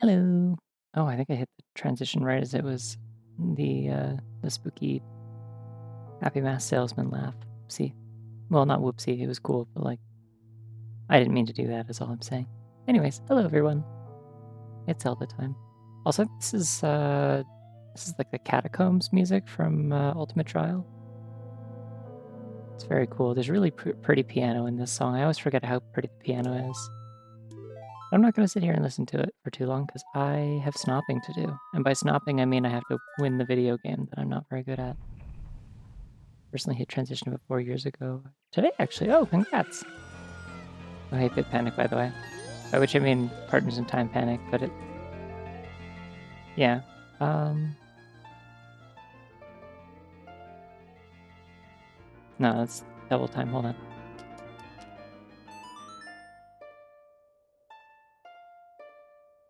Hello. Oh, I think I hit the transition right as it was the spooky Happy Mask salesman laugh. See, well, not whoopsie. It was cool, but like I didn't mean to do that. Is all I'm saying. Anyways, hello everyone. It's Zelda time. Also, this is like the catacombs music from Ultimate Trial. It's very cool. There's really pretty piano in this song. I always forget how pretty the piano is. I'm not going to sit here and listen to it for too long because I have snopping to do. And by snopping, I mean I have to win the video game that I'm not very good at. Personally hit transition about 4 years ago. Today, actually. Oh, congrats. Oh, hey, Bit Panic, by the way. By which I mean Partners in Time Panic, but it... Yeah. No, that's double time. Hold on.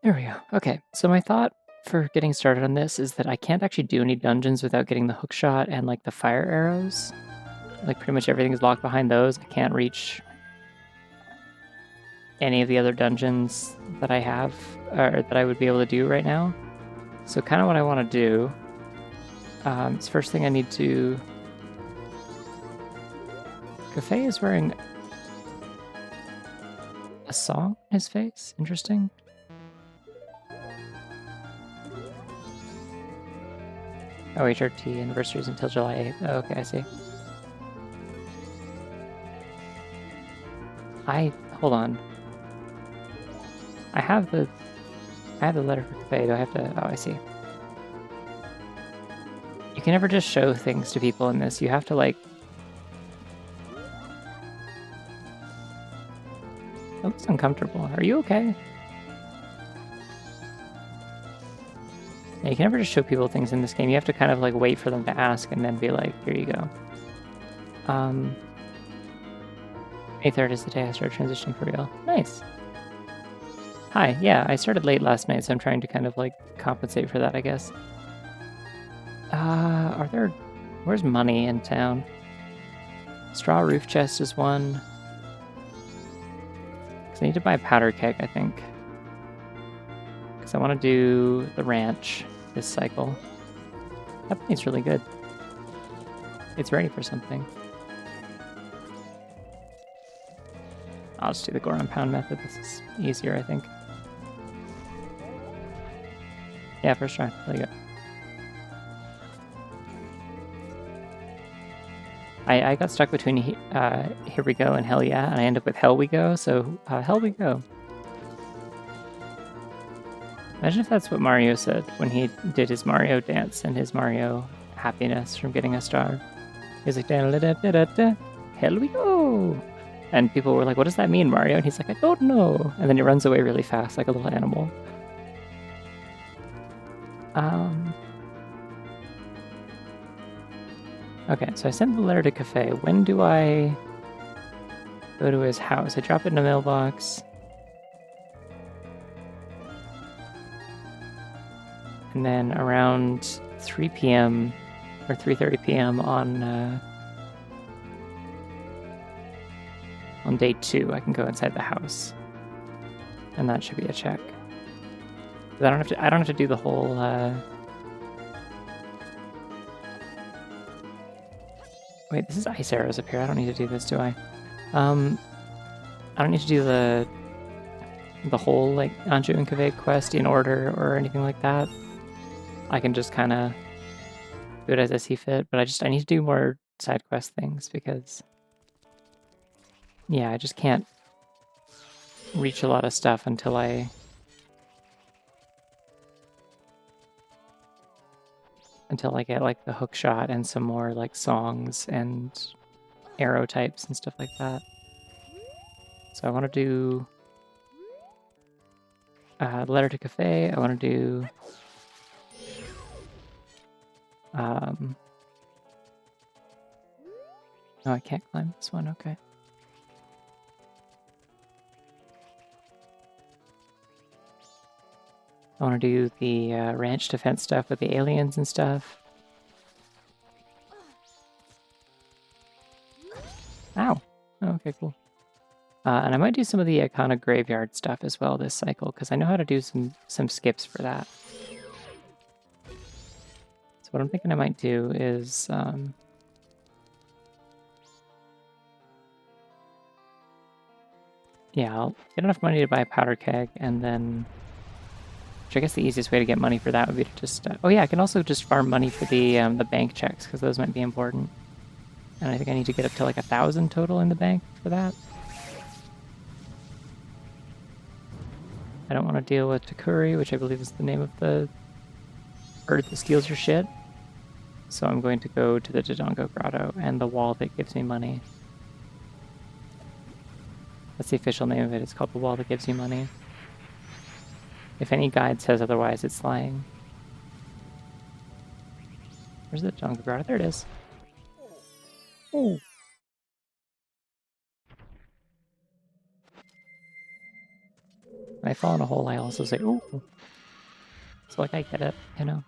There we go. Okay, so my thought for getting started on this is that I can't actually do any dungeons without getting the hook shot and like the fire arrows. Like pretty much everything is locked behind those. I can't reach any of the other dungeons that I have or that I would be able to do right now. So kind of what I want to do is first thing I need to... Cafe is wearing a song in his face. Interesting. Oh, HRT anniversary is until July 8th. Oh, okay, I see. Hold on. I have the letter for Cafe. Do I have to... Oh, I see. You can never just show things to people in this. You have to, like... That looks uncomfortable. Are you okay? Yeah, you can never just show people things in this game. You have to kind of, like, wait for them to ask and then be like, here you go. May 3rd is the day I started transitioning for real. Nice. Hi, yeah, I started late last night, so I'm trying to kind of, like, compensate for that, I guess. Where's money in town? Straw roof chest is one. Because I need to buy a powder keg, I think. Because I want to do the ranch this cycle. That paint's really good. It's ready for something. I'll just do the Goron Pound method. This is easier, I think. Yeah, first try. Really good. I got stuck between Here We Go and Hell Yeah, and I end up with Hell We Go, so Hell We Go. Imagine if that's what Mario said when he did his Mario dance and his Mario happiness from getting a star. He was like, da da da da da, Hell We Go! And people were like, what does that mean, Mario? And he's like, I don't know. And then he runs away really fast like a little animal. Okay, so I sent the letter to Cafe. When do I go to his house? I drop it in a mailbox. And then around 3 p.m. or 3:30 p.m. on day 2, I can go inside the house. And that should be a check. But I don't have to do the whole Wait, this is ice arrows up here. I don't need to do this, do I? I don't need to do the whole, like, Anju and Kaveh quest in order or anything like that. I can just kind of do it as I see fit, but I need to do more side quest things because, yeah, I just can't reach a lot of stuff until I get, like, the hook shot and some more, like, songs and arrow types and stuff like that. So I want to do Letter to Cafe. I want to do oh, I can't climb this one. Okay. I want to do the ranch defense stuff with the aliens and stuff. Ow. Oh, okay, cool. And I might do some of the kind of graveyard stuff as well this cycle, because I know how to do some skips for that. So what I'm thinking I might do is... yeah, I'll get enough money to buy a powder keg, and then... which I guess the easiest way to get money for that would be to just... oh yeah, I can also just farm money for the bank checks, because those might be important. And I think I need to get up to like 1,000 total in the bank for that. I don't want to deal with Takuri, which I believe is the name of the bird that steals your shit. So I'm going to go to the Dodongo Grotto and the wall that gives me money. That's the official name of it. It's called the wall that gives you money. If any guide says otherwise, it's lying. Where's the Dodongo Grotto? There it is. Oh. When I fall in a hole, I also say, ooh. So like I get it, you know.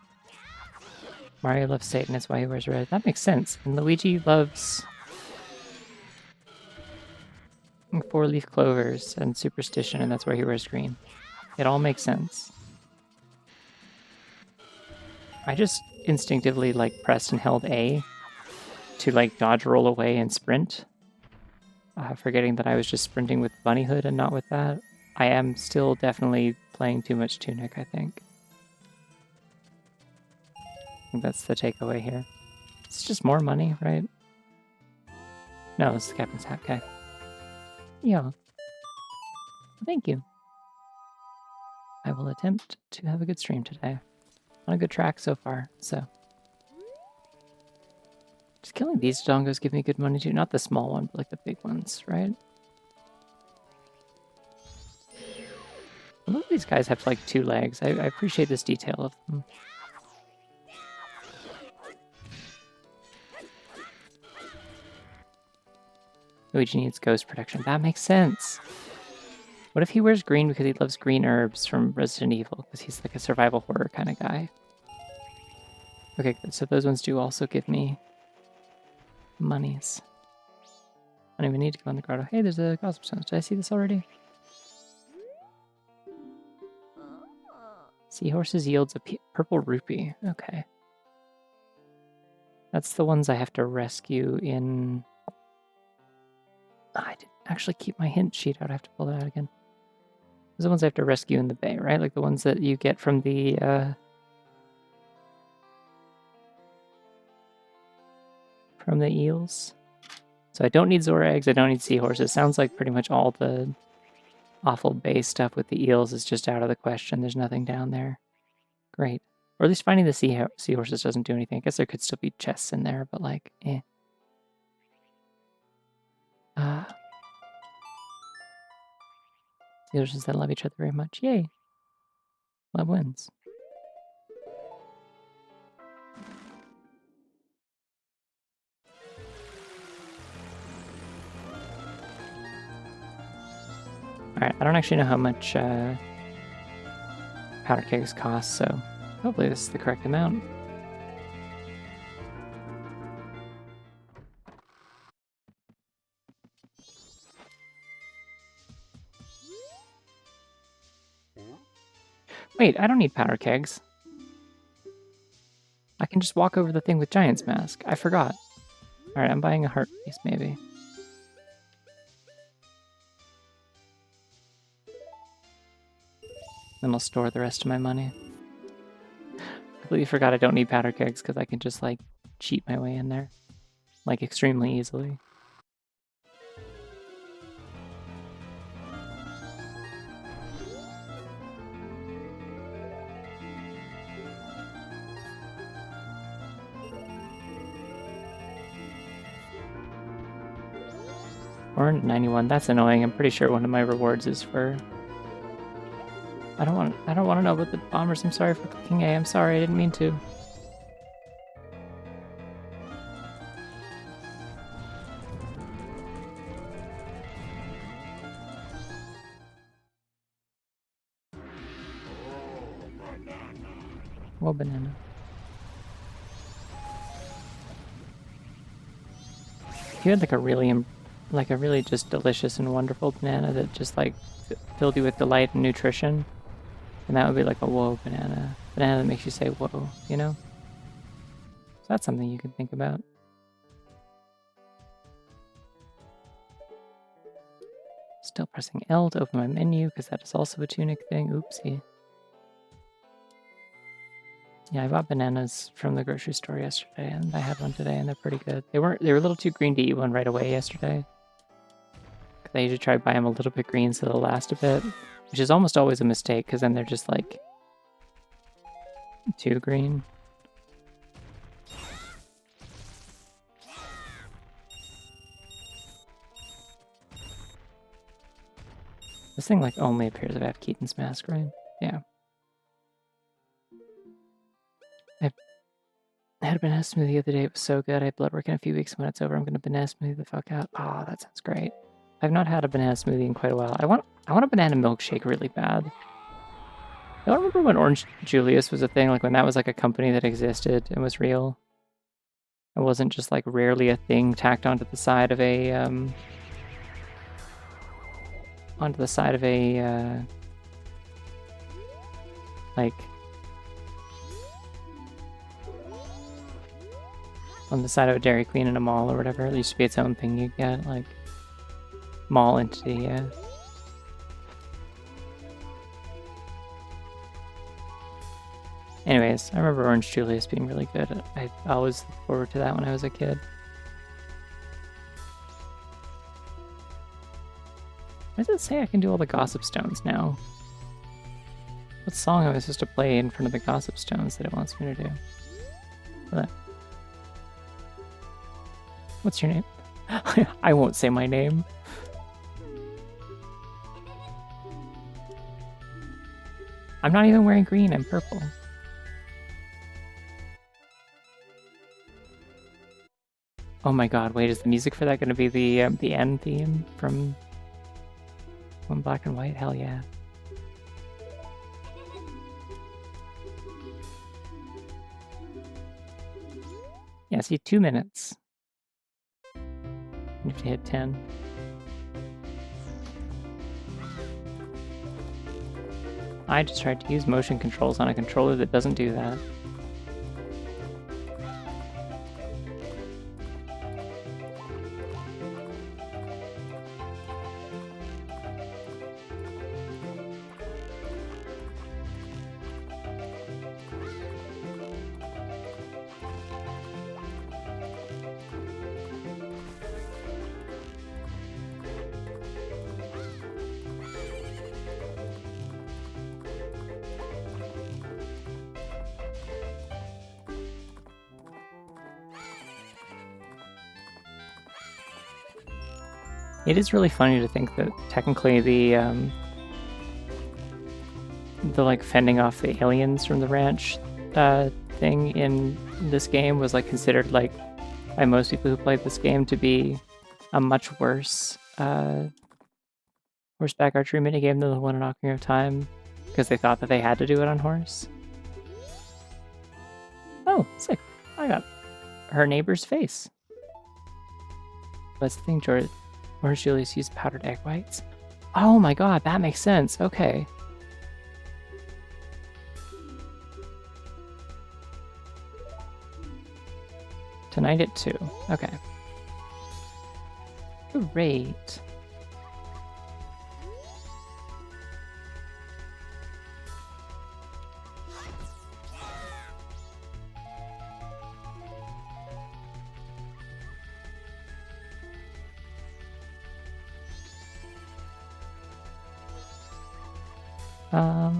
Mario loves Satan, that's why he wears red. That makes sense. And Luigi loves 4-leaf clovers and superstition, and that's why he wears green. It all makes sense. I just instinctively like pressed and held A to like dodge, roll away, and sprint. Forgetting that I was just sprinting with Bunny Hood and not with that. I am still definitely playing too much Tunic, I think. I think that's the takeaway here. It's just more money, right? No, it's the Captain's hat. Okay. Yeah. Thank you. I will attempt to have a good stream today. On a good track so far, so. Just killing these dongos give me good money too. Not the small one, but like the big ones, right? A lot of these guys have like 2 legs. I appreciate this detail of them. Luigi needs ghost protection. That makes sense. What if he wears green because he loves green herbs from Resident Evil? Because he's like a survival horror kind of guy. Okay, good. So those ones do also give me monies. I don't even need to go in the grotto. Hey, there's a gossip stone. Did I see this already? Seahorses yields a purple rupee. Okay. That's the ones I have to rescue in... I didn't actually keep my hint sheet out. I have to pull that out again. Those are the ones I have to rescue in the bay, right? Like the ones that you get from the... from the eels. So I don't need Zora eggs, I don't need seahorses. Sounds like pretty much all the awful bay stuff with the eels is just out of the question. There's nothing down there. Great. Or at least finding the seahorses doesn't do anything. I guess there could still be chests in there, but like, eh. Seahorses that love each other very much. Yay. Love wins. Alright, I don't actually know how much powder kegs cost, so hopefully this is the correct amount. Wait, I don't need powder kegs. I can just walk over the thing with Giant's Mask. I forgot. Alright, I'm buying a heart piece, maybe. Then I'll store the rest of my money. Completely forgot I don't need powder kegs because I can just, like, cheat my way in there. Like, extremely easily. Or 91. That's annoying. I'm pretty sure one of my rewards is for... I don't want to know about the bombers. I'm sorry for clicking A. I'm sorry. I didn't mean to. Well, banana. If you had like a really like a really just delicious and wonderful banana that just like filled you with delight and nutrition. And that would be like a whoa banana. Banana that makes you say whoa, you know? So that's something you can think about. Still pressing L to open my menu because that is also a tunic thing. Oopsie. Yeah, I bought bananas from the grocery store yesterday, and I had one today, and they're pretty good. They were a little too green to eat one right away yesterday. I usually try to buy them a little bit green so they'll last a bit, which is almost always a mistake because then they're just like too green. This thing like only appears if I have Keaton's mask, right? Yeah. I had a banana smoothie the other day. It was so good. I had blood work in a few weeks. When it's over, I'm gonna banana smoothie the fuck out. Oh, that sounds great. I've not had a banana smoothie in quite a while. I want a banana milkshake really bad. I don't remember when Orange Julius was a thing, like when that was like a company that existed and was real. It wasn't just like rarely a thing tacked onto the side of a like on the side of a Dairy Queen in a mall or whatever. It used to be its own thing you get, like mall entity, yeah. Anyways, I remember Orange Julius being really good. I always looked forward to that when I was a kid. Why does it say I can do all the gossip stones now? What song am I supposed to play in front of the gossip stones that it wants me to do? What? What's your name? I won't say my name. I'm not even wearing green, I'm purple. Oh my god, wait, is the music for that going to be the end theme from One Black and White? Hell yeah. Yeah, see, 2 minutes. You have to hit 10. I just tried to use motion controls on a controller that doesn't do that. It is really funny to think that technically the like fending off the aliens from the ranch thing in this game was like considered like by most people who played this game to be a much worse horseback archery minigame than the one in Ocarina of Time because they thought that they had to do it on horse. Oh, sick. I got her neighbor's face. That's the thing, George. Orange Julius used powdered egg whites. Oh my god, that makes sense. Okay. Tonight at 2. Okay. Great.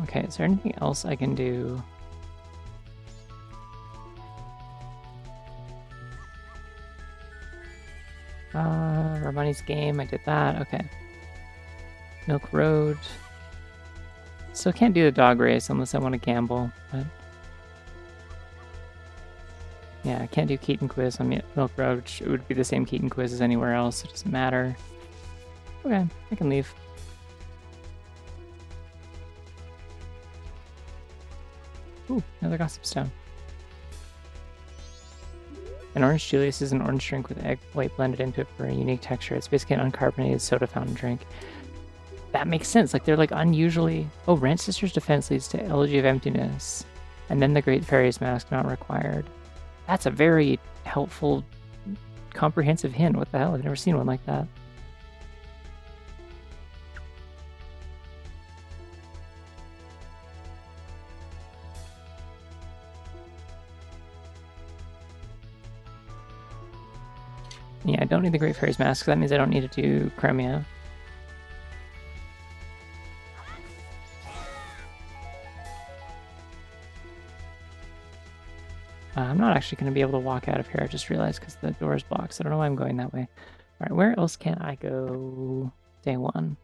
Okay, is there anything else I can do? Romani's game, I did that, okay. Milk Road. Still can't do the dog race unless I want to gamble, but... Yeah, I can't do Keaton Quiz on Milk Road, which would be the same Keaton Quiz as anywhere else, it doesn't matter. Okay, I can leave. Ooh, another gossip stone. An orange Julius is an orange drink with egg white blended into it for a unique texture. It's basically an uncarbonated soda fountain drink. That makes sense. Like, they're like unusually... Oh, Rant Sister's defense leads to Elegy of Emptiness. And then the Great Fairy's Mask not required. That's a very helpful, comprehensive hint. What the hell? I've never seen one like that. Yeah, I don't need the Great Fairy's Mask, so that means I don't need to do Chromia. I'm not actually going to be able to walk out of here, I just realized, because the door is blocked, so I don't know why I'm going that way. Alright, where else can I go? Day 1.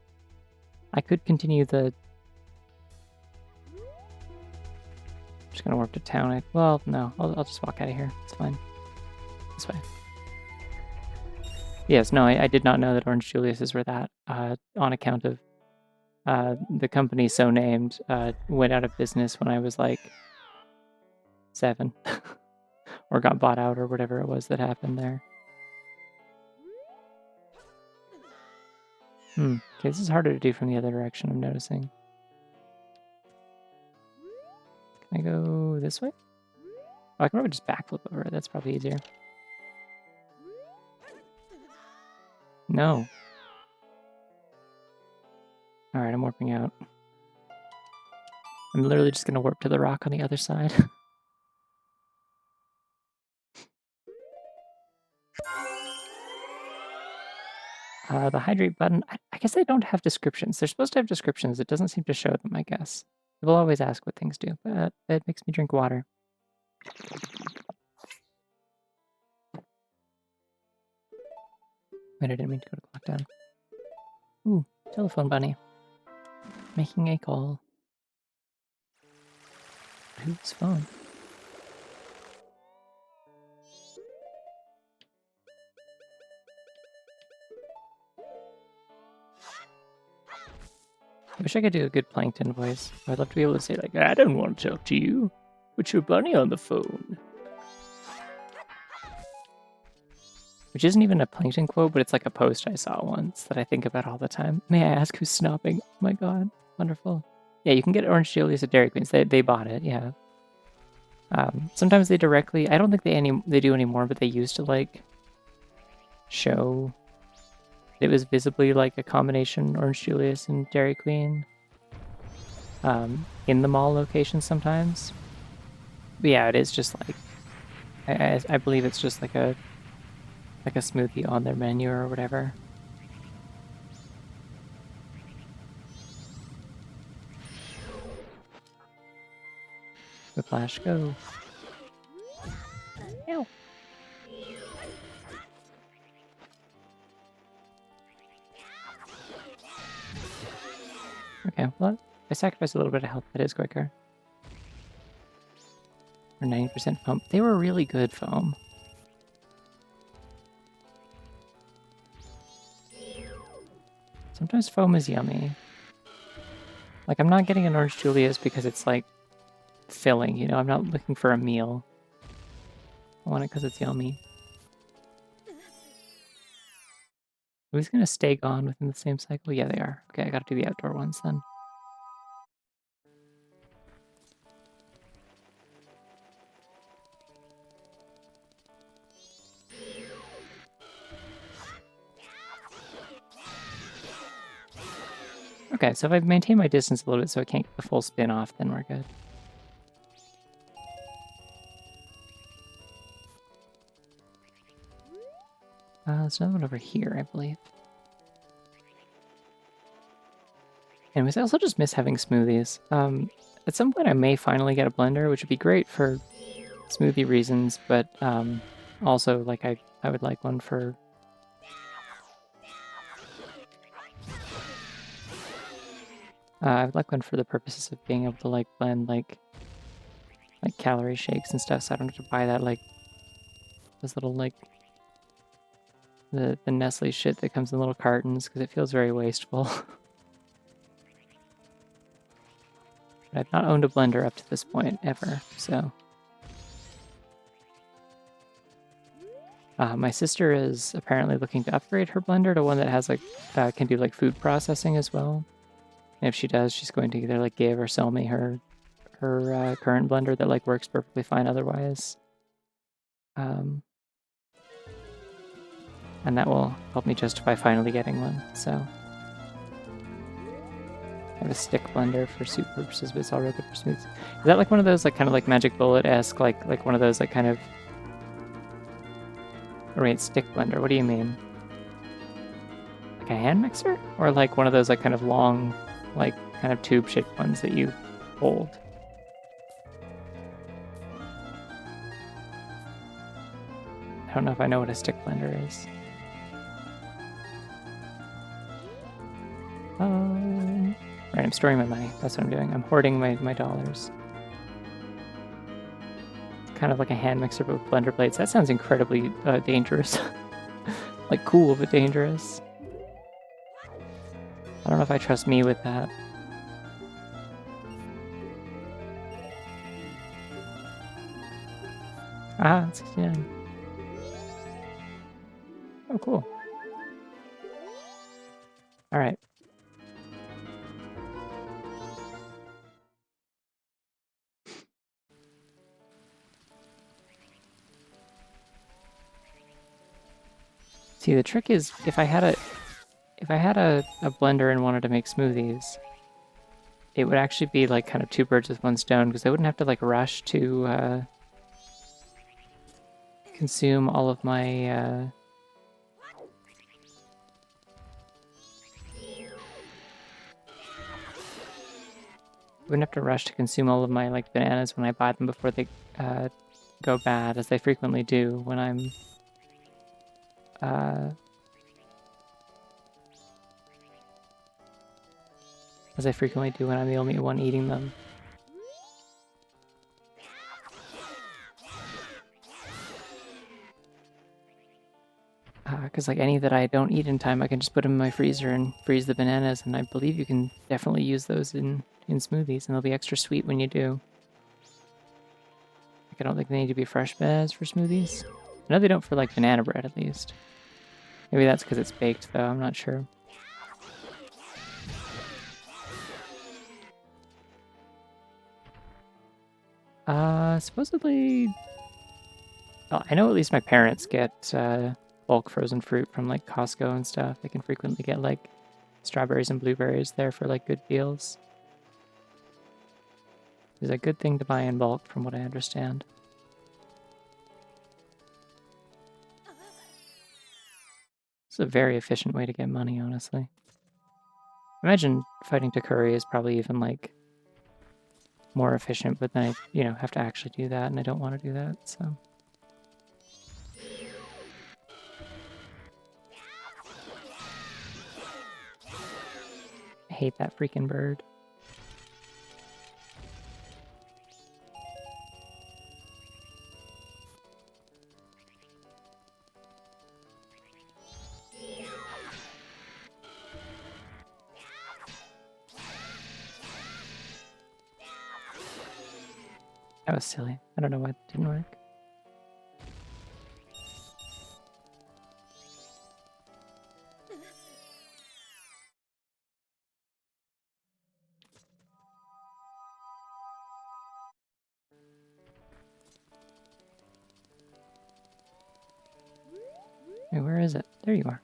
I could continue the... just going to warp to town. Well, no, I'll just walk out of here. It's fine. This way. Yes, no, I did not know that Orange Julius's were that, on account of the company so named went out of business when I was like 7. Or got bought out or whatever it was that happened there. Okay, this is harder to do from the other direction, I'm noticing. Can I go this way? Oh, I can probably just backflip over it. That's probably easier. No. Alright, I'm warping out. I'm literally just going to warp to the rock on the other side. The hydrate button, I guess they don't have descriptions. They're supposed to have descriptions. It doesn't seem to show them, I guess. People always ask what things do, but it makes me drink water. Wait, I didn't mean to go to clock down. Ooh, telephone bunny. Making a call. Whose phone? I wish I could do a good plankton voice. I'd love to be able to say, like, I don't want to talk to you. Put your bunny on the phone. Which isn't even a plankton quote, but it's like a post I saw once that I think about all the time. May I ask who's snobbing? Oh my god. Wonderful. Yeah, you can get Orange Julius at Dairy Queen's. They bought it, yeah. Sometimes they directly... I don't think they do anymore, but they used to, like, show... It was visibly like a combination Orange Julius and Dairy Queen in the mall location sometimes. But yeah, it is just like I believe it's just like a smoothie on their menu or whatever. Whiplash, go. Ow. Okay, well, I sacrificed a little bit of health. That is quicker. Or 90% pump. They were really good foam. Sometimes foam is yummy. Like, I'm not getting an Orange Julius because it's, like, filling, you know? I'm not looking for a meal. I want it because it's yummy. Are these going to stay gone within the same cycle? Yeah, they are. Okay, I gotta do the outdoor ones then. Okay, so if I maintain my distance a little bit so I can't get the full spin off, then we're good. There's another one over here, I believe. Anyways, I also just miss having smoothies. At some point I may finally get a blender, which would be great for smoothie reasons, but also, like, I would like one for... I would like one for the purposes of being able to, like, blend, like calorie shakes and stuff, so I don't have to buy that, like, this little, like, the Nestle shit that comes in little cartons, because it feels very wasteful. But I've not owned a blender up to this point, ever, so... My sister is apparently looking to upgrade her blender to one that has like can do like food processing as well. And if she does, she's going to either like give or sell me her current blender that like works perfectly fine otherwise. And that will help me justify finally getting one. So I have a stick blender for soup purposes, but it's all really good for smoothies. Is that like one of those like kind of like Magic Bullet-esque, like one of those like kind of... Or wait, stick blender, what do you mean? Like a hand mixer? Or like one of those like kind of long, like kind of tube-shaped ones that you hold? I don't know if I know what a stick blender is. Right, I'm storing my money. That's what I'm doing. I'm hoarding my dollars. It's kind of like a hand mixer but with blender blades. That sounds incredibly dangerous. Like cool but dangerous. I don't know if I trust me with that. Ah, it's 69. Oh, cool. All right. See, the trick is if I had a blender and wanted to make smoothies, it would actually be like kind of two birds with one stone because I wouldn't have to like rush to consume all of my wouldn't have to rush to consume all of my like bananas when I buy them before they go bad, as they frequently do when I'm the only one eating them. Because like any that I don't eat in time, I can just put them in my freezer and freeze the bananas, and I believe you can definitely use those in smoothies, and they'll be extra sweet when you do. Like, I don't think they need to be fresh bananas for smoothies. I know they don't for like banana bread at least. Maybe that's because it's baked though, I'm not sure. Supposedly... Well, I know at least my parents get bulk frozen fruit from like Costco and stuff. They can frequently get like strawberries and blueberries there for like good deals. It's a good thing to buy in bulk from what I understand. It's a very efficient way to get money, honestly. Imagine fighting Takuri is probably even like more efficient, but then I, you know, have to actually do that, and I don't want to do that, so. I hate that freaking bird. That was silly. I don't know why it didn't work. Wait, where is it? There you are.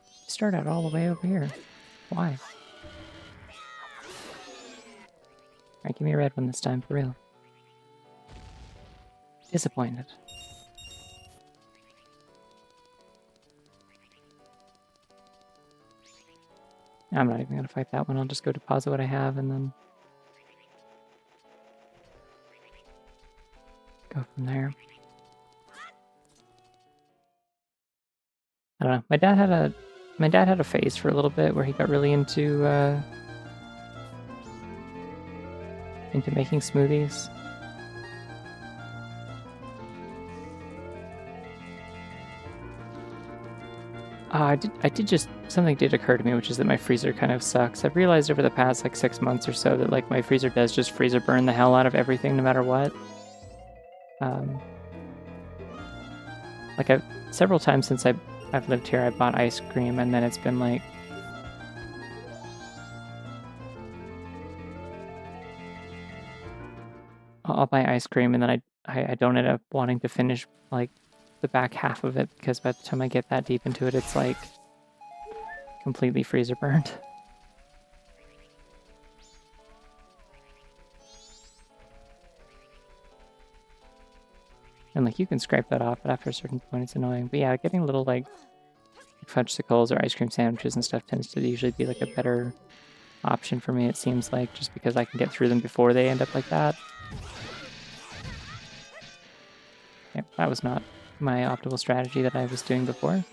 You start out all the way over here. Why? Alright, give me a red one this time, for real. Disappointed. I'm not even gonna fight that one. I'll just go deposit what I have and then go from there. I don't know. My dad had a phase for a little bit where he got really into making smoothies. Something did occur to me, which is that my freezer kind of sucks. I've realized over the past like 6 months or so that like my freezer does just freezer burn the hell out of everything no matter what. Like several times since I've lived here, I bought ice cream, and then it's been like I'll buy ice cream, and then I don't end up wanting to finish like the back half of it because by the time I get that deep into it, it's like completely freezer burned. And like you can scrape that off, but after a certain point, it's annoying. But yeah, getting little like fudgesicles or ice cream sandwiches and stuff tends to usually be like a better option for me, it seems like, just because I can get through them before they end up like that. Yeah, that was not my optimal strategy that I was doing before.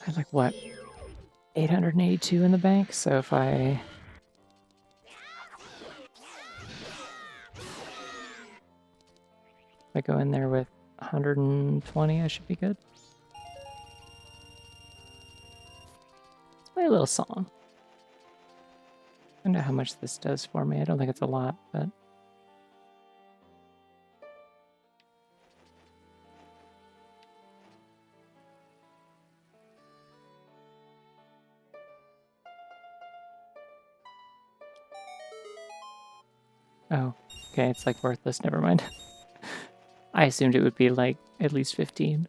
I had like, what, 882 in the bank? So if I go in there with 120, I should be good. Let's play a little song. I don't know how much this does for me. I don't think it's a lot, but... Oh, okay, it's like worthless, never mind. I assumed it would be like at least 15.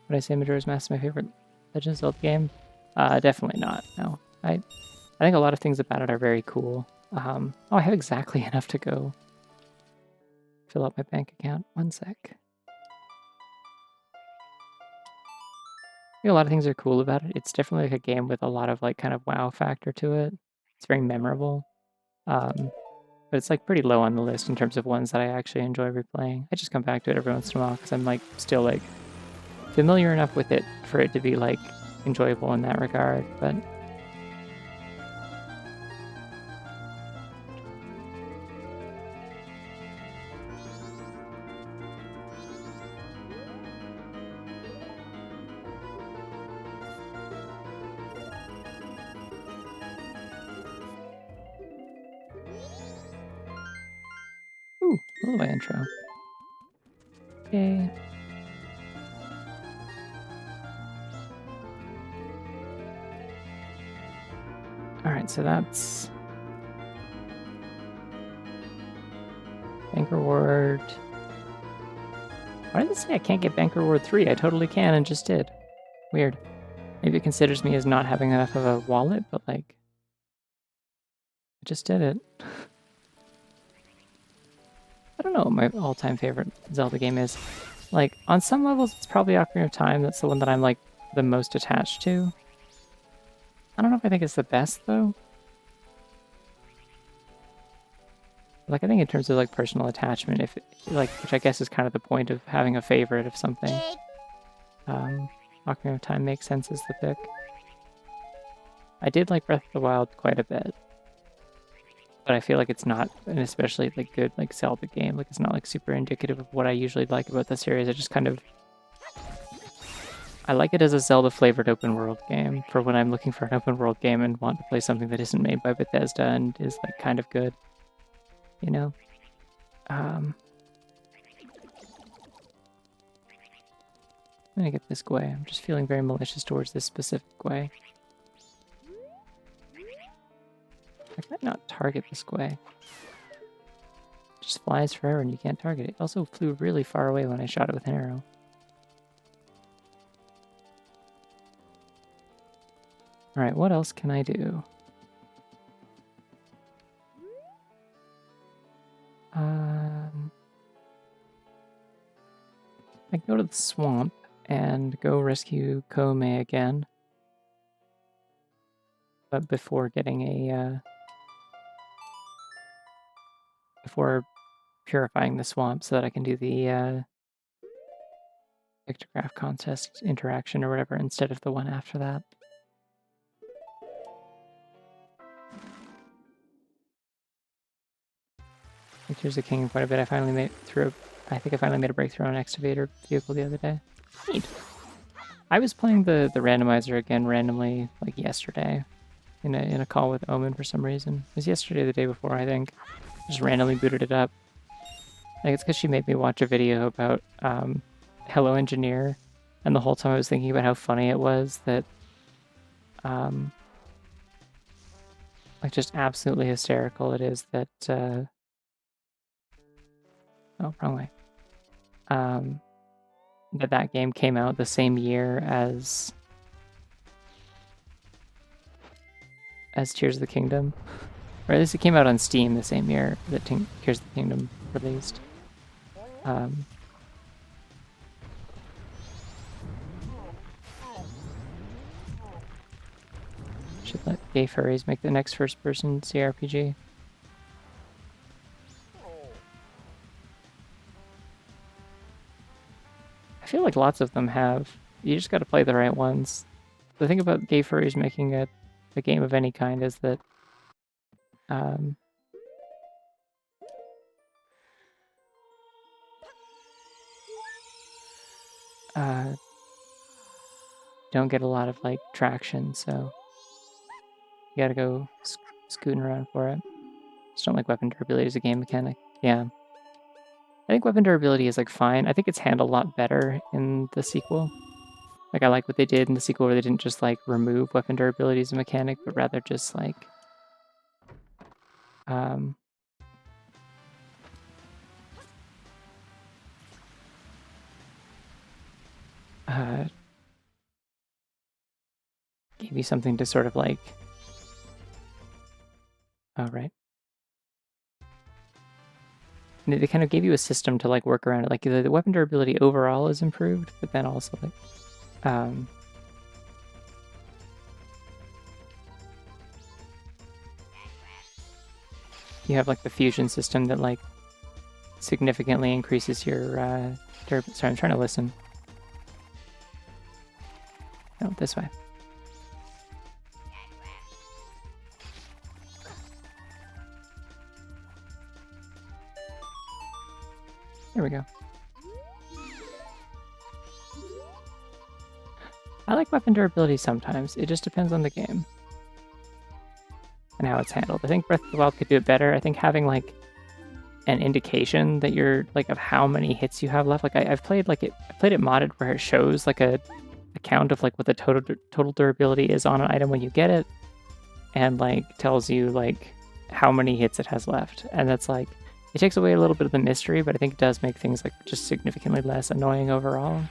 Would I say Majora's Mask is my favorite Legend of Zelda game? Definitely not, no. I think a lot of things about it are very cool. Oh, I have exactly enough to go fill up my bank account. One sec. I think a lot of things are cool about it. It's definitely like a game with a lot of like kind of wow factor to it. It's very memorable. But it's like pretty low on the list in terms of ones that I actually enjoy replaying. I just come back to it every once in a while because I'm like still like familiar enough with it for it to be like enjoyable in that regard. But ooh, lullaby intro. Okay. Alright, so that's bank reward. Why did it say I can't get bank reward 3? I totally can and just did. Weird. Maybe it considers me as not having enough of a wallet, but like I just did it. I don't know what my all-time favorite Zelda game is. Like, on some levels, it's probably Ocarina of Time. That's the one that I'm, like, the most attached to. I don't know if I think it's the best, though. Like, I think in terms of, like, personal attachment, if, like, which I guess is kind of the point of having a favorite of something. Ocarina of Time makes sense as the pick. I did like Breath of the Wild quite a bit. But I feel like it's not an especially, like, good, like, Zelda game. Like, it's not, like, super indicative of what I usually like about the series. I just kind of... I like it as a Zelda-flavored open-world game for when I'm looking for an open-world game and want to play something that isn't made by Bethesda and is, like, kind of good, you know? I'm gonna get this Gwei. I'm just feeling very malicious towards this specific Gwei. I might not target this Gwei. It just flies forever and you can't target it. It also flew really far away when I shot it with an arrow. Alright, what else can I do? I can go to the swamp and go rescue Kome again. But before getting a, before purifying the swamp so that I can do the, pictograph contest interaction or whatever instead of the one after that. Tears of the Kingdom quite a bit. I finally made through. I think I finally made a breakthrough on Excavator vehicle the other day. Neat. I was playing the randomizer again randomly like yesterday, in a call with Omen for some reason. It was yesterday, or the day before, I think. Just randomly booted it up. I think it's because she made me watch a video about Hello Engineer, and the whole time I was thinking about how funny it was that, like, just absolutely hysterical it is that, oh, wrong way. That game came out the same year as Tears of the Kingdom. Or at least it came out on Steam the same year that Tears of the Kingdom released. Should let gay furries make the next first-person CRPG. I feel like lots of them have. You just got to play the right ones. The thing about gay furries making a game of any kind is that don't get a lot of like traction, so you gotta go scooting around for it. Just don't like weapon durability as a game mechanic. Yeah. I think weapon durability is like fine. I think it's handled a lot better in the sequel. Like I like what they did in the sequel where they didn't just like remove weapon durability as a mechanic, but rather just like gave you something to sort of like, oh right. They kind of gave you a system to like work around it. Like the weapon durability overall is improved, but then also like you have like the fusion system that like significantly increases your durability. Sorry, I'm trying to listen. No, this way. There we go. I like weapon durability sometimes. It just depends on the game and how it's handled. I think Breath of the Wild could do it better. I think having like an indication that you're like of how many hits you have left. Like I've played like I played it modded where it shows like a count of like what the total durability is on an item when you get it, and like tells you like how many hits it has left. And that's like it takes away a little bit of the mystery, but I think it does make things like just significantly less annoying overall.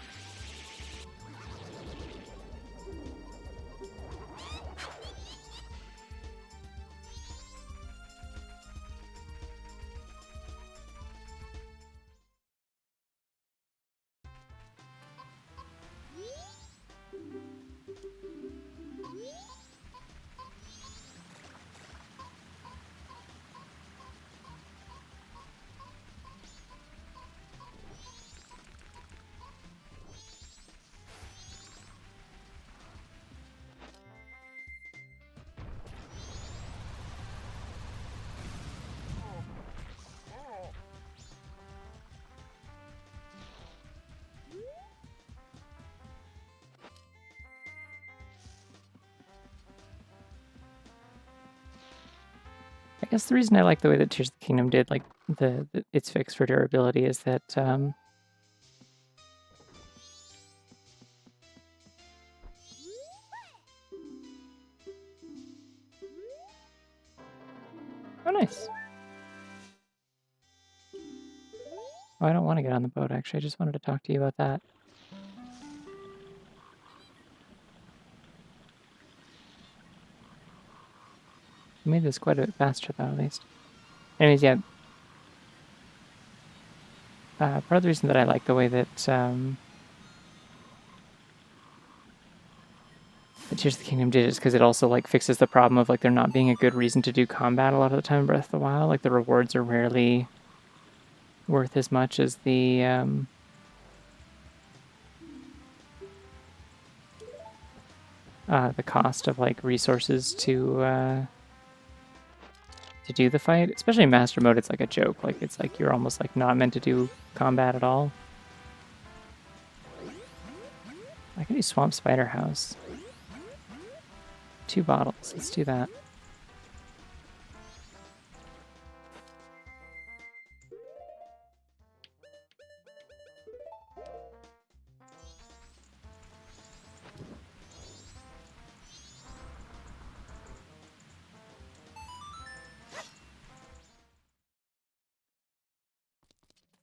I guess the reason I like the way that Tears of the Kingdom did like its fix for durability is that oh nice. Oh, I don't want to get on the boat actually. I just wanted to talk to you about that. I made this quite a bit faster though, at least. Anyways, yeah. Part of the reason that I like the way that Tears of the Kingdom did is because it also like fixes the problem of like there not being a good reason to do combat a lot of the time in Breath of the Wild. Like the rewards are rarely worth as much as the cost of like resources to to do the fight. Especially in Master Mode, it's like a joke. Like, it's like you're almost like not meant to do combat at all. I can do Swamp Spider House. 2 bottles. Let's do that.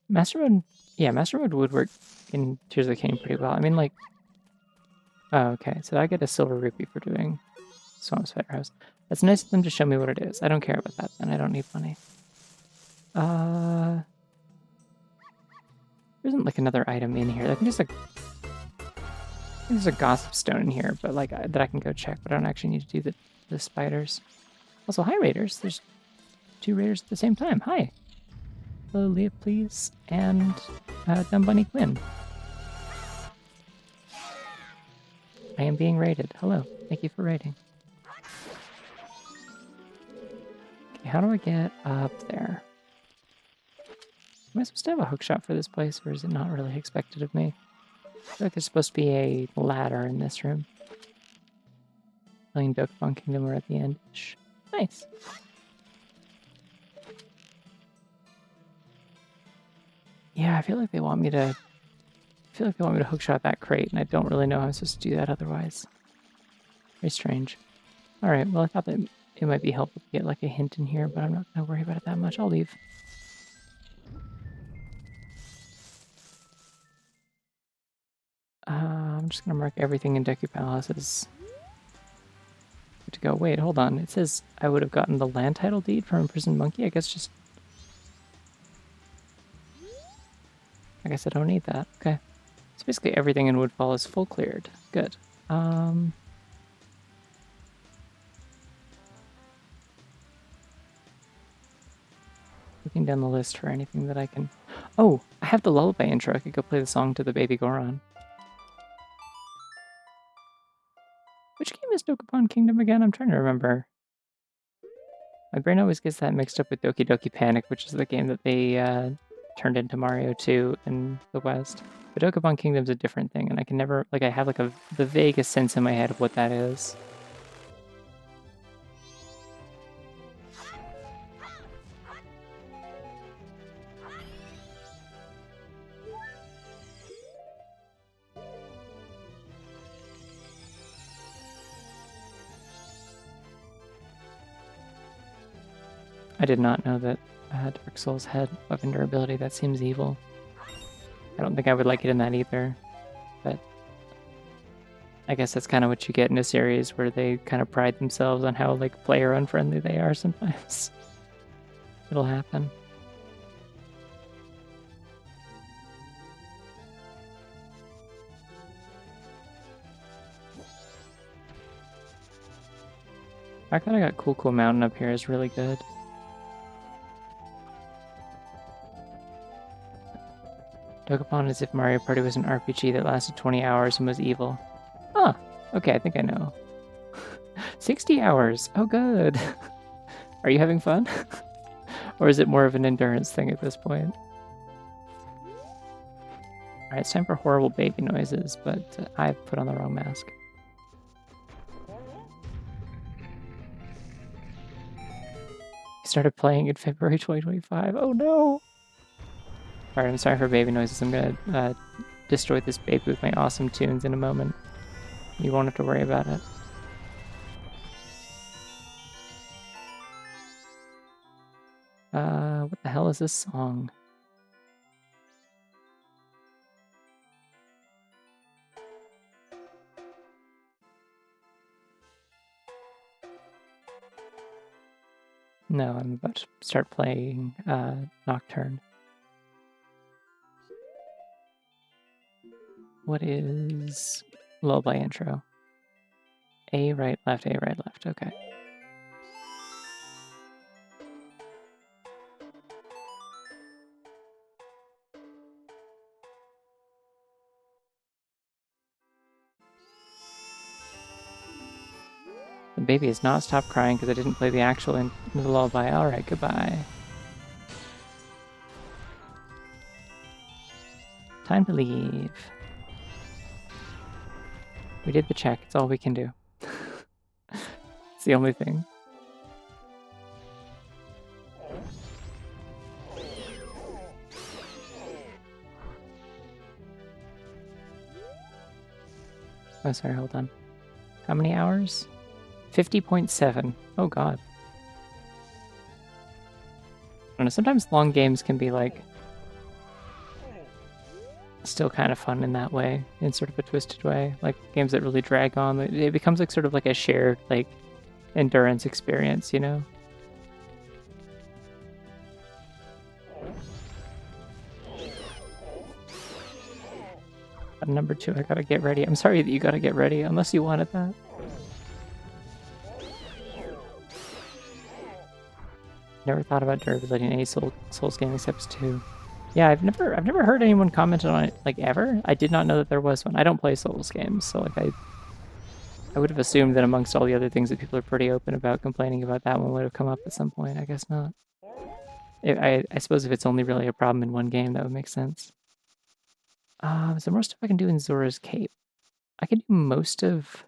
Master Mode, yeah, Master Mode would work in Tears of the Kingdom pretty well. I mean, like, oh, okay, so I get a silver rupee for doing Swamp Spider House. That's nice of them to show me what it is. I don't care about that then. I don't need money. There isn't like another item in here. I think there's a gossip stone in here, but like that I can go check. But I don't actually need to do the spiders. Also, hi raiders. There's 2 raiders at the same time. Hi. Hello, Leah, please, and Dumb Bunny Quinn. I am being raided. Hello. Thank you for raiding. Okay, how do I get up there? Am I supposed to have a hookshot for this place, or is it not really expected of me? I feel like there's supposed to be a ladder in this room. Playing Dokapon Kingdom, we're at the end. Shh. Nice. Yeah, I feel like they want me to hookshot that crate, and I don't really know how I'm supposed to do that otherwise. Very strange. Alright, well I thought that it might be helpful to get like a hint in here, but I'm not gonna worry about it that much. I'll leave. I'm just gonna mark everything in Deku Palace as good to go. Wait, hold on. It says I would have gotten the land title deed from Imprisoned Monkey. I guess I don't need that. Okay. So basically everything in Woodfall is full cleared. Good. Looking down the list for anything that I can... Oh, I have the lullaby intro. I could go play the song to the baby Goron. Which game is Dokapon Kingdom again? I'm trying to remember. My brain always gets that mixed up with Doki Doki Panic, which is the game that they turned into Mario 2 in the West. But Dokapon Kingdom's a different thing, and I can never... Like, I have like the vaguest sense in my head of what that is. I did not know that Dark Souls had weapon durability. That seems evil. I don't think I would like it in that either, but I guess that's kind of what you get in a series where they kind of pride themselves on how like player unfriendly they are sometimes. It'll happen. The fact that I got Cool Mountain up here is really good. Dokapon is if Mario Party was an RPG that lasted 20 hours and was evil. Huh. Okay, I think I know. 60 hours! Oh, good! Are you having fun? Or is it more of an endurance thing at this point? Alright, it's time for horrible baby noises, but I've put on the wrong mask. I started playing in February 2025. Oh no! Alright, I'm sorry for baby noises. I'm gonna destroy this baby with my awesome tunes in a moment. You won't have to worry about it. What the hell is this song? No, I'm about to start playing Nocturne. What is lullaby intro? A right left, A right left. Okay. The baby has not stopped crying because I didn't play the actual into the lullaby. Alright, goodbye. Time to leave. We did the check. It's all we can do. It's the only thing. Oh, sorry, hold on. How many hours? 50.7. Oh, God. I don't know, sometimes long games can be, like, still kind of fun in that way, in sort of a twisted way. Like, games that really drag on. It becomes, like, sort of like a shared, like, endurance experience, you know? Number 2, I gotta get ready. I'm sorry that you gotta get ready, unless you wanted that. Never thought about deriving any Souls game except 2. Yeah, I've never heard anyone comment on it, like, ever. I did not know that there was one. I don't play Souls games, so, like, I would have assumed that amongst all the other things that people are pretty open about, complaining about that one would have come up at some point. I guess not. I suppose if it's only really a problem in one game, that would make sense. Is there more stuff I can do in Zora's Cape? I can do most of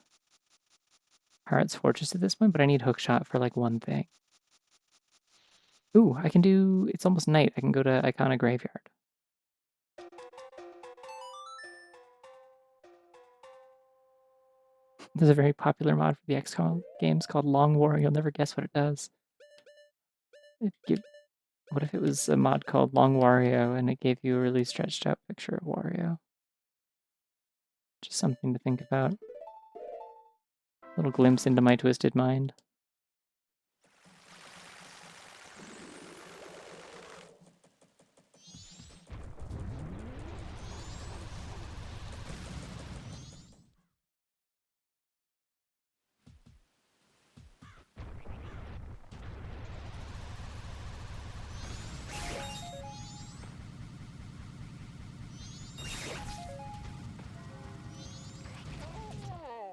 Pirate's Fortress at this point, but I need Hookshot for, like, one thing. Ooh, I can do... It's almost night. I can go to Icona Graveyard. There's a very popular mod for the XCOM games called Long War. You'll never guess what it does. What if it was a mod called Long Wario and it gave you a really stretched out picture of Wario? Just something to think about. A little glimpse into my twisted mind.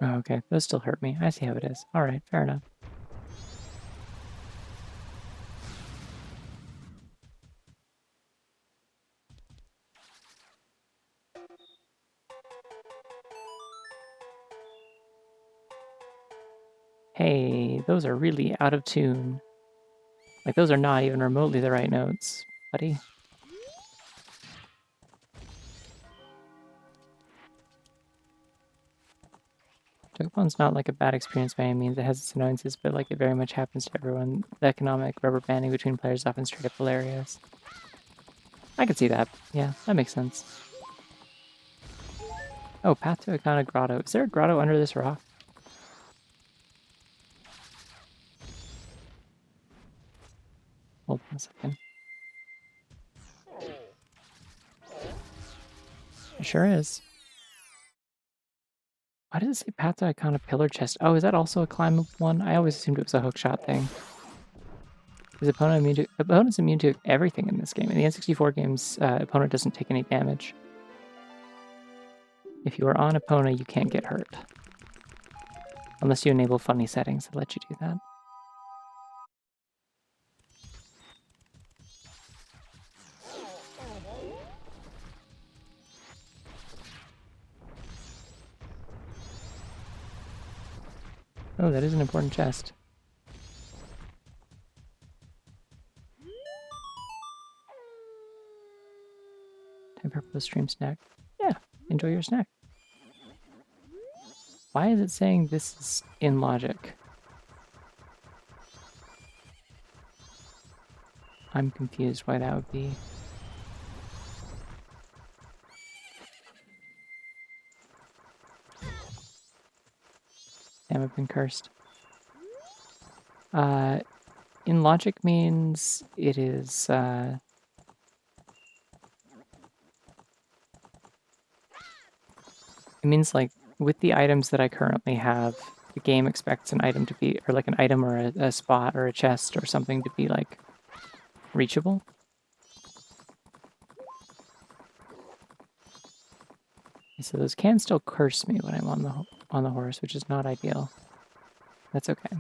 Oh, okay, those still hurt me. I see how it is. Alright, fair enough. Hey, those are really out of tune. Like, those are not even remotely the right notes, buddy. Togepon's not like a bad experience by any means. It has its annoyances, but like it very much happens to everyone. The economic rubber banding between players is often straight up hilarious. I could see that. Yeah, that makes sense. Oh, path to Icona Grotto. Is there a grotto under this rock? Hold on a second. It sure is. Why does it say path to Icona Pillar Chest? Oh, is that also a climbable one? I always assumed it was a hookshot thing. Is opponent's immune to everything in this game. In the N64 games, opponent doesn't take any damage. If you are on Epona, you can't get hurt. Unless you enable funny settings that let you do that. Oh, that is an important chest. Time for a stream snack. Yeah, enjoy your snack. Why is it saying this is in logic? I'm confused why that would be. Damn, I've been cursed. In logic means it is, it means like with the items that I currently have, the game expects an item to be, or like an item or a spot or a chest or something to be like reachable. So those can still curse me when I'm on the horse, which is not ideal. That's okay.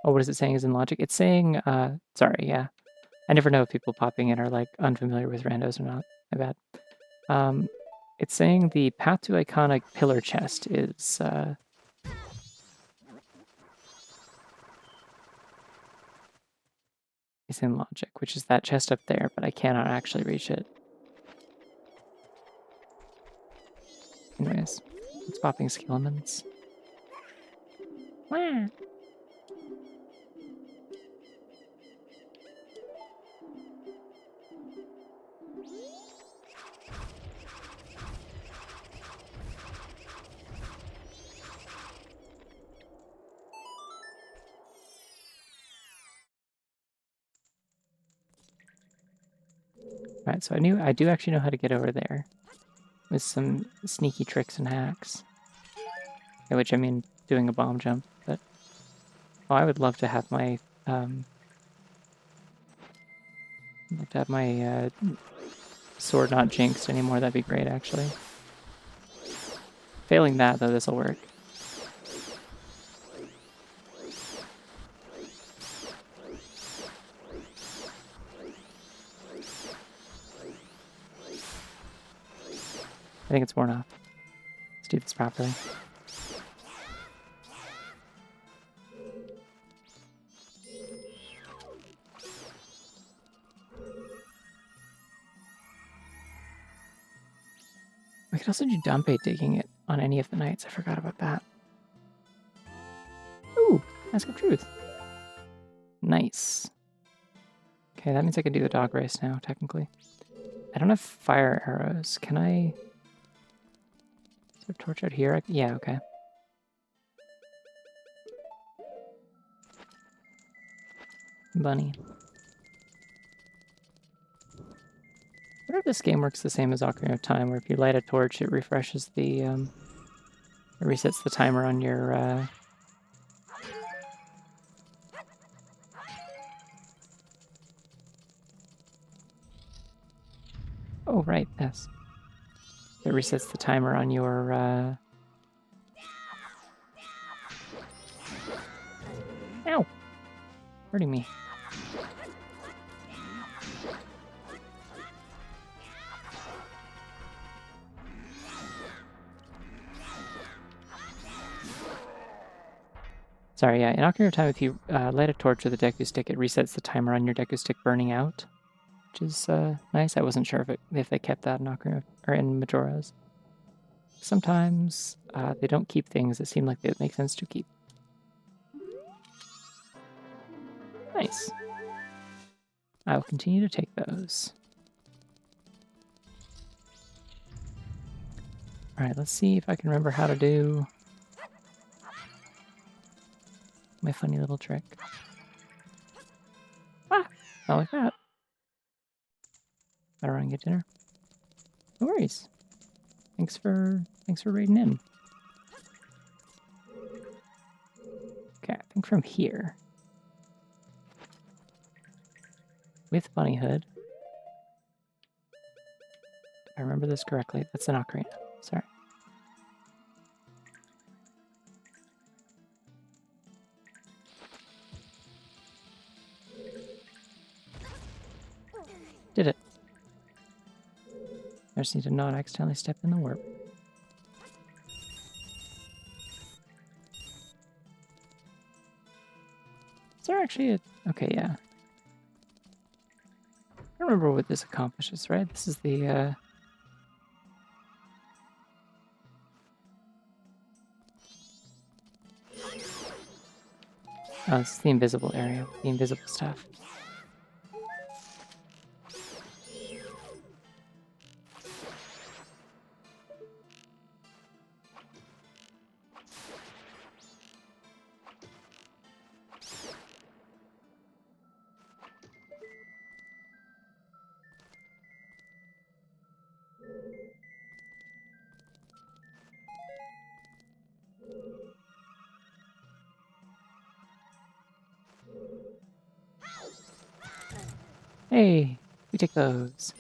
Oh, what is it saying is in logic? It's saying, sorry, yeah. I never know if people popping in are like unfamiliar with randos or not. My bad. It's saying the path to iconic pillar chest is in logic, which is that chest up there, but I cannot actually reach it. Anyways, it's popping skeletons. Wah. Right, so I do actually know how to get over there with some sneaky tricks and hacks. By which I mean doing a bomb jump, but I would love to have my sword not jinxed anymore. That'd be great, actually. Failing that, though, this'll work. I think it's worn off. Let's do this properly. We could also do Dumpe digging it on any of the nights. I forgot about that. Ooh, Mask of Truth. Nice. Okay, that means I can do the dog race now, technically. I don't have fire arrows. Can I... Is there a torch out here? Yeah, okay. Bunny. I wonder if this game works the same as Ocarina of Time, where if you light a torch, it refreshes the, it resets the timer on your, Oh, right, yes. It resets the timer on your, Ow! Hurting me. Sorry, yeah, in Ocarina of Time, if you light a torch with a Deku Stick, it resets the timer on your Deku Stick burning out, which is nice. I wasn't sure if they kept that in Ocarina or in Majora's. Sometimes they don't keep things that seem like they would make sense to keep. Nice. I will continue to take those. Alright, let's see if I can remember how to do my funny little trick. Ah! Not like that. Better run and get dinner. No worries. Thanks for raiding in. Okay, I think from here. With Bunny Hood. If I remember this correctly, that's an ocarina. Sorry. Did it. I just need to not accidentally step in the warp. Is there actually a... Okay, yeah. I don't remember what this accomplishes, right? This is the, Oh, this is the invisible area, the invisible stuff. Hey, we take those.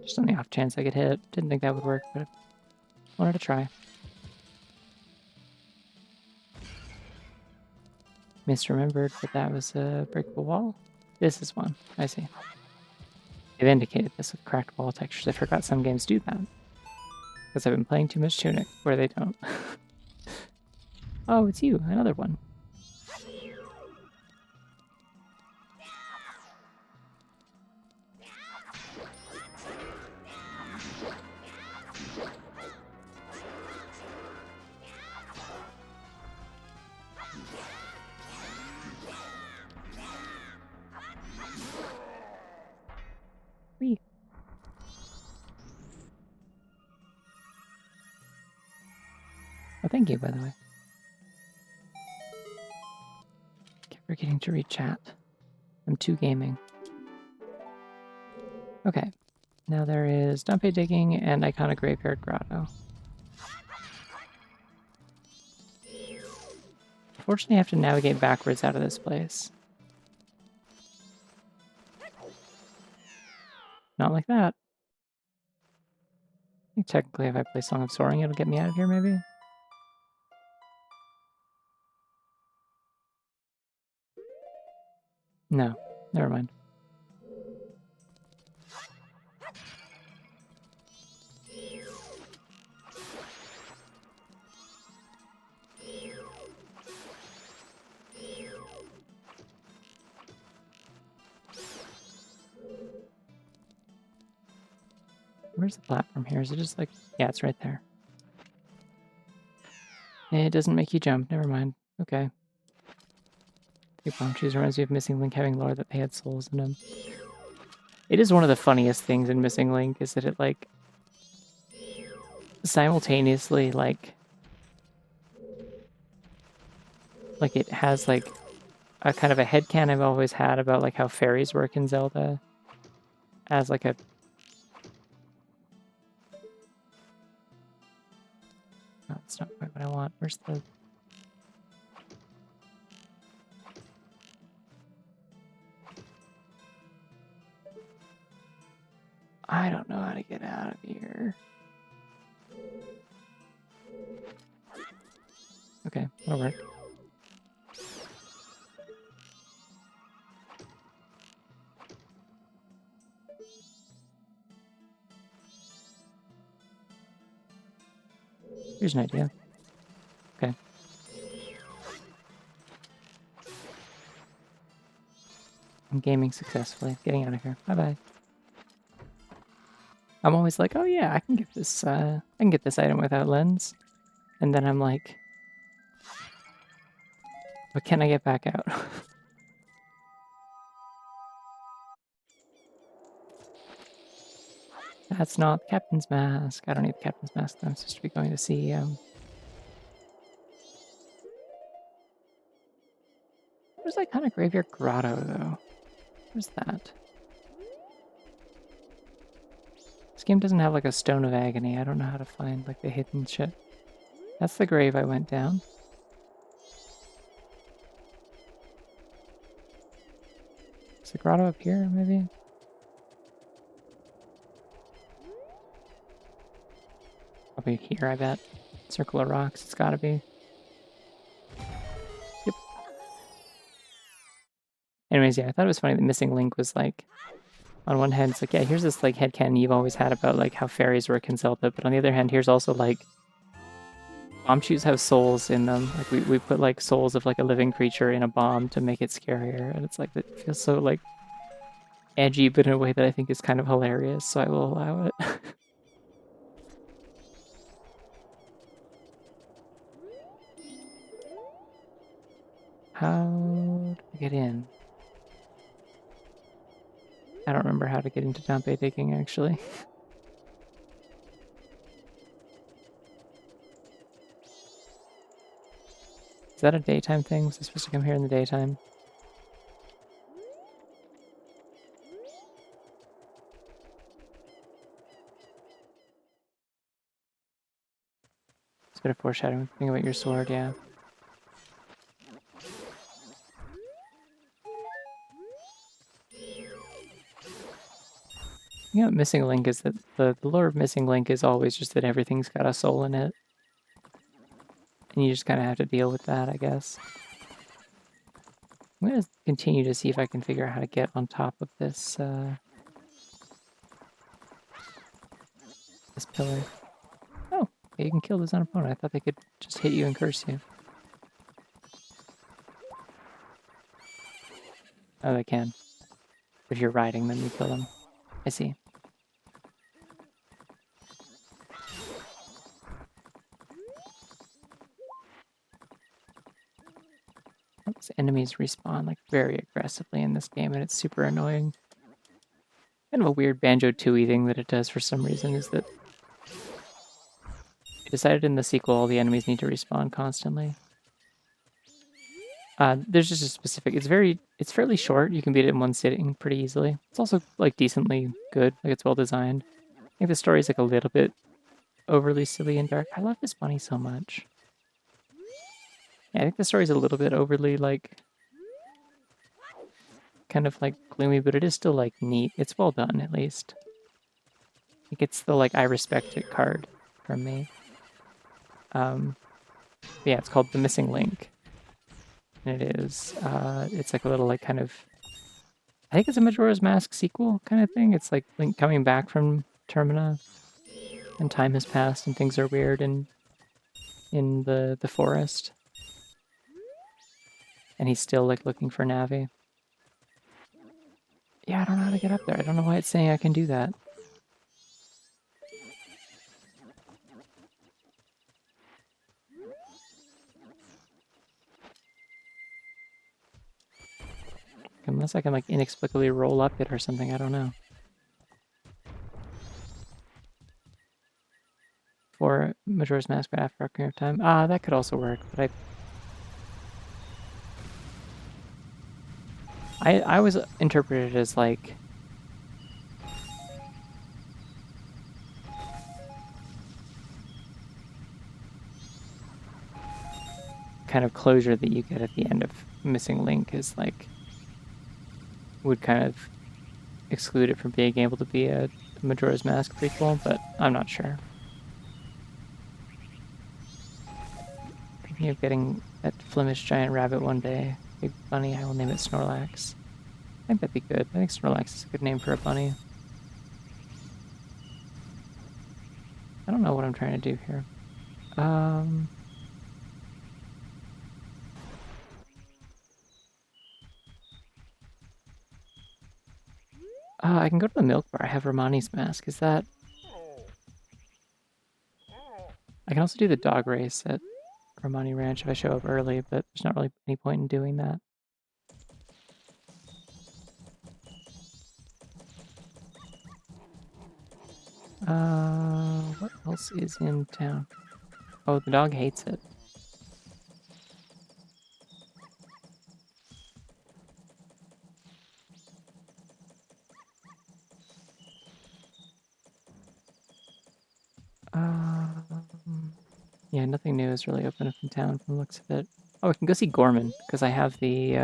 Just on the off chance I could hit. Didn't think that would work, but wanted to try. Misremembered, but that was a breakable wall. This is one. I see. They've indicated this with cracked wall textures. I forgot some games do that. Because I've been playing too much Tunic, where they don't. Oh, it's you. Another one. Whee. Oh, thank you, by the way. Keep forgetting to read chat. I'm too gaming. Okay. Now there is Dumpe Digging and Iconic Graveyard Grotto. Unfortunately, I have to navigate backwards out of this place. Not like that. I think technically if I play Song of Soaring, it'll get me out of here, maybe? No. Never mind. Where's the platform here? Is it just like... Yeah, it's right there. It doesn't make you jump. Never mind. Okay. The palm trees reminds me of Missing Link having lore that they had souls in them. It is one of the funniest things in Missing Link, is that it, like... simultaneously, like it has, like, a kind of a headcanon I've always had about, like, how fairies work in Zelda. As, like, a... No, that's not quite what I want. Where's the... I don't know how to get out of here. Okay, that'll work. Here's an idea. Okay. I'm gaming successfully. Getting out of here. Bye-bye. I'm always like, oh yeah, I can get this item without lens. And then I'm like, but can I get back out? That's not the Captain's Mask. I don't need the Captain's Mask. I'm supposed to be going to see, Where's that kind of Graveyard Grotto, though? Where's that? This game doesn't have, like, a Stone of Agony. I don't know how to find, like, the hidden shit. That's the grave I went down. Is the grotto up here, maybe? Probably here, I bet. Circle of rocks, it's gotta be. Yep. Anyways, yeah, I thought it was funny that Missing Link was like, on one hand, it's like, yeah, here's this like headcanon you've always had about like how fairies work in Zelda, but on the other hand, here's also like, bomb shoots have souls in them. Like we put like souls of like a living creature in a bomb to make it scarier, and it's like, it feels so like edgy, but in a way that I think is kind of hilarious, so I will allow it. How do I get in? I don't remember how to get into Dumpe Digging, actually. Is that a daytime thing? Was I supposed to come here in the daytime? It's a bit of foreshadowing. Think about your sword, yeah. You know, Missing Link is that the lore of Missing Link is always just that everything's got a soul in it. And you just kind of have to deal with that, I guess. I'm going to continue to see if I can figure out how to get on top of this, this pillar. Oh, okay, you can kill this on opponent. I thought they could just hit you and curse you. Oh, they can. If you're riding them, you kill them. I see. Oops, enemies respawn like very aggressively in this game, and it's super annoying. Kind of a weird Banjo-Tooie thing that it does for some reason is that it decided in the sequel all the enemies need to respawn constantly. There's just a specific. It's fairly short. You can beat it in one sitting pretty easily. It's also like decently good. Like it's well designed. I think the story's like a little bit overly silly and dark. I love this bunny so much. Yeah, I think the story's a little bit overly like kind of like gloomy, but it is still like neat. It's well done at least. It gets the like I respect it card from me. Yeah, it's called The Missing Link. And it is it's like a little like kind of I think it's a Majora's Mask sequel kind of thing. It's like Link coming back from Termina and time has passed and things are weird in the forest. And he's still like looking for Navi. Yeah, I don't know how to get up there. I don't know why it's saying I can do that. Unless I can like inexplicably roll up it or something, I don't know. For Majora's Mask but after Ocarina of Time. That could also work, but I always interpret it as like kind of closure that you get at the end of Missing Link is like would kind of exclude it from being able to be a Majora's Mask prequel, but I'm not sure. Thinking of getting that Flemish giant rabbit one day. Big bunny, I will name it Snorlax. I think that'd be good. I think Snorlax is a good name for a bunny. I don't know what I'm trying to do here. I can go to the milk bar. I have Romani's mask. Is that... I can also do the dog race at Romani Ranch if I show up early, but there's not really any point in doing that. What else is in town? Oh, the dog hates it. Yeah, nothing new is really open up in town from the looks of it. Oh, I can go see Gorman because I have the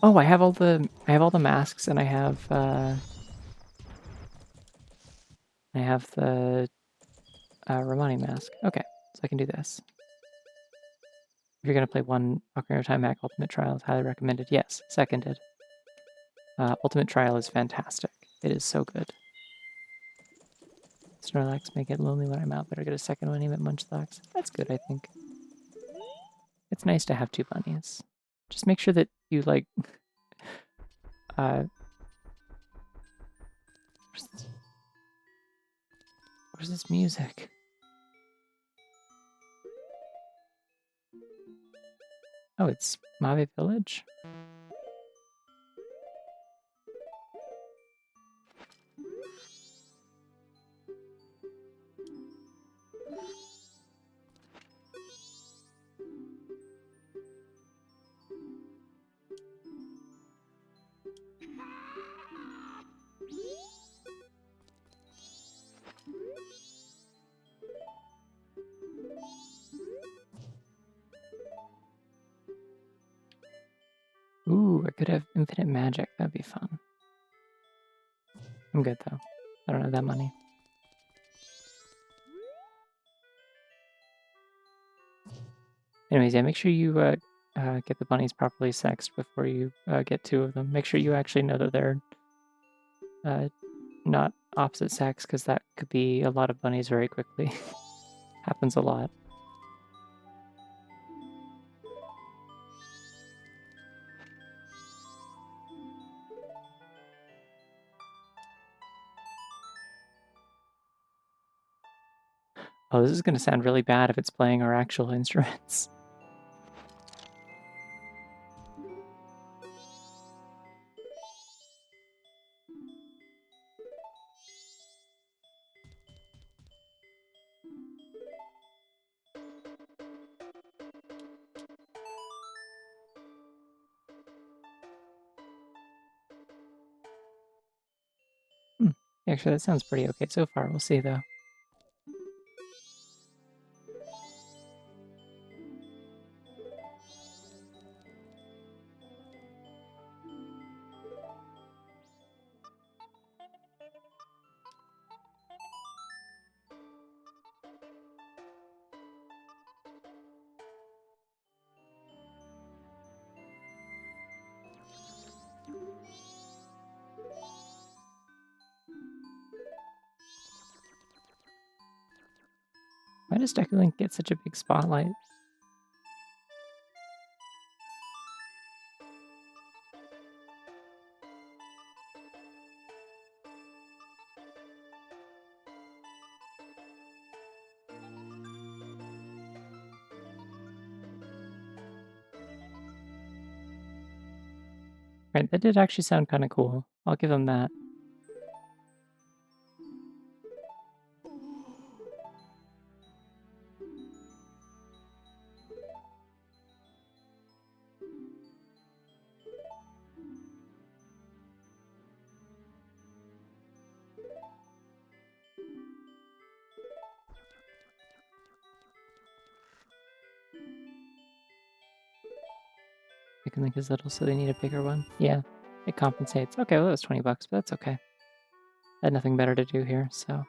Oh, I have all the masks and I have the Romani mask. Okay, so I can do this. If you're gonna play one Ocarina of Time Hack Ultimate Trial, it's highly recommended. Yes, seconded. Ultimate Trial is fantastic. It is so good. Snorlax may get lonely when I'm out. Better get a second one, even Munchlax. That's good, I think. It's nice to have two bunnies. Just make sure that you like. Where's this music? Oh, it's Mave Village. Ooh, I could have infinite magic. That'd be fun. I'm good though. I don't have that money. Anyways, yeah, make sure you get the bunnies properly sexed before you get 2 of them. Make sure you actually know that they're not opposite sex, because that could be a lot of bunnies very quickly. Happens a lot. Oh, this is going to sound really bad if it's playing our actual instruments. Actually, that sounds pretty okay so far. We'll see, though. Why does Decalink get such a big spotlight? Right, that did actually sound kind of cool. I'll give him that. Decalink is little, so they need a bigger one. Yeah, it compensates. Okay, well, that was 20 bucks, but that's okay. I had nothing better to do here, so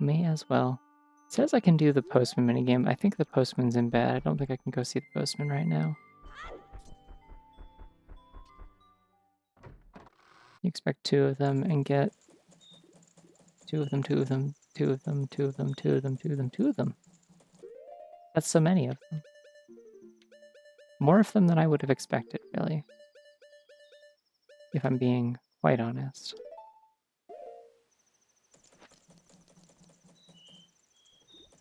may as well. It says I can do the postman minigame. I think the postman's in bed. I don't think I can go see the postman right now. You expect 2 of them and get 2 of them, 2 of them, 2 of them, 2 of them, 2 of them, 2 of them, 2 of them. That's so many of them. More of them than I would have expected, really. If I'm being quite honest.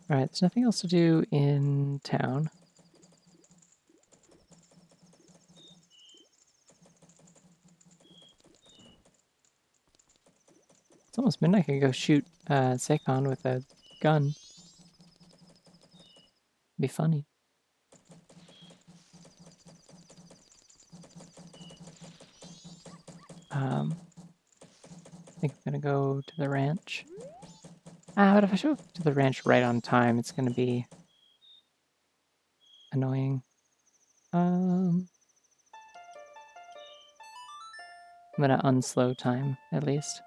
Alright, there's nothing else to do in town. It's almost midnight. I could go shoot Sekon with a gun. Be funny. I think I'm gonna go to the ranch. But if I show up to the ranch right on time, it's gonna be annoying. I'm gonna unslow time, at least.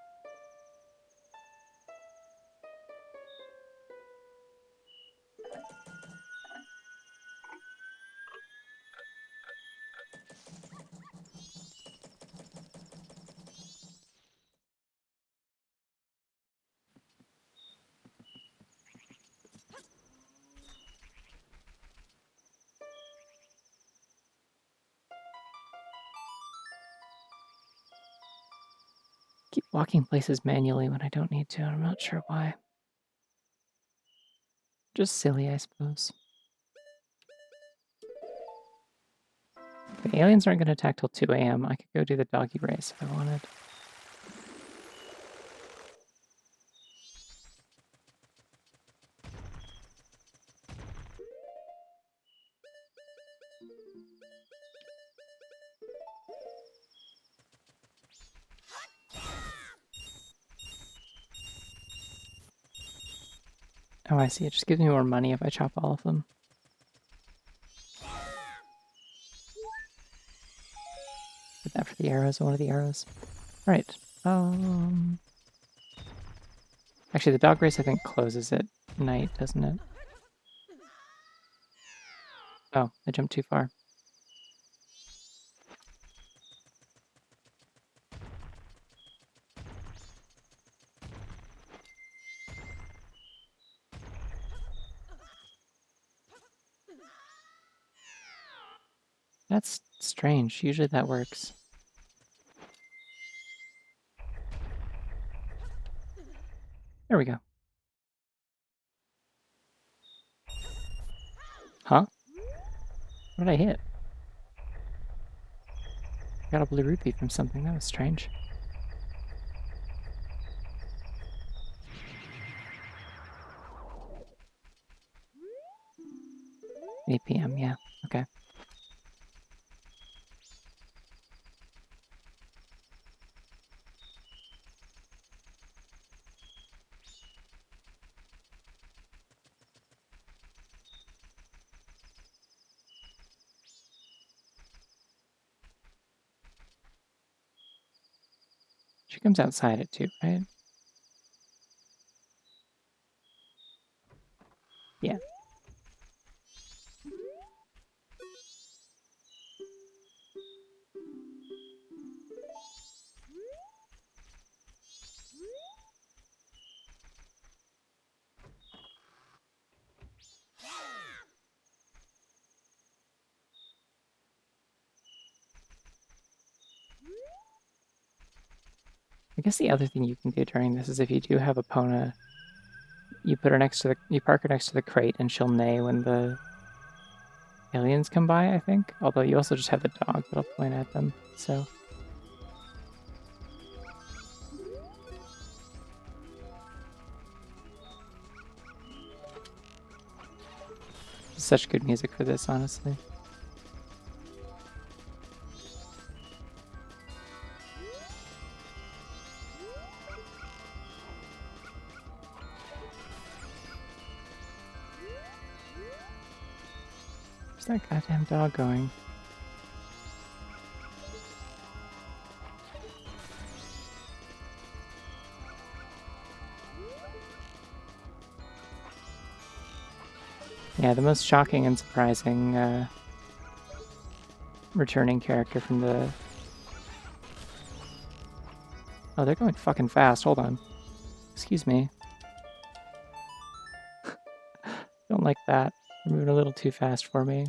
Keep walking places manually when I don't need to. I'm not sure why. Just silly, I suppose. The aliens aren't going to attack till 2 a.m. I could go do the doggy race if I wanted. Oh, I see. It just gives me more money if I chop all of them. Put that for the arrows, one of the arrows. Right. Actually, the dog race, I think, closes at night, doesn't it? Oh, I jumped too far. That's strange. Usually that works. There we go. Huh? What did I hit? I got a blue rupee from something. That was strange. 8 p.m., yeah. Okay. She comes outside at 2, right? Yeah. I guess the other thing you can do during this is if you do have Epona, you put her next to you park her next to the crate and she'll neigh when the aliens come by, I think. Although you also just have the dog that'll point at them, so. Such good music for this, honestly. Where's that goddamn dog going? Yeah, the most shocking and surprising returning character from the... Oh, they're going fucking fast. Hold on. Excuse me. Don't like that. They're moving a little too fast for me.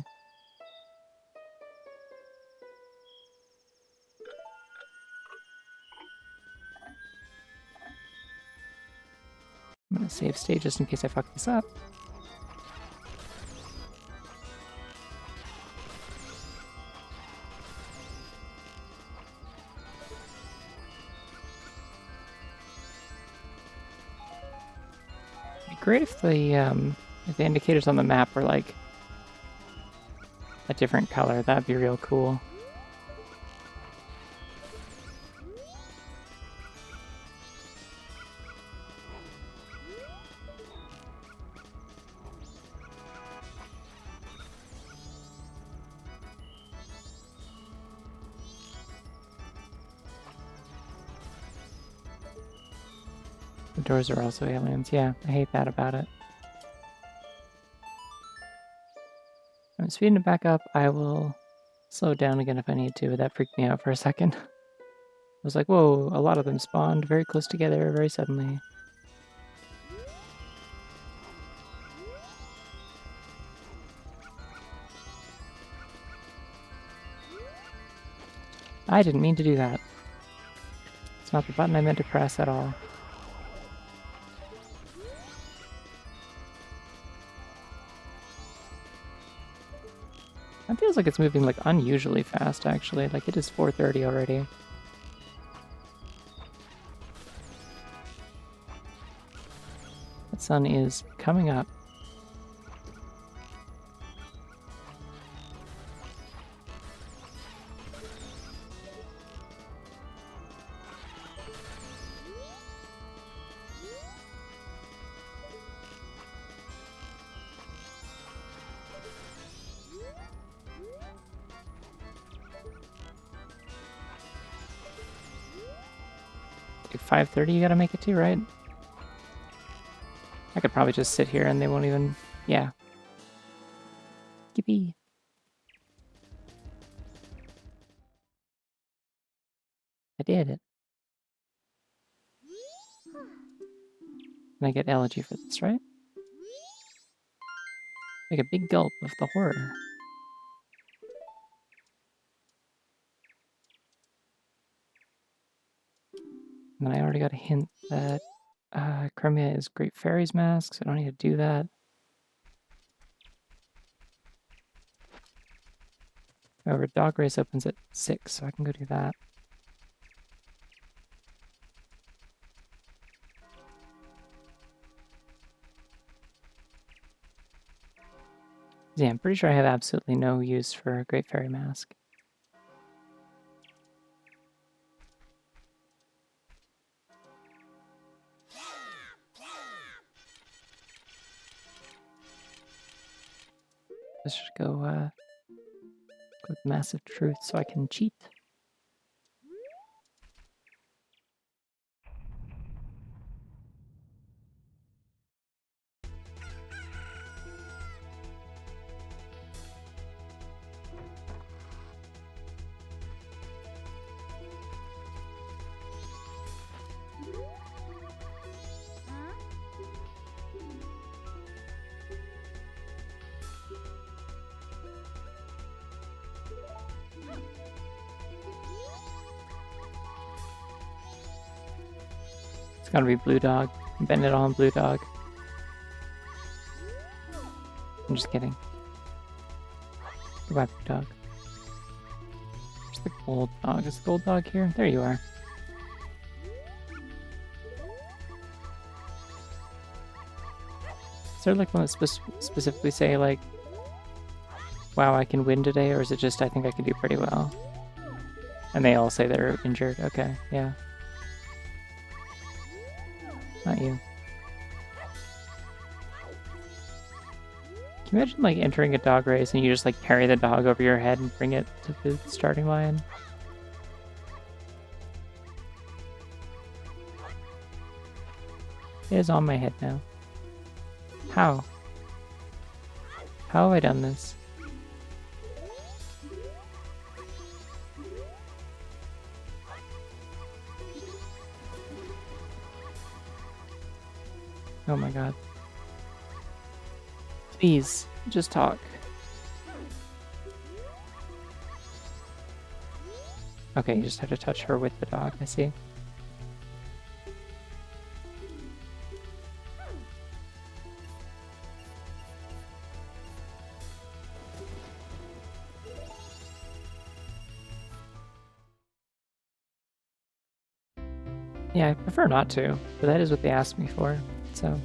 I'm gonna save state just in case I fuck this up. It'd be great if the indicators on the map were like a different color. That'd be real cool. The doors are also aliens. Yeah, I hate that about it. I'm speeding it back up. I will slow it down again if I need to. That freaked me out for a second. I was like, whoa, a lot of them spawned very close together very suddenly. I didn't mean to do that. It's not the button I meant to press at all. That feels like it's moving like unusually fast, actually. Like it is 4:30 already. That sun is coming up. Like 5:30 you gotta make it to, right? I could probably just sit here and they won't even... Yeah. Yippee. I did it. And I get elegy for this, right? Like a big gulp of the horror. And then I already got a hint that Chromia is Great Fairy's Mask, so I don't need to do that. However, Dog Race opens at 6, so I can go do that. Yeah, I'm pretty sure I have absolutely no use for a Great Fairy Mask. Let's just go with Massive Truth so I can cheat. It's gotta be Blue Dog. Bend it on Blue Dog. I'm just kidding. Goodbye, Blue Dog. Where's the Gold Dog? Is the Gold Dog here? There you are. Is there like one that specifically say like, wow, I can win today, or is it just I think I can do pretty well? And they all say they're injured. Okay, yeah. Not you. Can you imagine like entering a dog race and you just like carry the dog over your head and bring it to the starting line? It is on my head now. How? How have I done this? Oh my god. Please, just talk. Okay, you just have to touch her with the dog, I see. Yeah, I prefer not to, but that is what they asked me for, so...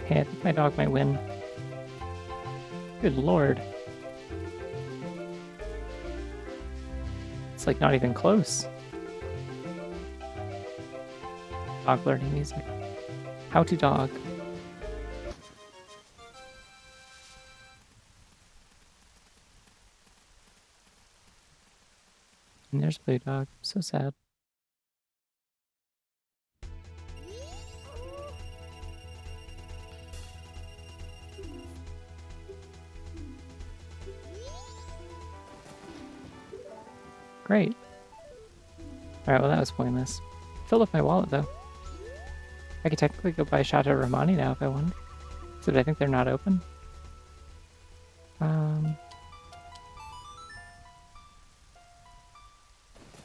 Hey, I think my dog might win. Good lord. It's like not even close. Dog learning music. How to dog. And there's Blue Dog. So sad. Great. Alright, well that was pointless. Filled up my wallet though. I could technically go buy Chateau Romani now if I wanted. So did I think they're not open?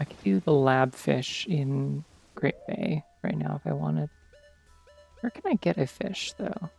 I could do the lab fish in Great Bay right now if I wanted. Where can I get a fish though?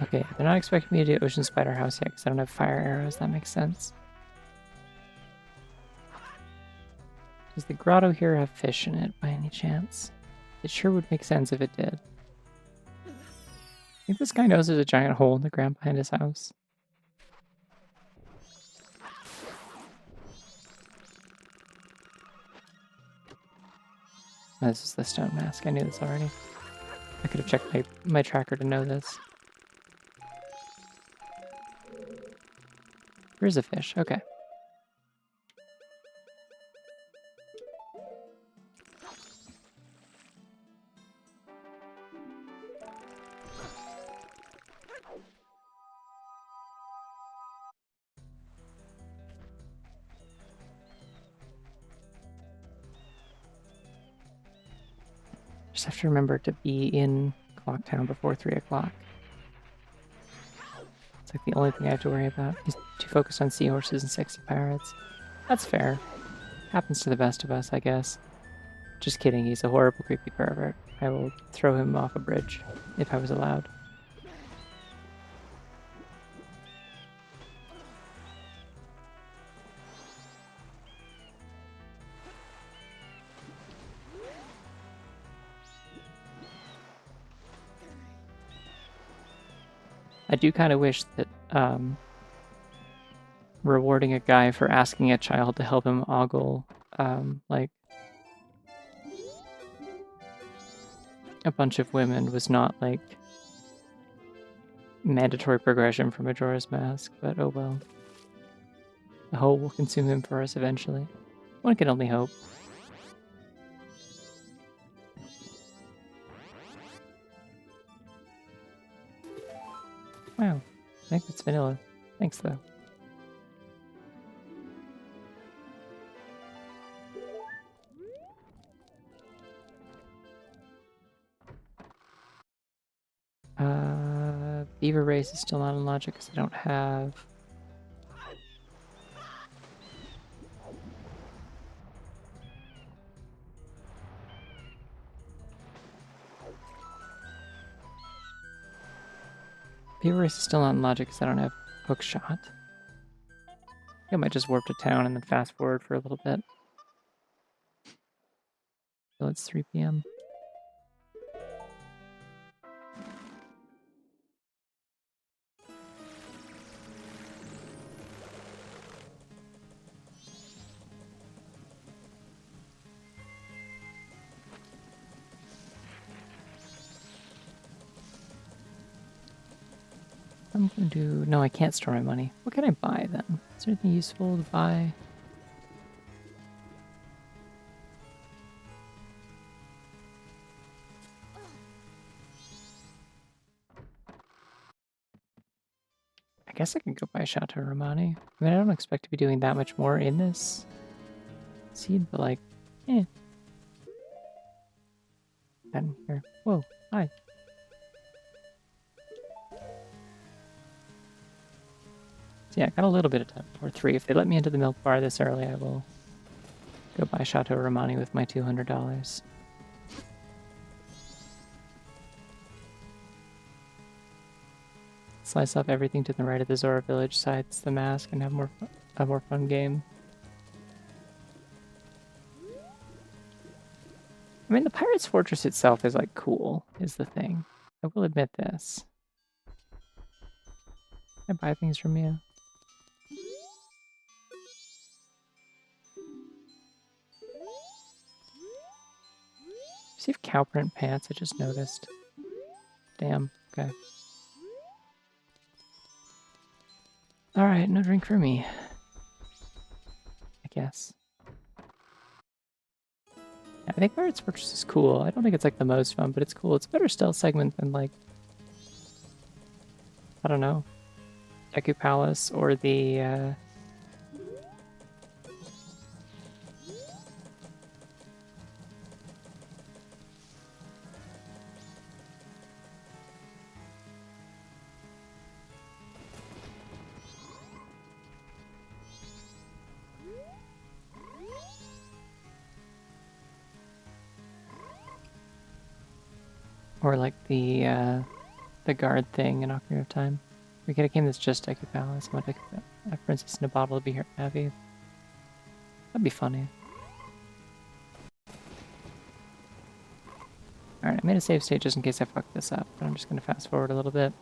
Okay, they're not expecting me to do Ocean Spider House yet because I don't have fire arrows. That makes sense. Does the grotto here have fish in it by any chance? It sure would make sense if it did. I think this guy knows there's a giant hole in the ground behind his house. Oh, this is the stone mask. I knew this already. I could have checked my tracker to know this. Where's a fish? Okay. Just have to remember to be in Clocktown before 3 o'clock. It's like the only thing I have to worry about. He's too focused on seahorses and sexy pirates. That's fair. Happens to the best of us, I guess. Just kidding, he's a horrible, creepy pervert. I will throw him off a bridge, if I was allowed. I do kind of wish that rewarding a guy for asking a child to help him ogle, like, a bunch of women was not, like, mandatory progression for Majora's Mask, but oh well. The hole will consume him for us eventually. One can only hope. Wow, I think that's vanilla. Thanks, though. Beaver Race is still not in logic because I don't have... Beaver Race is still not in logic because I don't have Hook Shot. I think I might just warp to town and then fast forward for a little bit. So it's 3 p.m. I'm gonna do... No, I can't store my money. What can I buy then? Is there anything useful to buy? I guess I can go buy Chateau Romani. I mean, I don't expect to be doing that much more in this seed, but like, eh. And here. Whoa, hi. So yeah, I got a little bit of time, or 3. If they let me into the milk bar this early, I will go buy Chateau Romani with my $200. Slice off everything to the right of the Zora Village, sides the mask, and have a more fun game. I mean, the Pirate's Fortress itself is, like, cool, is the thing. I will admit this. Can I buy things from you? Does he have cow print pants? I just noticed. Damn, okay. Alright, no drink for me. I guess. Yeah, I think Pirate's Fortress is cool. I don't think it's, like, the most fun, but it's cool. It's a better stealth segment than, like, I don't know, Deku Palace or the, or like the, the guard thing in Ocarina of Time. We get a game that's just Deku Palace. I want a princess in a bottle to be here heavy. That'd be funny. Alright, I made a save state just in case I fuck this up, but I'm just gonna fast forward a little bit.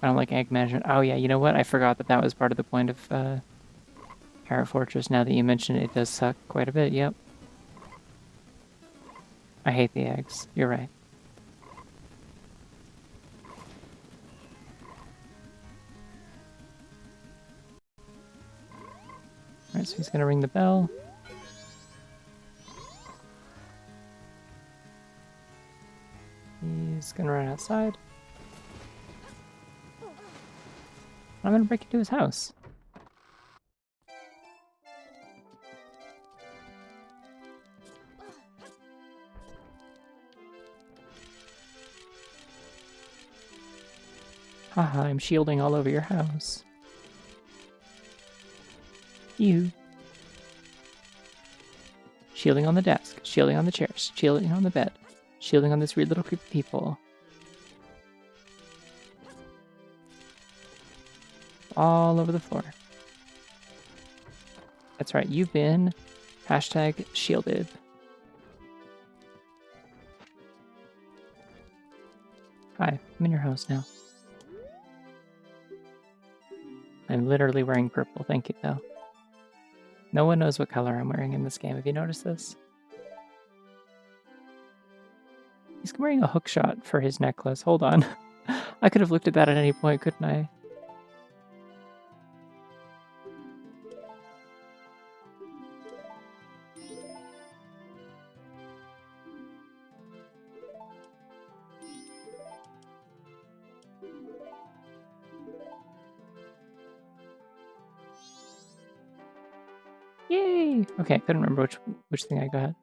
I don't like egg management. Oh yeah, you know what? I forgot that was part of the point of Carrot Fortress. Now that you mention it, it does suck quite a bit, yep. I hate the eggs. You're right. Alright, so he's gonna ring the bell. He's gonna run outside. I'm gonna break into his house. Haha, I'm shielding all over your house. You. Shielding on the desk, shielding on the chairs, shielding on the bed, shielding on this weird little group of people. All over the floor. That's right, you've been #shielded. Hi, I'm in your house now. I'm literally wearing purple, thank you though. No one knows what color I'm wearing in this game. Have you noticed this? He's wearing a hookshot for his necklace. Hold on. I could have looked at that at any point, couldn't I? Yay! Okay, couldn't remember which thing I got.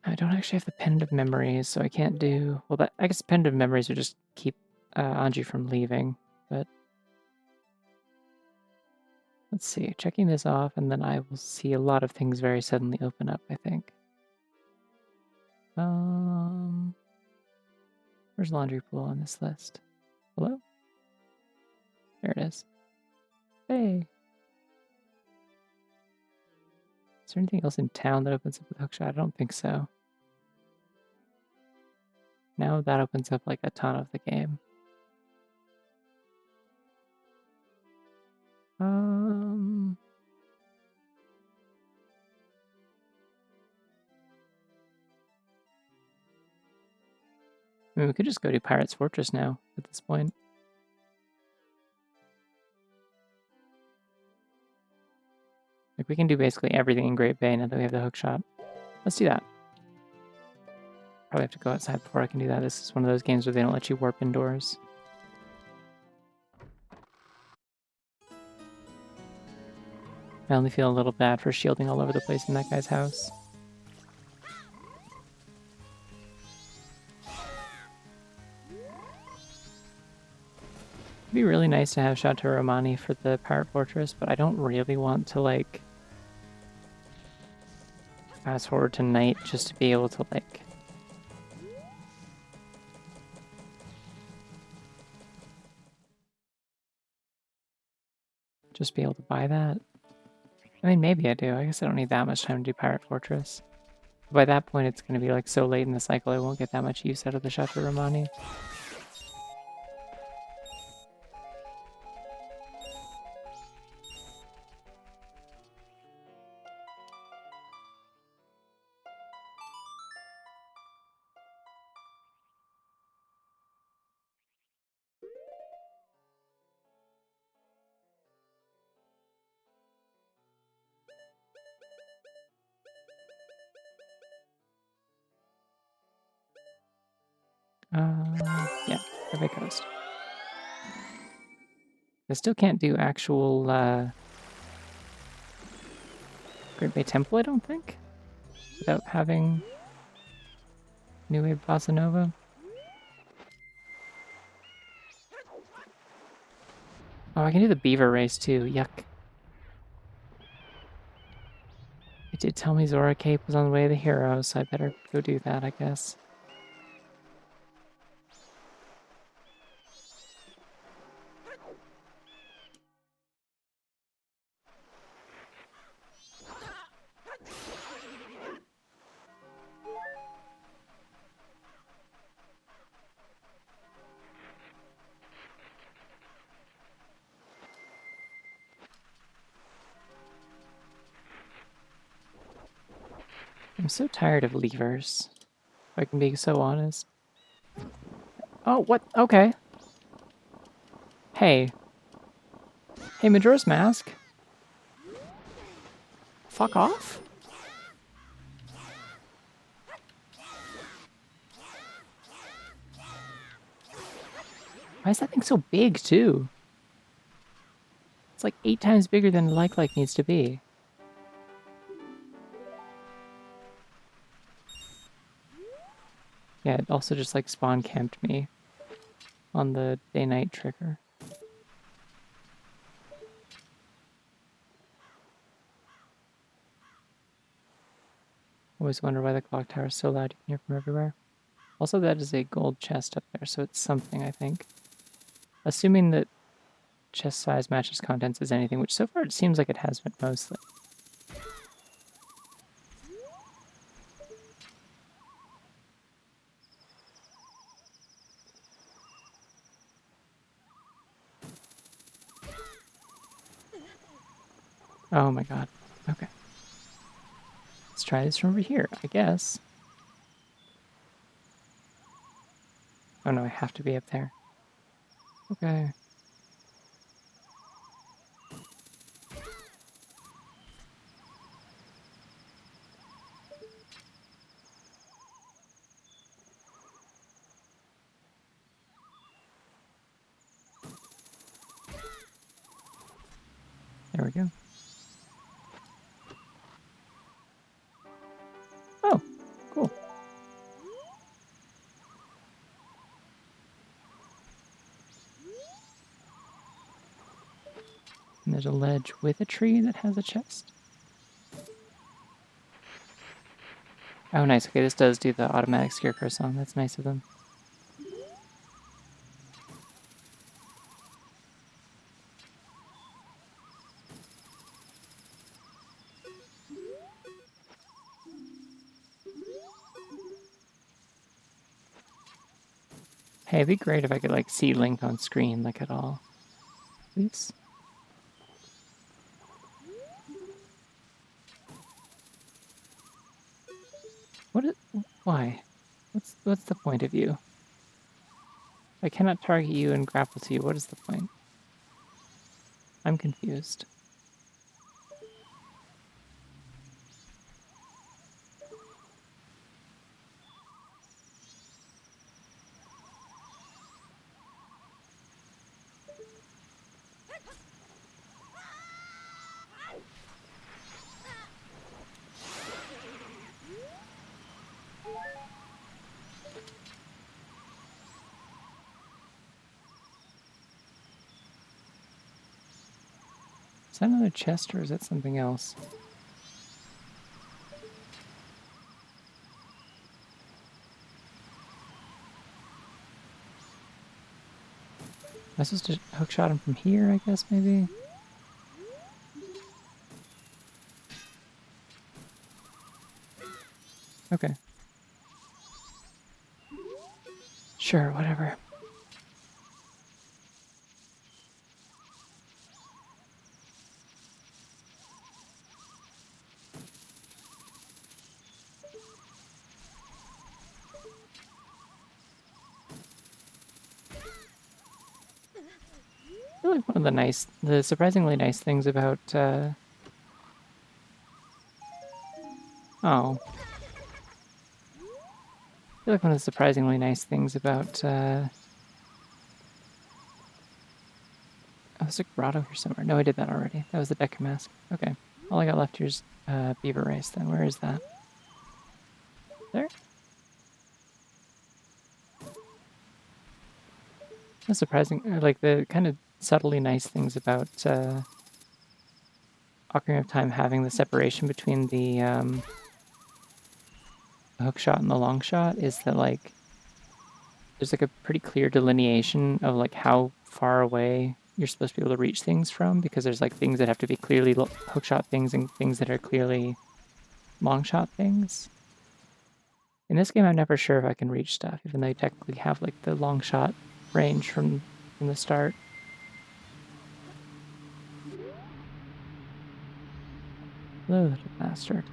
I don't actually have the Pen of Memories, so I can't do... Well, I guess Pen of Memories would just keep Anji from leaving, but... Let's see, checking this off, and then I will see a lot of things very suddenly open up, I think. Where's Laundry Pool on this list? Hello? There it is. Hey! Is there anything else in town that opens up with hookshot? I don't think so. Now that opens up like a ton of the game. I mean, we could just go to Pirate's Fortress now at this point. Like, we can do basically everything in Great Bay now that we have the hookshot. Let's do that. Probably have to go outside before I can do that. This is one of those games where they don't let you warp indoors. I only feel a little bad for shielding all over the place in that guy's house. It'd be really nice to have Chateau Romani for the Pirate Fortress, but I don't really want to, like, fast forward to night just to be able to, like... just be able to buy that. I mean, maybe I do. I guess I don't need that much time to do Pirate Fortress. By that point, it's going to be, like, so late in the cycle I won't get that much use out of the Chateau Romani. Yeah, Great Bay Coast. I still can't do actual, Great Bay Temple, I don't think, without having New Wave Bossa Nova. Oh, I can do the beaver race too. Yuck. It did tell me Zora Cape was on the way to the hero, so I better go do that, I guess. I'm so tired of levers, if I can be so honest. Oh, what? Okay. Hey. Hey, Majora's Mask. Fuck off? Why is that thing so big, too? It's like 8 times bigger than like needs to be. Yeah, it also just like spawn camped me on the day-night trigger. Always wonder why the clock tower is so loud you can hear from everywhere. Also, that is a gold chest up there, so it's something, I think. Assuming that chest size matches contents is anything, which so far it seems like it has been mostly. Oh my god. Okay. Let's try this from over here, I guess. Oh no, I have to be up there. Okay. There we go. Oh, cool. And there's a ledge with a tree that has a chest. Oh, nice. Okay, this does do the automatic scarecrow song. That's nice of them. Hey, it'd be great if I could, like, see Link on screen, like, at all. Please? What is... Why? What's the point of you? I cannot target you and grapple to you. What is the point? I'm confused. Is that another chest or is that something else? Am I supposed to hookshot him from here, I guess, maybe? Okay. Sure, whatever. I feel like one of the surprisingly nice things about, oh. I feel like one of the surprisingly nice things about, oh, there's a grotto here somewhere. No, I did that already. That was the Decker mask. Okay. All I got left here is, Beaver Race then. Where is that? There? That's surprising, like, the kind of subtly nice things about Ocarina of Time having the separation between the hook shot and the long shot is that like there's like a pretty clear delineation of like how far away you're supposed to be able to reach things from, because there's like things that have to be clearly hook shot things and things that are clearly long shot things. In this game, I'm never sure if I can reach stuff, even though you technically have like the long shot range from the start. Hello, little bastard.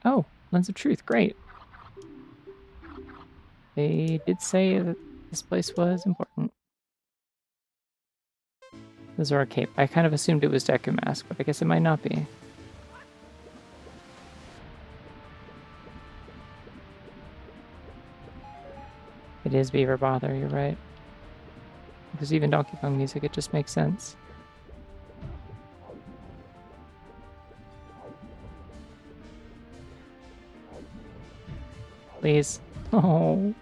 Oh, Lens of Truth, great. They did say that this place was important. The Zora Cape. I kind of assumed it was Deku Mask, but I guess it might not be. It is Beaver Bother, you're right. Because even Donkey Kong music, it just makes sense. Please. Oh.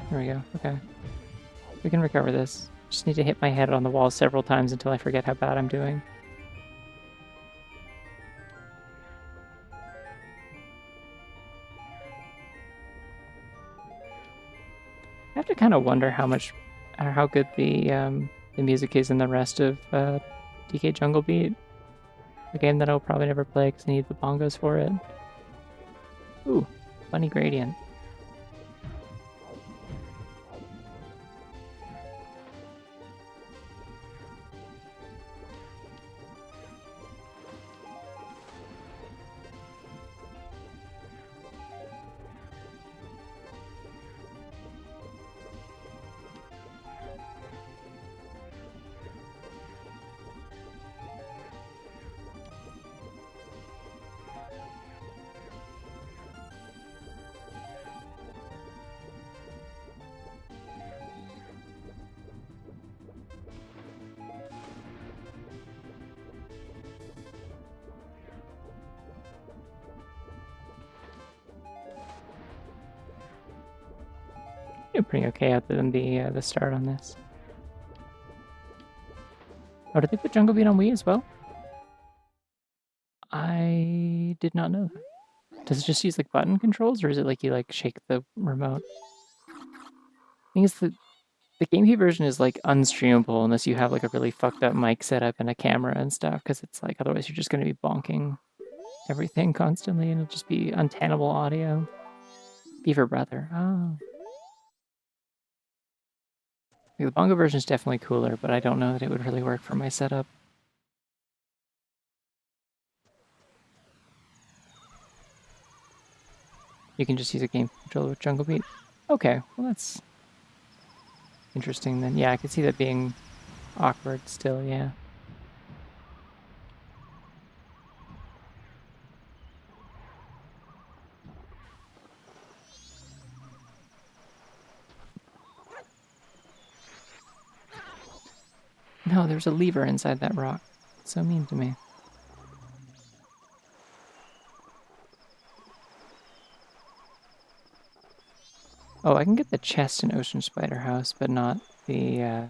There we go. Okay. We can recover this. Just need to hit my head on the wall several times until I forget how bad I'm doing. I have to kind of wonder how much, or how good the music is in the rest of DK Jungle Beat, a game that I'll probably never play because I need the bongos for it. Ooh, funny gradient. Doing pretty okay other than the start on this. Oh, did they put Jungle Beat on Wii as well? I did not know that. Does it just use like button controls, or is it like you like shake the remote? I think it's the GameCube version is like unstreamable unless you have like a really fucked up mic setup and a camera and stuff, because it's like otherwise you're just going to be bonking everything constantly and it'll just be untenable audio. Beaver Brother. Oh. The bongo version is definitely cooler, but I don't know that it would really work for my setup. You can just use a game controller with Jungle Beat. Okay, well that's interesting then. Yeah, I could see that being awkward still, yeah. No, there's a lever inside that rock. It's so mean to me. Oh, I can get the chest in Ocean Spider House, but not the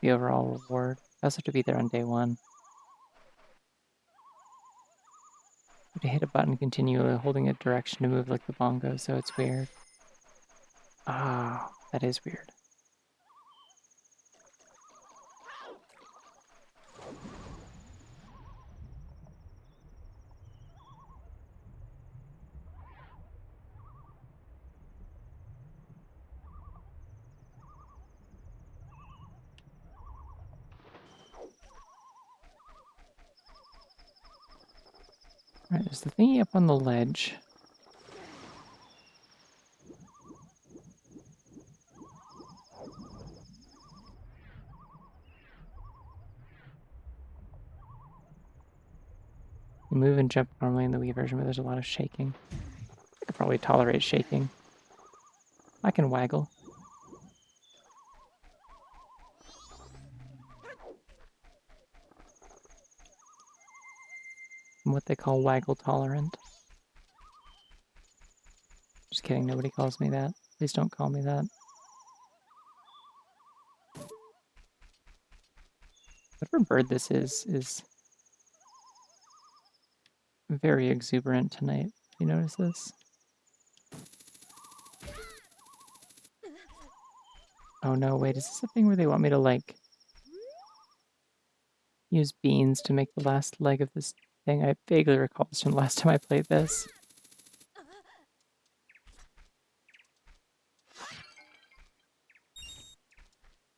overall reward. I also have to be there on day one. I have to hit a button continually, holding a direction to move like the bongo, so it's weird. Ah, that is weird. All right, there's the thingy up on the ledge. You move and jump normally in the Wii version, but there's a lot of shaking. I could probably tolerate shaking. I can waggle. I'm what they call waggle tolerant. Just kidding, nobody calls me that. Please don't call me that. Whatever bird this is very exuberant tonight. You notice this? Oh no, wait, is this a thing where they want me to, like, use beans to make the last leg of this thing? I vaguely recall this from the last time I played this.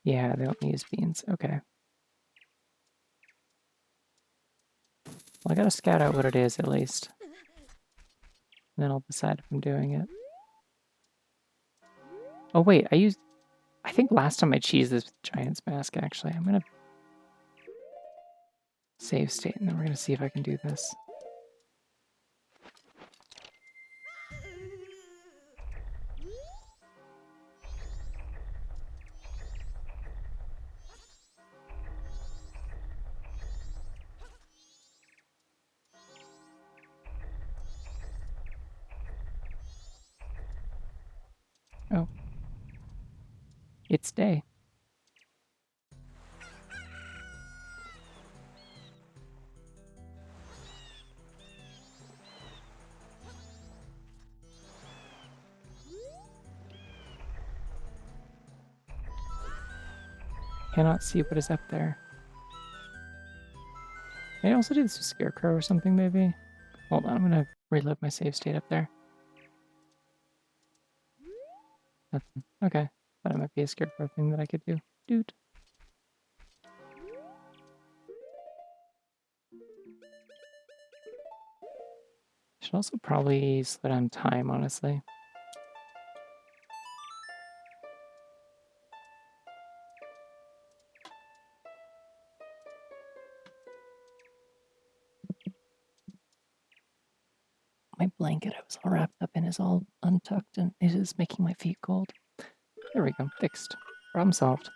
Yeah, they want me to use beans. Okay. Well, I gotta scout out what it is at least. And then I'll decide if I'm doing it. Oh wait, I think last time I cheesed this with Giant's Mask, actually. I'm gonna save state, and then we're gonna see if I can do this. Oh. It's day. Cannot see what is up there. Can I also do this with Scarecrow or something, maybe? Hold on, I'm gonna reload my save state up there. Nothing. Okay. Thought it might be a Scarecrow thing that I could do. Dude. Should also probably slow down time, honestly. My blanket I was all wrapped up in is all untucked and it is making my feet cold. There we go. Fixed. Problem solved.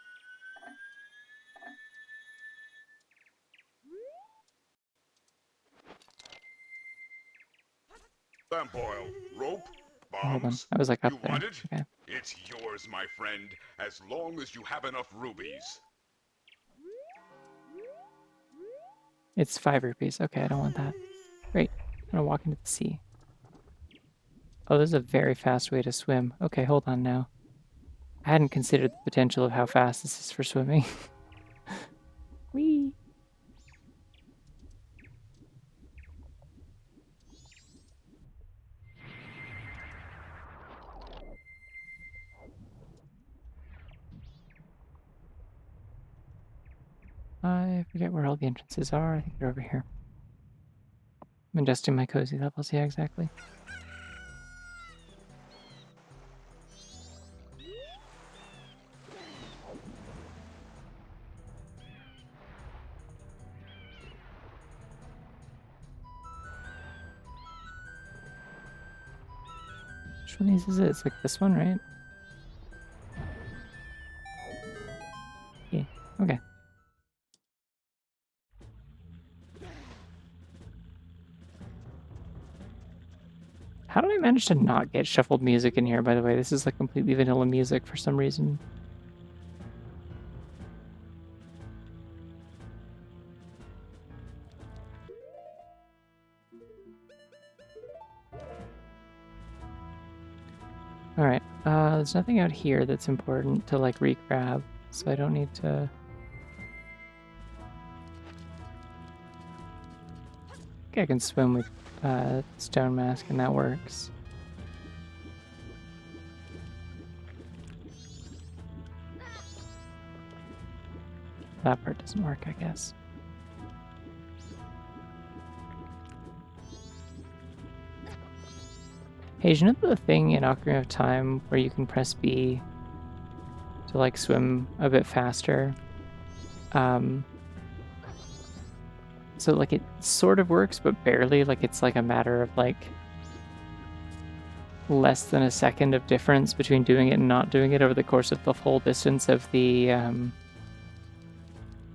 Lamp oil, rope, Hold on. bombs. I was like up You there. want it? Okay. It's yours, my friend, as long as you have enough rubies. It's 5 rupees. Okay, I don't want that. Great. I'm gonna walk into the sea. Oh, this is a very fast way to swim. Okay, hold on now. I hadn't considered the potential of how fast this is for swimming. Whee! I forget where all the entrances are. I think they're over here. I'm adjusting my cozy levels. Yeah, exactly. Which one of these is it? It's like this one, right? Yeah. Okay. How did I manage to not get shuffled music in here, by the way? This is like completely vanilla music for some reason. Alright, there's nothing out here that's important to like re-grab, so I don't need to... I think I can swim with Stone Mask and that works. That part doesn't work, I guess. Hey, you know the thing in Ocarina of Time where you can press B to like swim a bit faster? So like it sort of works, but barely. Like it's like a matter of like less than a second of difference between doing it and not doing it over the course of the full distance of the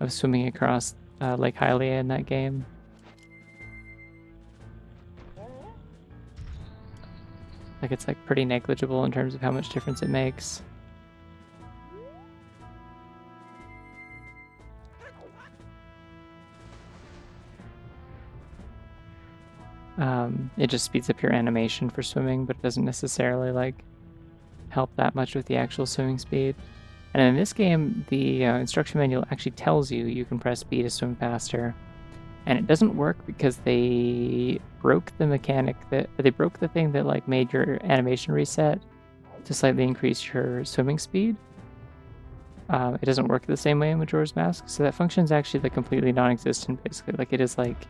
of swimming across Lake Hylia in that game. Like, it's like pretty negligible in terms of how much difference it makes. It just speeds up your animation for swimming, but it doesn't necessarily like help that much with the actual swimming speed. And in this game, the instruction manual actually tells you you can press B to swim faster. And it doesn't work because they broke the mechanic they broke the thing that like made your animation reset to slightly increase your swimming speed. It doesn't work the same way in Majora's Mask, so that function is actually like completely non-existent. Basically, like it is like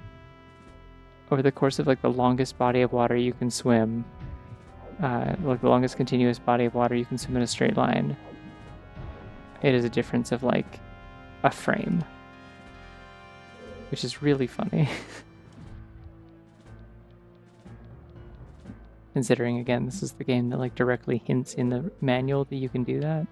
over the course of like the longest body of water you can swim, like the longest continuous body of water you can swim in a straight line. It is a difference of like a frame, which is really funny. Considering, again, this is the game that like directly hints in the manual that you can do that.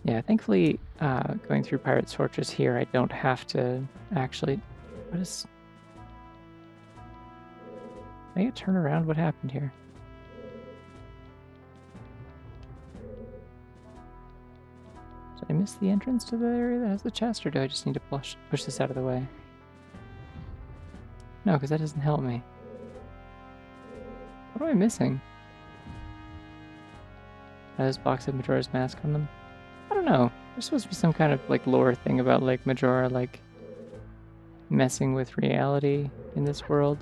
Yeah, thankfully, going through Pirate's Fortress here, I don't have to actually... What is... Did I get turned around? What happened here? Did I miss the entrance to the area that has the chest, or do I just need to push this out of the way? No, because that doesn't help me. What am I missing? This box of Majora's Mask on them? I don't know. There's supposed to be some kind of like lore thing about like Majora like messing with reality in this world.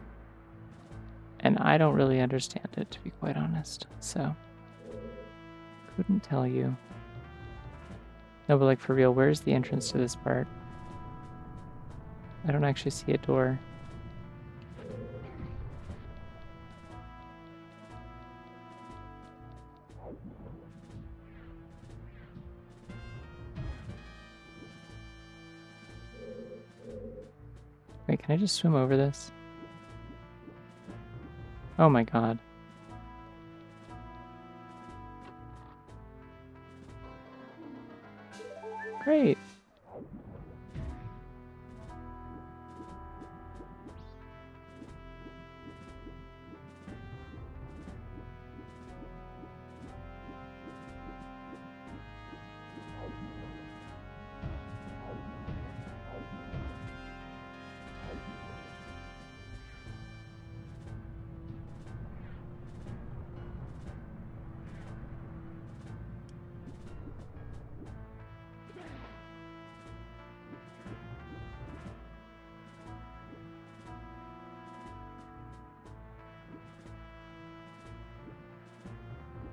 And I don't really understand it, to be quite honest. So, couldn't tell you. No, but like for real, where's the entrance to this part? I don't actually see a door. Wait, can I just swim over this? Oh my god. Great.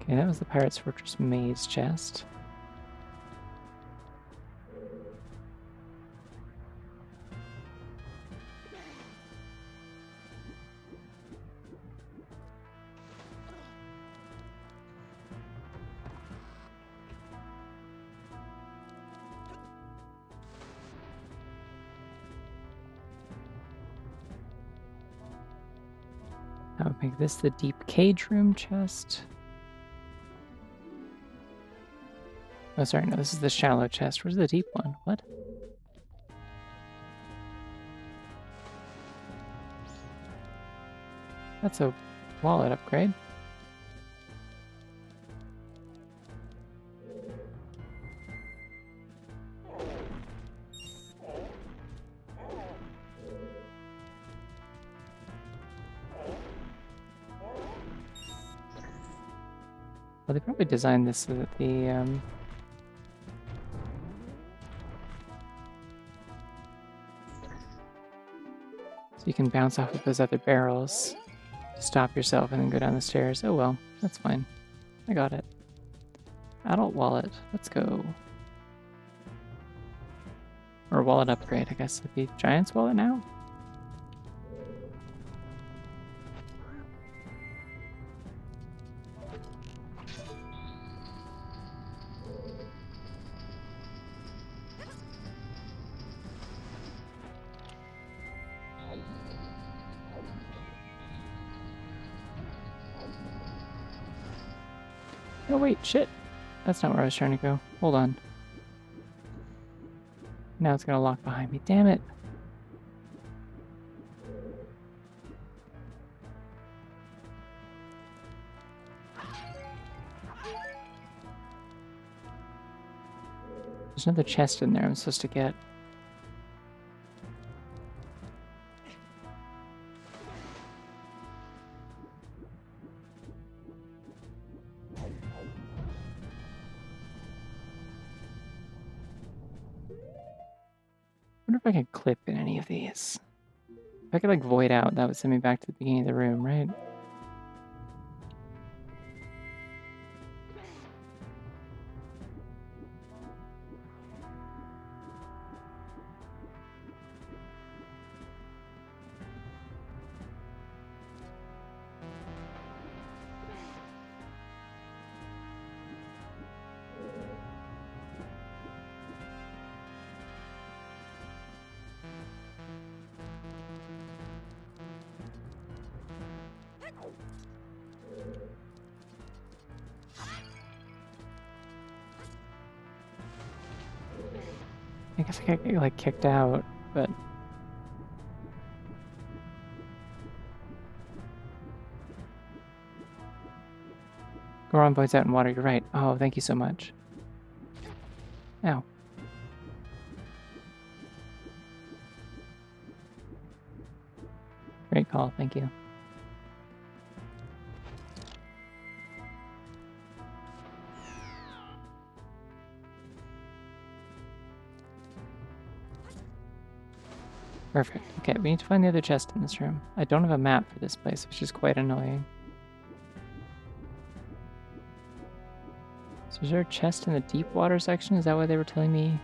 Okay, that was the Pirate's Fortress maze chest. I would make this the deep cage room chest. Oh, sorry, no, this is the shallow chest. Where's the deep one? What? That's a wallet upgrade. Well, they probably designed this so that the, so you can bounce off of those other barrels, stop yourself, and then go down the stairs. Oh well, that's fine. I got it. Adult wallet. Let's go. Or wallet upgrade, I guess it'd be Giant's wallet now? Oh wait, shit. That's not where I was trying to go. Hold on. Now it's gonna lock behind me. Damn it. There's another chest in there I'm supposed to get. I wonder if I can clip in any of these. If I could like void out, that would send me back to the beginning of the room, right? I guess I could get like kicked out, but Goron voids out in water, you're right. Oh, thank you so much. Ow. Great call, thank you. Perfect. Okay, we need to find the other chest in this room. I don't have a map for this place, which is quite annoying. So is there a chest in the deep water section? Is that why they were telling me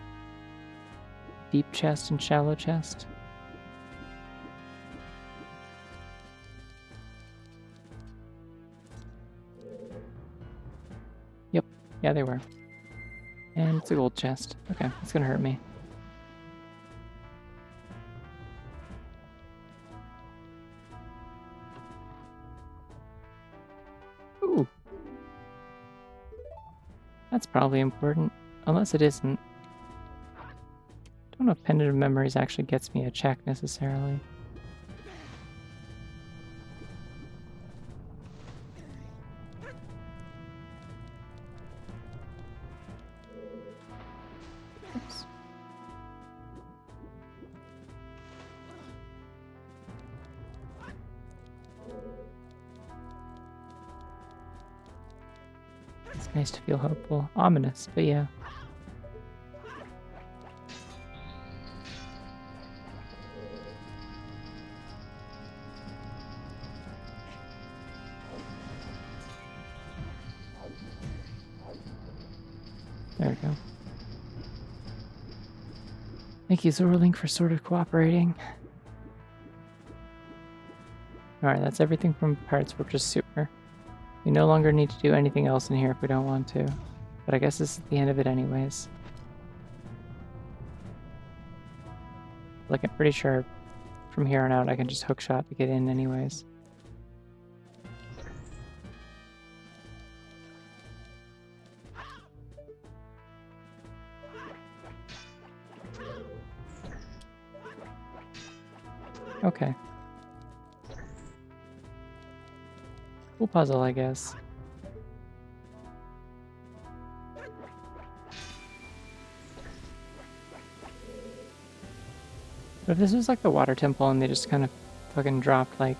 deep chest and shallow chest? Yep. Yeah, they were. And it's a gold chest. Okay, it's gonna hurt me. Ooh. That's probably important. Unless it isn't. Don't know if Pendant of Memories actually gets me a check necessarily. Oops. It's nice to feel hopeful. Ominous, but yeah. There we go. Thank you, Zorlink, for sort of cooperating. Alright, that's everything from Pirates Fortress Sewer. We no longer need to do anything else in here if we don't want to. But I guess this is the end of it anyways. Like, I'm pretty sure from here on out I can just hookshot to get in anyways. Okay. Cool puzzle, I guess. But if this was like the water temple and they just kind of fucking dropped like...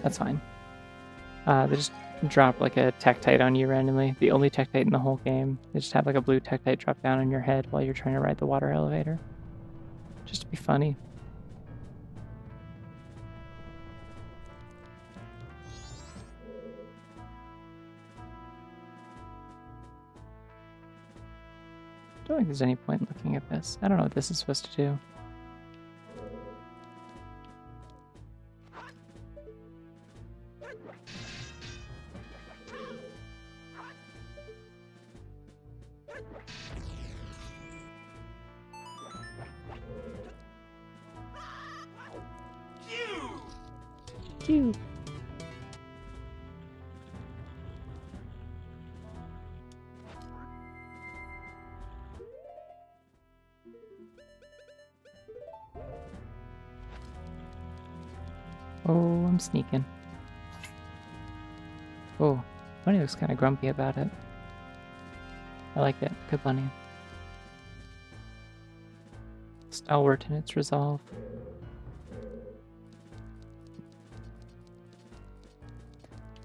That's fine. They just drop like a Tektite on you randomly. The only Tektite in the whole game. They just have like a blue Tektite drop down on your head while you're trying to ride the water elevator. Just to be funny. don't think there's any point in looking at this. I don't know what this is supposed to do. Cute. Oh, I'm sneaking. Oh, Bunny looks kind of grumpy about it. I like it. Good bunny. Stalwart in its resolve.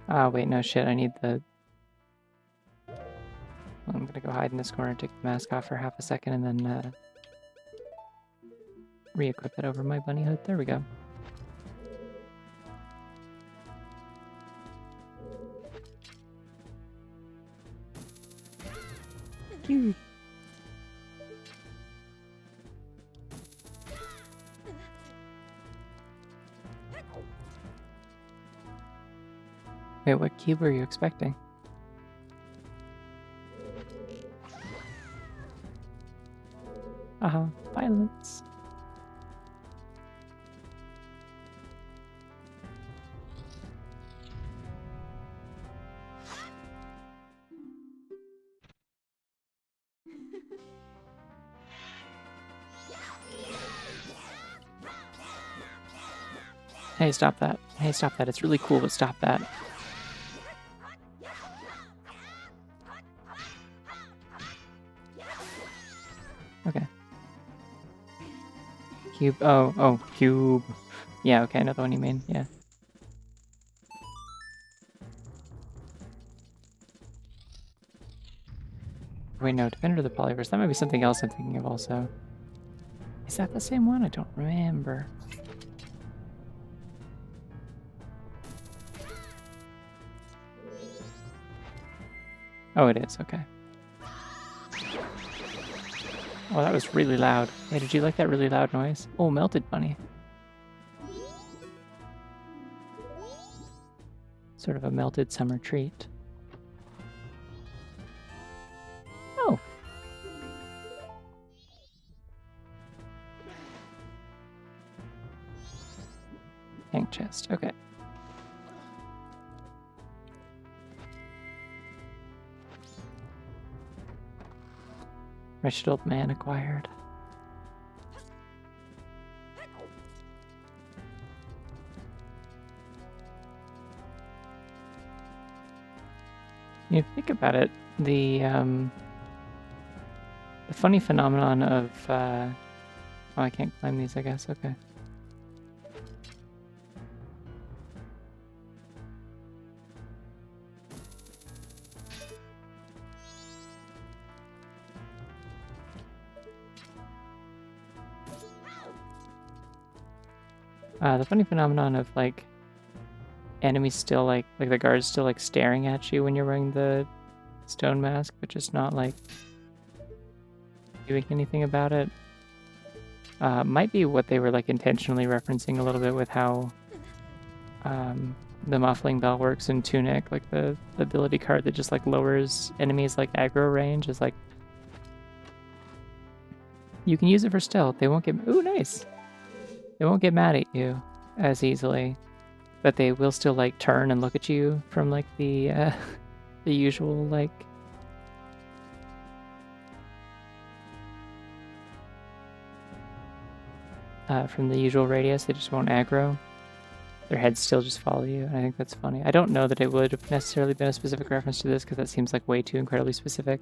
Ah, wait, no shit. I need the... I'm gonna go hide in this corner, take the mask off for half a second, and then re-equip it over my bunny hood. There we go. Cute. Wait, what cube were you expecting? Violence. Hey, stop that. Hey, stop that. It's really cool, but stop that. Okay. Cube. Oh, cube. Yeah, okay, I know the one you mean. Yeah. Wait, no, Defender of the Polyverse. That might be something else I'm thinking of also. Is that the same one? I don't remember. Oh, it is. Okay. Oh, that was really loud. Hey, did you like that really loud noise? Oh, melted bunny. Sort of a melted summer treat. Oh. Tank chest. Okay. Wretched old man acquired. You think about it, the funny phenomenon of oh, I can't climb these, I guess. Okay. The funny phenomenon of like enemies still like the guards still like staring at you when you're wearing the stone mask, but just not like doing anything about it. Might be what they were like intentionally referencing a little bit with how the muffling bell works in Tunic, like the ability card that just like lowers enemies like aggro range is like you can use it for stealth. They won't get ooh nice. They won't get mad at you as easily, but they will still like turn and look at you from like the the usual like from the usual radius. They just won't aggro. Their heads still just follow you, and I think that's funny. I don't know that it would have necessarily been a specific reference to this because that seems like way too incredibly specific.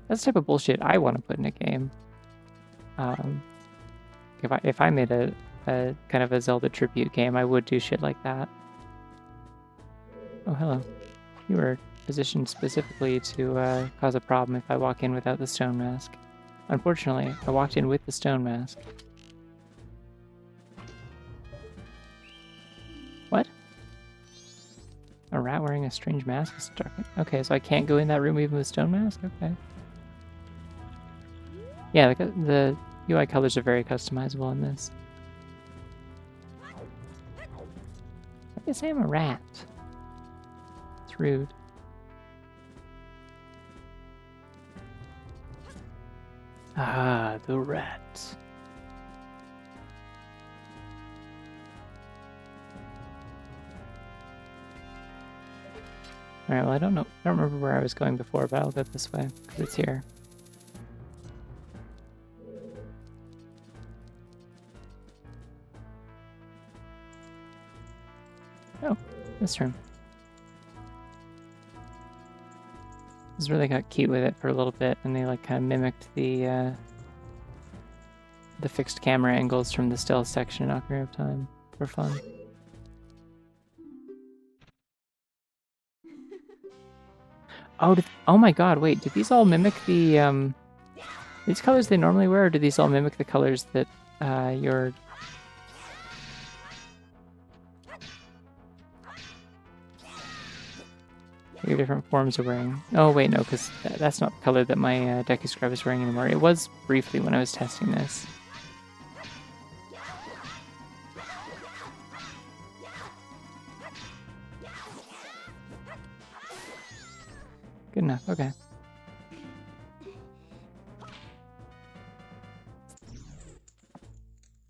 That's the type of bullshit I want to put in a game. If I made a kind of a Zelda tribute game, I would do shit like that. Oh, hello. You were positioned specifically to cause a problem if I walk in without the stone mask. Unfortunately, I walked in with the stone mask. What? A rat wearing a strange mask is dark. Okay, so I can't go in that room even with stone mask? Okay. Yeah, the UI colors are very customizable in this. I guess I am a rat. It's rude. Ah, the rat. Alright, well I don't know. I don't remember where I was going before, but I'll go this way, because it's here. Oh, this room. This is where they got cute with it for a little bit, and they like kind of mimicked the fixed camera angles from the stealth section in Ocarina of Time for fun. Oh, oh my god, wait, did these all mimic the, these colors they normally wear, or did these all mimic the colors that, your... your different forms are wearing? Oh, wait, no, because that's not the color that my Deku Scrub is wearing anymore. It was briefly when I was testing this. Good enough, okay.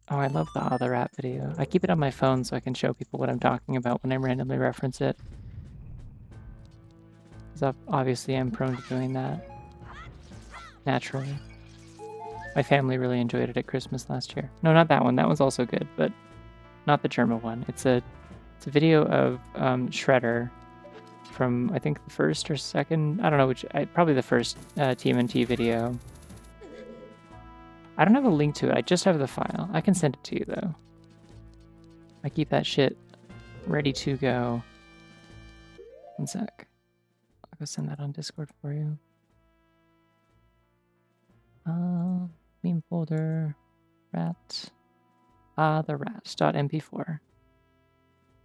Oh, I love the Other Rat video. I keep it on my phone so I can show people what I'm talking about when I randomly reference it. Because obviously I'm prone to doing that. Naturally. My family really enjoyed it at Christmas last year. No, not that one. That one's also good, but not the German one. It's a video of Shredder from, I think, the first or second, I don't know which, probably the first TMNT video. I don't have a link to it, I just have the file. I can send it to you, though. I keep that shit ready to go. One sec. I'll go send that on Discord for you. Meme folder, rat. The rat.mp4.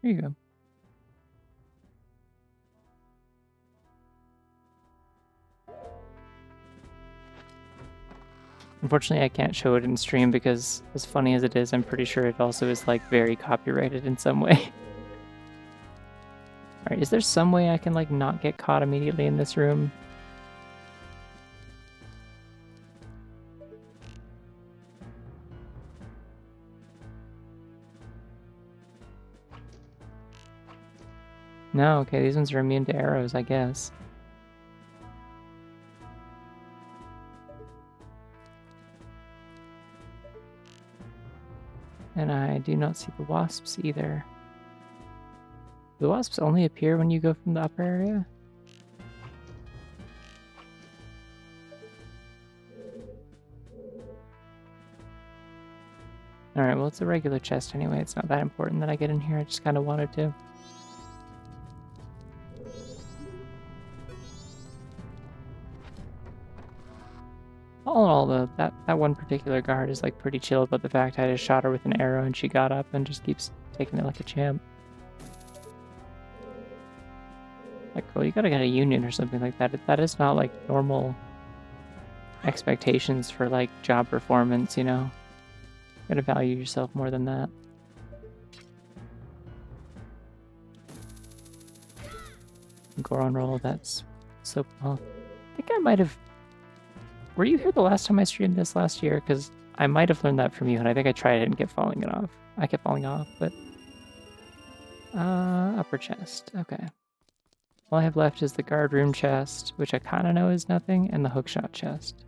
There you go. Unfortunately, I can't show it in stream because, as funny as it is, I'm pretty sure it also is, like, very copyrighted in some way. Alright, is there some way I can, like, not get caught immediately in this room? No, okay, these ones are immune to arrows, I guess. And I do not see the wasps either. Do the wasps only appear when you go from the upper area? Alright, well it's a regular chest anyway. It's not that important that I get in here. I just kind of wanted to. All in all, though, that one particular guard is like pretty chill about the fact I just shot her with an arrow and she got up and just keeps taking it like a champ. Like, well, you gotta get a union or something like that. That is not like normal expectations for like job performance, you know? You gotta value yourself more than that. Goron roll, that's so... I think I might have... Were you here the last time I streamed this last year? Because I might have learned that from you, and I think I tried it and kept falling it off. I kept falling off, but... upper chest, okay. All I have left is the guard room chest, which I kind of know is nothing, and the hookshot chest.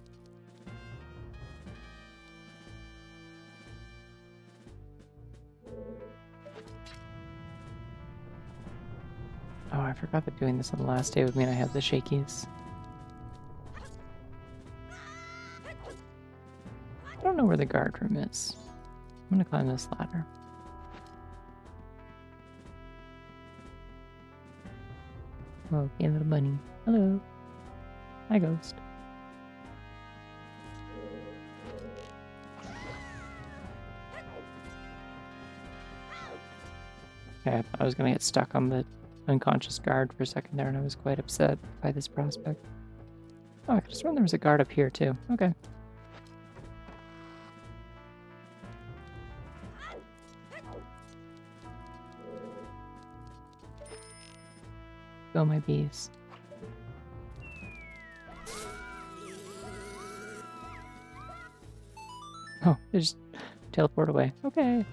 Oh, I forgot that doing this on the last day would mean I have the shakies. I don't know where the guard room is. I'm gonna climb this ladder. Oh, okay, little bunny. Hello. Hi, ghost. Okay, I was gonna get stuck on the unconscious guard for a second there, and I was quite upset by this prospect. Oh, I could have sworn there was a guard up here, too. Okay. Go, my bees. Oh, they just teleport away. Okay.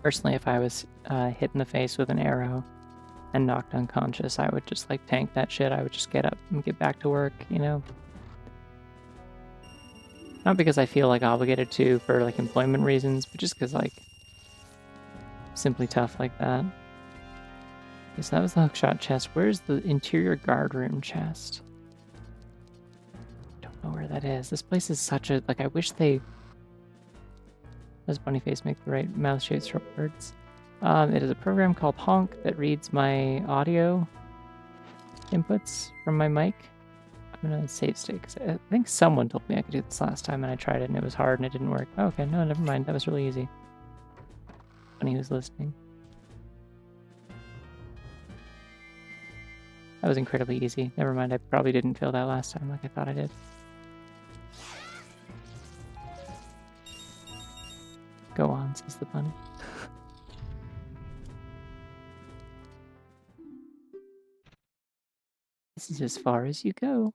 Personally, if I was hit in the face with an arrow and knocked unconscious, I would just like tank that shit. I would just get up and get back to work, you know? Not because I feel like obligated to for like employment reasons, but just because like simply tough like that. Okay, so that was the hookshot chest. Where's the interior guard room chest? Don't know where that is. This place is such a like I wish they does Bunnyface make the right mouth shapes for words? It is a program called Honk that reads my audio inputs from my mic. I'm gonna save state because I think someone told me I could do this last time and I tried it and it was hard and it didn't work. Oh, okay, no, never mind. That was really easy. Funny who's listening. That was incredibly easy. Never mind, I probably didn't feel that last time like I thought I did. Go on, says the bunny. This is as far as you go.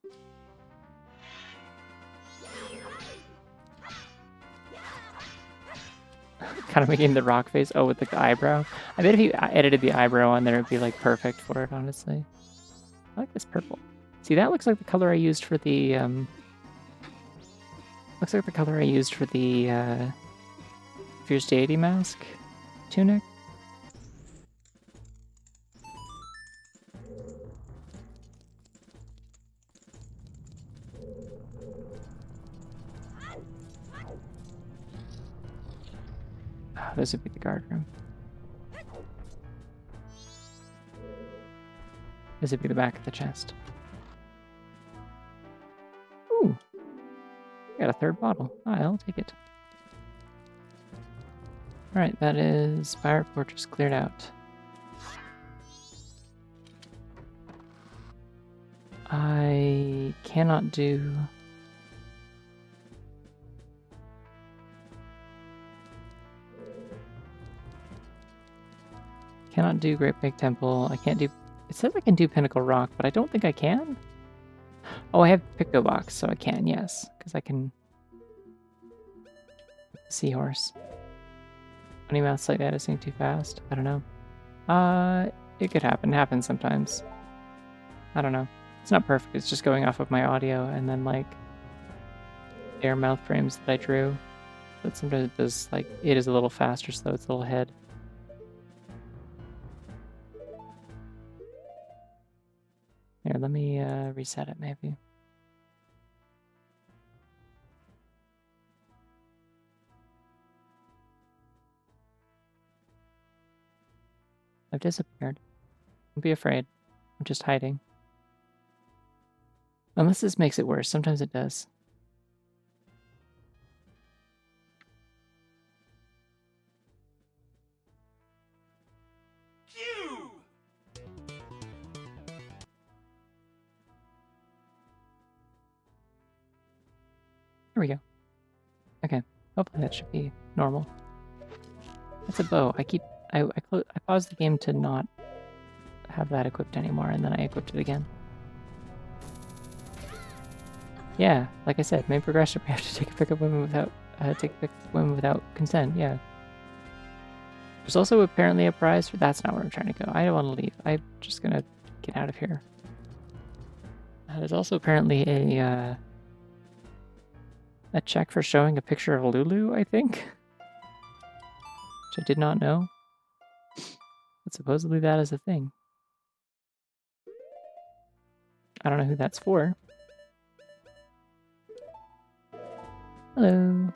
Kind of making the rock face. Oh, with the eyebrow. I bet if you edited the eyebrow on there, it'd be like perfect for it, honestly. I like this purple. See, that looks like the color I used for the, looks like the color I used for the, Fierce Deity mask tunic. Oh, this would be the guard room. This would be the back of the chest. Ooh. Got a third bottle. I'll take it. Alright, that is Pirate Fortress cleared out. I cannot do... Cannot do Great Big Temple. I can't do... It says I can do Pinnacle Rock, but I don't think I can. Oh, I have Picto Box, so I can, yes. Because I can... Seahorse. Funny mouse like that is too fast. I don't know. It could happen. It happens sometimes. I don't know. It's not perfect. It's just going off of my audio and then like air mouth frames that I drew. But sometimes it does like it is a little faster, so it's a little ahead. Here, let me reset it maybe. I've disappeared. Don't be afraid. I'm just hiding. Unless this makes it worse. Sometimes it does. Phew! Here we go. Okay. Hopefully that should be normal. That's a bow. I paused the game to not have that equipped anymore, and then I equipped it again. Yeah, like I said, main progression. We have to take a pick up women without consent. Yeah. There's also apparently a prize for. That's not where I'm trying to go. I don't want to leave. I'm just gonna get out of here. There's also apparently a check for showing a picture of Lulu, I think, which I did not know. But supposedly that is a thing. I don't know who that's for. Hello.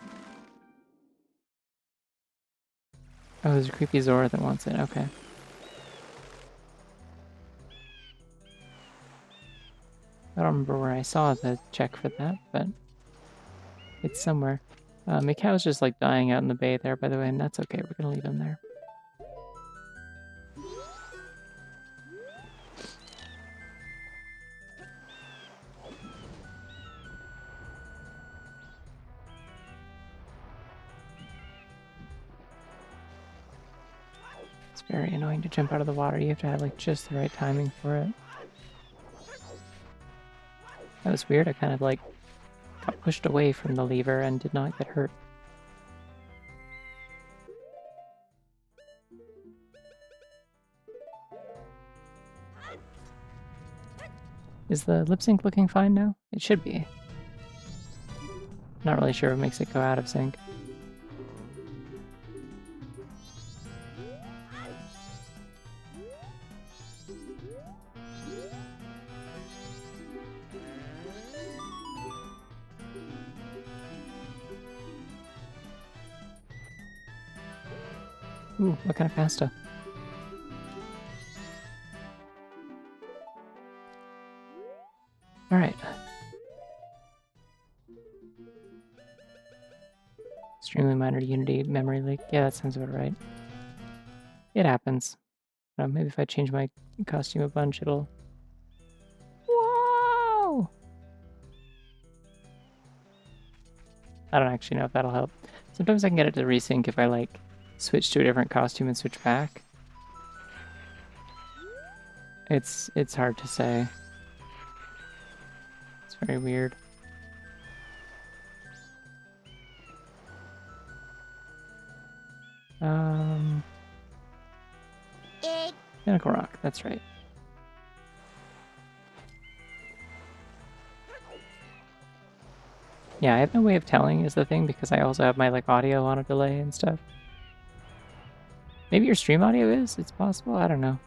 Oh, there's a creepy Zora that wants it. Okay. I don't remember where I saw the check for that, but it's somewhere. Mikau's just like dying out in the bay there, by the way, and that's okay. We're gonna leave him there. Very annoying to jump out of the water. You have to have like just the right timing for it. That was weird. I kind of like got pushed away from the lever and did not get hurt. Is the lip sync looking fine now? It should be. Not really sure what makes it go out of sync. Ooh, what kind of pasta? Alright. Extremely minor Unity memory leak. Yeah, that sounds about right. It happens. Maybe if I change my costume a bunch, it'll... Whoa! I don't actually know if that'll help. Sometimes I can get it to resync if I, like, switch to a different costume and switch back. It's hard to say. It's very weird. Pinnacle Rock, that's right. Yeah, I have no way of telling is the thing because I also have my like audio on a delay and stuff. Maybe your stream audio is? It's possible? I don't know.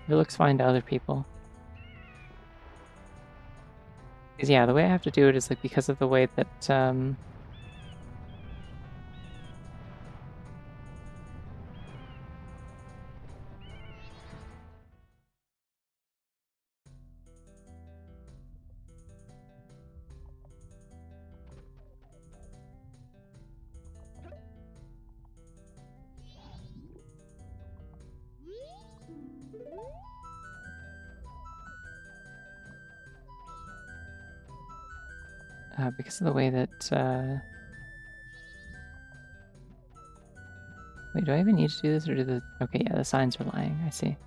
It looks fine to other people. Because yeah, the way I have to do it is like because of the way that wait, do I even need to do this or do the... Okay, yeah, the signs are lying. I see.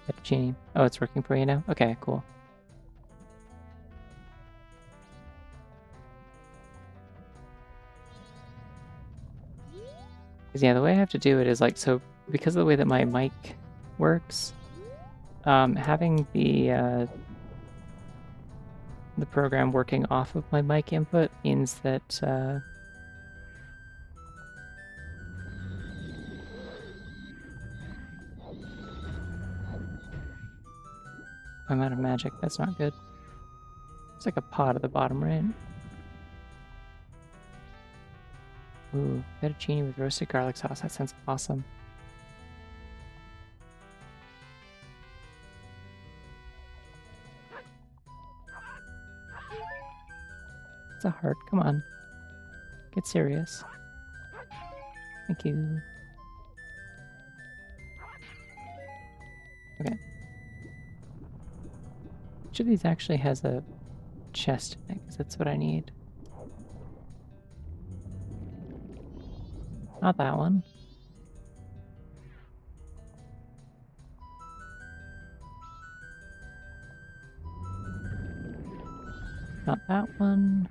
Fettuccine. Oh, it's working for you now? Okay, cool. Because yeah, the way I have to do it is like, so because of the way that my mic works, having the program working off of my mic input means that I'm out of magic. That's not good. It's like a pot at the bottom, right? Ooh, fettuccine with roasted garlic sauce. That sounds awesome. It's a heart. Come on. Get serious. Thank you. Okay. Which of these actually has a chest in it? Because that's what I need. Not that one. Not that one.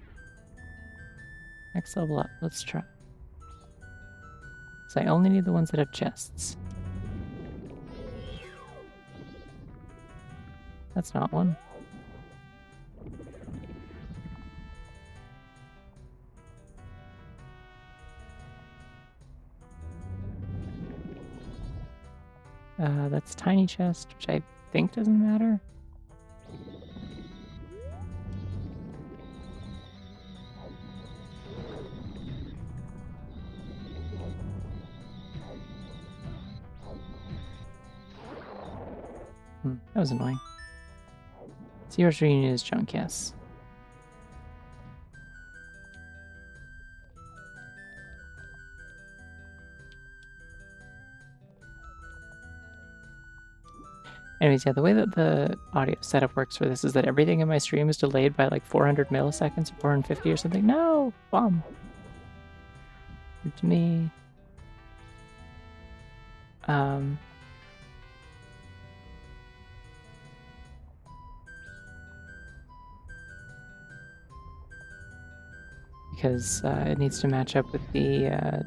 Next level up. Let's try. So I only need the ones that have chests. That's not one. That's tiny chest, which I think doesn't matter. That was annoying. Zero's reunion is junk, yes. Anyways, yeah, the way that the audio setup works for this is that everything in my stream is delayed by like 400 milliseconds or 450 or something. No! Bomb! To me. Because it needs to match up with the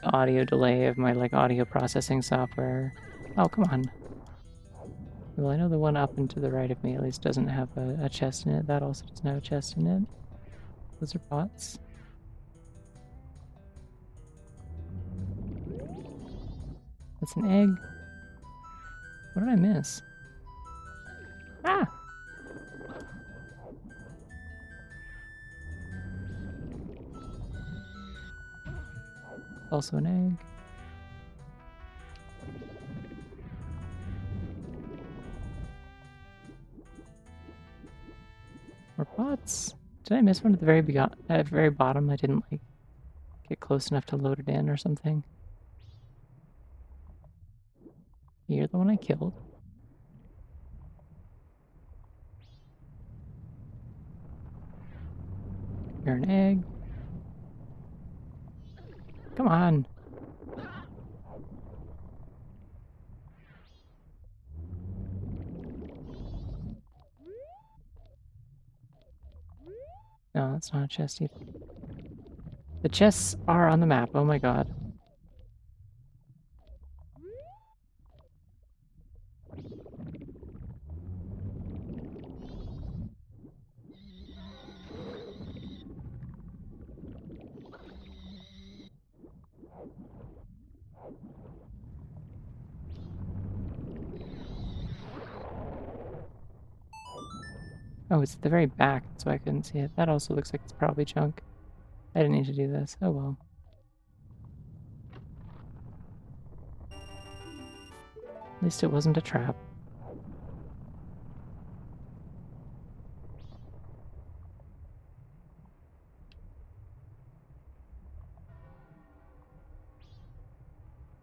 audio delay of my like audio processing software. Oh, come on. Well, I know the one up and to the right of me at least doesn't have a chest in it. That also doesn't have a chest in it. Those are bots. That's an egg. What did I miss? Ah! Also an egg. More bots. Did I miss one at the very bottom? I didn't like get close enough to load it in or something. You're the one I killed. You're an egg. Come on. No, that's not a chest either. The chests are on the map. Oh my god. Oh, it's at the very back, so I couldn't see it. That also looks like it's probably junk. I didn't need to do this. Oh well. At least it wasn't a trap.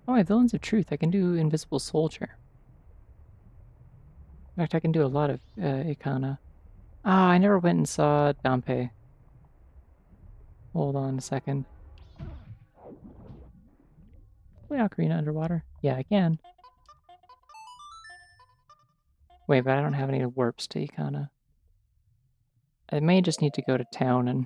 Oh, I have Villains of Truth. I can do Invisible Soldier. In fact, I can do a lot of Ikana. Ah, I never went and saw Dampe. Hold on a second. Play Ocarina underwater? Yeah, I can. Wait, but I don't have any warps to Ikana. I may just need to go to town and...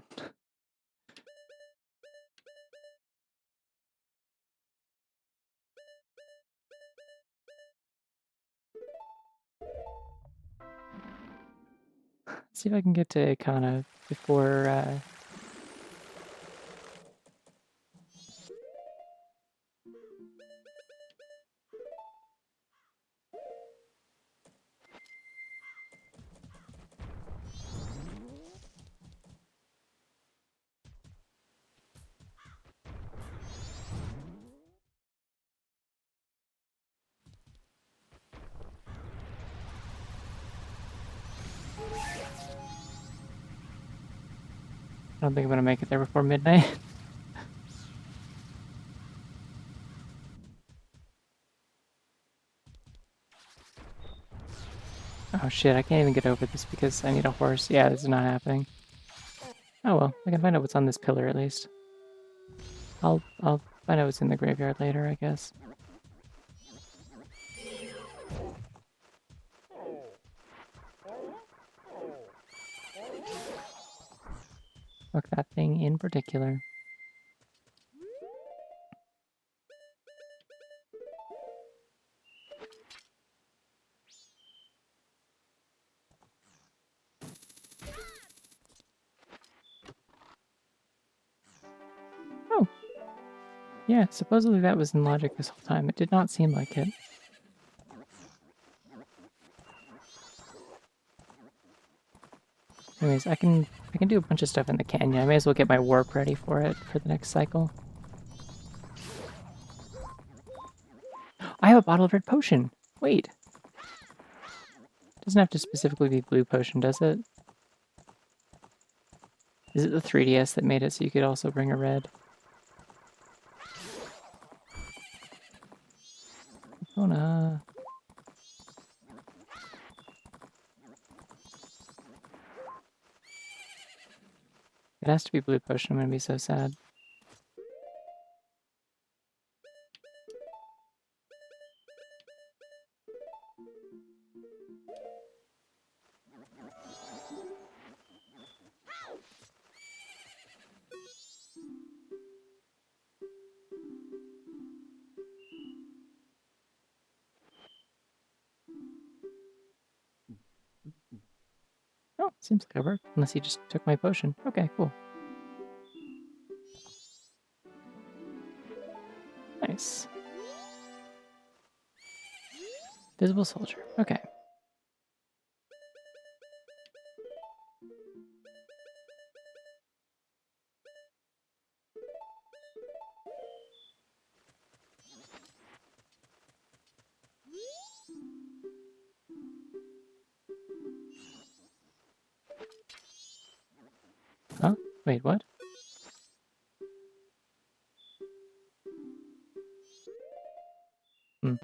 see if I can get to Ikana before... I don't think I'm gonna make it there before midnight. Oh shit, I can't even get over this because I need a horse. Yeah, this is not happening. Oh well, I can find out what's on this pillar at least. I'll find out what's in the graveyard later, I guess. Fuck that thing in particular. Oh! Yeah, supposedly that was in logic this whole time. It did not seem like it. Anyways, I can do a bunch of stuff in the canyon. I may as well get my warp ready for it for the next cycle. I have a bottle of red potion! Wait! Doesn't have to specifically be blue potion, does it? Is it the 3DS that made it so you could also bring a red? Oh no. It has to be blue potion. I'm gonna be so sad. Oh, seems like it worked. Unless he just took my potion. Okay, cool. Nice. Visible soldier. Okay. Huh? Wait, what? Hmm.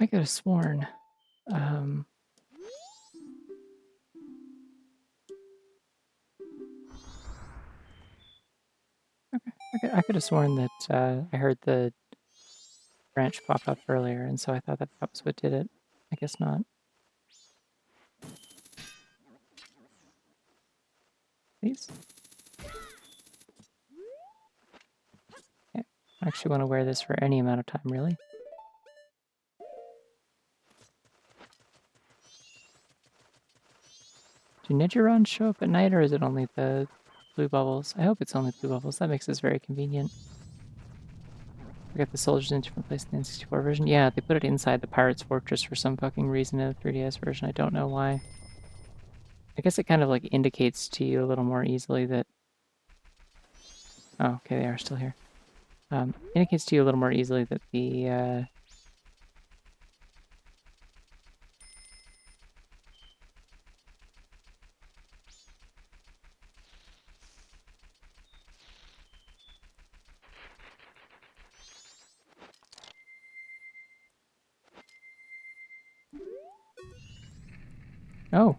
I could have sworn. Okay. I could have sworn that I heard the branch pop up earlier, and so I thought that was what did it. I guess not. Please. Okay. I actually want to wear this for any amount of time, really. Do Nidgerons show up at night, or is it only the blue bubbles? I hope it's only blue bubbles. That makes this very convenient. We got the soldiers in a different place in the N64 version. Yeah, they put it inside the Pirate's Fortress for some fucking reason in the 3DS version. I don't know why. I guess it kind of like indicates to you a little more easily that... Oh, okay, they are still here. Indicates to you a little more easily that the... Oh.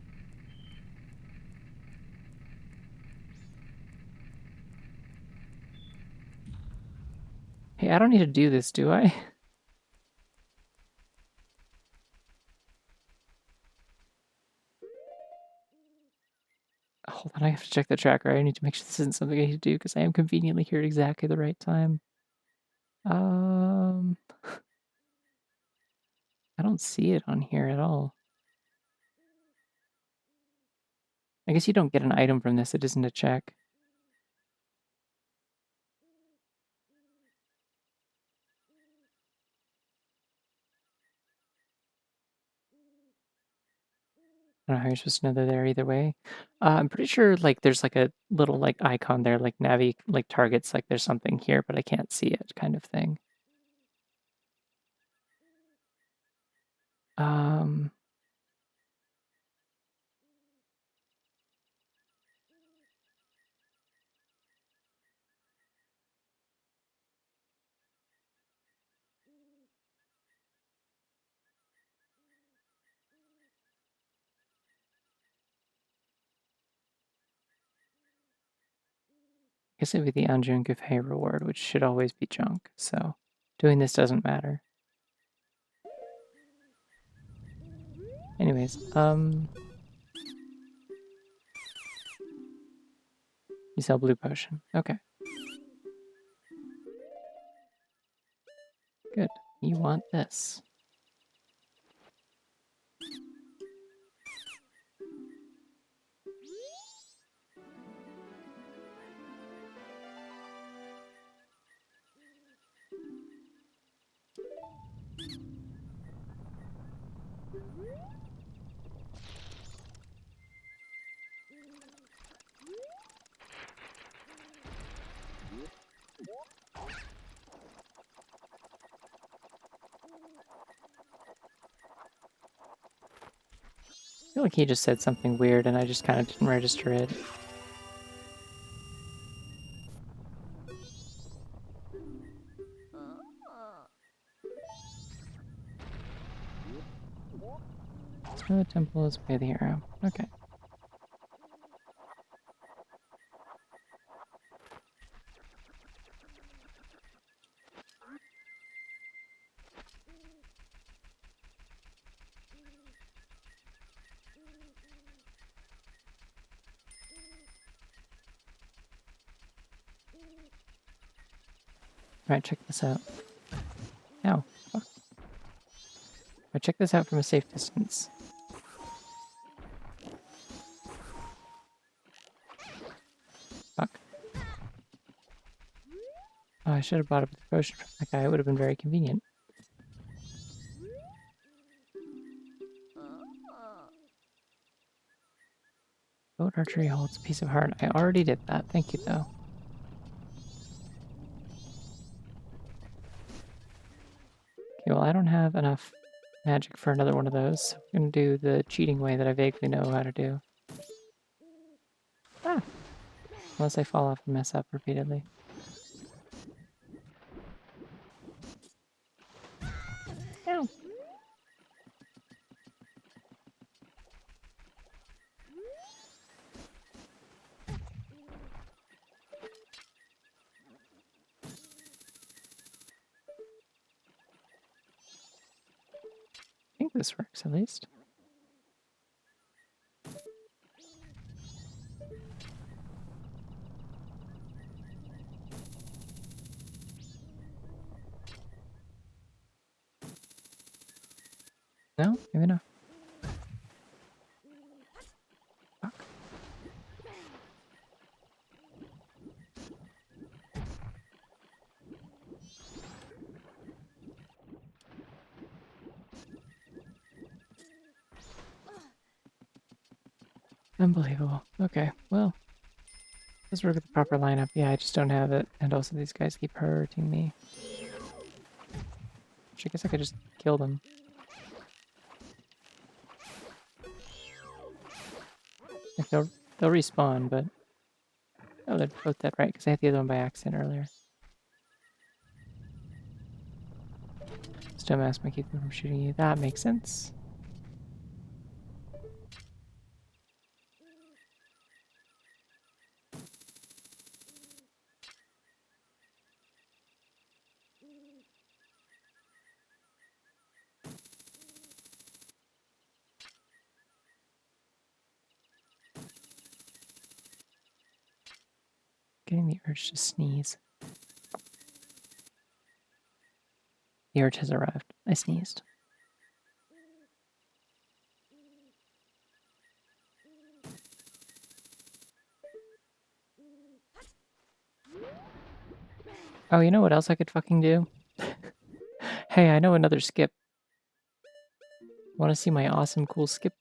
Hey, I don't need to do this, do I? Hold on, I have to check the tracker. I need to make sure this isn't something I need to do because I am conveniently here at exactly the right time. I don't see it on here at all. I guess you don't get an item from this. It isn't a check. I don't know how you're supposed to know they're there either way. I'm pretty sure like there's like a little like icon there, like Navi, like targets, like there's something here, but I can't see it kind of thing. Um, I guess it would be the Anjun Gufei reward, which should always be junk, so doing this doesn't matter. Anyways, you sell blue potion. Okay. Good. You want this. I feel like he just said something weird and I just kind of didn't register it. Snow Temple is by the arrow. Okay. Alright, check this out. Ow. Fuck. Alright, check this out from a safe distance. Fuck. Oh, I should have bought up the potion from that guy. It would have been very convenient. Boat archery holds a piece of heart. I already did that. Thank you, though. Okay, well, I don't have enough magic for another one of those. So I'm going to do the cheating way that I vaguely know how to do. Ah! Unless I fall off and mess up repeatedly. Ow! I think this works, at least. No? Maybe not. Fuck. Unbelievable. Okay, well. Let's work with the proper lineup. Yeah, I just don't have it. And also these guys keep hurting me. Which I guess I could just kill them. Like they'll respawn, but... Oh, they're both dead, right? Because I hit the other one by accident earlier. Stone mask might keep them from shooting you. That makes sense. Getting the urge to sneeze. The urge has arrived. I sneezed. Oh, you know what else I could fucking do? Hey, I know another skip. Want to see my awesome cool skip?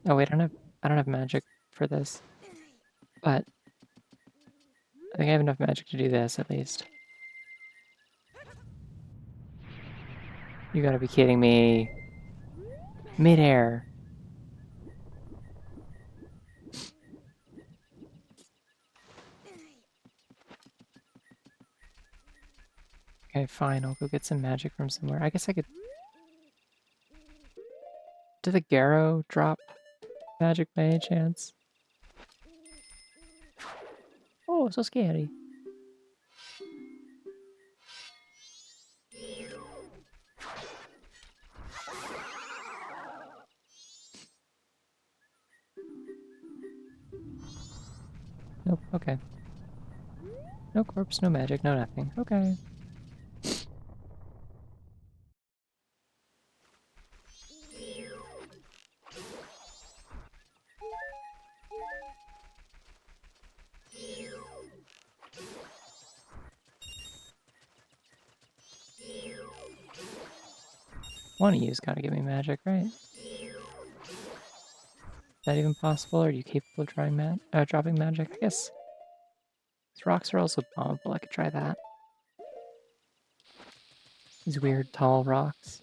Oh wait, I don't have magic for this. But I think I have enough magic to do this at least. You gotta be kidding me. Midair. Okay, fine. I'll go get some magic from somewhere. I guess I could... Did the Garrow drop magic by any chance? Oh, so scary. Nope, okay. No corpse, no magic, no nothing. Okay. One of you's gotta give me magic, right? Is that even possible? Are you capable of trying dropping magic? I guess these rocks are also bombable. I could try that. These weird tall rocks.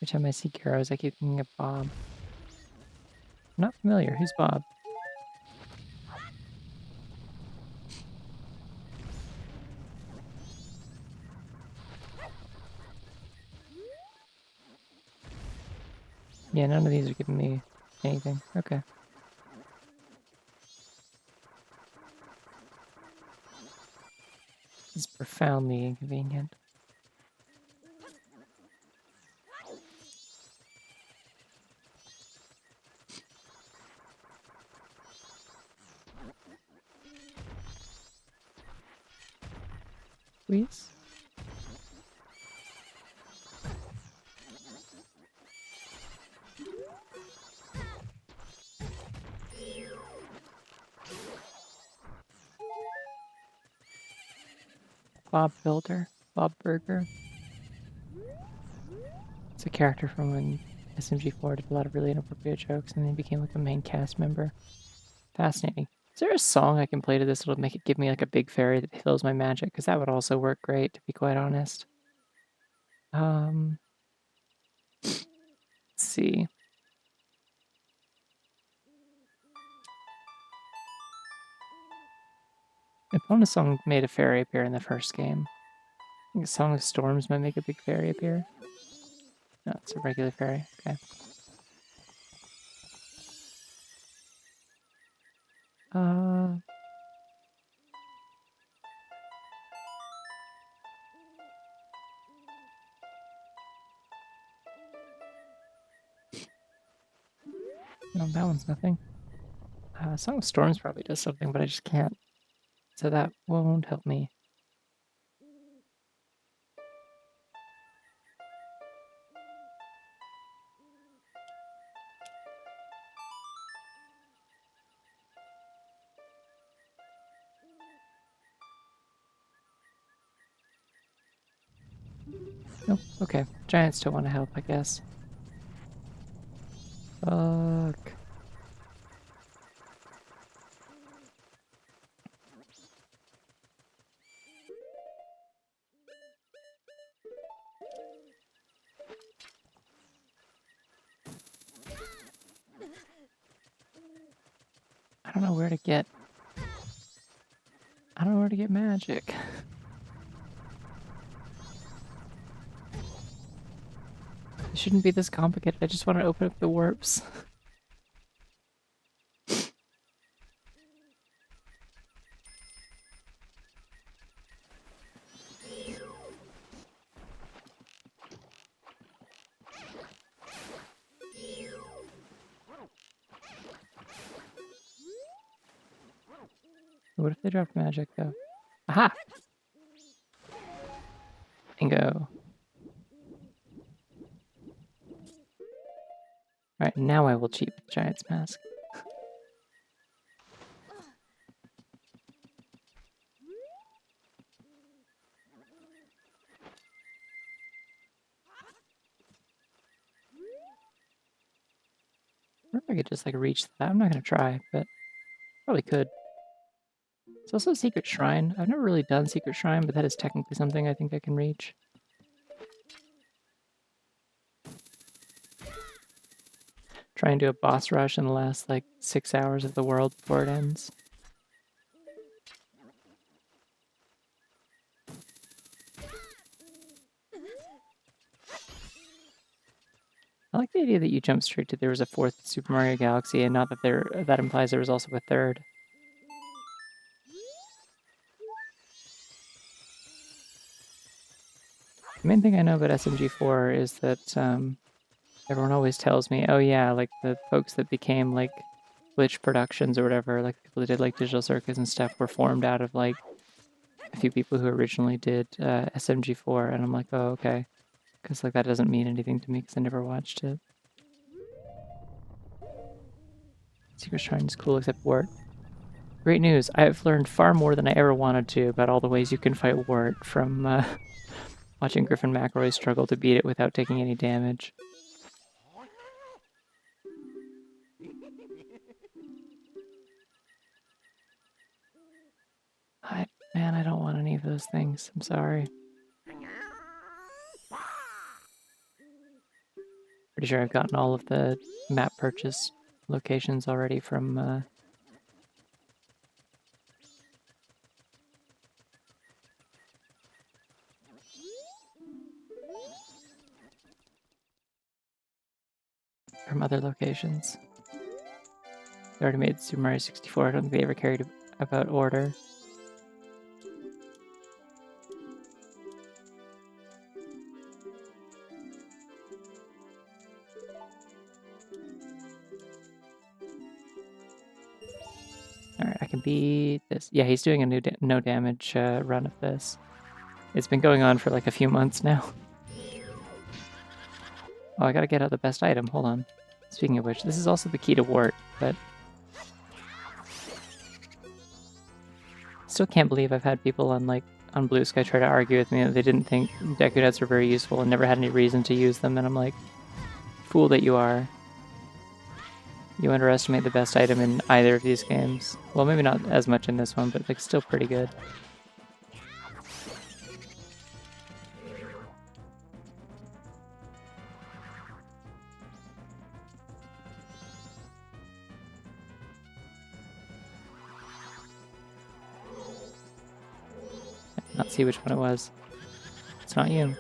Every time I see Gyros, I keep thinking of Bob. I'm not familiar. Who's Bob? Yeah, none of these are giving me anything. Okay. This is profoundly inconvenient. Please? Bob Builder? Bob Burger? It's a character from when SMG4 did a lot of really inappropriate jokes and then became like a main cast member. Fascinating. Is there a song I can play to this that'll make it give me like a big fairy that fills my magic? Because that would also work great, to be quite honest. Let's see. If bonus song made a fairy appear in the first game, I think Song of Storms might make a big fairy appear. No, it's a regular fairy. Okay. No, that one's nothing. Song of Storms probably does something, but I just can't. So that won't help me. Nope. Okay. Giants still want to help, I guess. Fuck. I don't know where to get. I don't know where to get magic. It shouldn't be this complicated. I just want to open up the warps. What if they dropped magic, though? Aha! Bingo. Alright, now I will cheat with Giant's Mask. I wonder if I could just, like, reach that. I'm not gonna try, but probably could. It's also a Secret Shrine. I've never really done Secret Shrine, but that is technically something I think I can reach. Try and do a boss rush in the last, like, 6 hours of the world before it ends. I like the idea that you jump straight to there was a fourth Super Mario Galaxy, and not that that implies there was also a third. The main thing I know about SMG4 is that everyone always tells me, oh yeah, like the folks that became like Glitch Productions or whatever, like people that did like Digital Circus and stuff, were formed out of like a few people who originally did SMG4, and I'm like, oh okay, because like that doesn't mean anything to me because I never watched it. Secret Shrine is cool except Wart. Great news! I've learned far more than I ever wanted to about all the ways you can fight Wart from watching Griffin McElroy struggle to beat it without taking any damage. Man, I don't want any of those things. I'm sorry. Pretty sure I've gotten all of the map purchase locations already from other locations. They already made Super Mario 64. I don't think they ever cared about order. Alright, I can beat this. Yeah, he's doing a new no damage run of this. It's been going on for like a few months now. Oh, I gotta get out the best item. Hold on. Speaking of which, this is also the key to Wart, but still can't believe I've had people on Blue Sky try to argue with me that they didn't think Deku Nuts were very useful and never had any reason to use them, and I'm like, fool that you are. You underestimate the best item in either of these games. Well, maybe not as much in this one, but like still pretty good. I did not see which one it was. It's not you.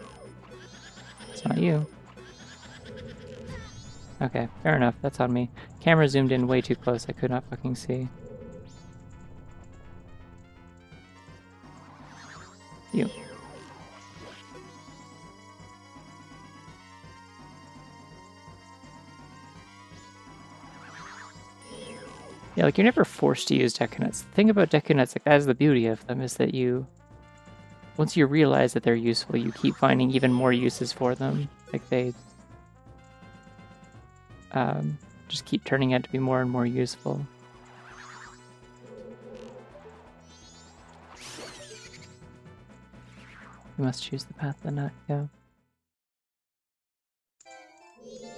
It's not you. Okay, fair enough. That's on me. Camera zoomed in way too close. I could not fucking see. You. Yeah, like you're never forced to use Deku Nuts. The thing about Deku Nuts, like that is the beauty of them, is that once you realize that they're useful, you keep finding even more uses for them. Like they just keep turning out to be more and more useful. You must choose the path to not go.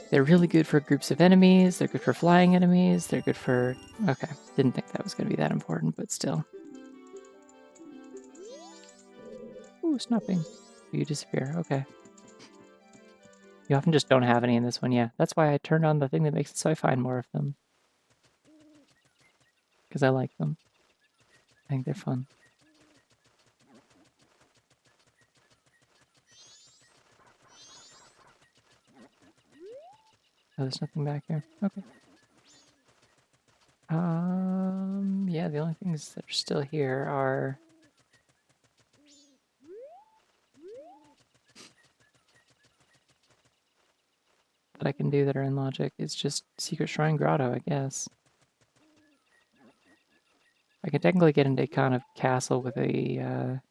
They're really good for groups of enemies, they're good for flying enemies, they're good for... Okay, didn't think that was going to be that important, but still. Ooh, snapping. You disappear, okay. You often just don't have any in this one, yeah. That's why I turned on the thing that makes it so I find more of them. Because I like them. I think they're fun. Oh, there's nothing back here. Okay. Yeah, the only things that are still here are... that I can do that are in logic is just Secret Shrine Grotto, I guess. I can technically get into kind of castle with a,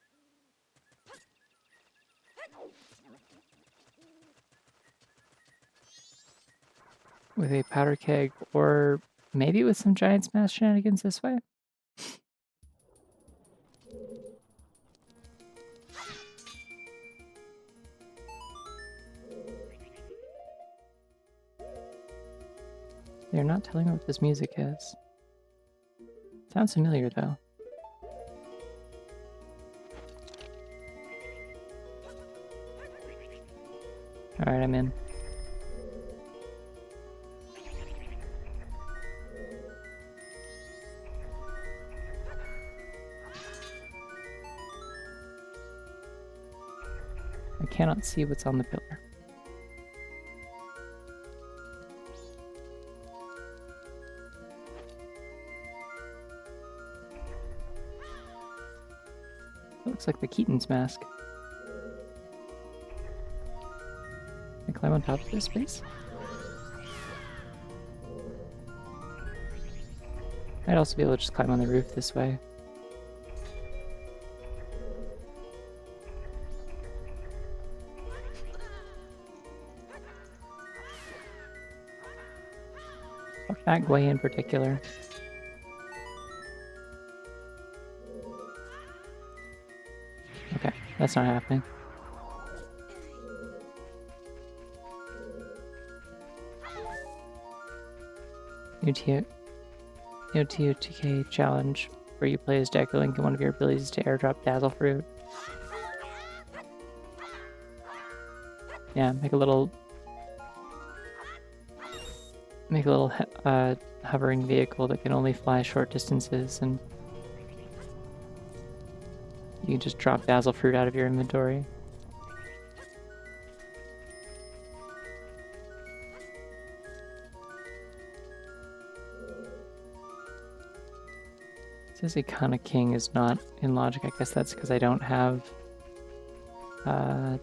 powder keg, or maybe with some giant smash shenanigans this way? They're not telling me what this music is. Sounds familiar, though. Alright, I'm in. I cannot see what's on the pillar. It looks like the Keaton's mask. Can I climb on top of this space? I'd also be able to just climb on the roof this way. Fuck that Gwei in particular. Okay, that's not happening. TOTK challenge, where you play as Deku Link and one of your abilities is to airdrop Dazzle Fruit. Yeah, make a little make a little hovering vehicle that can only fly short distances, and you can just drop Dazzle Fruit out of your inventory. It says Ikana King is not in logic. I guess that's because I don't have I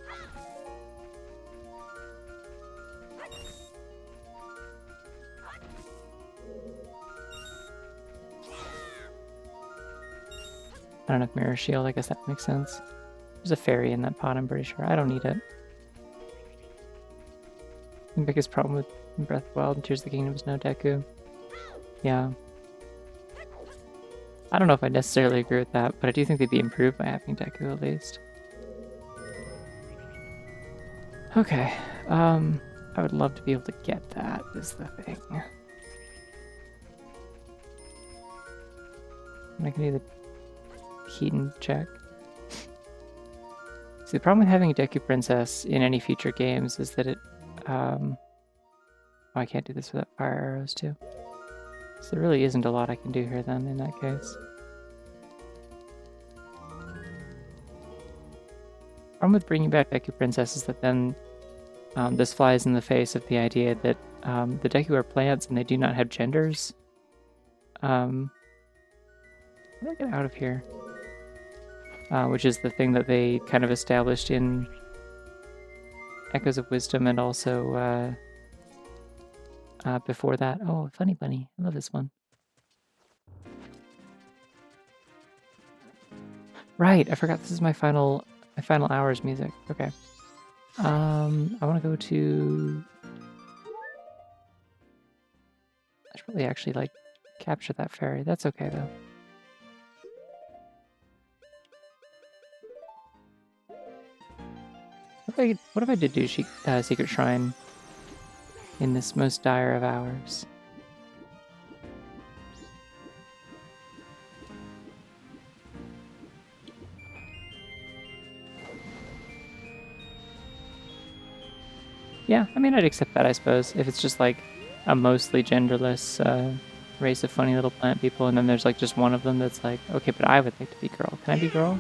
don't have Mirror Shield. I guess that makes sense. There's a fairy in that pot, I'm pretty sure. I don't need it. The biggest problem with Breath of the Wild and Tears of the Kingdom is no Deku. Yeah. I don't know if I necessarily agree with that, but I do think they'd be improved by having Deku at least. Okay. I would love to be able to get that, is the thing. I can do the Keaton check. See, the problem with having a Deku Princess in any future games is that it, oh, I can't do this without fire arrows too. So there really isn't a lot I can do here then in that case. Problem with bringing back Deku Princess is that then this flies in the face of the idea that the Deku are plants and they do not have genders. How do I get out of here? Which is the thing that they kind of established in Echoes of Wisdom and also before that. Oh, Funny Bunny. I love this one. Right, I forgot this is my final hour's music. Okay. I want to go to... I should probably actually, like, capture that fairy. That's okay, though. What if I did do Secret Shrine in this most dire of hours? Yeah, I mean, I'd accept that, I suppose, if it's just like a mostly genderless race of funny little plant people, and then there's like just one of them that's like, okay, but I would like to be girl. Can I be girl?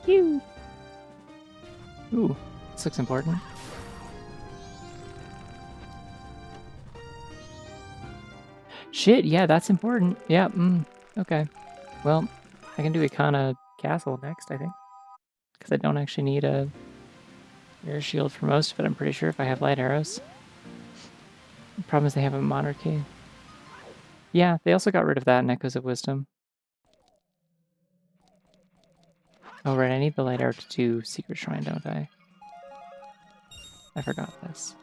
Phew. Ooh, this looks important. Shit, yeah, that's important. Yeah, okay. Well, I can do Ikana Castle next, I think. Because I don't actually need a air shield for most of it, I'm pretty sure, if I have light arrows. The problem is they have a monarchy. Yeah, they also got rid of that in Echoes of Wisdom. Oh, right, I need the light arrow to do Secret Shrine, don't I? I forgot this.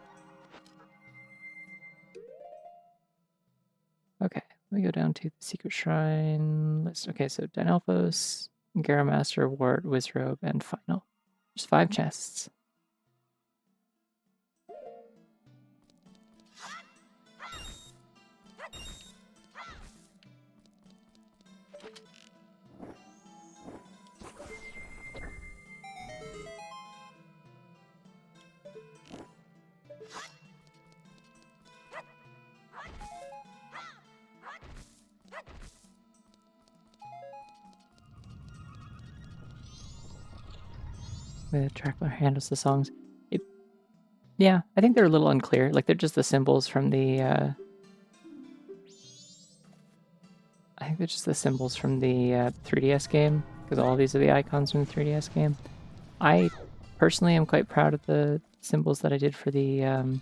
Okay, let me go down to the Secret Shrine list. Okay, so Dinalphos, Garamaster, Wart, Wizrobe, and Final. There's 5 chests. The tracker handles the songs. Yeah, I think they're a little unclear. Like, they're just the symbols from the, I think they're just the symbols from the 3DS game, because all these are the icons from the 3DS game. I personally am quite proud of the symbols that I did for the,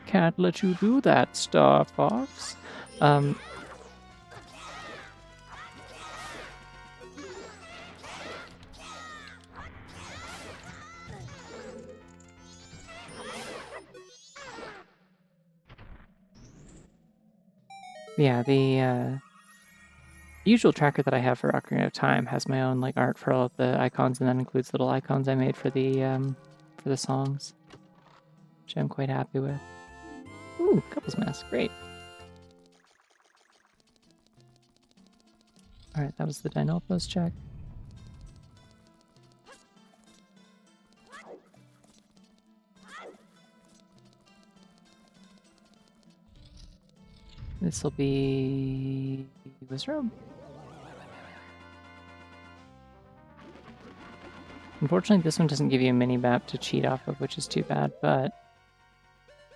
Can't let you do that, Star Fox. Yeah, the usual tracker that I have for Ocarina of Time has my own like art for all of the icons, and that includes little icons I made for the songs, which I'm quite happy with. Ooh, couples mask, great. All right, that was the Dinalphos check. This will be Wizrobe. Unfortunately, this one doesn't give you a mini map to cheat off of, which is too bad, but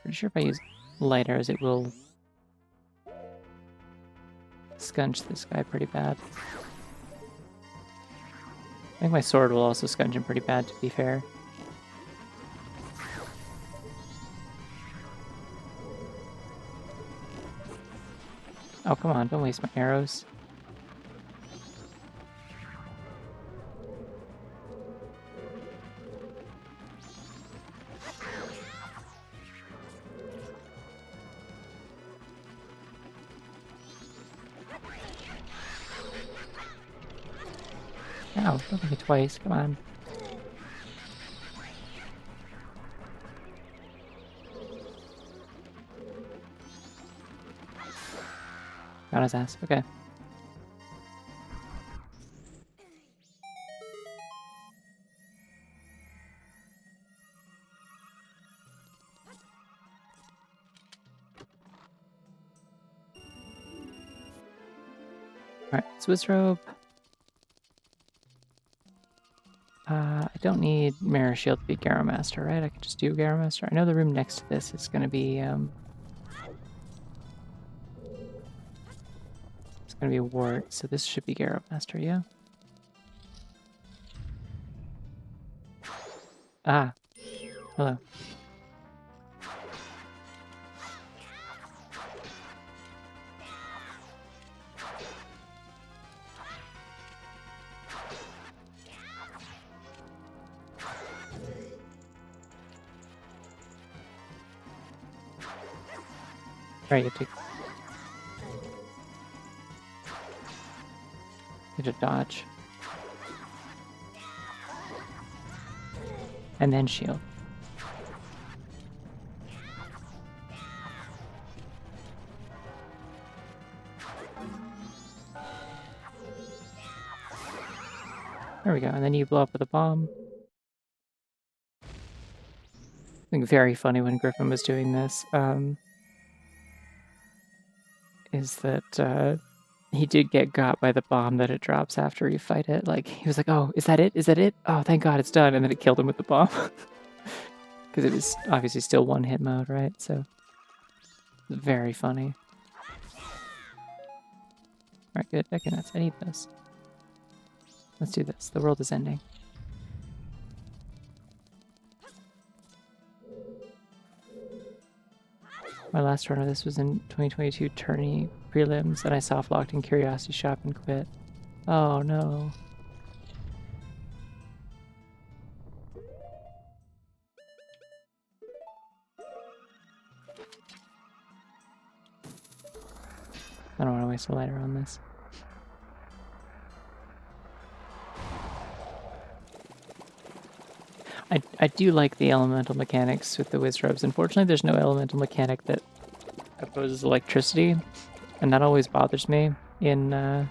pretty sure if I use light arrows, it will scunch this guy pretty bad. I think my sword will also scunch him pretty bad, to be fair. Oh, come on, don't waste my arrows. Ow, don't hit me twice, come on. Got his ass, okay. Alright, Swiss robe. I don't need Mirror Shield to be Garrow Master, right? I can just do Garrow Master. I know the room next to this is going to be, it's going to be Wart, so this should be Garrow Master, yeah? Ah, hello. Right, you have to dodge. And then shield. There we go, and then you blow up with a bomb. I think very funny when Griffin was doing this, is that he did get got by the bomb that it drops after you fight it. Like, he was like, oh, is that it? Is that it? Oh, thank God it's done. And then it killed him with the bomb. Because it was obviously still one-hit mode, right? So, very funny. Alright, good. Okay, nuts. I need this. Let's do this. The world is ending. My last run of this was in 2022 tourney prelims, and I soft locked in Curiosity Shop and quit. Oh no. I don't want to waste a lighter on this. I do like the elemental mechanics with the Wizrobes. Unfortunately, there's no elemental mechanic that opposes electricity, and that always bothers me in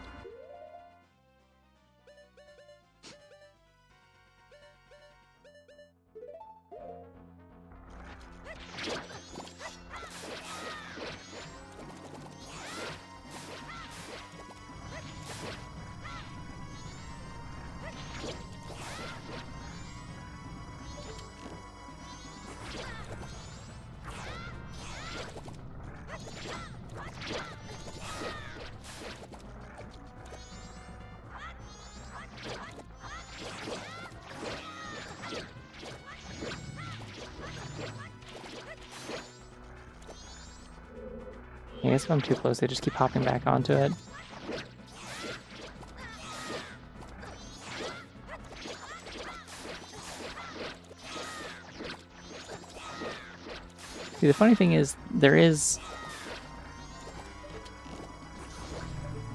I guess if I'm too close, they just keep hopping back onto it. See, the funny thing is, there is...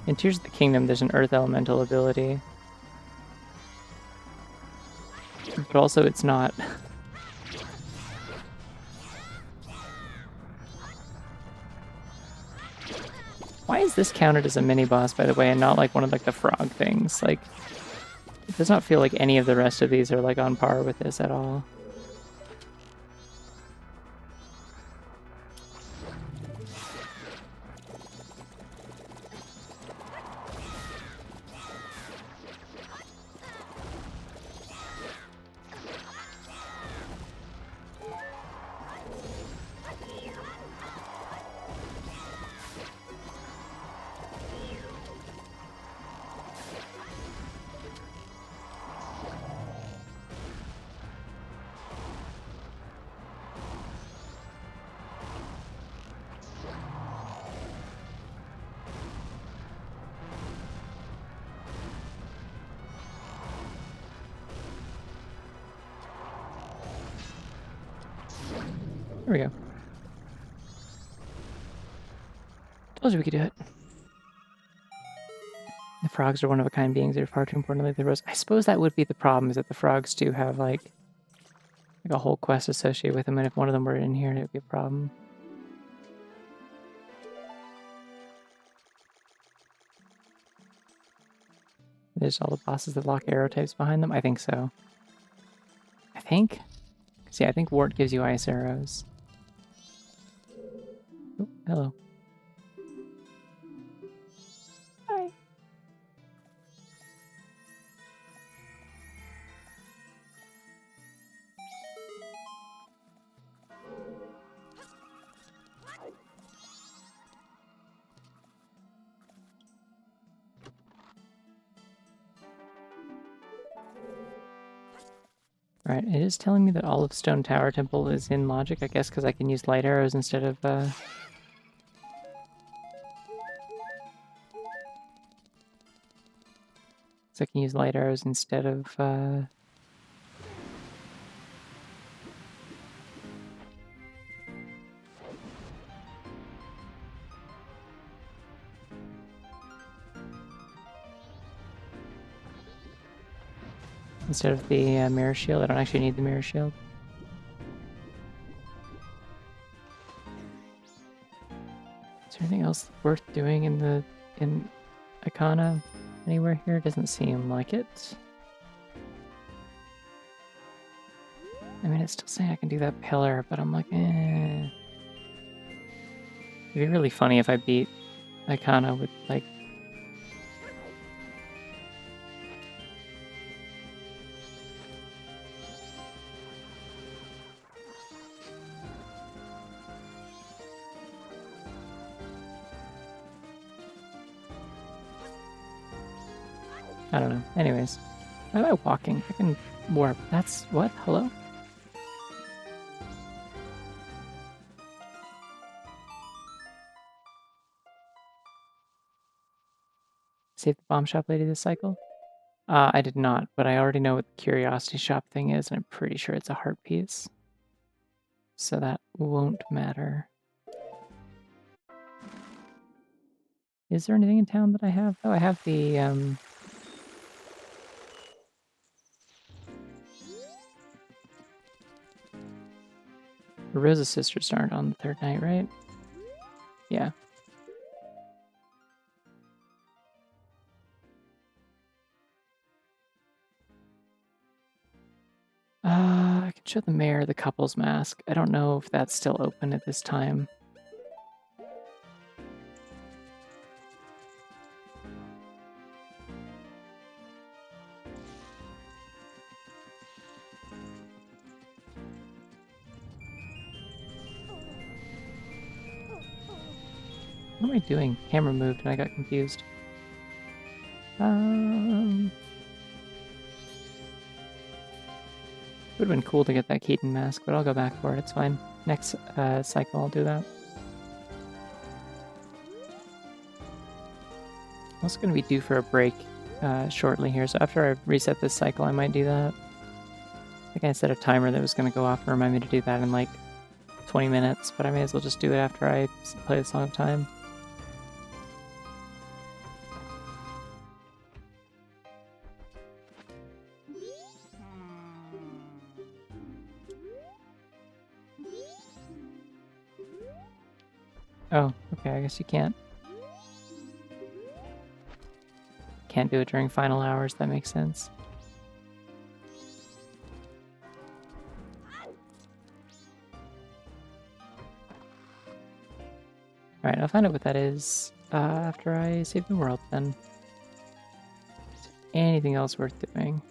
in Tears of the Kingdom, there's an Earth Elemental ability. But also, it's not... Why is this counted as a mini-boss, by the way, and not like one of like the frog things? Like, it does not feel like any of the rest of these are like on par with this at all. There we go. Told you we could do it. The frogs are one-of-a-kind beings. They're far too importantly the rose. I suppose that would be the problem, is that the frogs do have, like a whole quest associated with them, and if one of them were in here, it would be a problem. There's all the bosses that lock arrow types behind them? I think so. I think? See, I think Wart gives you ice arrows. Oh, hello. Hi. Right, it is telling me that all of Stone Tower Temple is in logic, I guess because I can use light arrows instead of, So I can use light arrows instead of, instead of the mirror shield. I don't actually need the mirror shield. Is there anything else worth doing in Icona anywhere here? Doesn't seem like it. I mean, it's still saying I can do that pillar, but I'm like, eh. It'd be really funny if I beat Icona with, like... I don't know. Anyways. Why am I walking? I can warp. That's... what? Hello? Save the bomb shop lady this cycle? I did not, but I already know what the curiosity shop thing is, and I'm pretty sure it's a heart piece. So that won't matter. Is there anything in town that I have? Oh, I have the, the Rosa sisters aren't on the third night, right? Yeah. I can show the mayor the couple's mask. I don't know if that's still open at this time. What am I doing? Camera moved and I got confused. Would have been cool to get that Keaton mask, but I'll go back for it. It's fine. Next cycle, I'll do that. I'm also going to be due for a break shortly here, so after I reset this cycle, I might do that. I think I set a timer that was going to go off and remind me to do that in like 20 minutes, but I may as well just do it after I play the Song of Time. Oh, okay, I guess you can't. Can't do it during final hours, that makes sense. Alright, I'll find out what that is after I save the world, then. Anything else worth doing?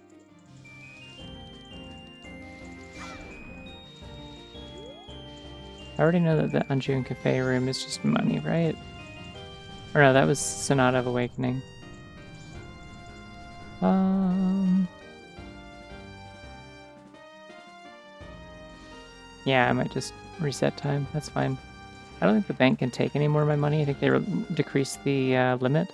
I already know that the Anjun Cafe room is just money, right? Or no, that was Sonata of Awakening. Yeah, I might just reset time. That's fine. I don't think the bank can take any more of my money. I think they decreased the limit.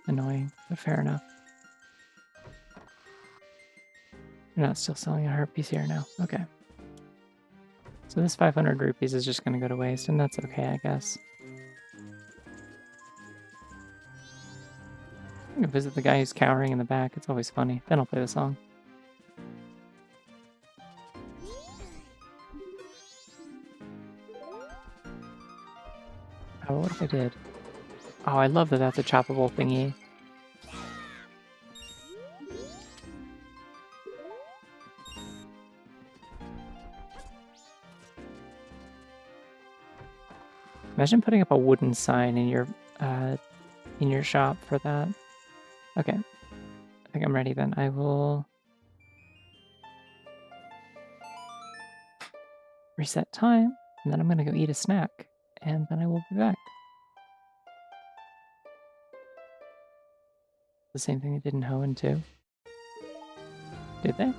Annoying, but fair enough. You're not still selling a heart piece here now. Okay. So this 500 rupees is just going to go to waste, and that's okay, I guess. I'm gonna visit the guy who's cowering in the back. It's always funny. Then I'll play the song. Oh, what if I did? Oh, I love that that's a choppable thingy. Imagine putting up a wooden sign in your shop for that. Okay. I think I'm ready then. I will reset time, and then I'm gonna go eat a snack, and then I will be back. The same thing they did in Hoenn too. Did they?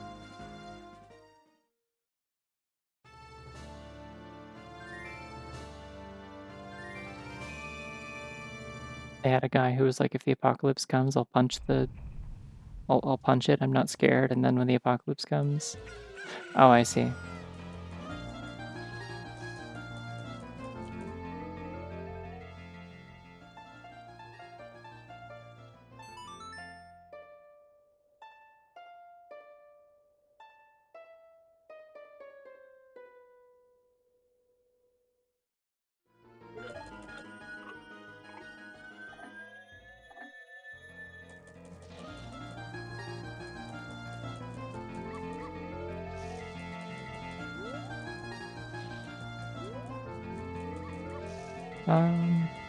They had a guy who was like, if the apocalypse comes, I'll punch it. I'm not scared. And then when the apocalypse comes, oh, I see.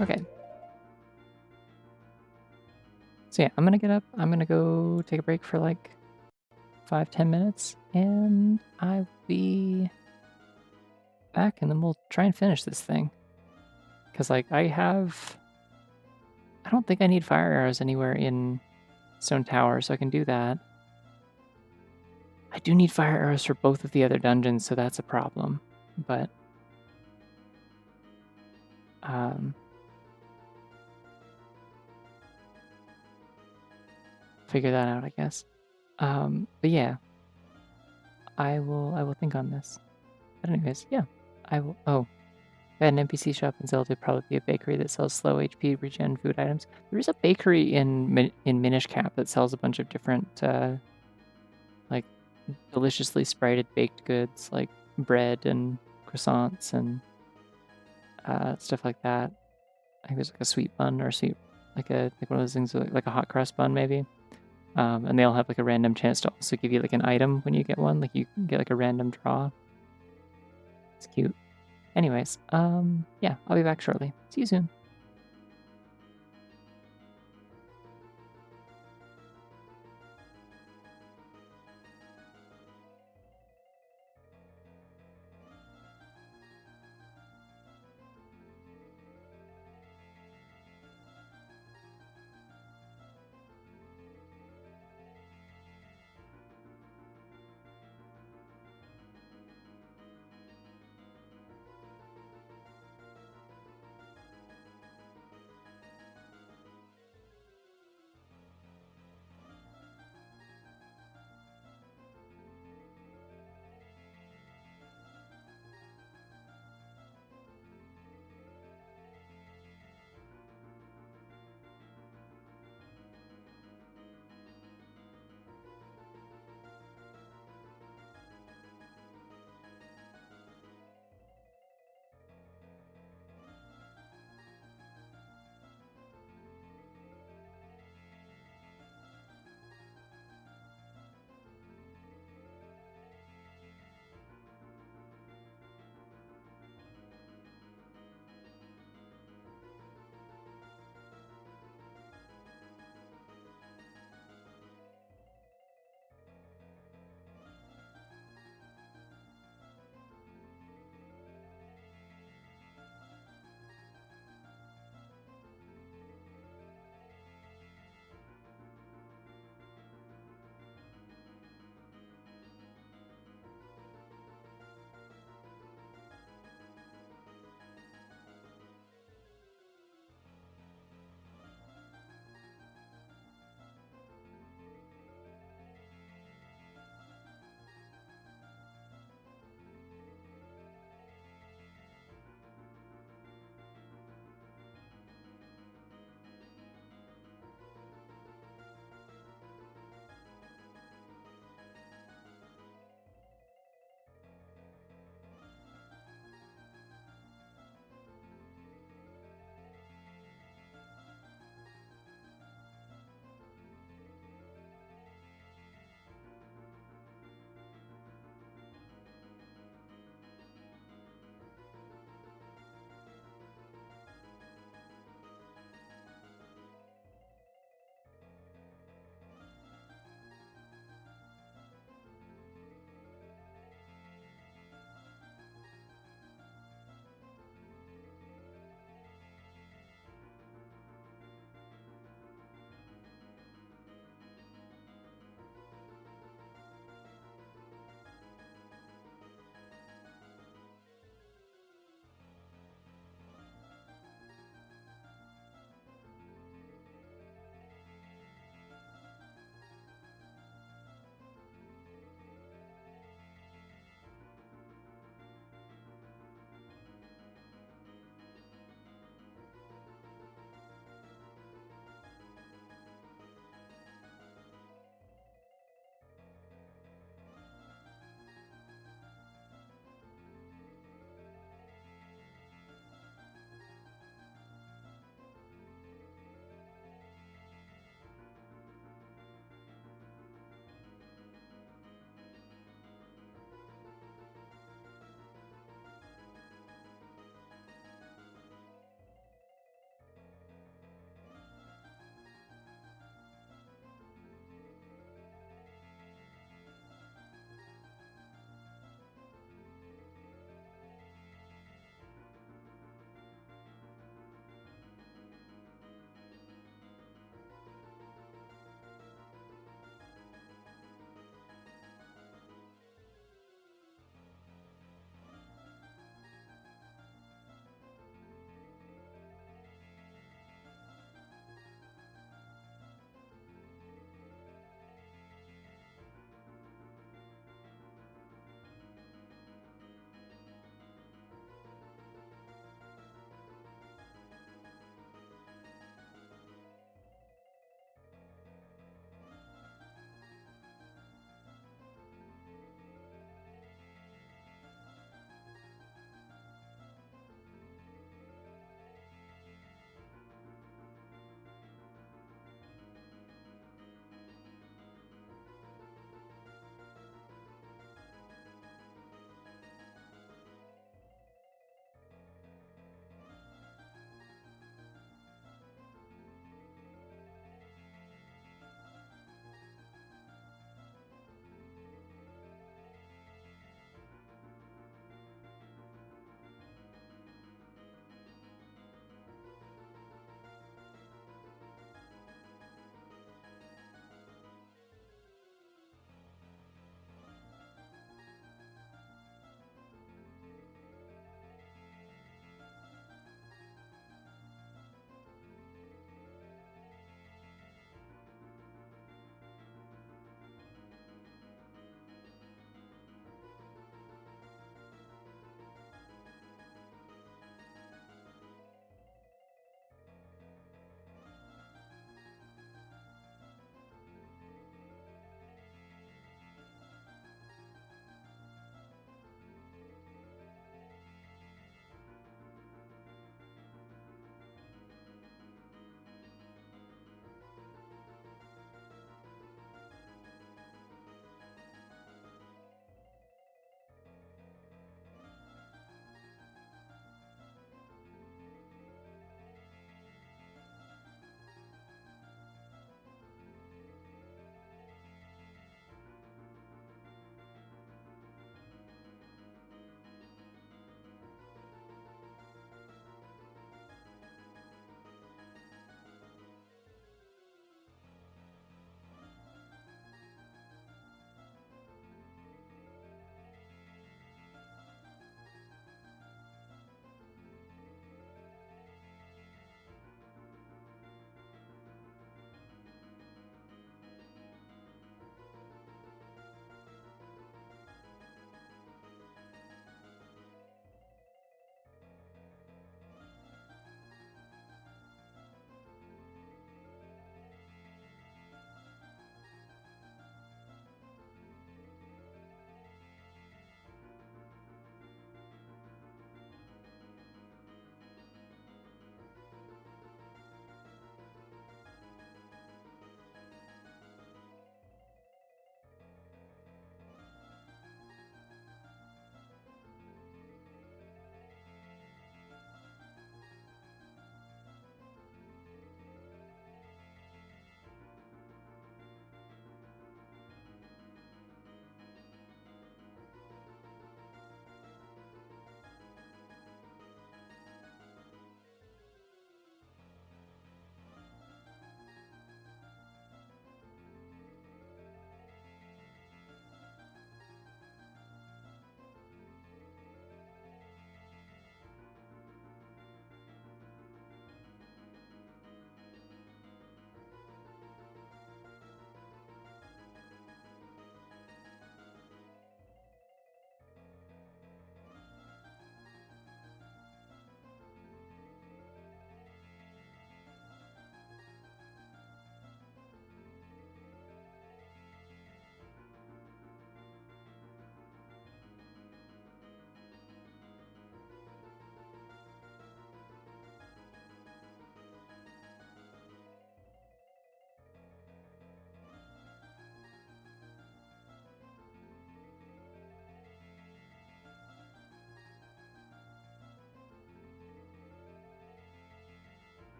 Okay. So yeah, I'm gonna get up. I'm gonna go take a break for like 5-10 minutes, and I'll be back, and then we'll try and finish this thing. Because like I don't think I need fire arrows anywhere in Stone Tower, so I can do that. I do need fire arrows for both of the other dungeons, so that's a problem. But figure that out, I guess. But yeah, I will think on this. But anyways, yeah, I will. Oh, at an NPC shop in Zelda, would probably be a bakery that sells slow HP regen food items. There is a bakery in Minish Cap that sells a bunch of different like deliciously sprited baked goods, like bread and croissants and stuff like that. I think there's like a sweet bun or sweet like one of those things like a hot crust bun maybe. And they all have like a random chance to also give you like an item when you get one. Like you can get like a random draw. It's cute. Anyways, yeah, I'll be back shortly. See you soon.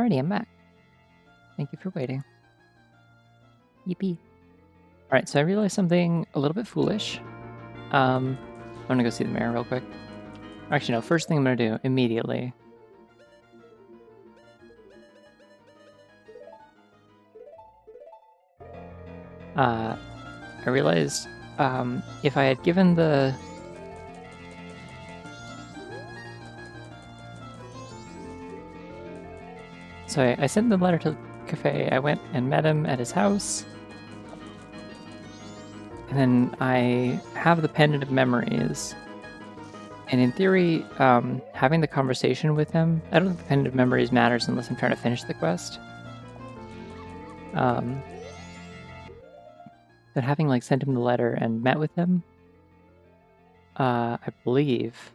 Alrighty, I'm back. Thank you for waiting. Yippee. Alright, so I realized something a little bit foolish. I'm gonna go see the mayor real quick. Actually, no, first thing I'm gonna do immediately. I realized if I had given the So I sent the letter to the cafe. I went and met him at his house. And then I have the pendant of memories. And in theory, having the conversation with him, I don't think the pendant of memories matters unless I'm trying to finish the quest. But having like sent him the letter and met with him, I believe,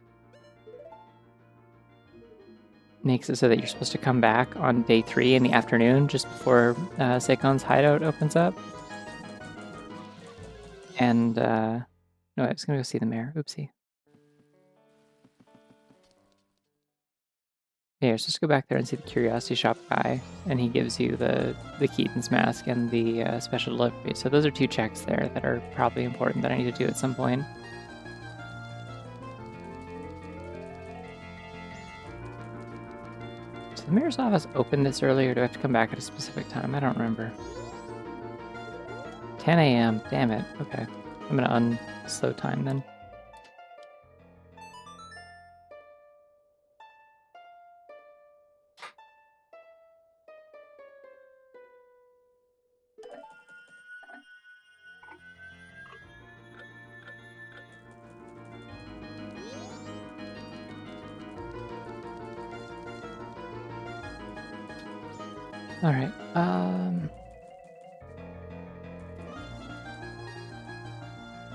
makes it so that you're supposed to come back on day 3 in the afternoon, just before Seikon's hideout opens up. And no, I was gonna go see the mayor. Oopsie. Yeah, let's just go back there and see the curiosity shop guy, and he gives you the Keaton's mask and the special delivery. So those are 2 checks there that are probably important that I need to do at some point. So the mayor's office open this early, or do I have to come back at a specific time? I don't remember. 10 a.m. Damn it. Okay. I'm gonna unslow time then. All right.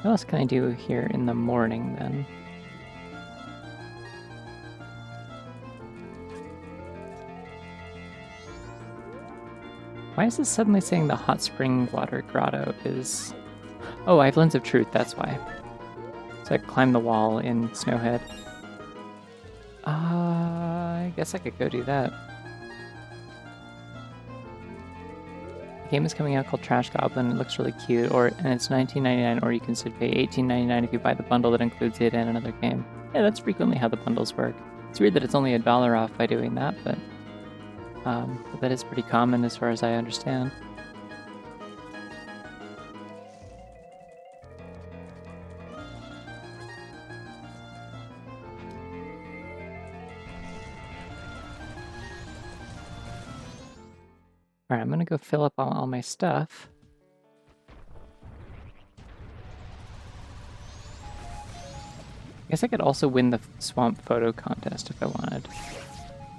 What else can I do here in the morning then? Why is this suddenly saying the hot spring water grotto is... Oh, I have Lens of Truth, that's why. So I climb the wall in Snowhead. I guess I could go do that. The game is coming out called Trash Goblin. It looks really cute, and it's $19.99, or you can still pay $18.99 if you buy the bundle that includes it and another game. Yeah, that's frequently how the bundles work. It's weird that it's only $1 off by doing that, but that is pretty common as far as I understand. Alright, I'm gonna go fill up all my stuff. I guess I could also win the swamp photo contest if I wanted.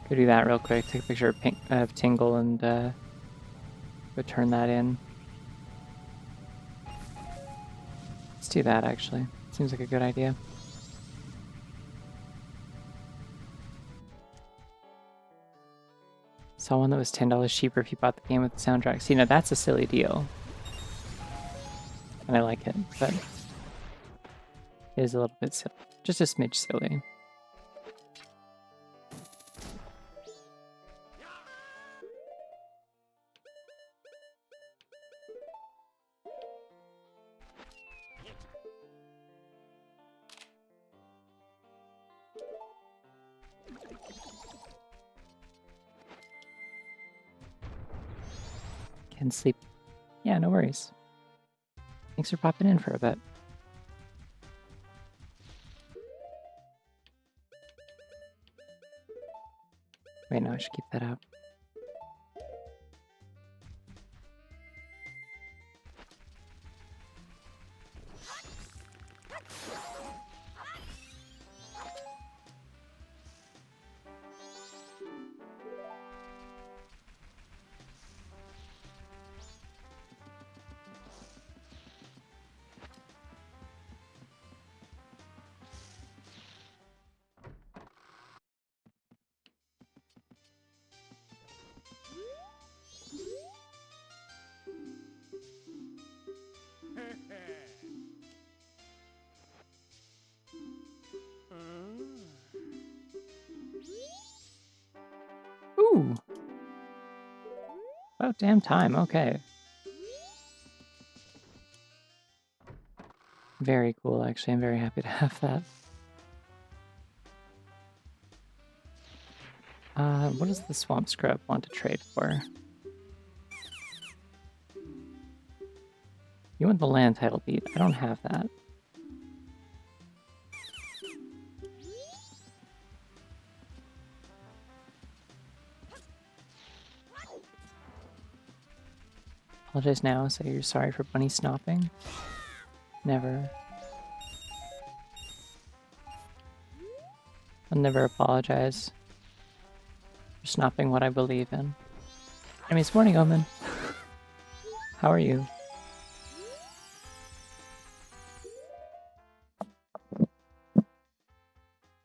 Go do that real quick, take a picture of Tingle and go turn that in. Let's do that actually. Seems like a good idea. Saw one that was $10 cheaper if you bought the game with the soundtrack. See, now that's a silly deal. And I like it, but it is a little bit silly. Just a smidge silly. Can sleep. Yeah, no worries. Thanks for popping in for a bit. Wait, no, I should keep that out. Ooh! About damn time, okay. Very cool, actually. I'm very happy to have that. What does the swamp scrub want to trade for? You want the land title deed. I don't have that. Apologize now, say you're sorry for bunny snopping. Never. I'll never apologize for snopping what I believe in. I mean, it's morning, Omen. How are you?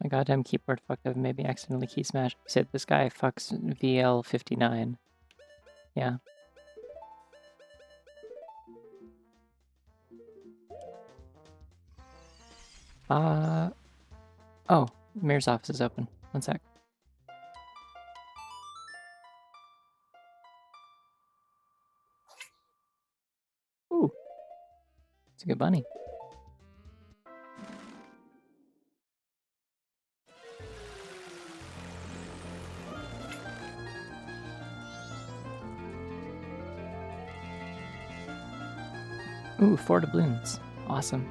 My goddamn keyboard fucked up and maybe accidentally key smash. You said this guy fucks VL59. Yeah. Oh, Mayor's office is open. One sec. Ooh. It's a good bunny. Ooh, 4 doubloons. Awesome.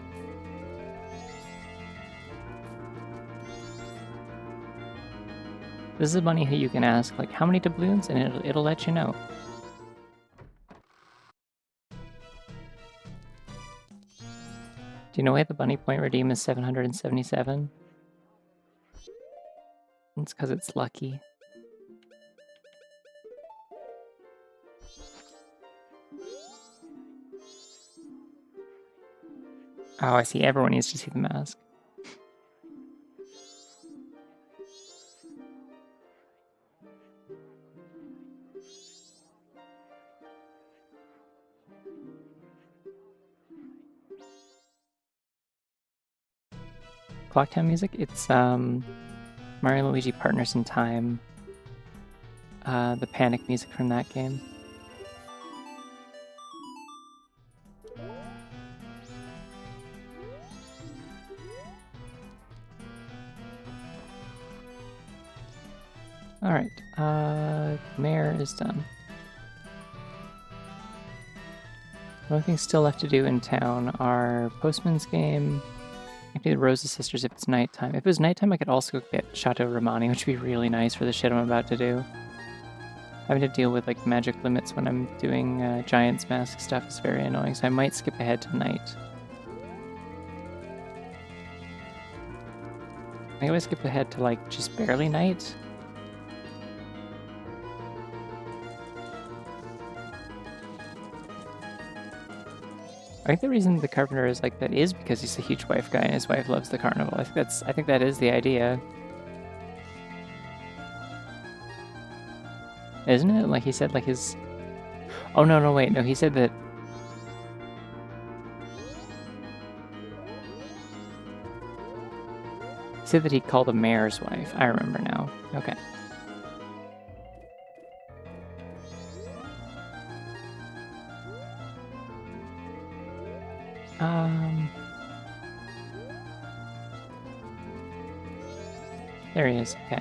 This is a bunny who you can ask, like, how many doubloons? And it'll let you know. Do you know why the bunny point redeem is 777? It's because it's lucky. Oh, I see. Everyone needs to see the mask. Clocktown music? It's Mario and Luigi Partners in Time. The panic music from that game. Alright, Mayor is done. The only things still left to do in town are Postman's game. I can do the Rosa Sisters if it's nighttime. If it was nighttime, I could also get Chateau Romani, which would be really nice for the shit I'm about to do. Having to deal with like magic limits when I'm doing Giant's Mask stuff is very annoying, so I might skip ahead to night. I always skip ahead to like just barely night. I think the reason the carpenter is like that is because he's a huge wife guy and his wife loves the carnival. I think that is the idea. Isn't it? Like he said like his... Oh no, wait, no, he said that... He said that he called the mayor's wife. I remember now. Okay. There he is. Okay.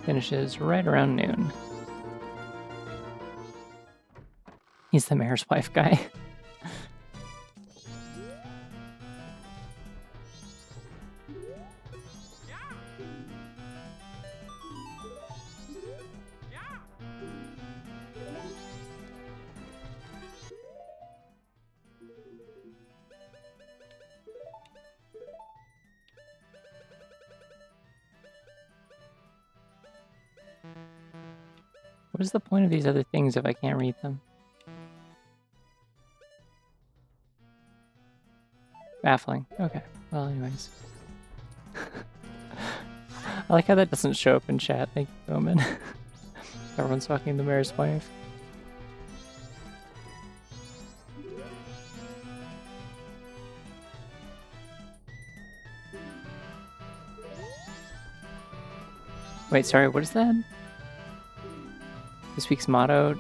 Finishes right around noon. He's the mayor's wife guy. What is the point of these other things if I can't read them? Baffling. Okay. Well, anyways. I like how that doesn't show up in chat. Thank you, Bowman. Everyone's talking to the mayor's wife. Wait, sorry, what is that? This week's motto,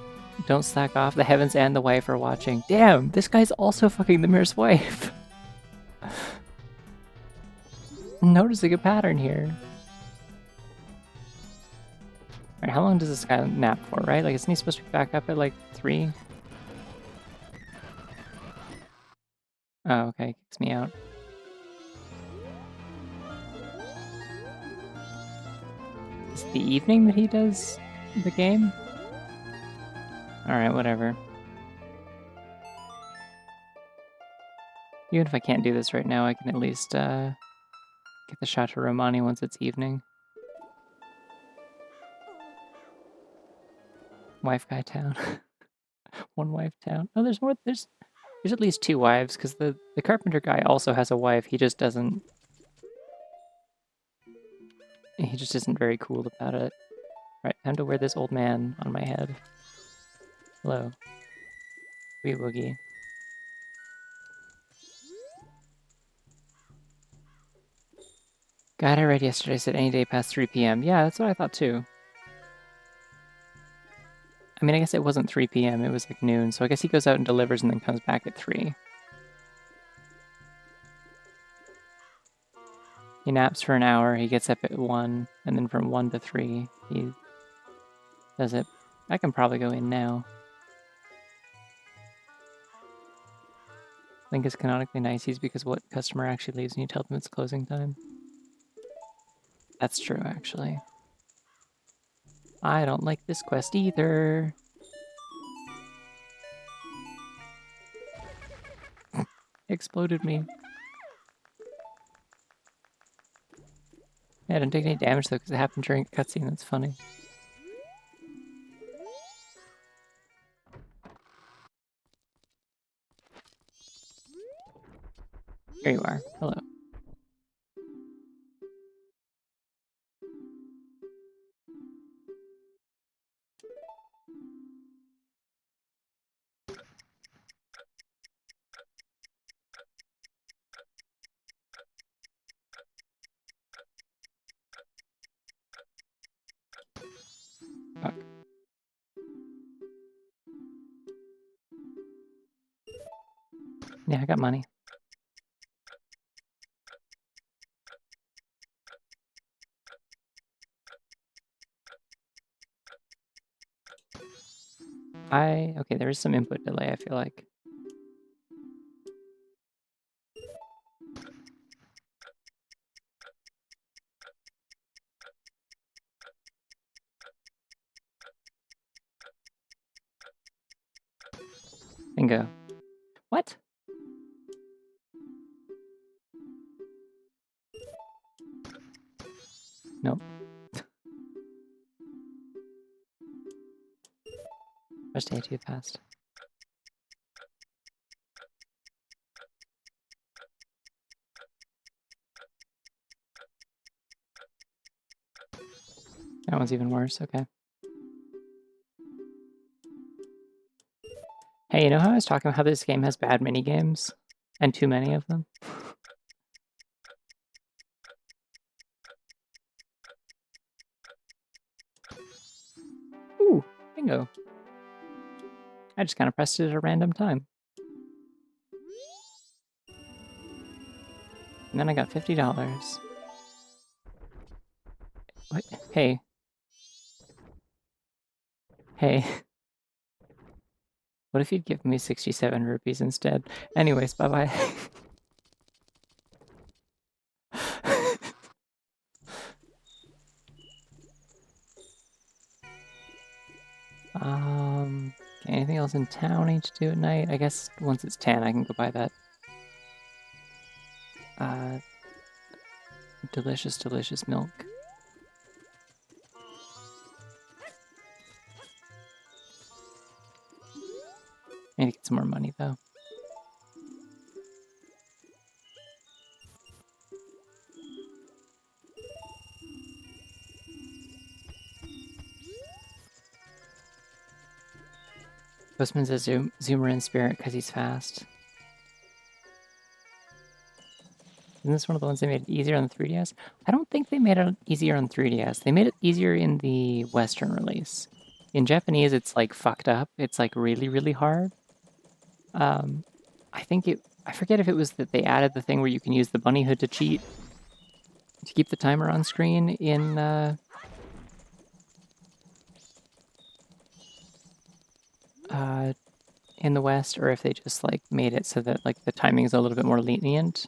don't slack off, the heavens and the wife are watching. Damn, this guy's also fucking the mayor's wife. I'm noticing a pattern here. Alright, how long does this guy nap for, right? Like, isn't he supposed to be back up at, like, 3? Oh, okay, kicks me out. Is it the evening that he does the game? Alright, whatever. Even if I can't do this right now, I can at least get the shot to Romani once it's evening. Wife guy town. One wife town. Oh, there's more. There's at least 2 wives, because the carpenter guy also has a wife. He just doesn't. He just isn't very cool about it. Right, time to wear this old man on my head. Hello. Wee woogie. God, I read yesterday said any day past 3 p.m. Yeah, that's what I thought too. I mean, I guess it wasn't 3 p.m. It was like noon, so I guess he goes out and delivers and then comes back at 3. He naps for an hour, he gets up at 1, and then from 1 to 3, he does it. I can probably go in now. Link is canonically Nices because what customer actually leaves and you tell them it's closing time? That's true, actually. I don't like this quest either. Exploded me. Yeah, I didn't take any damage though because it happened during a cutscene. That's funny. Here you are. Hello. Fuck. Yeah, I got money. Okay, there is some input delay, I feel like. Bingo. What? Nope. First day too fast. That one's even worse, okay. Hey, you know how I was talking about how this game has bad minigames? And too many of them? Ooh, bingo. I just kind of pressed it at a random time. And then I got $50. What? Hey. Hey. What if you'd give me 67 rupees instead? Anyways, bye-bye. Okay, anything else in town I need to do at night? I guess once it's 10, I can go buy that. Delicious, delicious milk. I need to get some more money, though. Postman's a zoomer in spirit because he's fast. Isn't this one of the ones they made it easier on the 3DS? I don't think they made it easier on 3DS. They made it easier in the Western release. In Japanese, it's like fucked up. It's like really, really hard. I think I forget if it was that they added the thing where you can use the bunny hood to cheat to keep the timer on screen in the West, or if they just like made it so that like the timing is a little bit more lenient.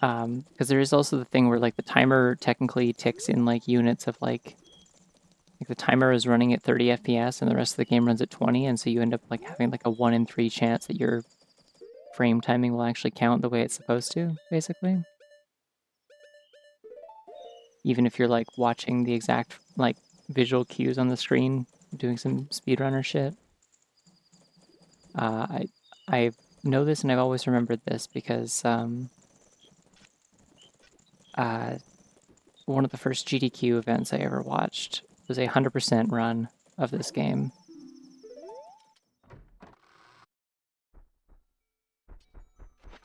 Because there is also the thing where like the timer technically ticks in like units of like the timer is running at 30 FPS and the rest of the game runs at 20, and so you end up like having like a 1 in 3 chance that your frame timing will actually count the way it's supposed to, basically. Even if you're like watching the exact like visual cues on the screen, doing some speedrunner shit. I know this and I've always remembered this because one of the first GDQ events I ever watched was a 100% run of this game.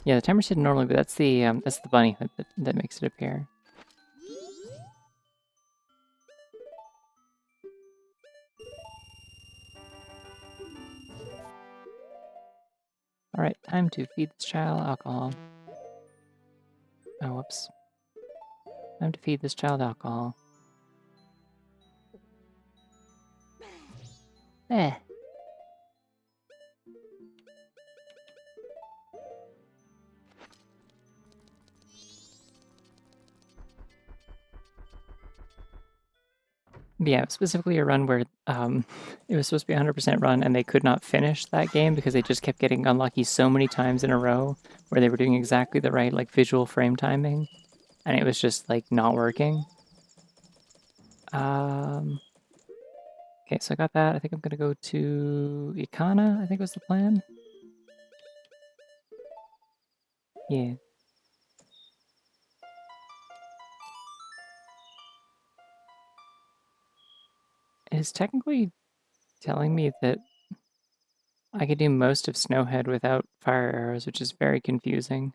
Yeah, the timer's hidden normally, but that's the bunny hood that makes it appear. All right, time to feed this child alcohol. Oh, whoops. Time to feed this child alcohol. Eh. Yeah, specifically a run where it was supposed to be a 100% run and they could not finish that game because they just kept getting unlucky so many times in a row where they were doing exactly the right like visual frame timing and it was just like not working. Okay, so I got that. I think I'm gonna go to Ikana, I think was the plan. Yeah. It is technically telling me that I could do most of Snowhead without fire arrows, which is very confusing.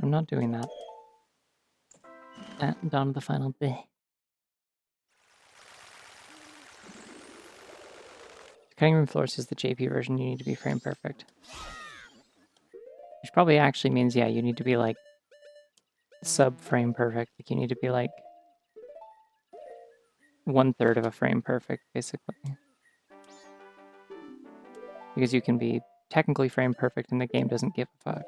I'm not doing that. Down to the final bit. Cutting room floors is the JP version. You need to be frame perfect. Which probably actually means, yeah, you need to be like sub frame perfect. Like you need to be like 1/3 of a frame perfect, basically. Because you can be technically frame perfect and the game doesn't give a fuck.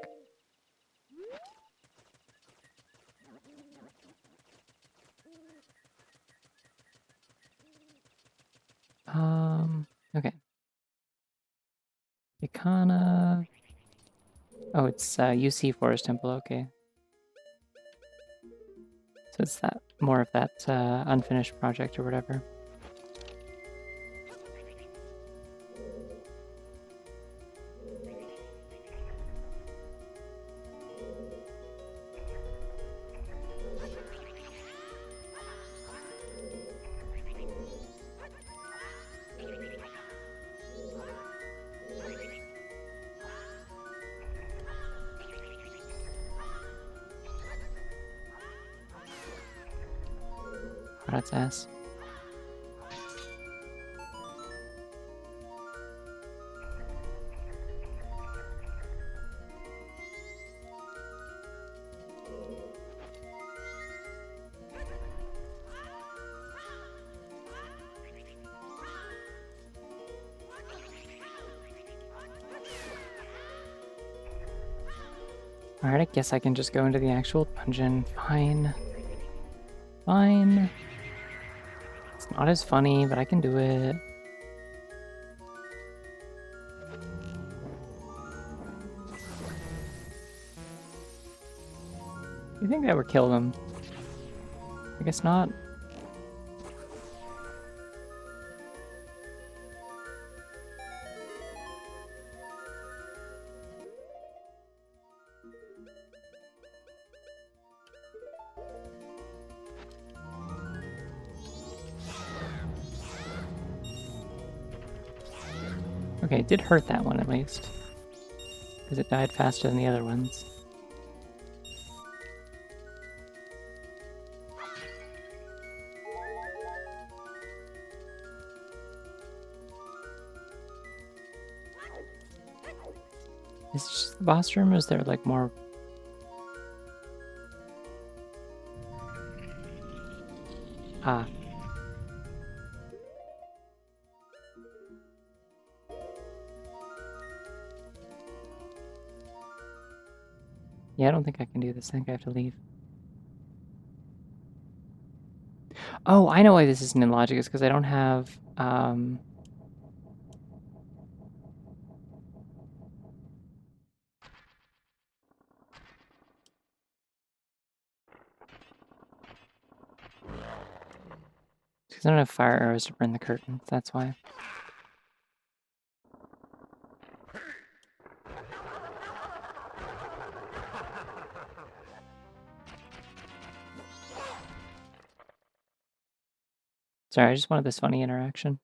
Okay. Ikana. Oh, it's UC Forest Temple, okay. So it's that more of that unfinished project or whatever. Oh, that's ass. Alright, I guess I can just go into the actual dungeon. Fine. Fine. It's not as funny, but I can do it. You think that would kill them? I guess not. Okay, it did hurt that one at least. Because it died faster than the other ones. Is it just the boss room, or is there like more? Ah. Yeah, I don't think I can do this. I think I have to leave. Oh, I know why this isn't in logic. It's because I don't have... Because I don't have fire arrows to burn the curtains. That's why. Sorry, I just wanted this funny interaction.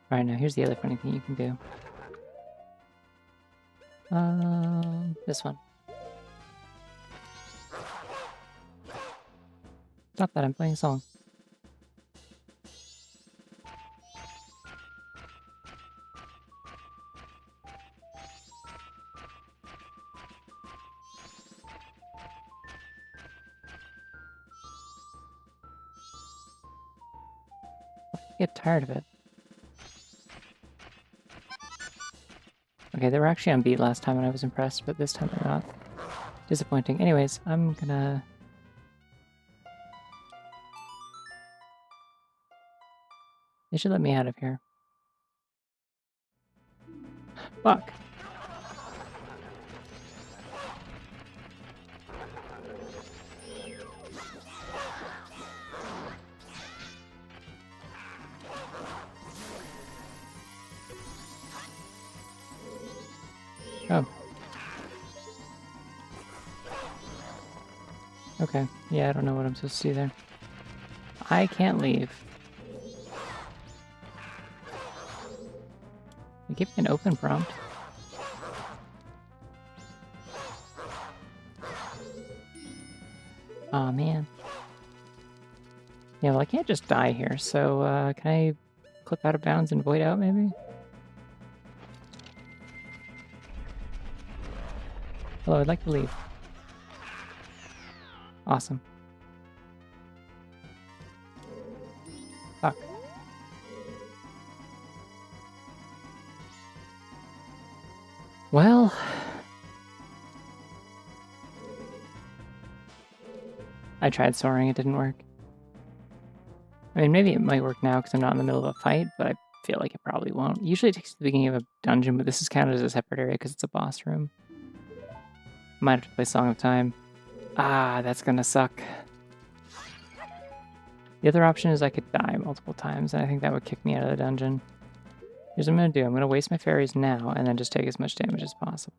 Alright, now here's the other funny thing you can do. This one. Stop that, I'm playing a song. I get tired of it. Okay, they were actually on beat last time and I was impressed, but this time they're not. Disappointing. Anyways, I'm gonna... They should let me out of here. Fuck. Oh. Okay. Yeah, I don't know what I'm supposed to do there. I can't leave. They give me an open prompt. Aw, man. Yeah, well, I can't just die here, so, can I clip out of bounds and void out, maybe? Hello, I'd like to leave. Awesome. Fuck. Well... I tried soaring, it didn't work. I mean, maybe it might work now because I'm not in the middle of a fight, but I feel like it probably won't. Usually it takes the beginning of a dungeon, but this is counted as a separate area because it's a boss room. Might have to play Song of Time. Ah, that's gonna suck. The other option is I could die multiple times, and I think that would kick me out of the dungeon. Here's what I'm gonna do. I'm gonna waste my fairies now, and then just take as much damage as possible.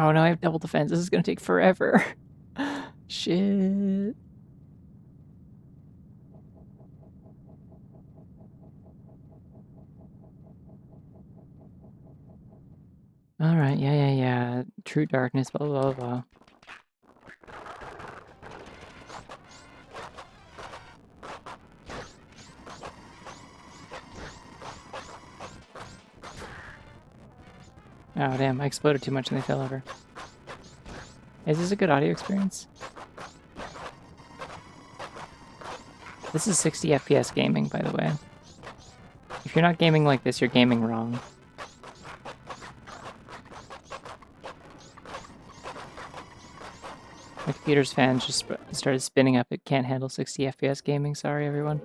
Oh no, I have double defense. This is gonna take forever. Shit. Alright, yeah. True darkness, blah, blah, blah. Oh, damn, I exploded too much and they fell over. Is this a good audio experience? This is 60 FPS gaming, by the way. you're not gaming like this, you're gaming wrong. My computer's fan just started spinning up. It can't handle 60 FPS gaming. Sorry, everyone.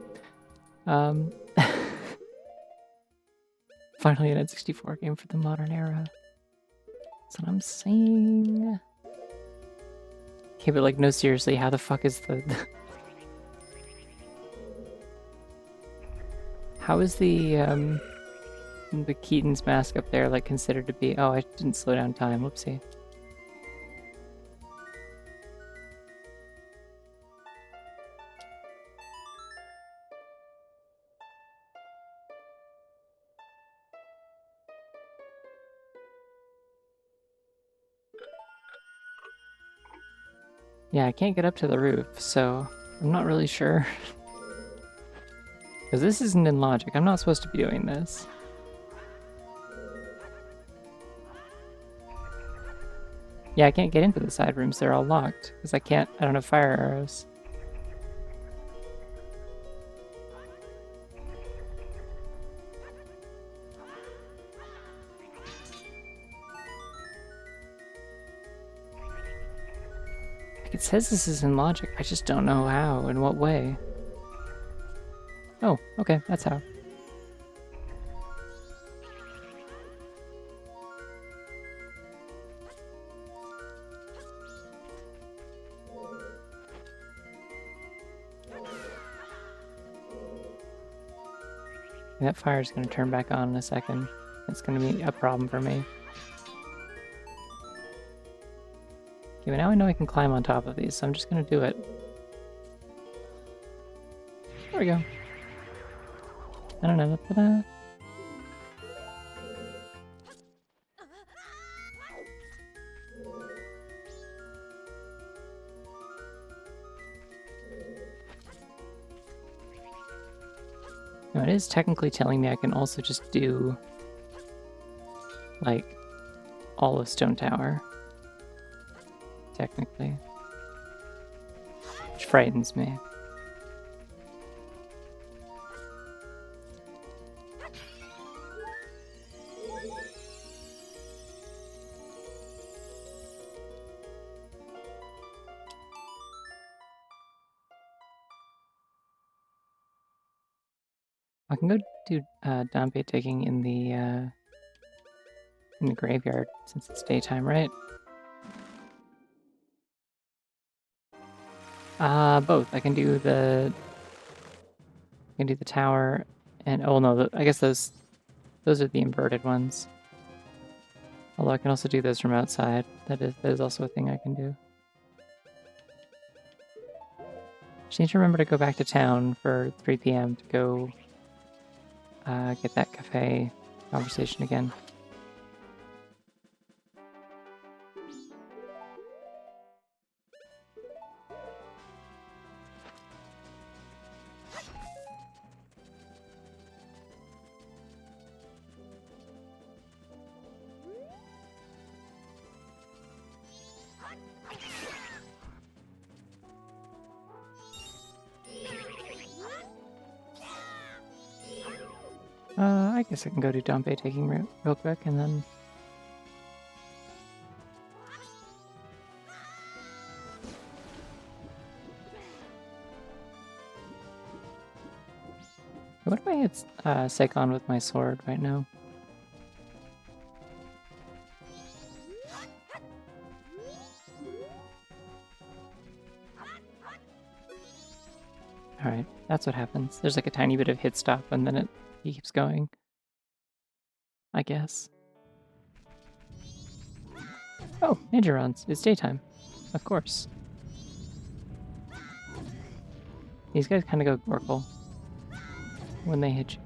Finally an N64 game for the modern era. That's what I'm saying. Okay, but like, no, seriously, how the fuck is the... How is the Keaton's mask up there, like, considered to be... Oh, I didn't slow down time. Whoopsie. Yeah, I can't get up to the roof, so I'm not really sure. Because this isn't in logic. I'm not supposed to be doing this. Yeah, I can't get into the side rooms. They're all locked. Because I don't have fire arrows. Like, it says this is in logic. I just don't know how, in what way. Oh, okay, that's how. That fire's gonna turn back on in a second. It's gonna be a problem for me. Okay, but now I know I can climb on top of these, so I'm just gonna do it. There we go. Da-da-da-da-da. Now it is technically telling me I can also just do, like, all of Stone Tower. Technically. Which frightens me. I can go do Dompe digging in the graveyard since it's daytime, right? Both. I can do the tower, and oh no, I guess those are the inverted ones. Although I can also do those from outside. That is also a thing I can do. Just need to remember to go back to town for 3 p.m. to go get that cafe conversation again. I guess I can go do Dompe taking real quick, and then... What if I hit Seikon with my sword right now? Alright, that's what happens. There's like a tiny bit of hit stop, and then he keeps going. I guess. Oh, ninja runs. It's daytime. Of course. These guys kind of go Gorkle when they hit you.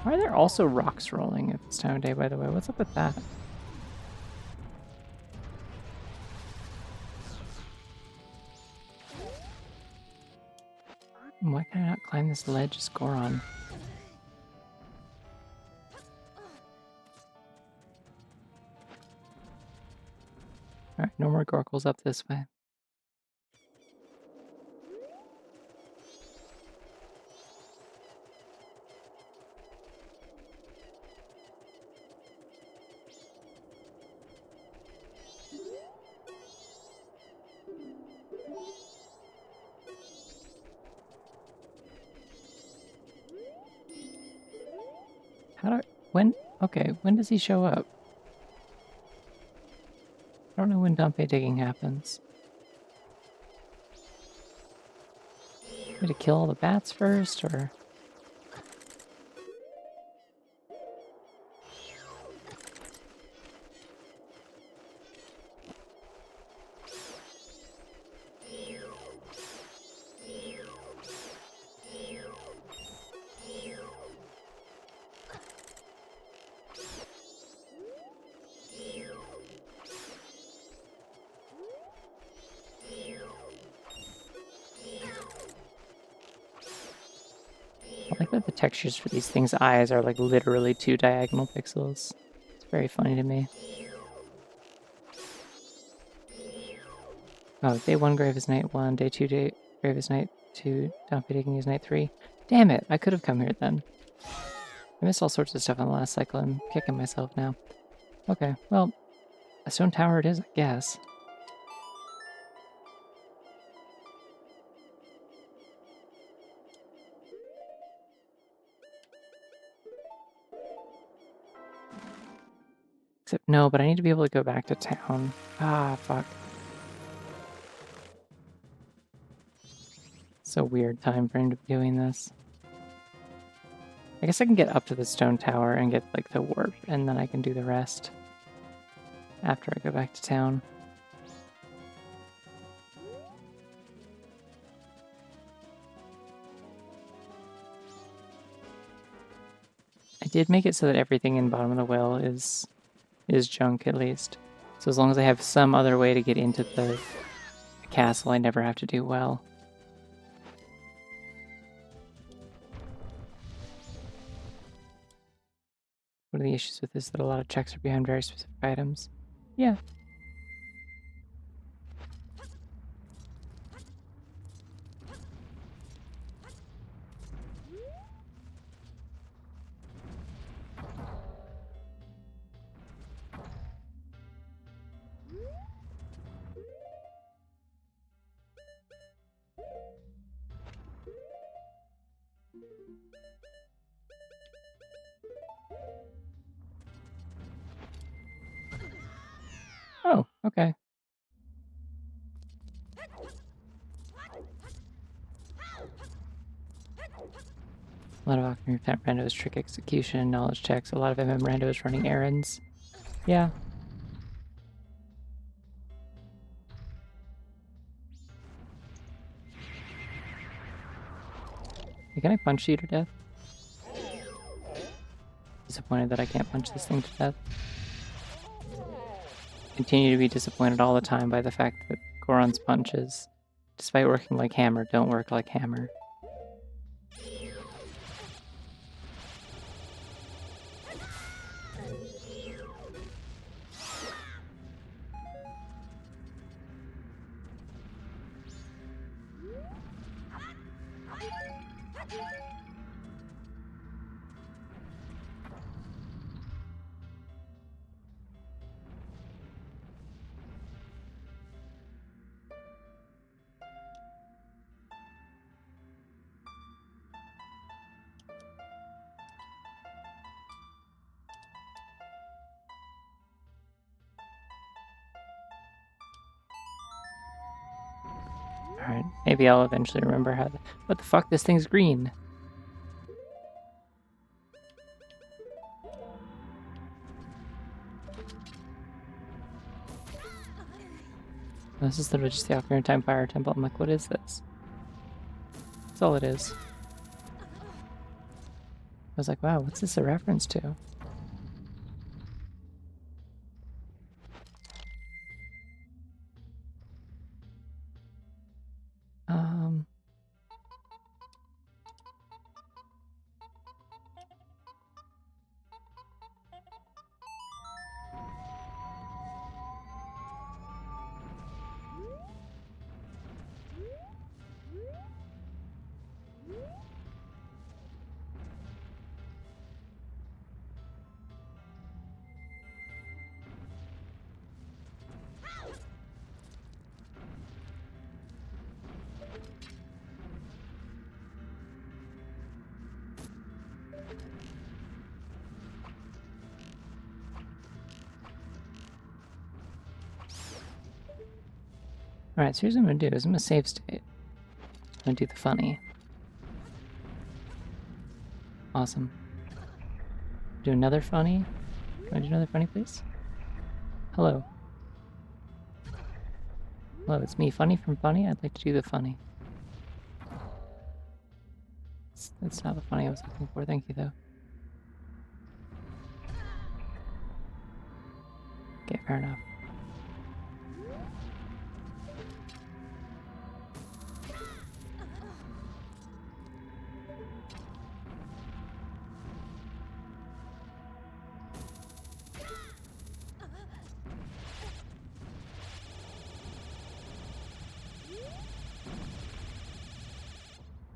Why are there also rocks rolling at this time of day, by the way? What's up with that? Why can I not climb this ledge as Goron? Alright, no more Gorkles up this way. When does he show up? I don't know when Dumpe digging happens. Need to kill all the bats first, or... I like that the textures for these things' eyes are like literally 2 diagonal pixels. It's very funny to me. Oh, day 1 grave is night 1, day 2 grave is night 2, Dumpe digging is night 3. Damn it, I could have come here then. I missed all sorts of stuff on the last cycle. I'm kicking myself now. Okay, well, a stone tower it is, I guess. Except, no, but I need to be able to go back to town. Ah, fuck. It's a weird time for him to be doing this. I guess I can get up to the stone tower and get, like, the warp, and then I can do the rest after I go back to town. I did make it so that everything in bottom of the well is junk, at least. So as long as I have some other way to get into the castle, I never have to do well. One of the issues with this is that a lot of checks are behind very specific items. Yeah. Oh, okay. A lot of Alchemy Rando's trick execution, knowledge checks, a lot of Rando's running errands. Yeah. Hey, can I punch you to death? Disappointed that I can't punch this thing to death. Continue to be disappointed all the time by the fact that Goron's punches, despite working like hammer, don't work like hammer. Alright, maybe I'll eventually remember how to... What the fuck? This thing's green. This is literally just the Ocarina of Time Fire Temple. I'm like, what is this? That's all it is. I was like, wow, what's this a reference to? Um... Alright, so here's what I'm gonna do is I'm gonna save state. I'm gonna do the funny. Awesome. Do another funny. Can I do another funny, please? Hello. Hello, it's me, Funny from Funny. I'd like to do the funny. That's not the funny I was looking for. Thank you, though. Okay, fair enough.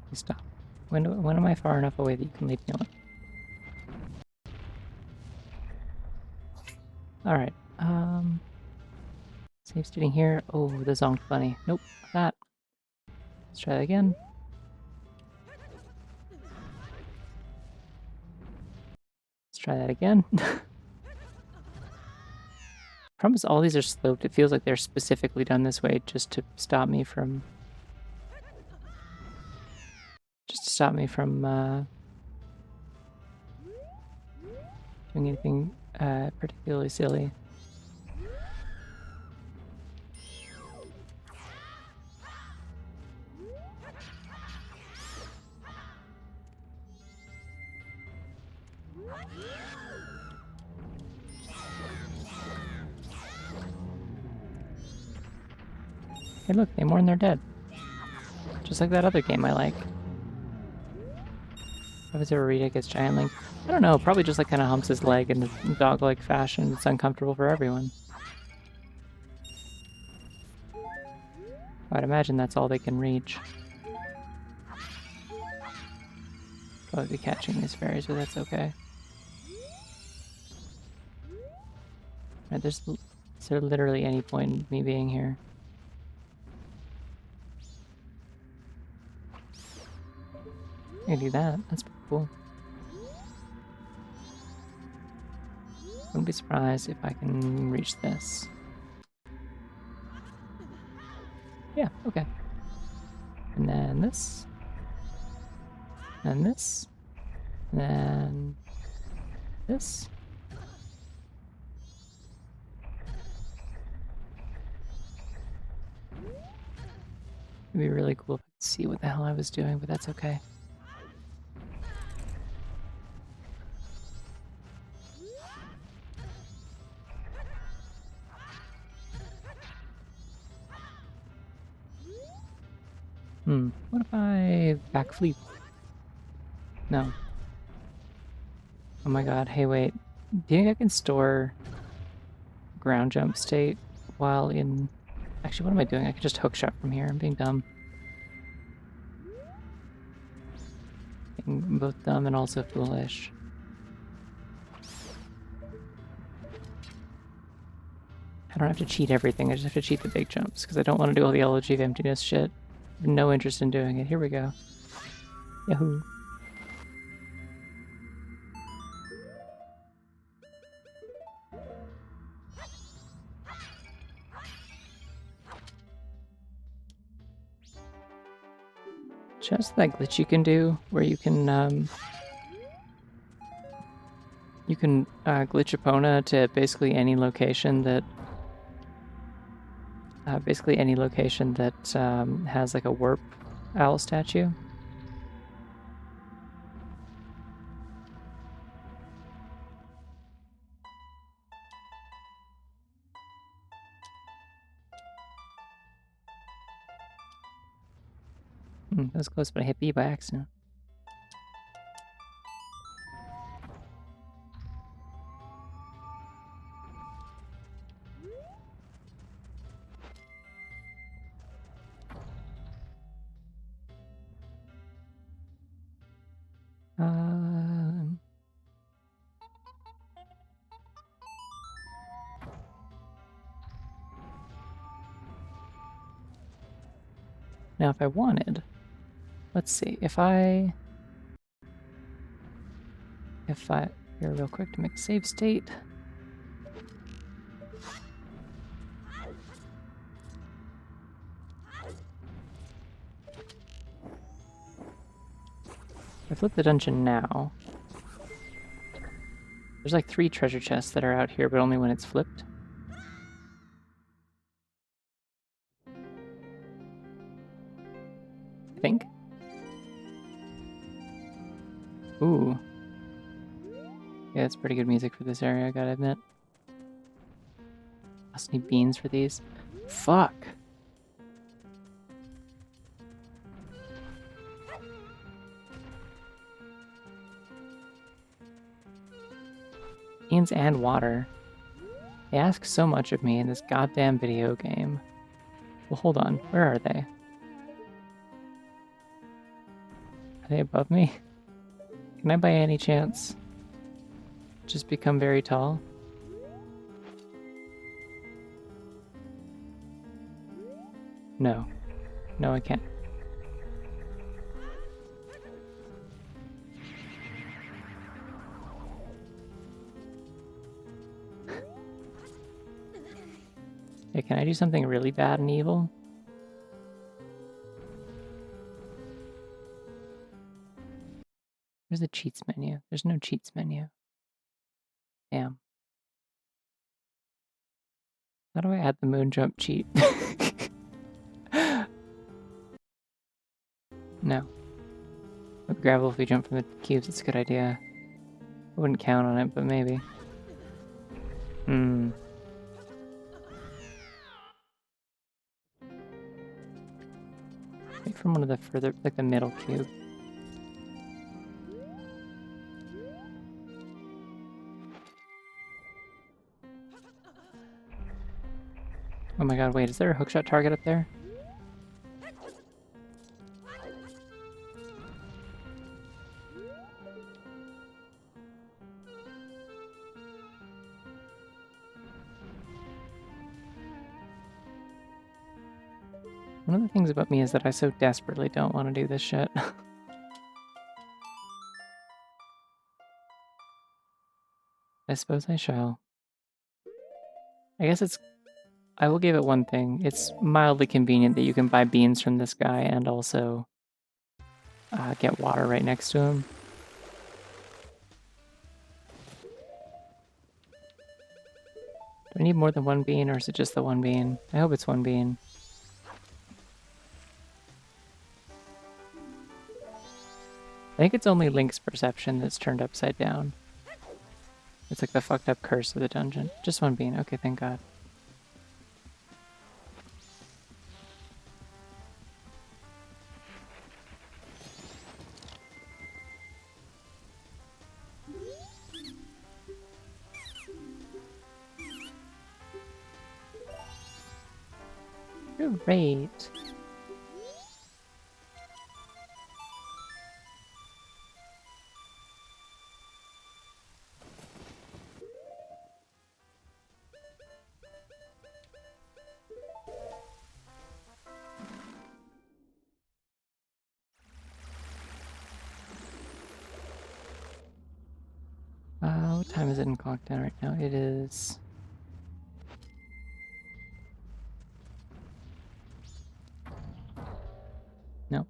Please stop. When am I far enough away that you can leave me alone? Alright, save stating here. Oh, the zonked funny. Nope, not that. Let's try that again. Let's try that again. Problem is all these are sloped. It feels like they're specifically done this way just to stop me from... doing anything particularly silly. Hey look, they mourn their dead. Just like that other game I like. Professor Rita gets Giant Link. I don't know, probably just like kind of humps his leg in a dog-like fashion. It's uncomfortable for everyone. I'd imagine that's all they can reach. Probably be catching these fairies, but that's okay. Right, is there literally any point in me being here? I can do that. That's pretty cool. Wouldn't be surprised if I can reach this. Yeah, okay. And then this. And this. And then this. It'd be really cool if I could see what the hell I was doing, but that's okay. What if I backflip? No. Oh my god, hey wait. Do you think I can store ground jump state while in... Actually, what am I doing? I can just hook shot from here. I'm being dumb. Being both dumb and also foolish. I don't have to cheat everything, I just have to cheat the big jumps, because I don't want to do all the Elegy of Emptiness shit. I have no interest in doing it. Here we go. Yahoo. Just that glitch you can do, where you can glitch Epona to basically any location that has like a warp owl statue. That was close, but I hit B by accident. Now, if I wanted, let's see, if I here real quick to make a save state. I flip the dungeon now. There's like 3 treasure chests that are out here, but only when it's flipped. I think. Ooh. Yeah, it's pretty good music for this area, I gotta admit. Must need beans for these. Fuck. Beans and water. They ask so much of me in this goddamn video game. Well, hold on. Where are they? Are they above me? Can I by any chance just become very tall? No. No, I can't. Hey, can I do something really bad and evil? Where's the cheats menu? There's no cheats menu. Damn. How do I add the moon jump cheat? No. With gravel, if we jump from the cubes, it's a good idea. I wouldn't count on it, but maybe. Hmm. Maybe from one of the further, like the middle cube. Oh my god, wait, is there a hookshot target up there? One of the things about me is that I so desperately don't want to do this shit. I suppose I shall. I guess it's... I will give it one thing. It's mildly convenient that you can buy beans from this guy and also get water right next to him. Do I need more than one bean, or is it just the one bean? I hope it's one bean. I think it's only Link's perception that's turned upside down. It's like the fucked up curse of the dungeon. Just one bean. Okay, thank God. Great. What time is it in Clockdown right now? It is... No.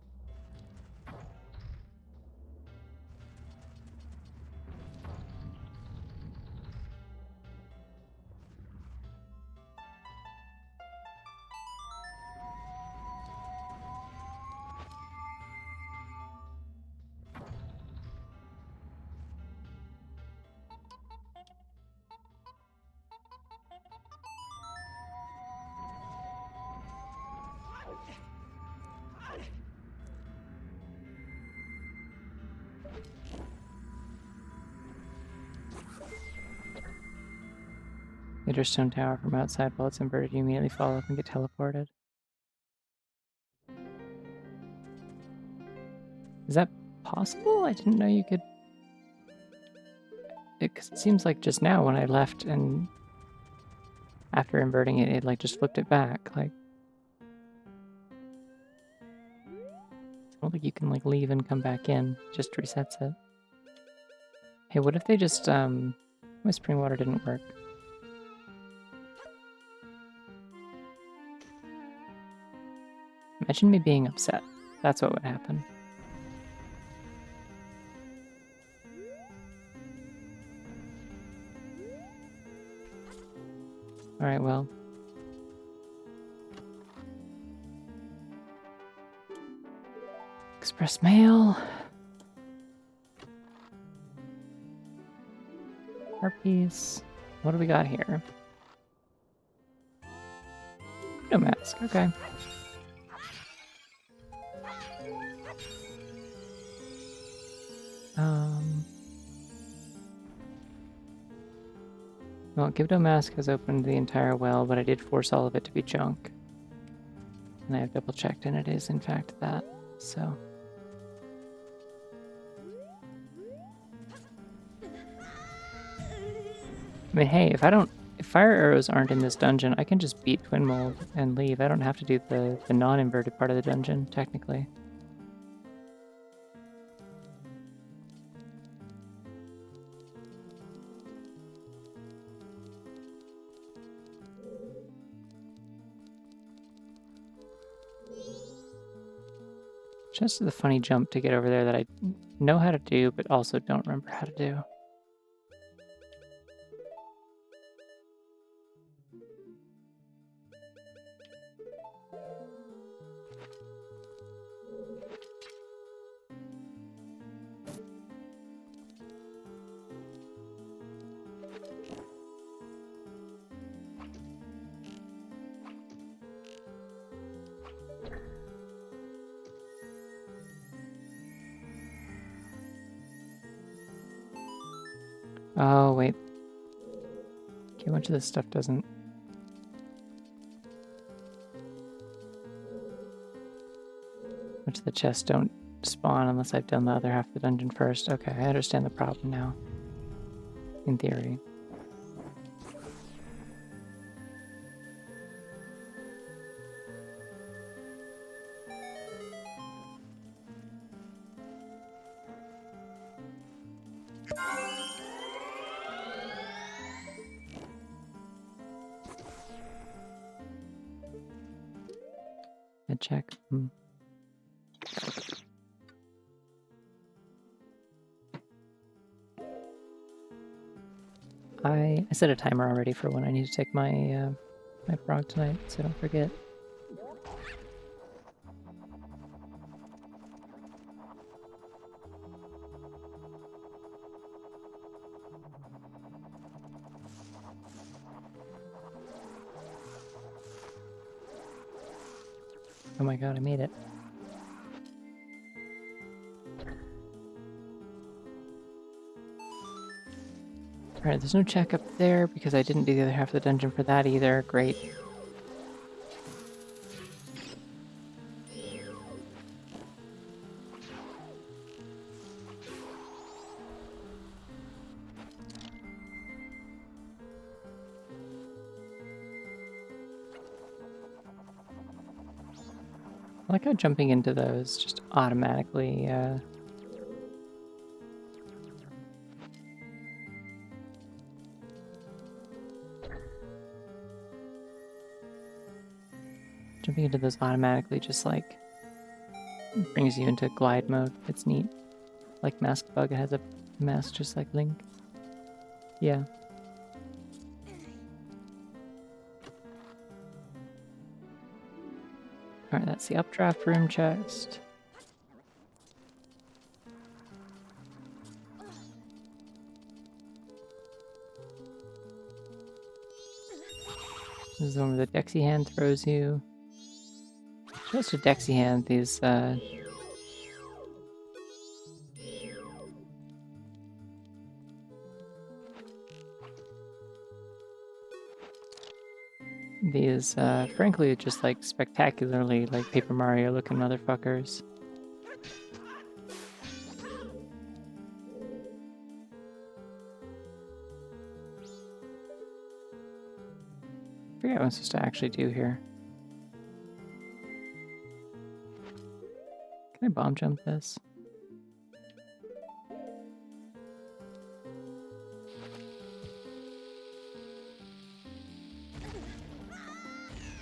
Hit your stone tower from outside while it's inverted. You immediately fall up and get teleported. Is that possible? I didn't know you could... It seems like just now when I left and after inverting it, it like just flipped it back. Like, I don't think you can like leave and come back in. It just resets it. Hey, what if they just my spring water didn't work? Imagine me being upset. That's what would happen. Alright, well. Express mail. Harpies. What do we got here? No mask, okay. Well, Gibdo Mask has opened the entire well, but I did force all of it to be junk. And I have double checked, and it is in fact that, so. I mean, hey, if fire arrows aren't in this dungeon, I can just beat Twin Mold and leave. I don't have to do the non-inverted part of the dungeon, technically. Just the funny jump to get over there that I know how to do, but also don't remember how to do. Oh, wait. Okay, much of this stuff doesn't... Much of the chests don't spawn unless I've done the other half of the dungeon first. Okay, I understand the problem now. In theory. Head check. I set a timer already for when I need to take my my frog tonight, so don't forget. Oh my god, I made it. Alright, there's no check up there because I didn't do the other half of the dungeon for that either. Great. I like how jumping into those just automatically jumping into those automatically just like brings you into glide mode. It's neat. Like Mask Bug, it has a mask just like Link. Yeah. Alright, that's the updraft room chest. This is the one where the Dexy hand throws you. Just a Dexy hand, these frankly, just like spectacularly like Paper Mario looking motherfuckers. I forget what I'm supposed to actually do here. Can I bomb jump this?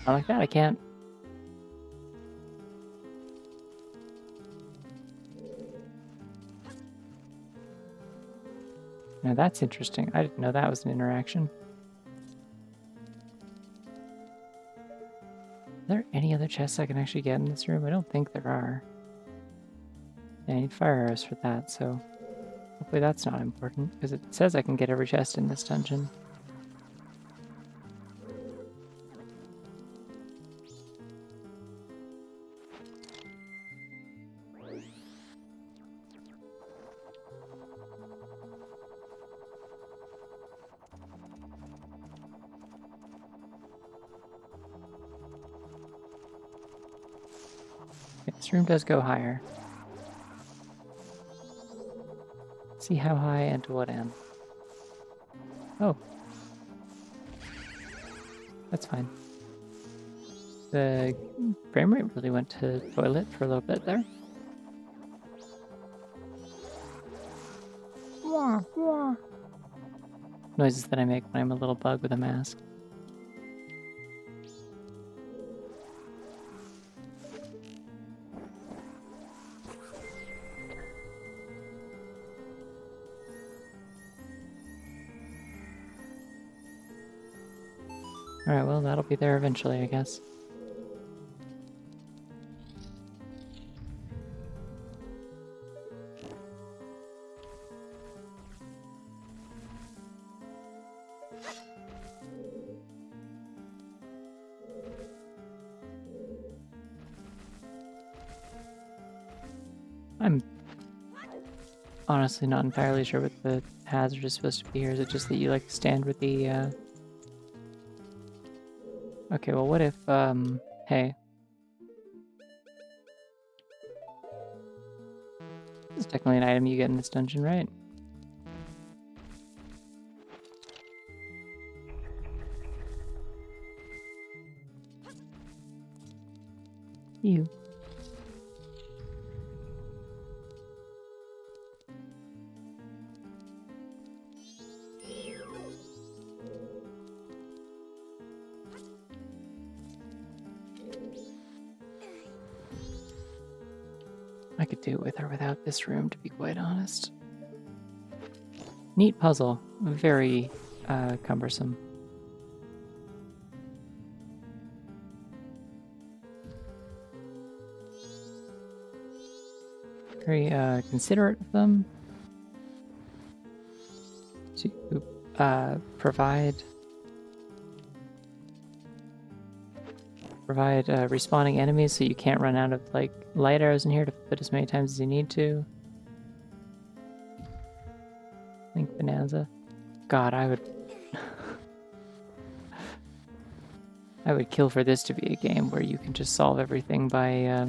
Not like that, I can't. Now that's interesting. I didn't know that was an interaction. there any other chests I can actually get in this room? I don't think there are. Yeah, I need fire arrows for that, so hopefully that's not important, because it says I can get every chest in this dungeon. Okay, this room does go higher. See how high and to what end. Oh. That's fine. The frame rate really went to toilet for a little bit there. Noises that I make when I'm a little bug with a mask. Alright, well, that'll be there eventually, I guess. I'm honestly not entirely sure what the hazard is supposed to be here. Is it just that you like to stand with the, Okay, well what if, hey. This is technically an item you get in this dungeon, right? You. I could do with or without this room, to be quite honest. Neat puzzle. Very cumbersome. Very considerate of them to provide respawning enemies so you can't run out of like light arrows in here to put as many times as you need to. Link Bonanza. God, I would I would kill for this to be a game where you can just solve everything by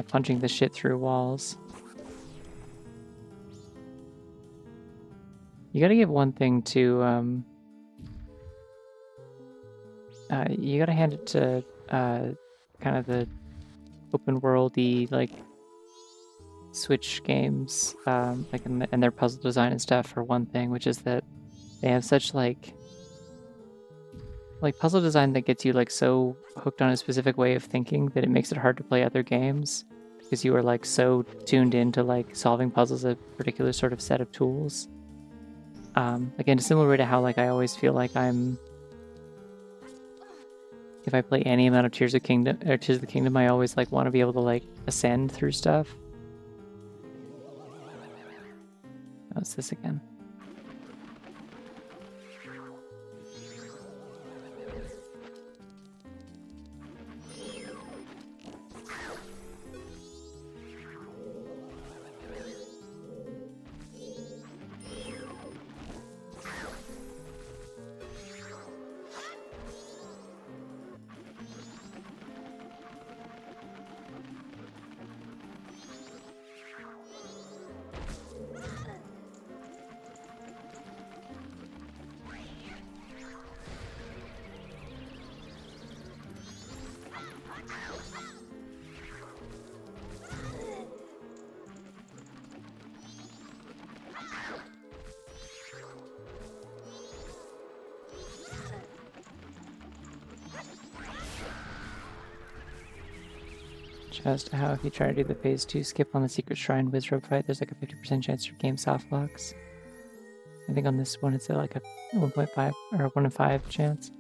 punching the shit through walls. You gotta give one thing to you gotta hand it to kind of the open worldy like Switch games, like and their puzzle design and stuff for one thing, which is that they have such like puzzle design that gets you like so hooked on a specific way of thinking that it makes it hard to play other games because you are like so tuned into like solving puzzles a particular sort of set of tools. Again, a similar way to how like I always feel like if I play any amount of Tears of the Kingdom, I always like want to be able to like ascend through stuff. What's this again? Just how if you try to do the phase 2 skip on the Secret Shrine Wizrobe fight, there's like a 50% chance your game soft locks. I think on this one it's at like a 1.5 or a 1 in 5 chance.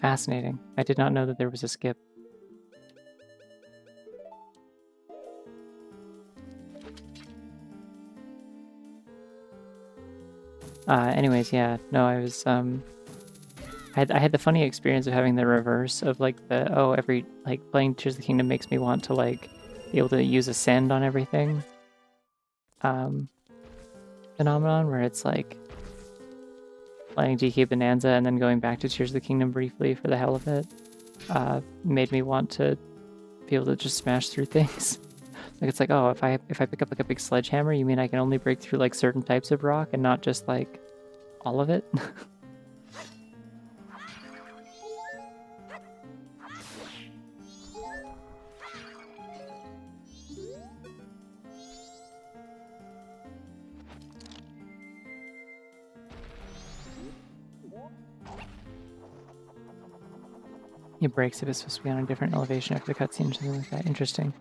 Fascinating. I did not know that there was a skip. Anyways, yeah, no, I was, I had the funny experience of having the reverse of, like, playing Tears of the Kingdom makes me want to, like, be able to use Ascend on everything, phenomenon, where it's, like, playing DK Bonanza and then going back to Tears of the Kingdom briefly for the hell of it, made me want to be able to just smash through things. Like, it's like, oh, if I pick up, like, a big sledgehammer, you mean I can only break through, like, certain types of rock and not just, like, all of it? It breaks if it's supposed to be on a different elevation after the cutscene or something like that. Interesting.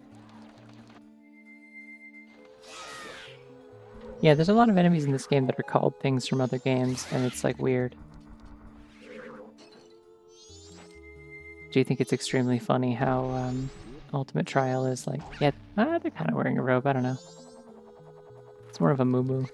Yeah, there's a lot of enemies in this game that are called things from other games, and it's, like, weird. Do you think it's extremely funny how Ultimate Trial is like, yeah, they're kind of wearing a robe, I don't know. It's more of a moo-moo.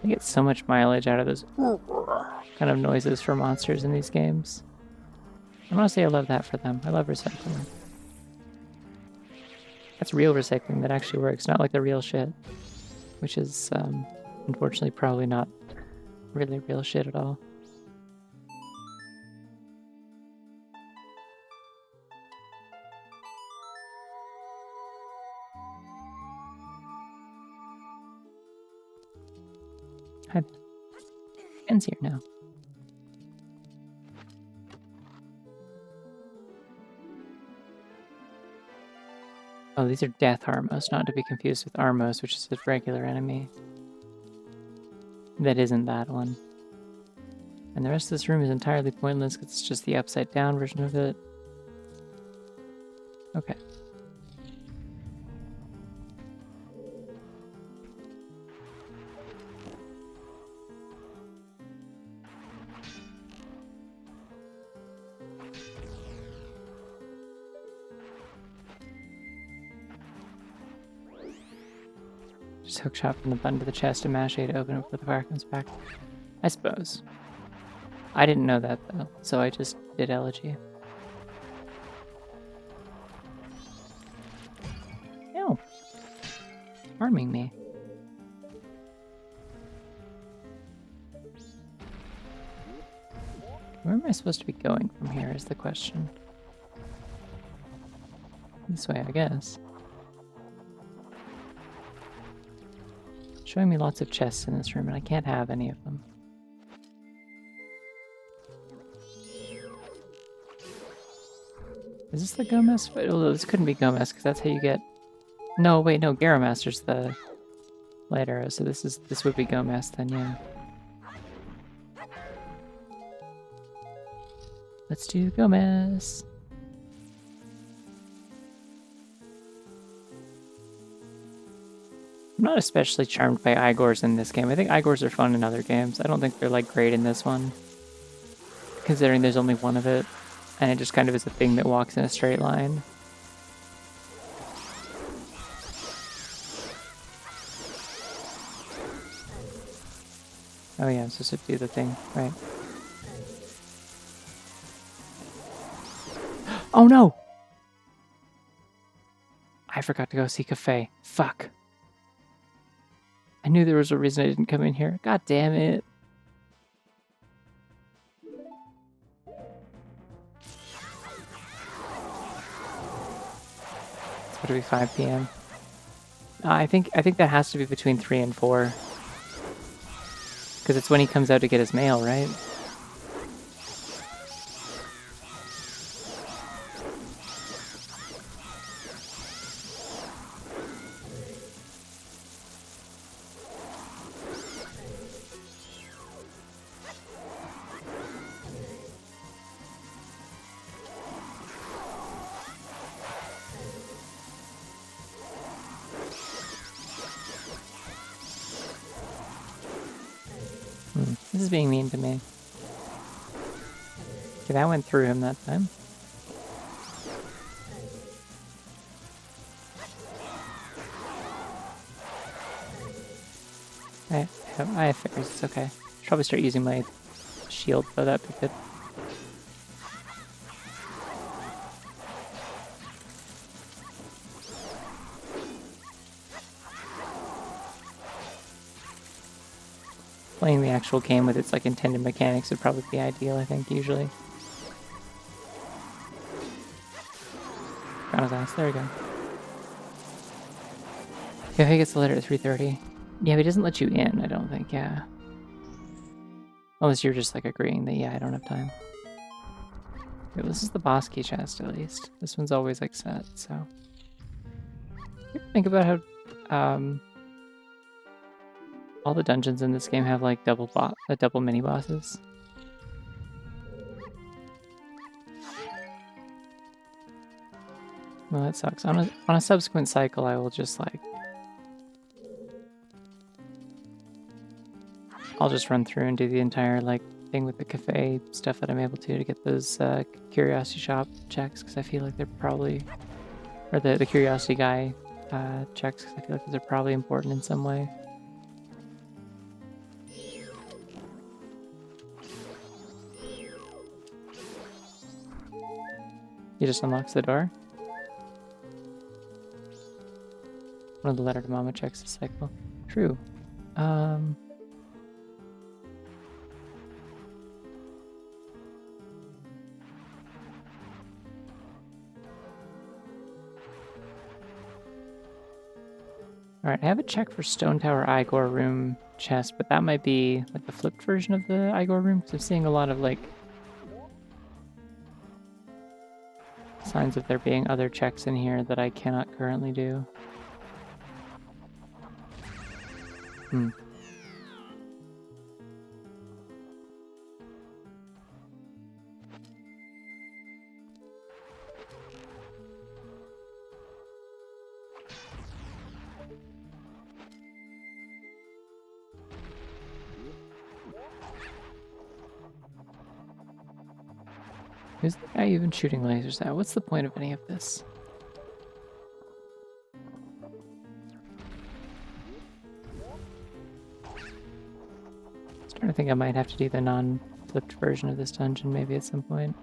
I get so much mileage out of those kind of noises for monsters in these games. I want to say I love that for them. I love recycling. That's real recycling that actually works, not like the real shit. Which is, unfortunately, probably not really real shit at all. Hi. Ben's here now. Oh, these are Death Armos, not to be confused with Armos, which is a regular enemy. That isn't that one. And the rest of this room is entirely pointless because it's just the upside down version of it. Okay. Just hookshot from the button to the chest and mash A to open it before the fire comes back. I suppose. I didn't know that though, so I just did elegy. No. Harming me. Where am I supposed to be going from here is the question. This way, I guess. Showing me lots of chests in this room, and I can't have any of them. Is this the Gomez? Oh, this couldn't be Gomez, because that's how you get... No, wait, no, Garromaster's the light arrow, so this would be Gomez then, yeah. Let's do Gomez. I'm not especially charmed by Igors in this game. I think Igors are fun in other games. I don't think they're, like, great in this one. Considering there's only one of it, and it just kind of is a thing that walks in a straight line. Oh yeah, I'm supposed to do the thing, right. Oh no! I forgot to go see Cafe. Fuck. I knew there was a reason I didn't come in here. God damn it. Would it be 5 p.m.? I think that has to be between 3 and 4. Because it's when he comes out to get his mail, right? This is being mean to me. Okay, that went through him that time. I have fairies, it's okay. Should probably start using my shield, though that'd be good. Playing the actual game with its like intended mechanics would probably be ideal, I think, usually. Found his ass, there we go. Okay, if he gets the letter at 3:30. Yeah, but he doesn't let you in, I don't think, yeah. Unless you're just like agreeing that, yeah, I don't have time. Okay, well, this is the boss key chest, at least. This one's always like set, so. Think about how all the dungeons in this game have like double mini bosses. Well, that sucks. On a subsequent cycle, I will just like I'll just run through and do the entire like thing with the cafe stuff that I'm able to get those curiosity shop checks, because I feel like they're probably, or the curiosity guy checks, because I feel like those are probably important in some way. He just unlocks the door. One of the letter to mama checks the cycle. True. Alright, I have a check for Stone Tower Igor room chest, but that might be like the flipped version of the Igor room, because I'm seeing a lot of like signs of there being other checks in here that I cannot currently do. Who's the guy you've been shooting lasers at? What's the point of any of this? I'm starting to think I might have to do the non-flipped version of this dungeon maybe at some point.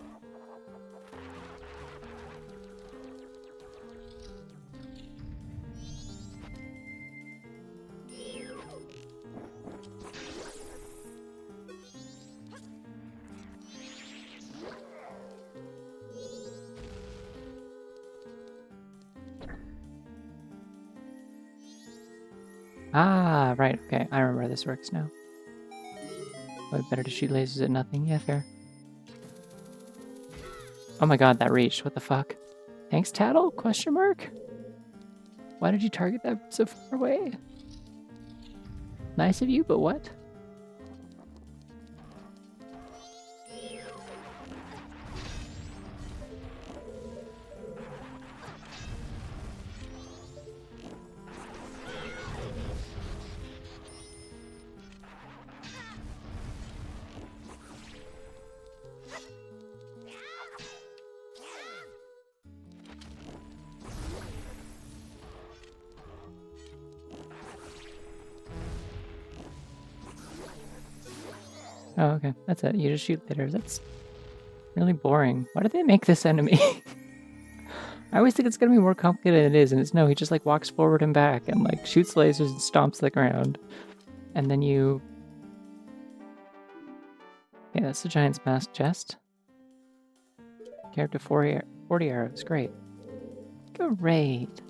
Ah, right, okay, I remember how this works now. Probably better to shoot lasers at nothing, yeah, fair. Oh my god, that reached, what the fuck? Thanks, Tattle? Question mark? Why did you target that so far away? Nice of you, but what? Oh, okay. That's it. You just shoot lasers. That's really boring. Why did they make this enemy? I always think it's gonna be more complicated than it is, and it's no, he just like walks forward and back and like shoots lasers and stomps the ground. And then you... Yeah, that's the Giant's Mask chest. Get up to 40 arrows. Great. Great.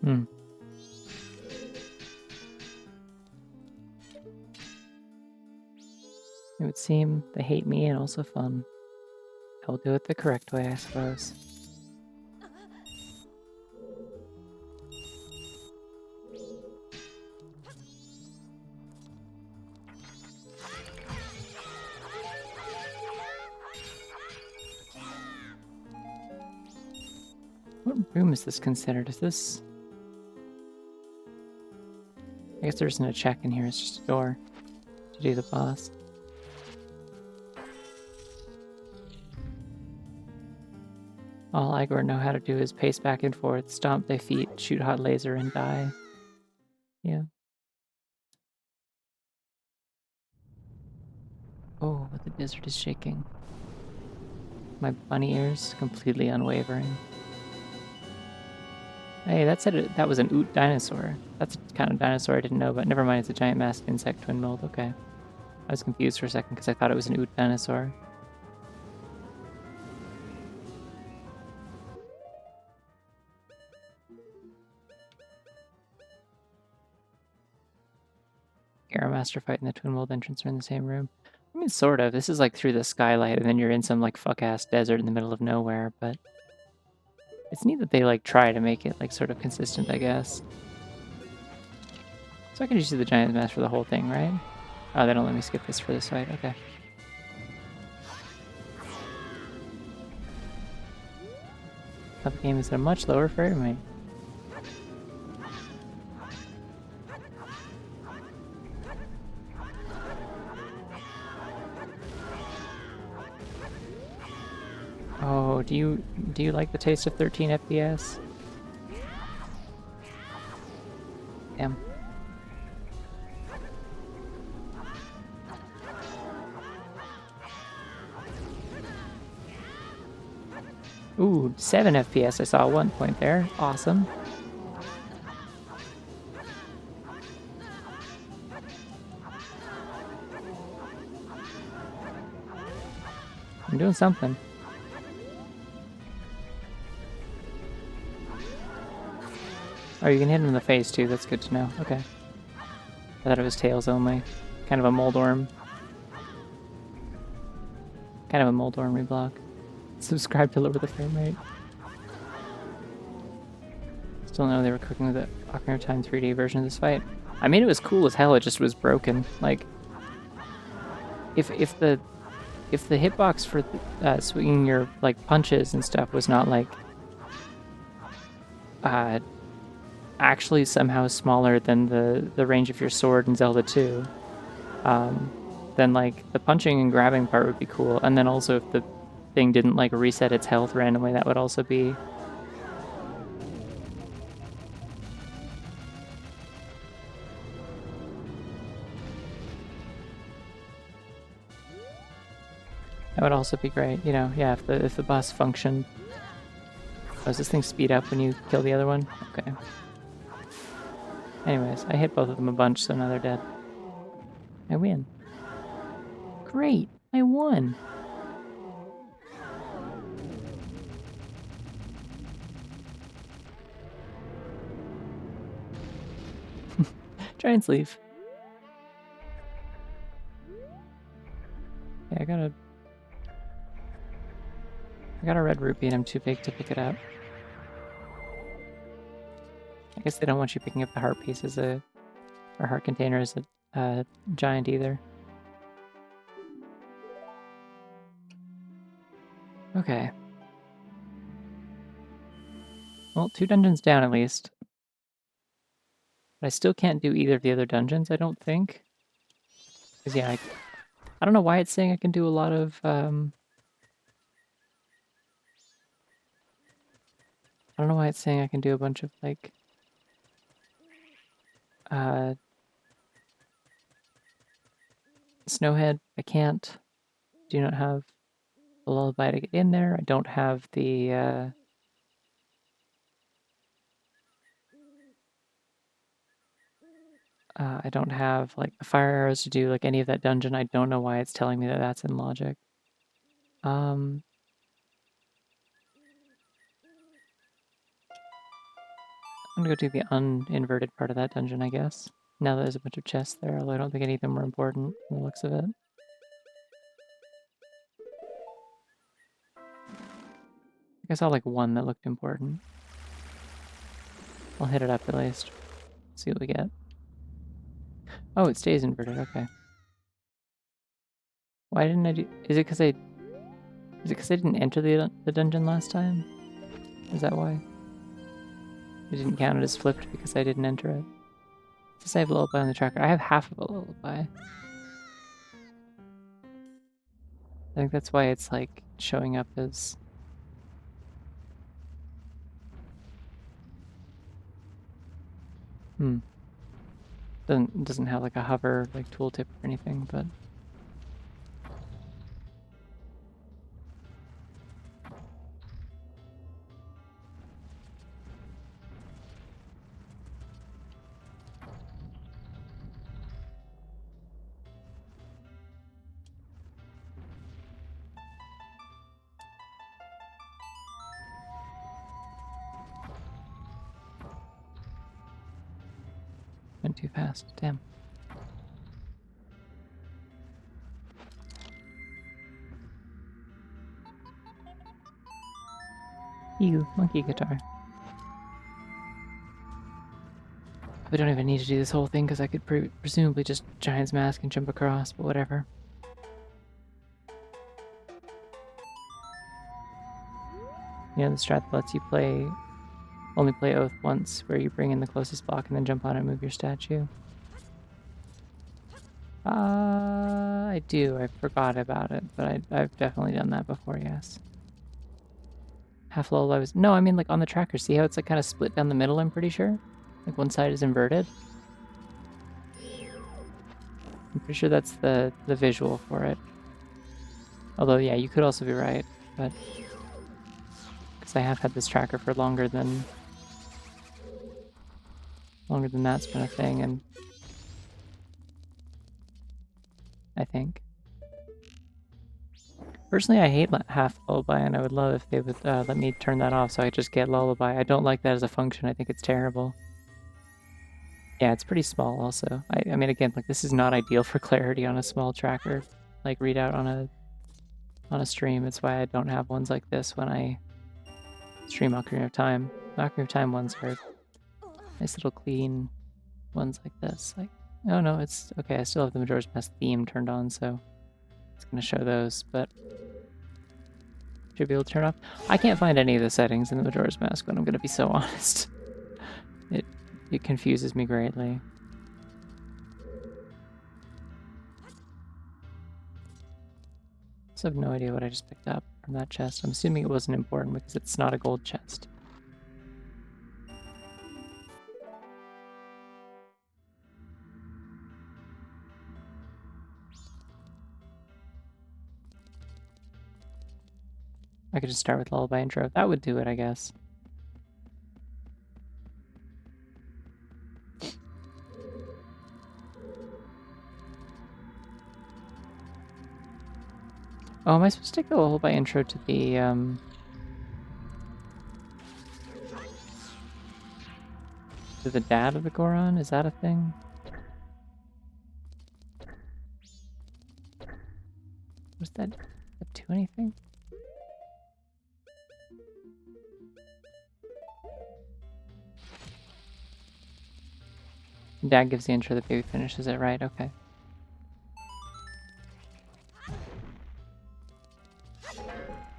Hmm. It would seem they hate me and also fun. I will do it the correct way, I suppose. What room is this considered? Is this... I guess there isn't a check in here, it's just a door to do the boss. All Igor know how to do is pace back and forth, stomp their feet, shoot hot laser, and die. Yeah. Oh, but the desert is shaking. My bunny ears completely unwavering. Hey, that said that was an oot dinosaur. That's the kind of dinosaur I didn't know, but never mind, it's a giant masked insect twin mold. Okay. I was confused for a second because I thought it was an oot dinosaur. Master fight and the twin mold entrance are in the same room. I mean, sort of. This is like through the skylight, and then you're in some like fuck-ass desert in the middle of nowhere, but it's neat that they like try to make it like sort of consistent, I guess. So I can just do the giant mask for the whole thing, right? Oh, they don't let me skip this for this fight. Okay. The game is at a much lower frame rate. Oh, do you like the taste of 13 FPS? Damn. Ooh, 7 FPS I saw at one point there. Awesome. I'm doing something. Oh, you can hit him in the face too, that's good to know. Okay. I thought it was tails only. Kind of a mold worm. Kind of a mold worm reblock. Subscribe to lower the frame rate. Still know they were cooking with the Ocarina of Time 3D version of this fight. I mean, it was cool as hell, it just was broken. Like, if the hitbox for swinging your like punches and stuff was not like actually somehow smaller than the range of your sword in Zelda 2, then like the punching and grabbing part would be cool. And then also if the thing didn't like reset its health randomly, that would also be... That would also be great, you know, yeah, if the boss functioned. Oh, does this thing speed up when you kill the other one? Okay. Anyways, I hit both of them a bunch, so now they're dead. I win. Great! I won! Giant sleeve. Yeah, I got a red rupee and I'm too big to pick it up. I guess they don't want you picking up the heart piece as or heart container as a giant either. Okay. Well, 2 dungeons down at least. But I still can't do either of the other dungeons, I don't think. Because yeah, I don't know why it's saying I can do a lot of don't know why it's saying I can do a bunch of, like, Snowhead. I can't. Do not have the lullaby to get in there. I don't have the, I don't have, like, the fire arrows to do, like, any of that dungeon. I don't know why it's telling me that that's in logic. I'm gonna go do the uninverted part of that dungeon, I guess. Now that there's a bunch of chests there, although I don't think any of them were important from the looks of it. I saw, like, one that looked important. I'll hit it up at least. See what we get. Oh, it stays inverted, okay. Why didn't I do... Is it because I didn't enter the dungeon last time? Is that why? It didn't count it as flipped because I didn't enter it. Does I have lullaby on the tracker? I have half of a lullaby. I think that's why it's, like, showing up as... Doesn't have, like, a hover, like, tooltip or anything, but... Went too fast, damn. Ew, monkey guitar. We don't even need to do this whole thing because I could presumably just Giant's Mask and jump across, but whatever. You know, the strat that lets you only play Oath once, where you bring in the closest block and then jump on it and move your statue. I do. I forgot about it, but I've definitely done that before, yes. Half lullaby was... No, I mean, like, on the tracker. See how it's, like, kind of split down the middle, I'm pretty sure? Like, one side is inverted. I'm pretty sure that's the visual for it. Although, yeah, you could also be right, but... Because I have had this tracker for longer than that's been a thing, and... I think. Personally, I hate half lullaby, and I would love if they would let me turn that off so I just get lullaby. I don't like that as a function. I think it's terrible. Yeah, it's pretty small also. I mean, again, like, this is not ideal for clarity on a small tracker, like, readout on a stream. It's why I don't have ones like this when I stream Ocarina of Time. The Ocarina of Time ones are nice little clean ones like this. Like, oh no, it's okay. I still have the Majora's Mask theme turned on, so it's gonna show those, but should be able to turn off. I can't find any of the settings in the Majora's Mask one, I'm gonna be so honest. It confuses me greatly. I have no idea what I just picked up from that chest. I'm assuming it wasn't important because it's not a gold chest. I could just start with Lullaby intro. That would do it, I guess. Oh, am I supposed to take the Lullaby intro to the, to the dad of the Goron? Is that a thing? Was that do anything? Dad gives the intro, the baby finishes it, right? Okay.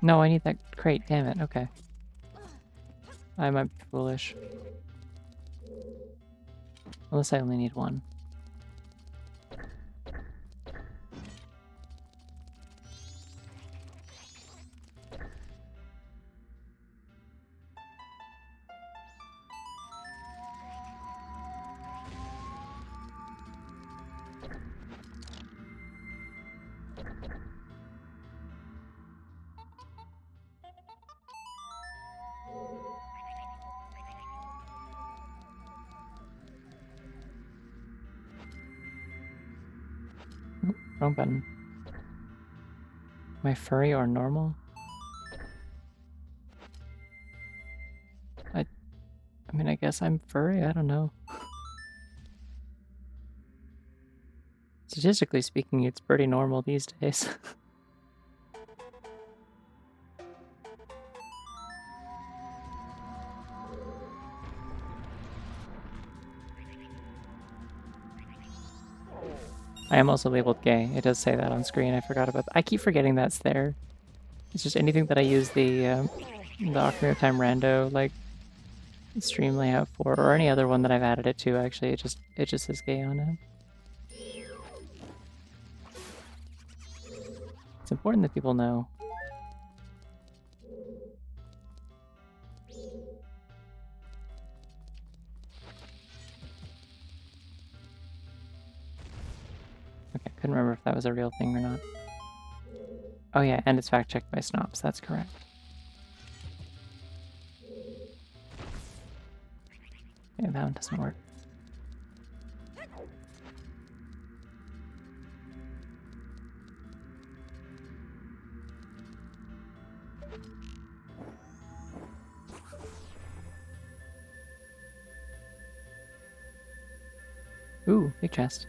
No, I need that crate, damn it, okay. I might be foolish. Unless I only need one. Wrong button. Am I furry or normal? I mean, I guess I'm furry, I don't know. Statistically speaking, it's pretty normal these days. I am also labeled gay. It does say that on screen. I forgot about that. I keep forgetting that's there. It's just anything that I use the Ocarina of Time Rando like stream layout for, or any other one that I've added it to. Actually, it just says gay on it. It's important that people know. Okay, couldn't remember if that was a real thing or not. Oh yeah, and it's fact-checked by Snops, that's correct. Yeah, that one doesn't work. Ooh, big chest.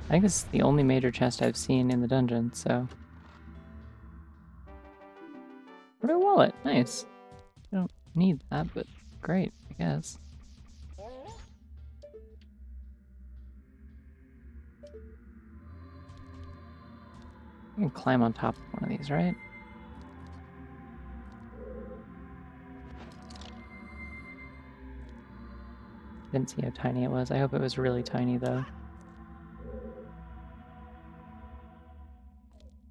I think this is the only major chest I've seen in the dungeon, so... What a wallet! Nice. I don't need that, but great, I guess. I can climb on top of one of these, right? Didn't see how tiny it was. I hope it was really tiny, though.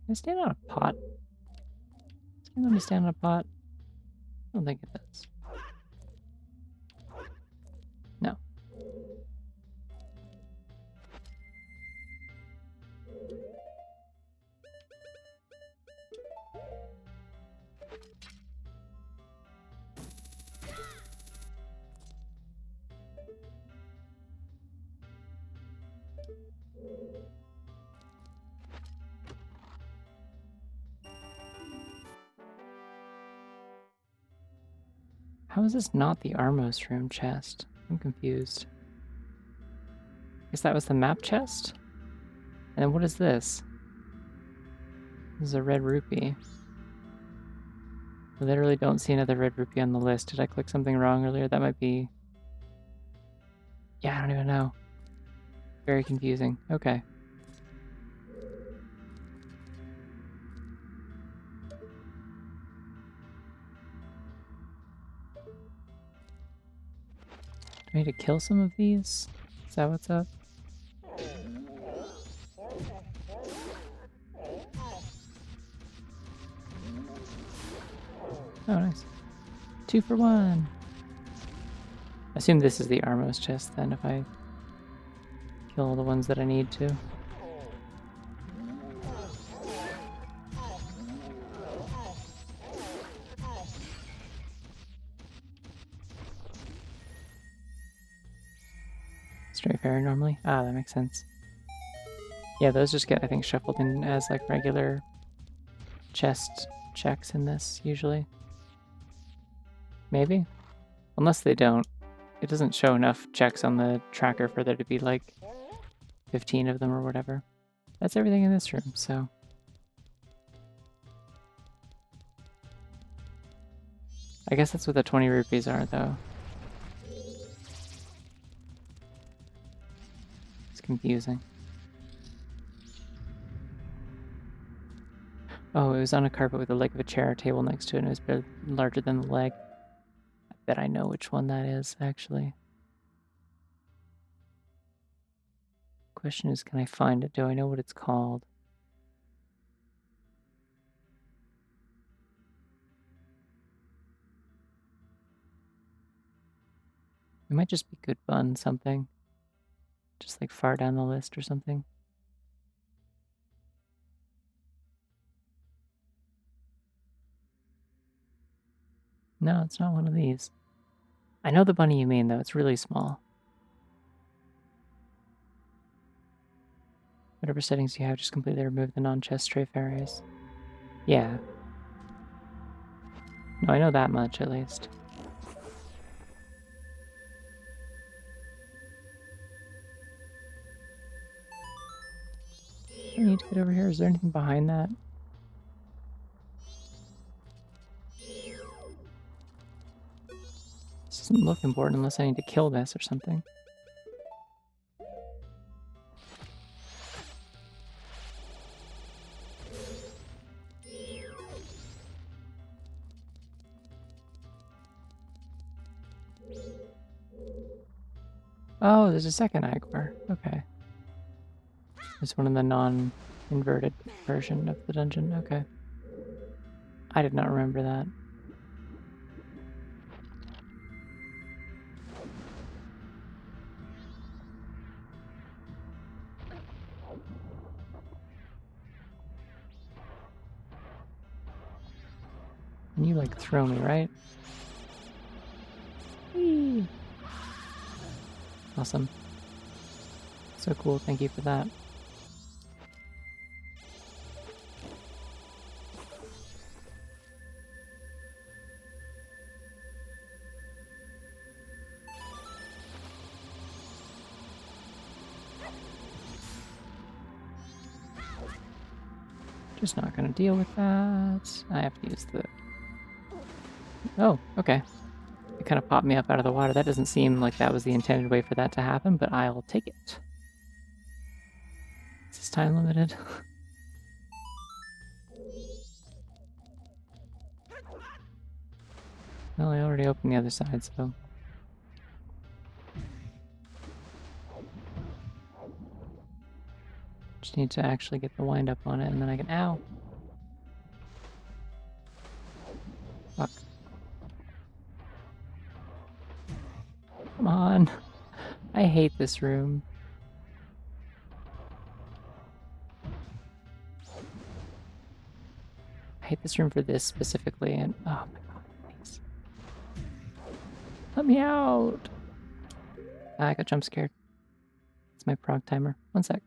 Can I stand on a pot? Can you let me stand on a pot? I don't think it does. No. How is this not the Armos room chest? I'm confused. Guess that was the map chest? And then what is this? This is a red rupee. I literally don't see another red rupee on the list. Did I click something wrong earlier? That might be... Yeah, I don't even know. Very confusing. Okay. Do I need to kill some of these? Is that what's up? Oh, nice. 2 for 1. I assume this is the Armos chest then, if I kill all the ones that I need to. Straight fairy normally? Ah, that makes sense. Yeah, those just get, I think, shuffled in as like regular chest checks in this, usually. Maybe? Unless they don't. It doesn't show enough checks on the tracker for there to be like 15 of them or whatever. That's everything in this room, so... I guess that's what the 20 rupees are, though. It's confusing. Oh, it was on a carpet with the leg of a chair, a table next to it, and it was larger than the leg. I bet I know which one that is, actually. Question is, can I find it? Do I know what it's called? It might just be Good Bun something. Just like far down the list or something. No, it's not one of these. I know the bunny you mean, though. It's really small. Whatever settings you have, just completely remove the non-chest tray fairies. Yeah. No, I know that much, at least. I need to get over here. Is there anything behind that? This doesn't look important unless I need to kill this or something. Oh, there's a second Igor. Okay. It's one of the non-inverted version of the dungeon. Okay. I did not remember that. And you, like, throw me, right? Whee! Awesome. So cool. Thank you for that. Just not gonna deal with that. I have to use the... Oh, okay. It kind of popped me up out of the water. That doesn't seem like that was the intended way for that to happen, but I'll take it. Is this time limited? Well, I already opened the other side, so... Just need to actually get the wind up on it, and then I can... Ow! Fuck. Come on. I hate this room. I hate this room for this specifically, and... Oh my god, please. Let me out! Ah, I got jump scared. It's my prog timer. One sec.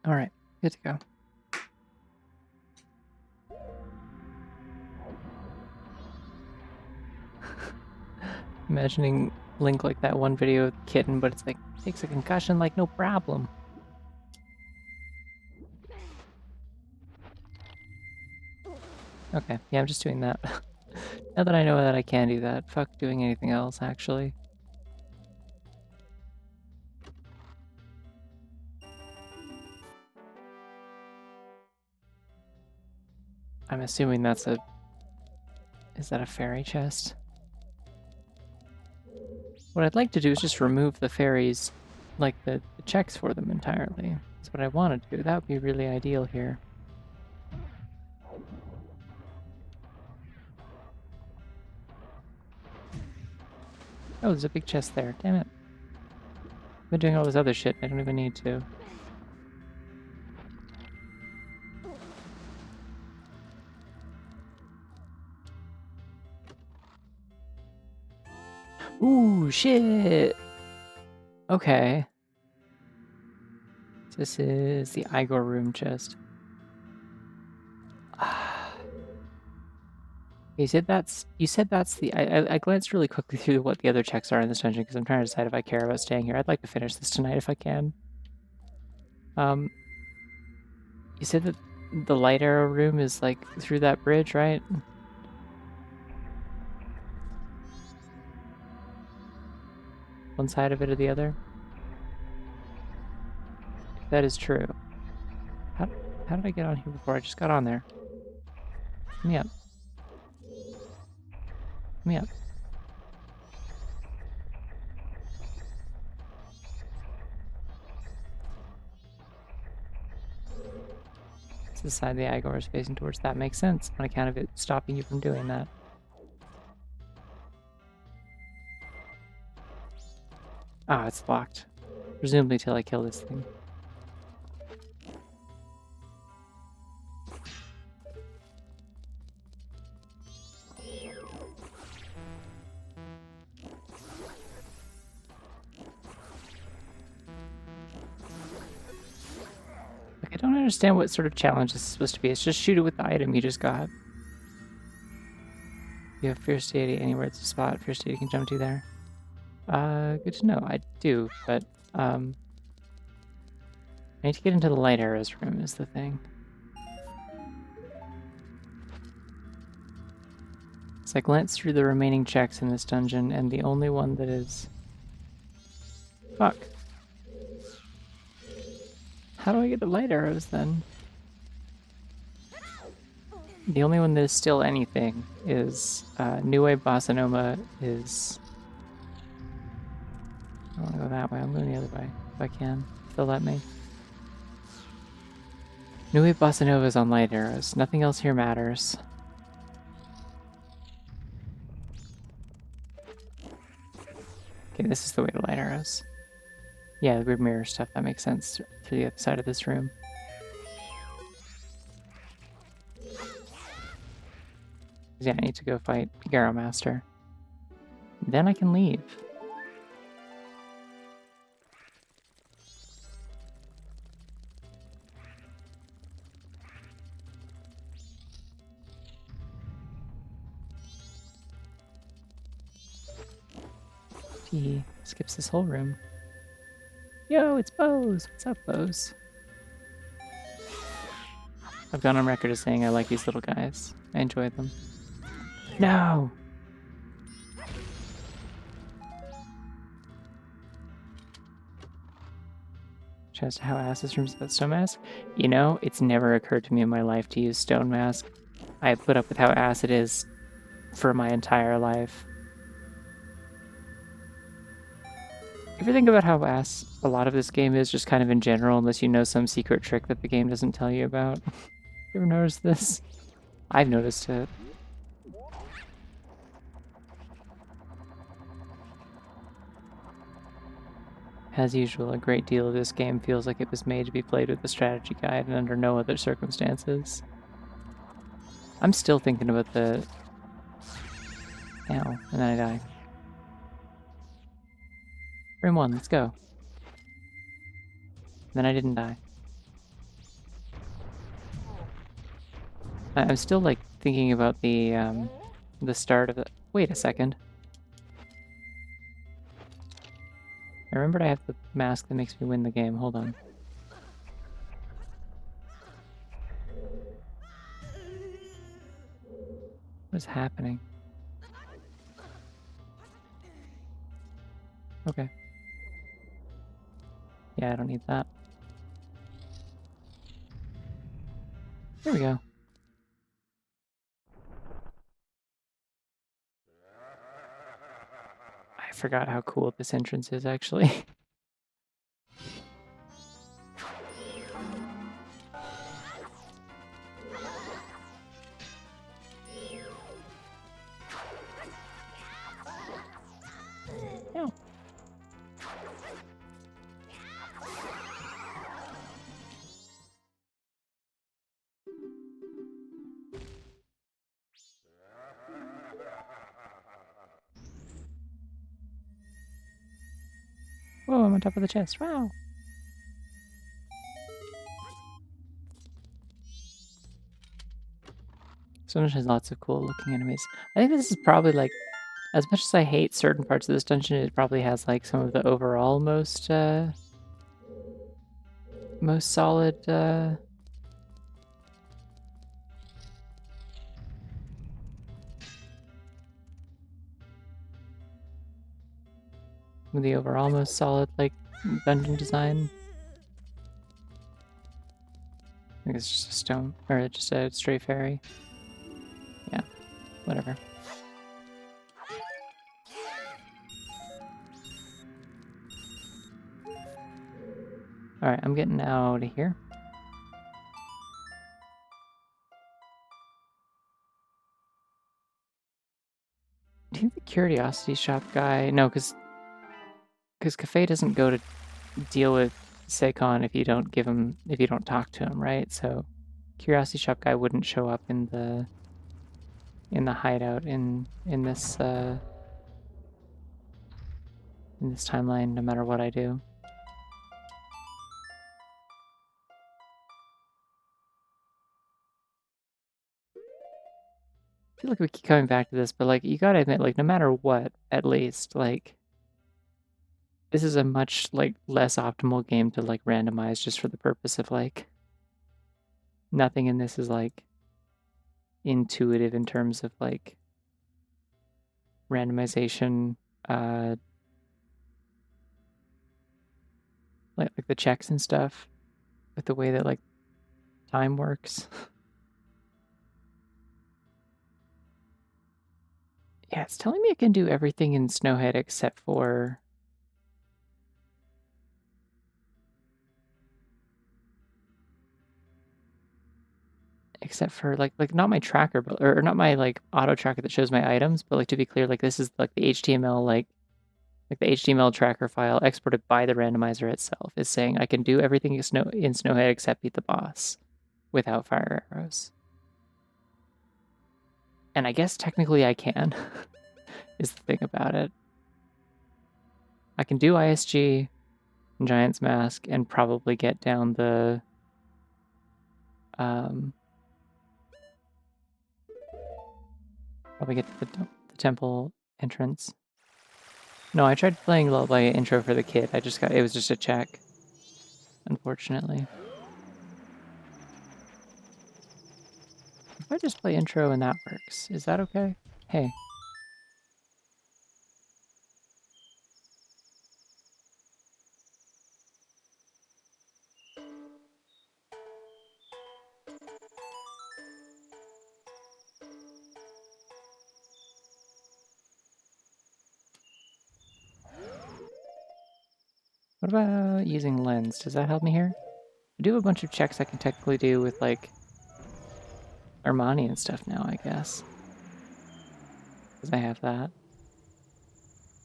Alright, good to go. Imagining Link like that one video with Kitten, but it's like, takes a concussion like no problem. Okay, yeah, I'm just doing that. Now that I know that I can do that, fuck doing anything else, actually. I'm assuming that's a... Is that a fairy chest? What I'd like to do is just remove the fairies, like the checks for them entirely. That's what I want to do. That would be really ideal here. Oh, there's a big chest there. Damn it. I've been doing all this other shit. I don't even need to. Ooh, shit! Okay. This is the Igor room chest. You said that's the... I glanced really quickly through what the other checks are in this dungeon because I'm trying to decide if I care about staying here. I'd like to finish this tonight if I can. You said that the light arrow room is like through that bridge, right? One side of it or the other? That is true. How did I get on here before? I just got on there. Let me up. Let me up. It's the side the Igor is facing towards. That makes sense on account of it stopping you from doing that. Ah, it's locked. Presumably till I kill this thing. Like, I don't understand what sort of challenge this is supposed to be. It's just shoot it with the item you just got. You have Fierce Deity anywhere it's a spot. Fierce Deity can jump to there. Good to know. I do, but I need to get into the light arrows room is the thing. So I glanced through the remaining checks in this dungeon, and the only one that is... Fuck. How do I get the light arrows, then? The only one that is still anything is Nue Bossa Nova is... I don't want to go that way. I'm going the other way, if I can. If they'll let me. Nue Bossa Nova is on light arrows. Nothing else here matters. Okay, this is the way to light arrows. Yeah, the weird mirror stuff, that makes sense to the other side of this room. Yeah, I need to go fight Garo Master. Then I can leave. He skips this whole room. Yo, it's Bose! What's up, Bose? I've gone on record as saying I like these little guys. I enjoy them. No! Just how ass this room's about Stone Mask? You know, it's never occurred to me in my life to use Stone Mask. I put up with how ass it is for my entire life. You ever think about how ass a lot of this game is just kind of in general, unless you know some secret trick that the game doesn't tell you about? You ever noticed this? I've noticed it. As usual, a great deal of this game feels like it was made to be played with a strategy guide and under no other circumstances. I'm still thinking about the... Ow, and then I die. Room 1, let's go. Then I didn't die. I'm still, like, thinking about the start of the... Wait a second. I remembered I have the mask that makes me win the game. Hold on. What is happening? Okay. Yeah, I don't need that. There we go. I forgot how cool this entrance is, actually. Ow. Whoa, I'm on top of the chest. Wow. Sonic has lots of cool looking enemies. I think this is probably like, as much as I hate certain parts of this dungeon, it probably has like some of the overall most solid like dungeon design. I think it's just a stone or just a stray fairy. Yeah, whatever. Alright, I'm getting out of here. Do you think the curiosity shop guy? No, because Cafe doesn't go to deal with Seikon if you don't talk to him, right? So curiosity shop guy wouldn't show up in the hideout in this timeline no matter what I do. I feel like we keep coming back to this, but like you gotta admit, like no matter what, at least like this is a much like less optimal game to like randomize just for the purpose of like nothing in this is like intuitive in terms of like randomization, uh like the checks and stuff with the way that like time works. Yeah, it's telling me I can do everything in Snowhead except for like not my tracker, but or not my like auto tracker that shows my items, but like to be clear, like this is like the HTML like the HTML tracker file exported by the randomizer itself is saying I can do everything in Snowhead except beat the boss without fire arrows. And I guess technically I can, is the thing about it. I can do ISG and Giant's Mask and probably get down the probably get to the temple entrance. No, I tried playing Lullaby intro for the kid. It was just a check, unfortunately. If I just play intro and that works, is that okay? Hey. What about using lens? Does that help me here? I do have a bunch of checks I can technically do with like Armani and stuff now, I guess. Because I have that.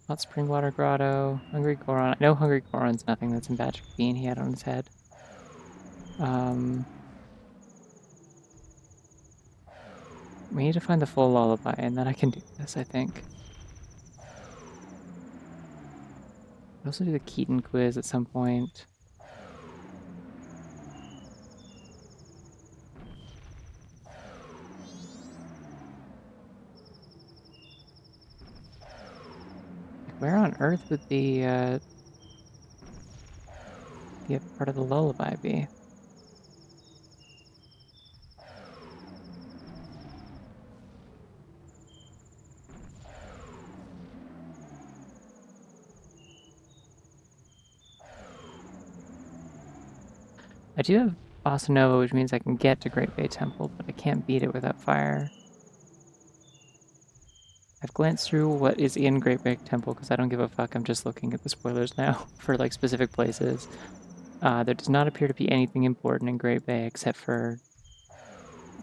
Hot Spring Water Grotto, Hungry Goron. I know Hungry Goron's nothing. That's a magic bean he had on his head. We need to find the full lullaby, and then I can do this, I think. I'll also do the Keaton quiz at some point. Like, where on earth would the part of the lullaby be? I do have Bossa Nova, which means I can get to Great Bay Temple, but I can't beat it without fire. I've glanced through what is in Great Bay Temple because I don't give a fuck. I'm just looking at the spoilers now for like specific places. There does not appear to be anything important in Great Bay except for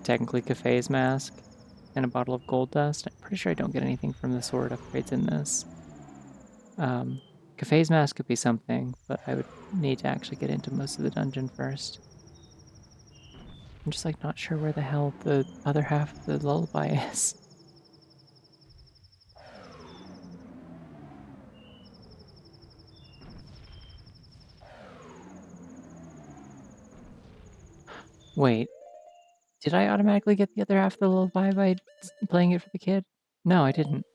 technically Cafe's mask and a bottle of gold dust. I'm pretty sure I don't get anything from the sword upgrades in this. Cafe's mask could be something, but I would need to actually get into most of the dungeon first. I'm just like not sure where the hell the other half of the lullaby is. Wait, did I automatically get the other half of the lullaby by playing it for the kid? No, I didn't.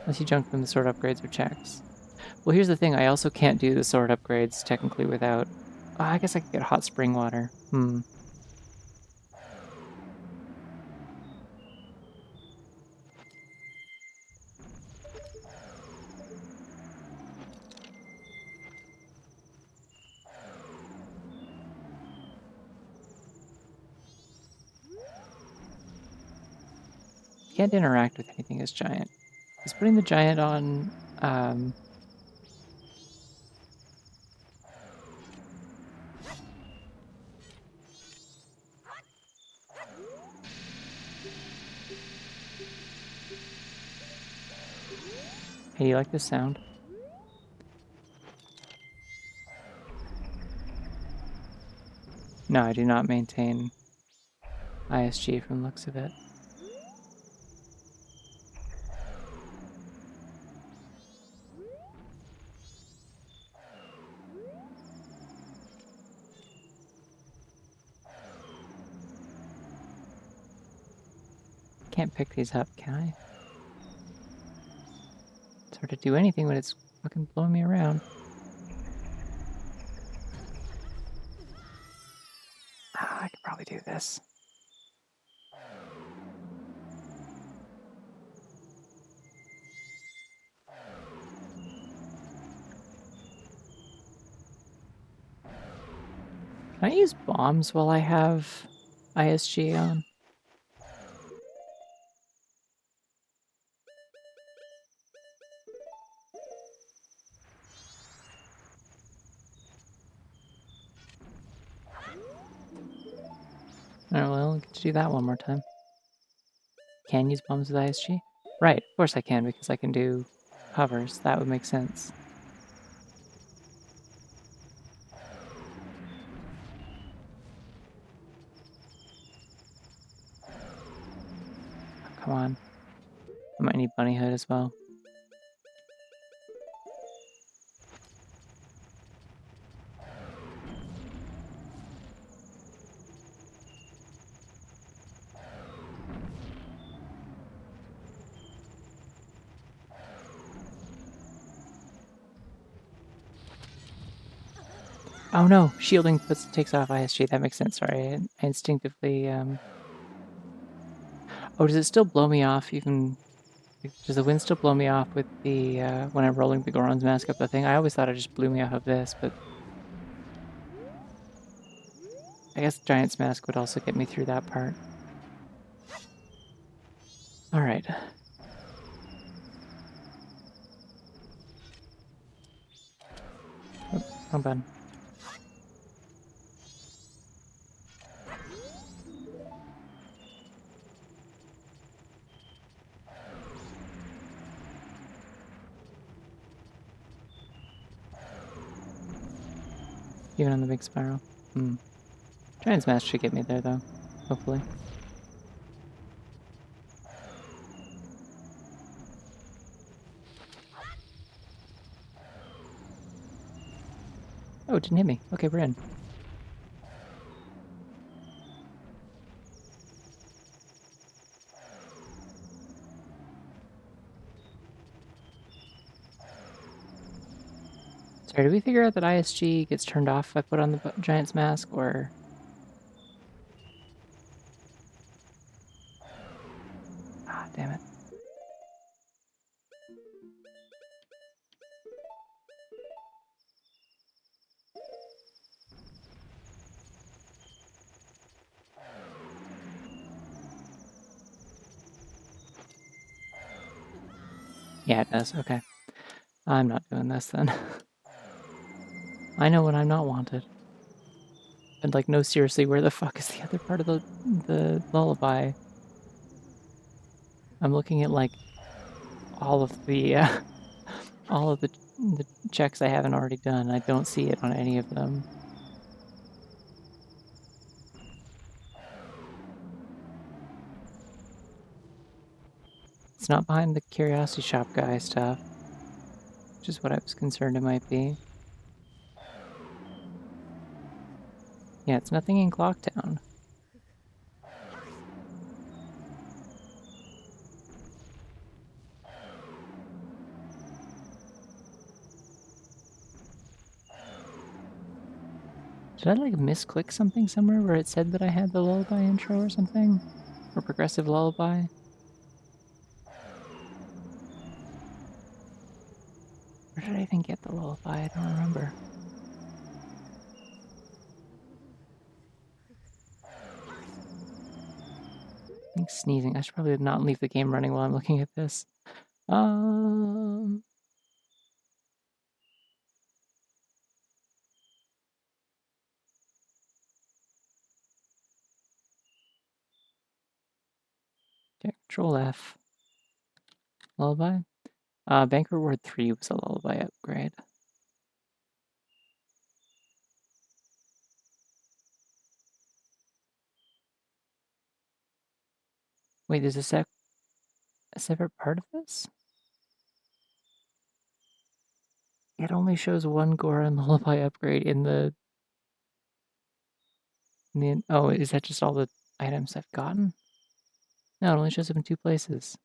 Unless you junk from the sword upgrades or checks. Well, here's the thing. I also can't do the sword upgrades technically without... I guess I could get hot spring water. Can't interact with anything as giant. Is putting the giant on... Hey, you like this sound? No, I do not maintain ISG from the looks of it. Can't pick these up, can I? It's hard to do anything when it's fucking blowing me around. Ah, I could probably do this. Can I use bombs while I have ISG on? Alright, well, I'll get to do that one more time. Can use bombs with ISG? Right, of course I can, because I can do hovers. That would make sense. Oh, come on. I might need bunny hood as well. Oh no, shielding takes off ISG. That makes sense. Sorry, I instinctively. Oh, does it still blow me off? Even does the wind still blow me off with the when I'm rolling the Goron's mask up the thing? I always thought it just blew me off of this, but I guess Giant's mask would also get me through that part. All right. Oh, wrong button. Even on the big spiral. Hmm. Giant's mask should get me there though. Hopefully. Oh, it didn't hit me. Okay, we're in. Sorry, did we figure out that ISG gets turned off if I put on the Giant's mask, or... Ah, damn it. Yeah, it does. Okay. I'm not doing this then. I know when I'm not wanted. And like, no, seriously, where the fuck is the other part of the lullaby? I'm looking at like all of the all of the checks I haven't already done. I don't see it on any of them. It's not behind the curiosity shop guy stuff, which is what I was concerned it might be. Yeah, it's nothing in Clocktown. Did I like misclick something somewhere where it said that I had the lullaby intro or something? Or progressive lullaby? Where did I even get the lullaby? I don't remember. I think sneezing. I should probably not leave the game running while I'm looking at this. Um, okay, Control F. Lullaby. Bank Reward 3 was a lullaby upgrade. Wait, there's a separate part of this? It only shows one Goron lullaby upgrade in the... oh, is that just all the items I've gotten? No, it only shows up in 2 places.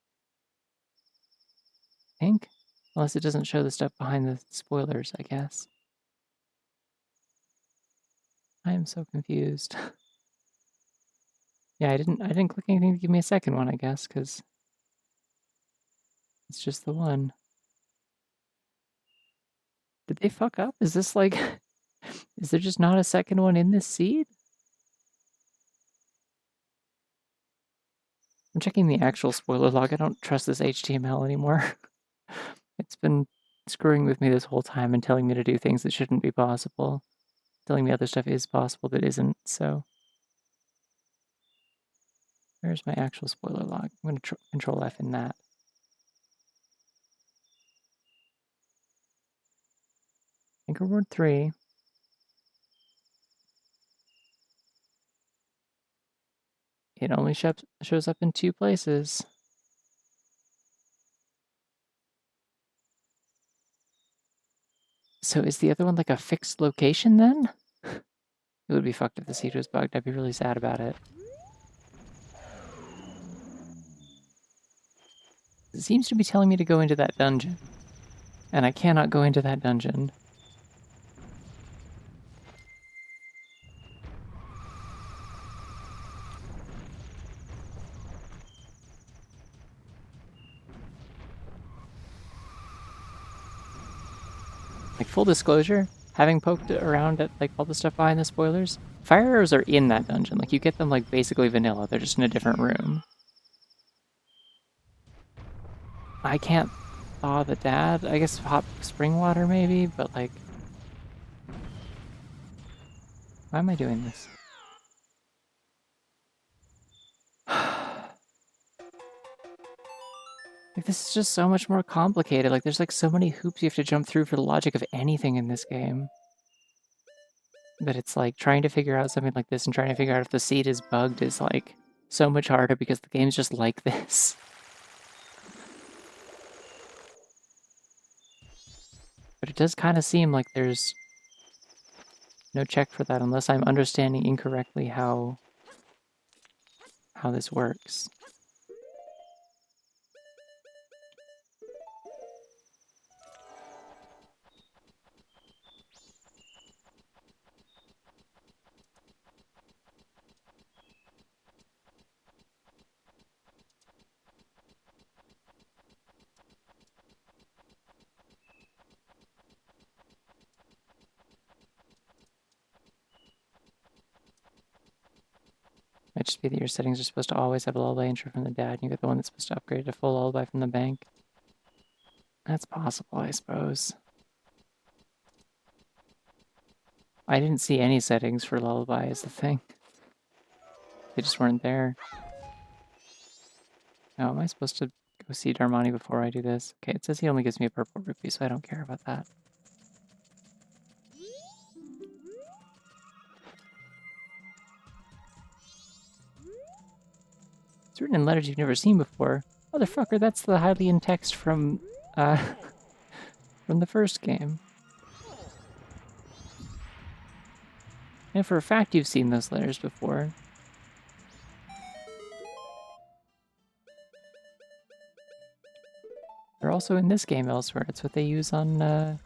I think? Unless it doesn't show the stuff behind the spoilers, I guess. I am so confused. Yeah, I didn't click anything to give me a second one, I guess, because it's just the one. Did they fuck up? Is this like... is there just not a second one in this seed? I'm checking the actual spoiler log. I don't trust this HTML anymore. It's been screwing with me this whole time and telling me to do things that shouldn't be possible. Telling me other stuff is possible that isn't, so... where's my actual spoiler log? I'm going to Control F in that. Anchor Word 3. It only shows up in 2 places. So is the other one like a fixed location then? It would be fucked if the seed was bugged. I'd be really sad about it. It seems to be telling me to go into that dungeon. And I cannot go into that dungeon. Like, full disclosure, having poked around at like all the stuff behind the spoilers, fire arrows are in that dungeon. Like, you get them like basically vanilla. They're just in a different room. I can't thaw the dad. I guess hot spring water maybe, but like... why am I doing this? Like, this is just so much more complicated. Like, there's like so many hoops you have to jump through for the logic of anything in this game. That it's like trying to figure out something like this and trying to figure out if the seed is bugged is like so much harder because the game's just like this. But it does kind of seem like there's no check for that unless I'm understanding incorrectly how this works. Might just be that your settings are supposed to always have a lullaby intro from the dad, and you get the one that's supposed to upgrade to full lullaby from the bank. That's possible, I suppose. I didn't see any settings for lullaby is the thing. They just weren't there. Oh, am I supposed to go see Darmani before I do this? Okay, it says he only gives me a purple rupee, so I don't care about that. It's written in letters you've never seen before. Motherfucker, that's the Hylian text from the first game. And for a fact you've seen those letters before. They're also in this game elsewhere. It's what they use on,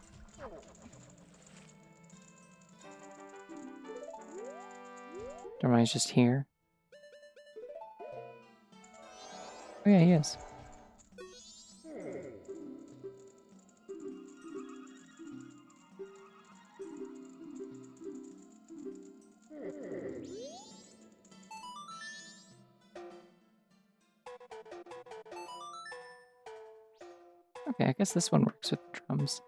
Darmani's just here. Oh yeah, he is. Okay, I guess this one works with the drums.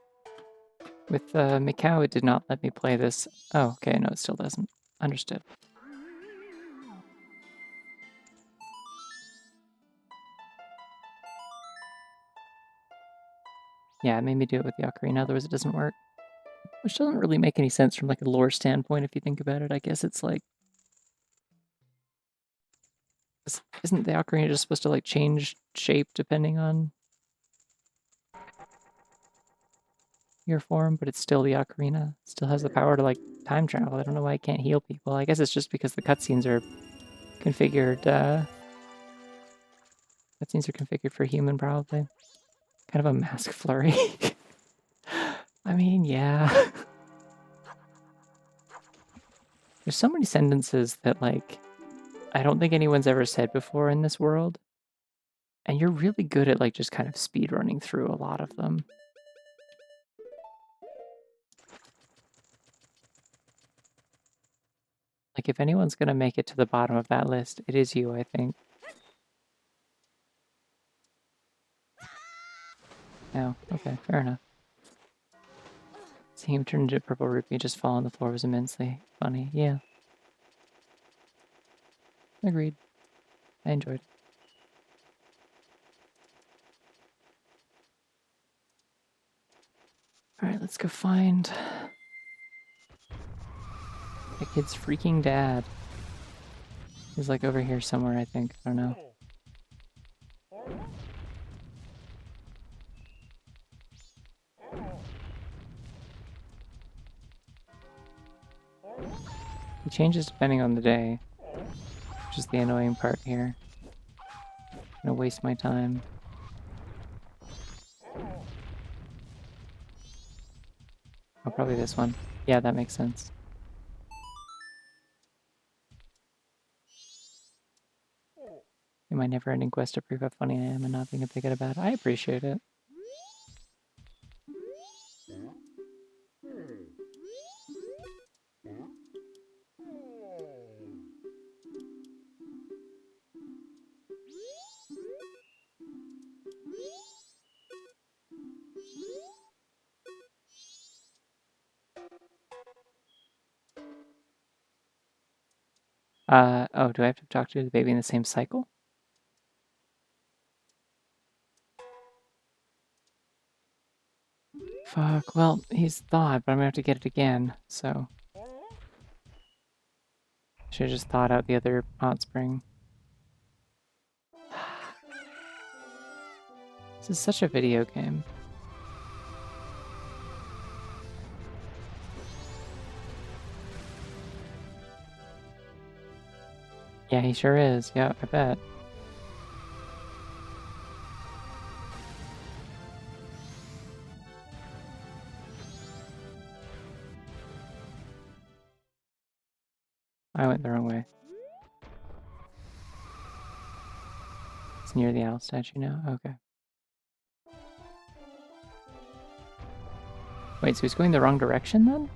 With Mikau, it did not let me play this. Oh, okay, no, it still doesn't. Understood. Yeah, it made me do it with the ocarina, otherwise it doesn't work. Which doesn't really make any sense from like a lore standpoint if you think about it. I guess it's like, isn't the ocarina just supposed to like change shape depending on your form, but it's still the ocarina. It still has the power to like time travel. I don't know why it can't heal people. I guess it's just because the cutscenes are configured. Cutscenes are configured for human, probably. Kind of a mask flurry. I mean, yeah. There's so many sentences that like I don't think anyone's ever said before in this world, and you're really good at like just kind of speed running through a lot of them. Like, if anyone's gonna make it to the bottom of that list, it is you, I think. Oh, okay, fair enough. Seeing him turn into a purple rupee just fall on the floor was immensely funny. Yeah. Agreed. I enjoyed it. Alright, let's go find the kid's freaking dad. He's like over here somewhere, I think. I don't know. He changes depending on the day, which is the annoying part here. I'm gonna waste my time. Oh, probably this one. Yeah, that makes sense. In my never-ending quest to prove how funny I am and not being a bigot about it. I appreciate it. Oh, do I have to talk to the baby in the same cycle? Fuck, well, he's thawed, but I'm gonna have to get it again, so... Should've just thawed out the other hot spring. This is such a video game. Yeah, he sure is. Yeah, I bet. I went the wrong way. It's near the owl statue now? Okay. Wait, so he's going the wrong direction then?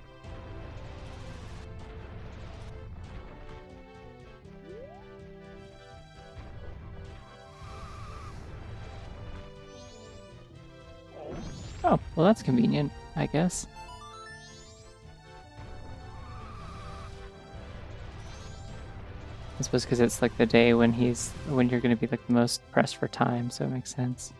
Oh, well that's convenient, I guess. I suppose because it's like the day when you're gonna be like the most pressed for time, so it makes sense.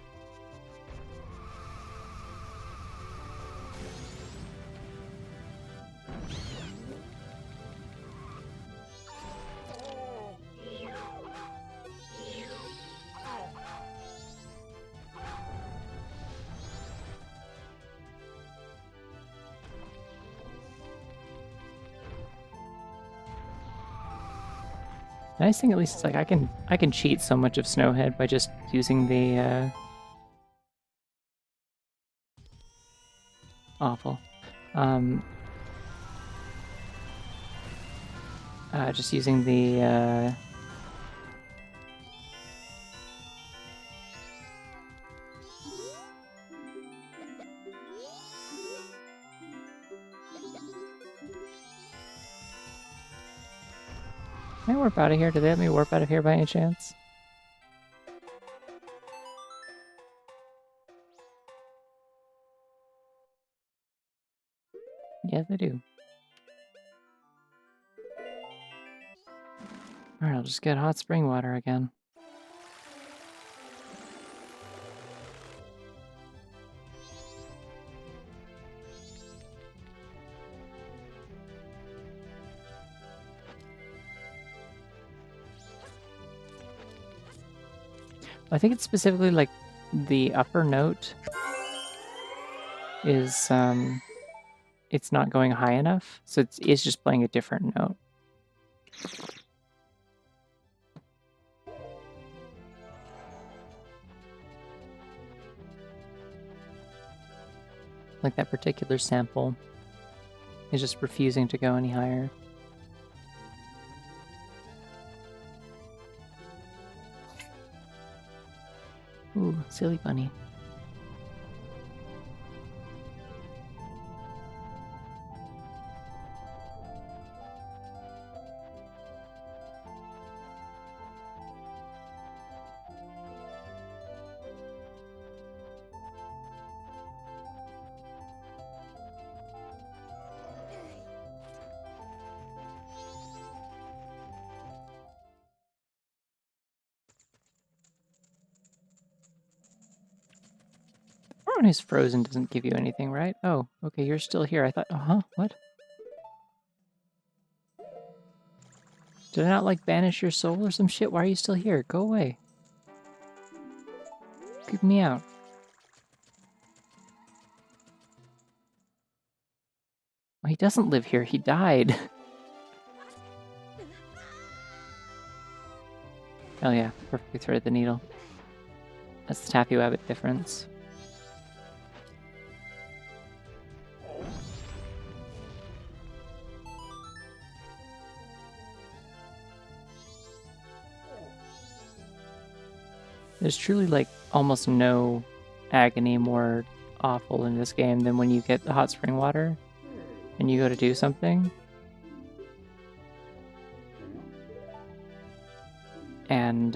Nice thing at least is like I can cheat so much of Snowhead by just using the awful. Just using the Can I warp out of here? Do they let me warp out of here by any chance? Yeah, they do. Alright, I'll just get hot spring water again. I think it's specifically like the upper note is it's not going high enough, so it's just playing a different note. Like that particular sample is just refusing to go any higher. Ooh, silly bunny. Everyone who's frozen doesn't give you anything, right? Oh, okay, you're still here. I thought, what? Did I not, like, banish your soul or some shit? Why are you still here? Go away. Keep me out. Oh, he doesn't live here. He died. Oh yeah, perfectly threaded the needle. That's the Taffy Wabbit difference. There's truly, like, almost no agony more awful in this game than when you get the hot spring water and you go to do something. And,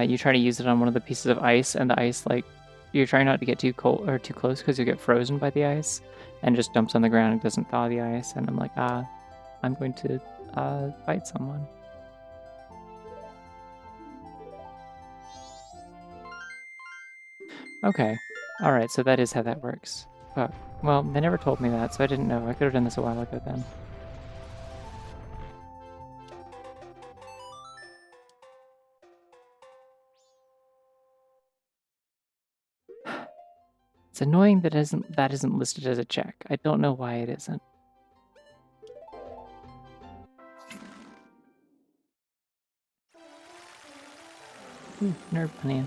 you try to use it on one of the pieces of ice, and the ice, like, you're trying not to get too cold or too close because you get frozen by the ice, and just dumps on the ground and doesn't thaw the ice. And I'm like, I'm going to fight someone. Okay, all right, so that is how that works. Fuck. Well, they never told me that, so I didn't know. I could have done this a while ago then. It's annoying that isn't listed as a check. I don't know why it isn't. Ooh, nerd bunny.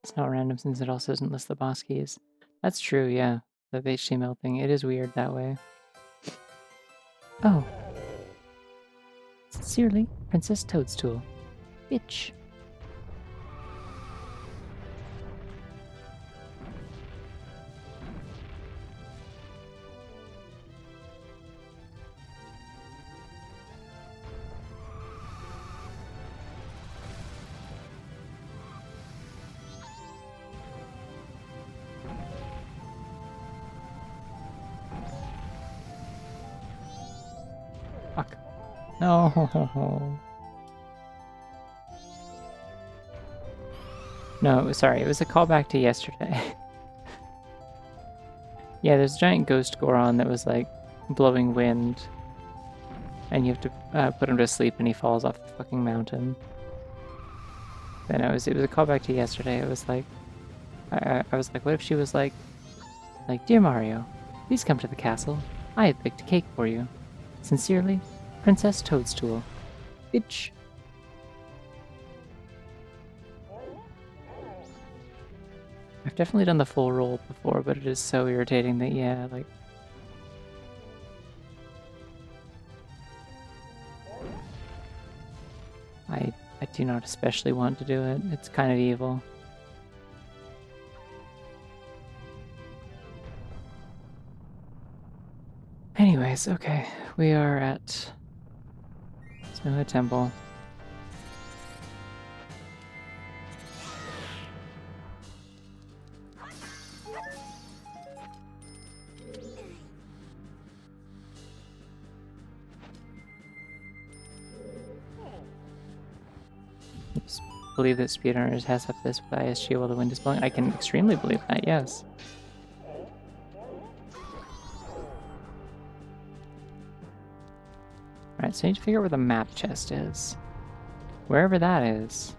It's not random since it also doesn't list the boss keys. That's true, yeah. The HTML thing, it is weird that way. Oh. Sincerely, Princess Toadstool. Bitch. Fuck. No. No, sorry, it was a callback to yesterday. Yeah, there's a giant ghost Goron that was like blowing wind, and you have to put him to sleep, and he falls off the fucking mountain. Then it was a callback to yesterday. It was like, I was like, what if she was like, dear Mario, please come to the castle. I have baked a cake for you. Sincerely, Princess Toadstool. Bitch. I've definitely done the full roll before, but it is so irritating that, yeah, like... I do not especially want to do it. It's kind of evil. Anyways, okay. We are at Snow Temple. believe that speedrunners has up this with ISG while the wind is blowing? I can extremely believe that, yes. Alright, so I need to figure out where the map chest is. Wherever that is.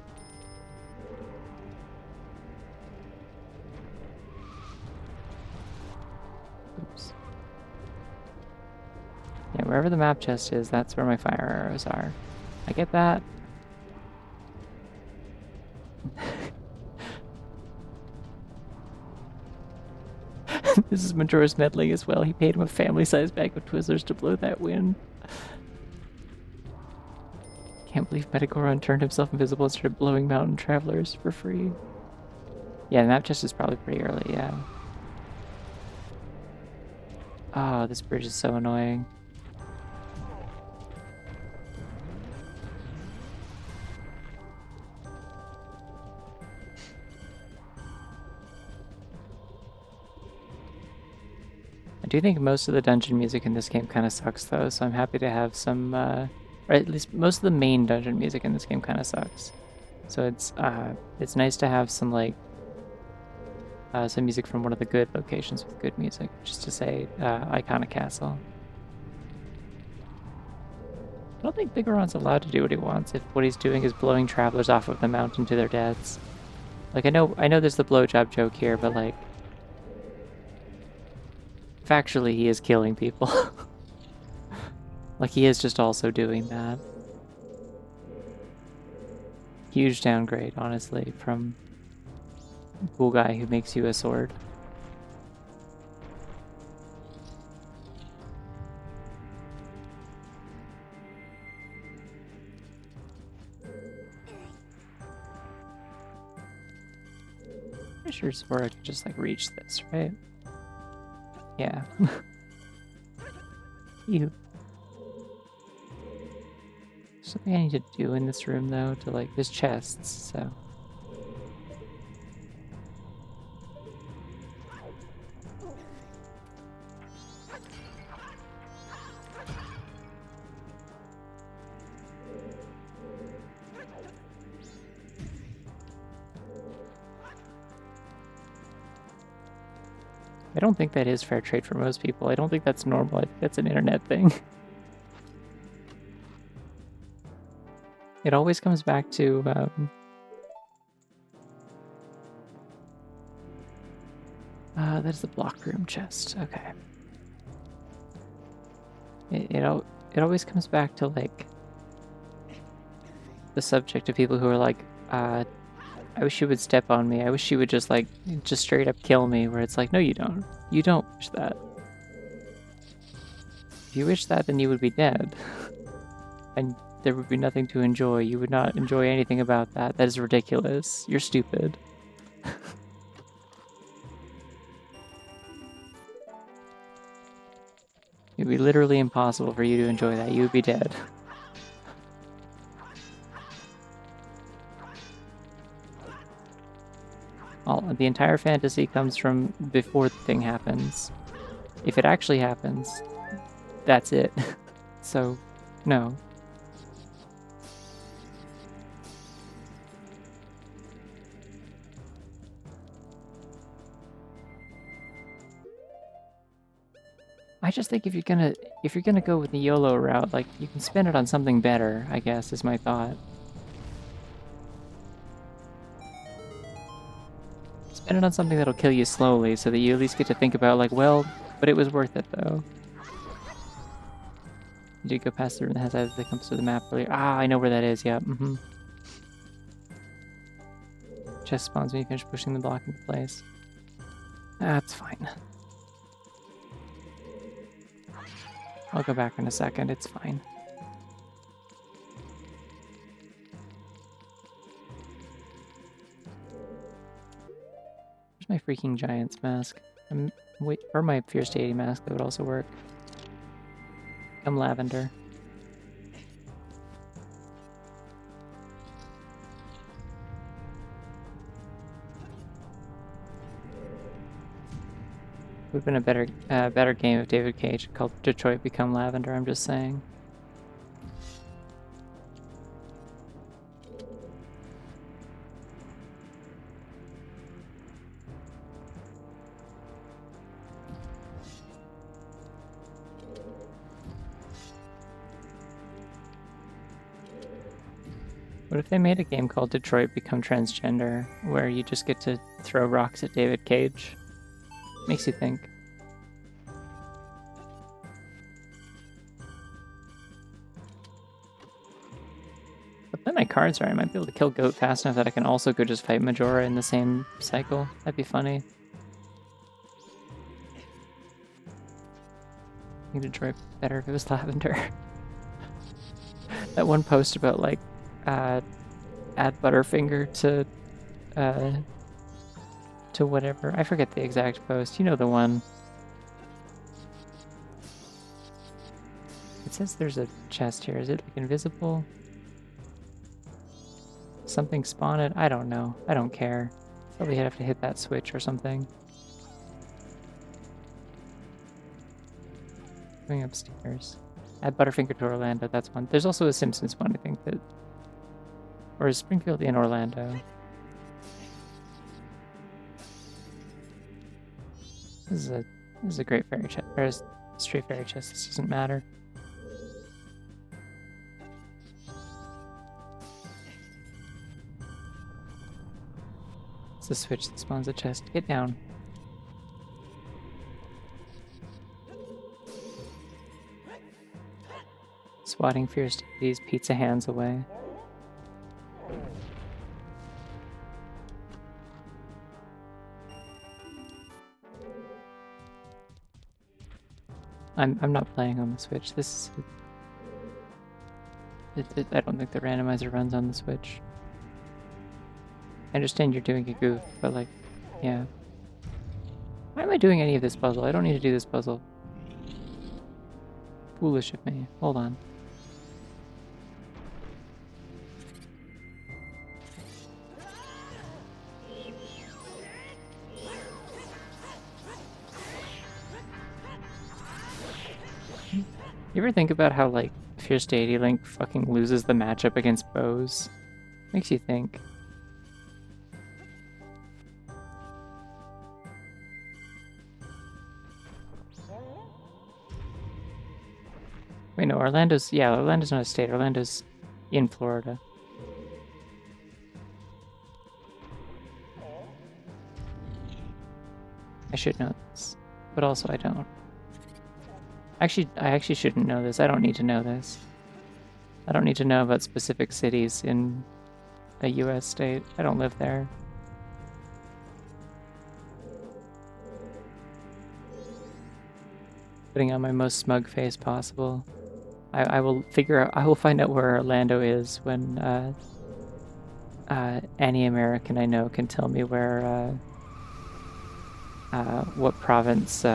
Oops. Yeah, wherever the map chest is, that's where my fire arrows are. I get that. This is Majora's meddling as well. He paid him a family-sized bag of Twizzlers to blow that wind. Can't believe Metagoron turned himself invisible and started blowing mountain travelers for free. Yeah, the map chest is probably pretty early, yeah. Oh, this bridge is so annoying. I do think most of the dungeon music in this game kind of sucks, though, so I'm happy to have some, or at least most of the main dungeon music in this game kind of sucks. So it's nice to have some, like, some music from one of the good locations with good music, just to say, Iconic Castle. I don't think Bigoron's allowed to do what he wants if what he's doing is blowing travelers off of the mountain to their deaths. Like, I know there's the blowjob joke here, but, like, factually he is killing people. Like, he is just also doing that. Huge downgrade, honestly, from cool guy who makes you a sword. Pretty sure Zora can just, like, reach this, right? Yeah. You. Something I need to do in this room, though, to, like, there's chests, so. I don't think that is fair trade for most people. I don't think that's normal. I think that's an internet thing. It always comes back to, that's the block room chest. Okay. It always comes back to, like, the subject of people who are like, I wish you would step on me. I wish you would just, like, just straight up kill me. Where it's like, no, you don't. You don't wish that. If you wish that, then you would be dead. And there would be nothing to enjoy. You would not enjoy anything about that. That is ridiculous. You're stupid. It would be literally impossible for you to enjoy that. You would be dead. The entire fantasy comes from before the thing happens. If it actually happens, that's it. So, no. I just think if you're gonna go with the YOLO route, like, you can spend it on something better, I guess, is my thought. Spend it on something that'll kill you slowly, so that you at least get to think about, like, well, but it was worth it, though. You did go past the room that has eyes that comes to the map earlier. Ah, I know where that is, yeah, Chest spawns when you finish pushing the block into place. That's fine. I'll go back in a second, it's fine. Where's my freaking Giant's mask? Or my Fierce Deity mask, that would also work. I'm Lavender. Would have been a better game if David Cage called Detroit Become Lavender, I'm just saying. What if they made a game called Detroit Become Transgender, where you just get to throw rocks at David Cage? Makes you think. If I play my cards right, I might be able to kill Goat fast enough that I can also go just fight Majora in the same cycle. That'd be funny. I think Detroit better if it was Lavender. That one post about like add Butterfinger to whatever. I forget the exact post. You know the one. It says there's a chest here. Is it like invisible? Something spawned? I don't know. I don't care. Probably have to hit that switch or something. Going upstairs. Add Butterfinger to Orlando, that's one. There's also a Simpsons one, I think, that... Or is Springfield in Orlando? This is a great fairy chest, or a straight fairy chest, this doesn't matter. It's the switch that spawns the chest. Get down. Swatting fierce these pizza hands away. I'm not playing on the Switch. This is... I don't think the randomizer runs on the Switch. I understand you're doing a goof, but like, yeah. Why am I doing any of this puzzle? I don't need to do this puzzle. Foolish of me. Hold on. You ever think about how, like, Fierce Deity Link fucking loses the matchup against bows? Makes you think. Wait, no, Orlando's... Yeah, Orlando's not a state. Orlando's in Florida. I should know this, but also I don't. Actually, I actually shouldn't know this. I don't need to know this. I don't need to know about specific cities in a US state. I don't live there. Putting on my most smug face possible. I will figure out, I will find out where Orlando is when any American I know can tell me where what province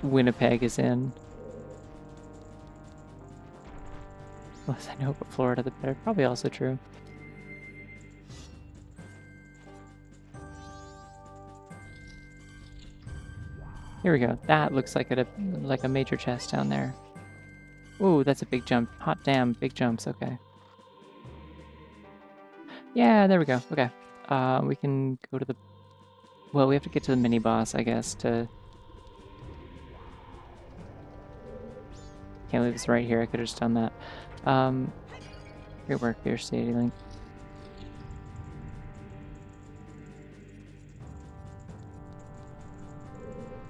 Winnipeg is in. The less I know about Florida, the better. Probably also true. Here we go. That looks like a major chest down there. Ooh, that's a big jump. Hot damn, big jumps. Okay. Yeah, there we go. Okay. We can go to the... Well, we have to get to the mini boss, I guess, to... Can't believe it's right here. I could have just done that. Great work, Fierce Deity Link.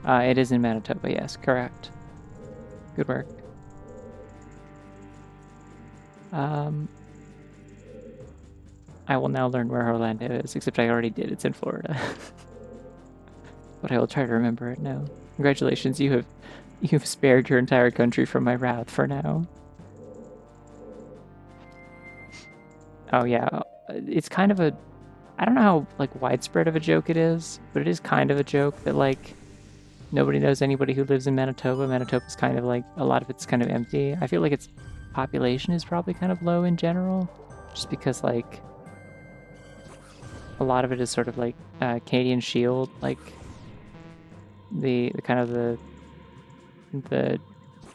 It is in Manitoba, yes, correct. Good work. I will now learn where Orlando is, except I already did. It's in Florida. But I will try to remember it now. Congratulations, you've spared your entire country from my wrath for now. Oh yeah, it's kind of a... I don't know how, like, widespread of a joke it is, but it is kind of a joke that, like, nobody knows anybody who lives in Manitoba. Manitoba's kind of, like, a lot of it's kind of empty. I feel like its population is probably kind of low in general, just because, like, a lot of it is sort of like Canadian Shield, like the kind of the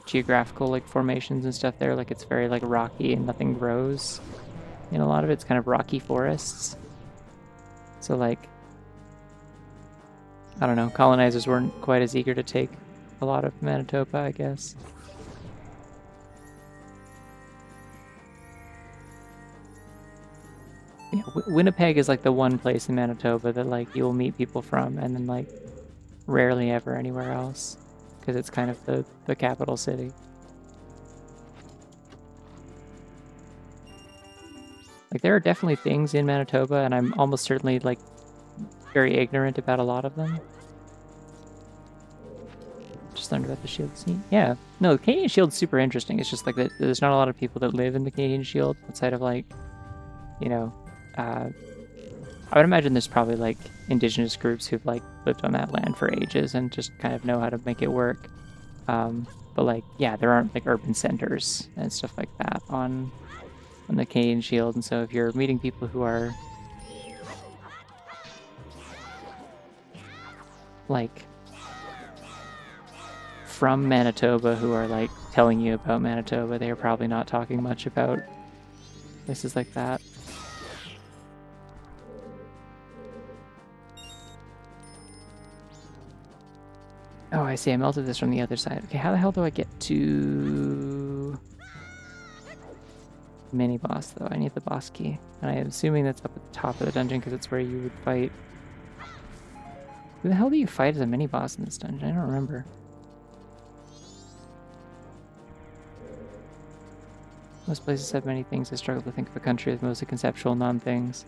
geographical like formations and stuff there. Like it's very like rocky and nothing grows. And a lot of it's kind of rocky forests. So like, I don't know, colonizers weren't quite as eager to take a lot of Manitoba, I guess. Yeah, Winnipeg is like the one place in Manitoba that like you'll meet people from, and then like rarely ever anywhere else, because it's kind of the capital city. Like there are definitely things in Manitoba, and I'm almost certainly like very ignorant about a lot of them. Just learned about the shield scene. Yeah, no, the Canadian Shield's super interesting. It's just like that there's not a lot of people that live in the Canadian Shield outside of like, you know, I would imagine there's probably like indigenous groups who've like lived on that land for ages and just kind of know how to make it work. But like, yeah, there aren't like urban centers and stuff like that on the Canadian Shield. And so if you're meeting people who are like from Manitoba who are like telling you about Manitoba, they are probably not talking much about places like that. Oh, I see. I melted this from the other side. Okay, how the hell do I get to mini boss though? I need the boss key, and I'm assuming that's up at the top of the dungeon because it's where you would fight. Who the hell do you fight as a mini boss in this dungeon? I don't remember. Most places have many things. I struggle to think of a country with mostly conceptual non-things.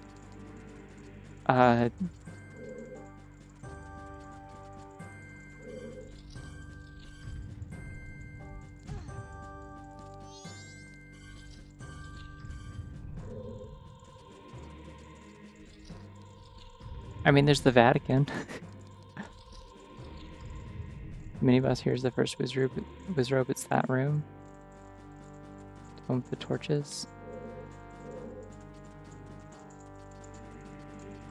I mean, there's the Vatican. Minibus here is the first Wizrobe. It's that room. The one with the torches.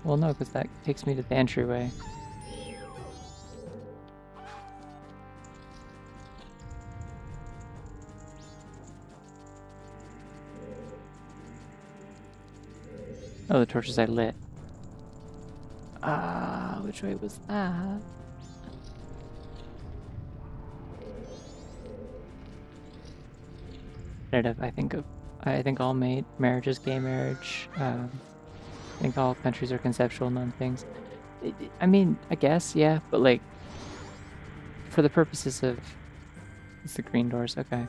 Well, no, because that takes me to the entryway. Oh, the torches I lit. Which way was that? I think all marriage is gay marriage. I think all countries are conceptual non-things. I mean, I guess, yeah, but like, for the purposes of... It's the green doors, okay.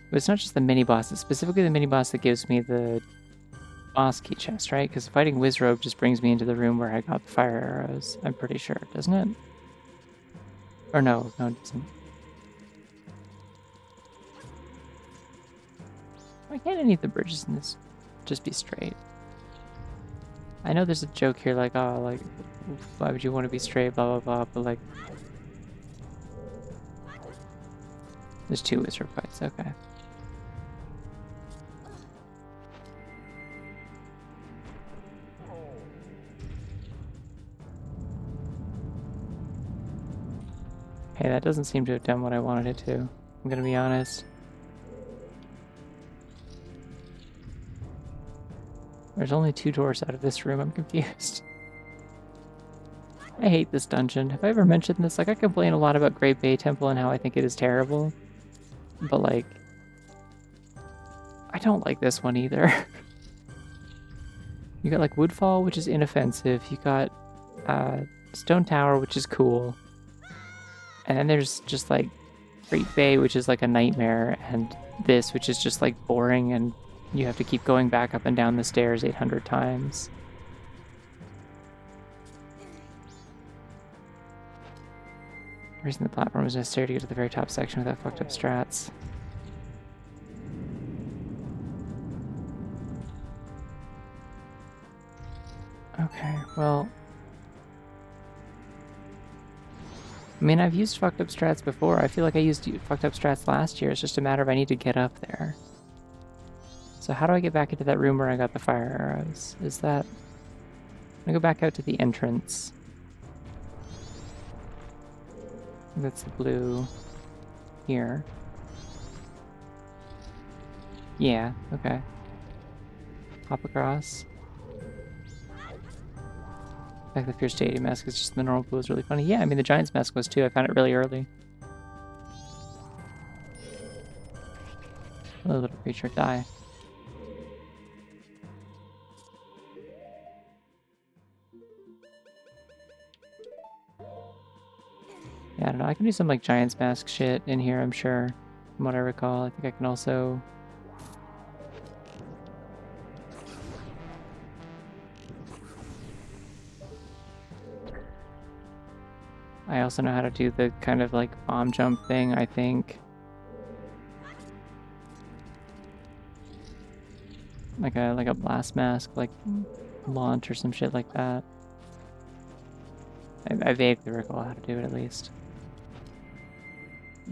But it's not just the mini-boss, it's specifically the mini-boss that gives me the boss key chest, right? Because fighting Wizrobe just brings me into the room where I got the fire arrows, I'm pretty sure, doesn't it? Or no, it doesn't. Why can't any of the bridges in this just be straight? I know there's a joke here like, oh, like, why would you want to be straight, blah, blah, blah, but like... There's 2 Wizrobe fights, okay. Hey, that doesn't seem to have done what I wanted it to. I'm gonna be honest. There's only 2 doors out of this room. I'm confused. I hate this dungeon. Have I ever mentioned this? Like, I complain a lot about Great Bay Temple and how I think it is terrible. But, like... I don't like this one either. You got, like, Woodfall, which is inoffensive. You got, Stone Tower, which is cool. And then there's just, like, Great Bay, which is, like, a nightmare. And this, which is just, like, boring and... You have to keep going back up and down the stairs 800 times. Raising the platform is necessary to get to the very top section without fucked up strats. Okay, well... I mean, I've used fucked up strats before. I feel like I used fucked up strats last year. It's just a matter of I need to get up there. So how do I get back into that room where I got the fire arrows? Is that... I'm gonna go back out to the entrance. That's the blue here. Yeah, okay. Hop across. Like the Fierce Deity mask is just the normal blue is really funny. Yeah, I mean the Giant's mask was too. I found it really early. Hello, little creature, die. Yeah, I don't know. I can do some like Giant's Mask shit in here, I'm sure. From what I recall, I think I can also... I also know how to do the kind of like bomb jump thing, I think. Like a blast mask, like launch or some shit like that. I vaguely recall how to do it at least.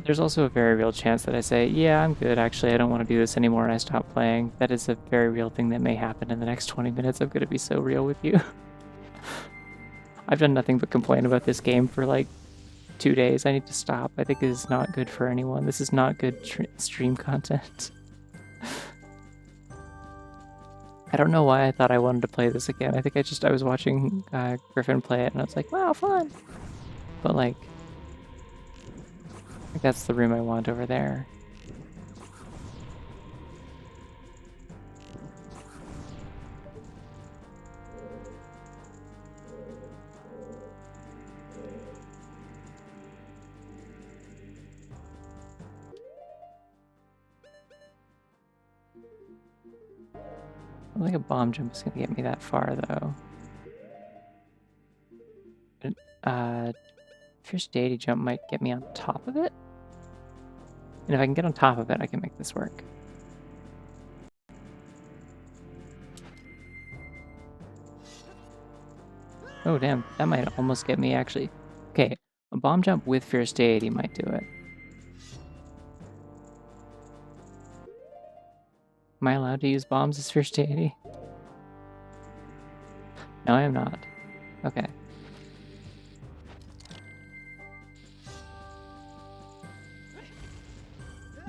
There's also a very real chance that I say, yeah, I'm good, actually, I don't want to do this anymore, and I stop playing. That is a very real thing that may happen in the next 20 minutes. I'm going to be so real with you. I've done nothing but complain about this game for like 2 days. I need to stop. I think it is not good for anyone. This is not good stream content. I don't know why I thought I wanted to play this again. I think I was watching Griffin play it, and I was like, wow, fun. But like that's the room I want over there. I don't think a bomb jump is gonna get me that far though. Fierce Deity jump might get me on top of it. And if I can get on top of it, I can make this work. Oh, damn. That might almost get me, actually. Okay, a bomb jump with Fierce Deity might do it. Am I allowed to use bombs as Fierce Deity? No, I am not. Okay.